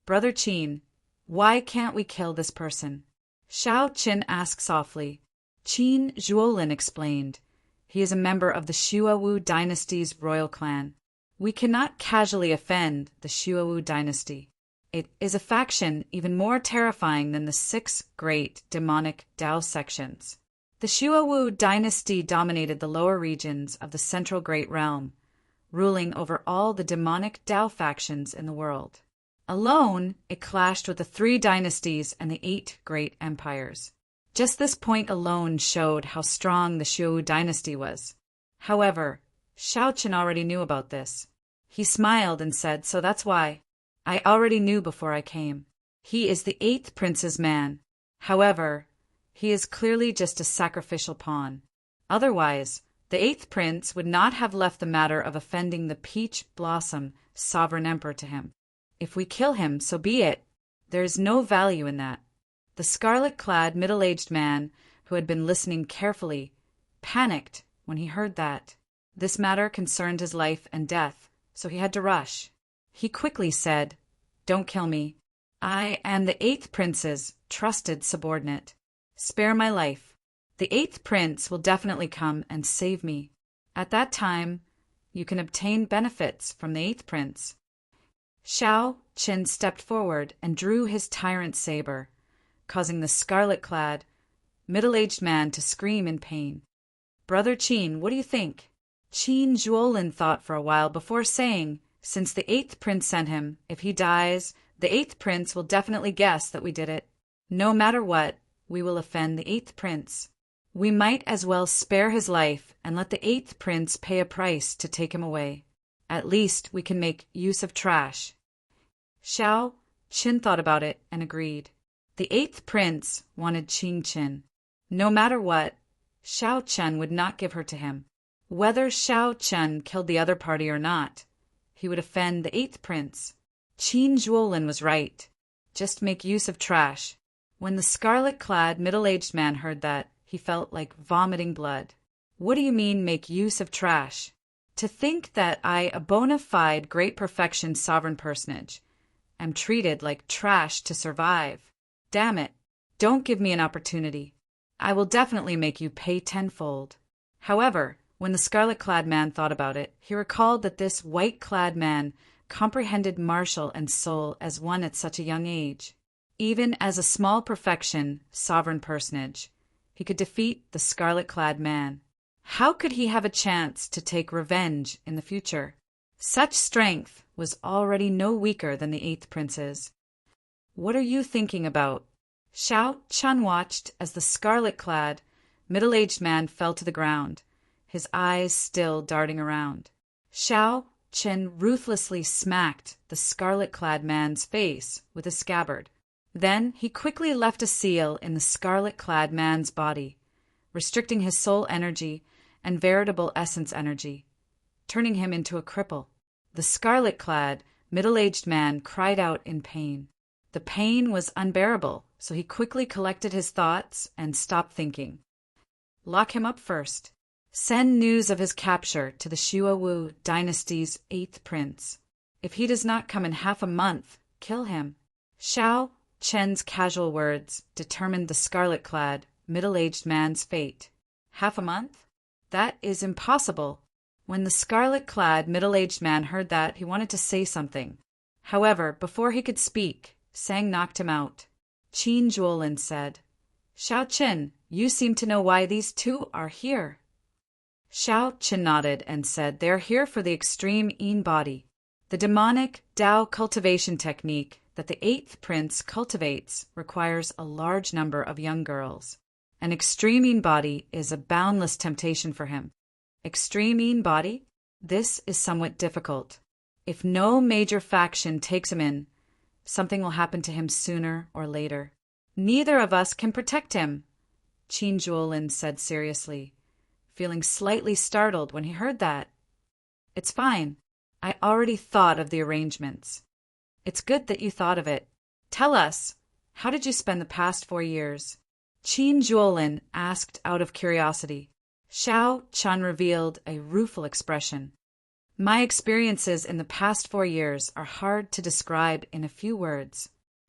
"Brother Qin, why can't we kill this person?" Xiao Chen asked softly. Qin Zhuolin explained. He is a member of the Xuewu dynasty's royal clan. We cannot casually offend the Xuewu dynasty. It is a faction even more terrifying than the 6 great demonic Dao sections. The Xuewu dynasty dominated the lower regions of the Central Great Realm, ruling over all the demonic Dao factions in the world. Alone, it clashed with the 3 dynasties and the 8 great empires. Just this point alone showed how strong the Xuewu dynasty was. However, Xiao Chen already knew about this. He smiled and said, "So that's why. I already knew before I came. He is the 8th prince's man. However, he is clearly just a sacrificial pawn. Otherwise, the 8th prince would not have left the matter of offending the Peach Blossom sovereign emperor to him. If we kill him, so be it. There is no value in that." The scarlet-clad middle-aged man, who had been listening carefully, panicked when he heard that. This matter concerned his life and death, so he had to rush. He quickly said, "Don't kill me. I am the 8th prince's trusted subordinate. Spare my life. The 8th prince will definitely come and save me. At that time, you can obtain benefits from the 8th prince." Xiao Chen stepped forward and drew his tyrant saber, causing the scarlet-clad, middle-aged man to scream in pain. "Brother Qin, what do you think?" Qin Zhuolin thought for a while before saying, "Since the 8th prince sent him, if he dies, the 8th prince will definitely guess that we did it. No matter what, we will offend the 8th prince. We might as well spare his life and let the 8th prince pay a price to take him away. At least we can make use of trash." Xiao Chen thought about it and agreed. The 8th prince wanted Qin Chen. No matter what, Xiao Chen would not give her to him. Whether Xiao Chen killed the other party or not, he would offend the 8th prince. Qin Zhuolin was right. Just make use of trash. When the scarlet-clad middle-aged man heard that, he felt like vomiting blood. "What do you mean, make use of trash? To think that I, a bona fide great perfection sovereign personage, am treated like trash to survive. Damn it. Don't give me an opportunity. I will definitely make you pay tenfold." However, when the scarlet-clad man thought about it, he recalled that this white-clad man comprehended martial and soul as one at such a young age. Even as a small perfection sovereign personage, he could defeat the scarlet-clad man. How could he have a chance to take revenge in the future? Such strength was already no weaker than the 8th prince's. What are you thinking about? Xiao Chun watched as the scarlet-clad, middle-aged man fell to the ground, his eyes still darting around. Xiao Chen ruthlessly smacked the scarlet-clad man's face with a scabbard. Then he quickly left a seal in the scarlet-clad man's body, restricting his soul energy and veritable essence energy, turning him into a cripple. The scarlet-clad, middle-aged man cried out in pain. The pain was unbearable, so he quickly collected his thoughts and stopped thinking. Lock him up first. Send news of his capture to the Wu dynasty's 8th prince. If he does not come in half a month, kill him. Xiao Chen's casual words determined the scarlet-clad, middle-aged man's fate. Half a month? That is impossible. When the scarlet-clad, middle-aged man heard that, he wanted to say something. However, before he could speak, Sang knocked him out. Qin Juolin said, Xiao Chen, you seem to know why these two are here. Xiao Chen nodded and said, they are here for the extreme Yin body, the demonic Dao cultivation technique that the 8th prince cultivates requires a large number of young girls. An extreme Yin body is a boundless temptation for him. Extreme Yin body? This is somewhat difficult. If no major faction takes him in, something will happen to him sooner or later. Neither of us can protect him, Qin Juolin said seriously, feeling slightly startled when he heard that. It's fine. I already thought of the arrangements. It's good that you thought of it. Tell us, how did you spend the past 4 years? Qin Juolin asked out of curiosity. Xiao Chun revealed a rueful expression. My experiences in the past 4 years are hard to describe in a few words.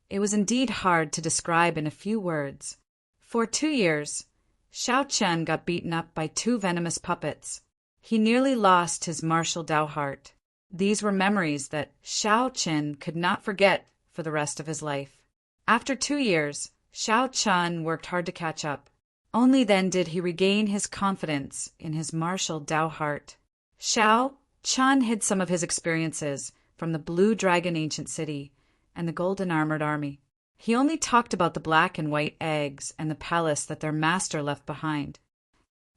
It was indeed hard to describe in a few words. For 2 years, Xiao Chun got beaten up by 2 venomous puppets. He nearly lost his martial Dao heart. These were memories that Xiao Chun could not forget for the rest of his life. After 2 years, Xiao Chun worked hard to catch up. Only then did he regain his confidence in his martial Dao heart. Xiao Chun hid some of his experiences from the Blue Dragon Ancient City and the Golden Armored Army. He only talked about the black and white eggs and the palace that their master left behind.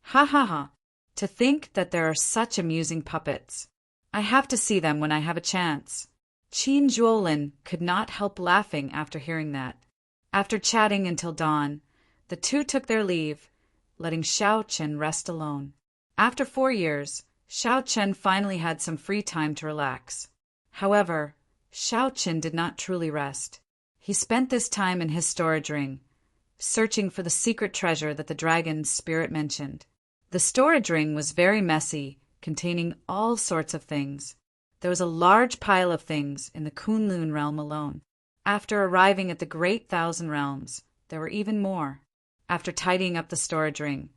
Ha ha ha! To think that there are such amusing puppets. I have to see them when I have a chance. Qin Juolin could not help laughing after hearing that. After chatting until dawn, the two took their leave, letting Xiao Chen rest alone. After 4 years, Xiao Chen finally had some free time to relax. However, Xiao Chen did not truly rest. He spent this time in his storage ring, searching for the secret treasure that the dragon's spirit mentioned. The storage ring was very messy, containing all sorts of things. There was a large pile of things in the Kunlun realm alone. After arriving at the Great Thousand Realms, there were even more. After tidying up the storage ring,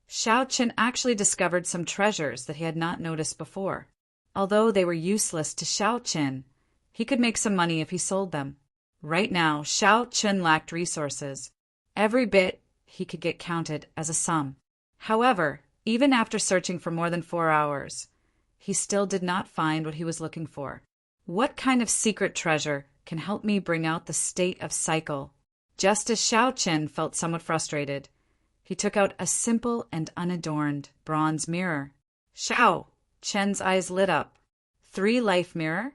Xiao Chen actually discovered some treasures that he had not noticed before. Although they were useless to Xiao Chen, he could make some money if he sold them. Right now, Xiao Chen lacked resources. Every bit he could get counted as a sum. However, even after searching for more than 4 hours, he still did not find what he was looking for. What kind of secret treasure can help me bring out the state of cycle? Just as Xiao Chen felt somewhat frustrated, he took out a simple and unadorned bronze mirror. Xiao Chen's eyes lit up. 3 life mirror?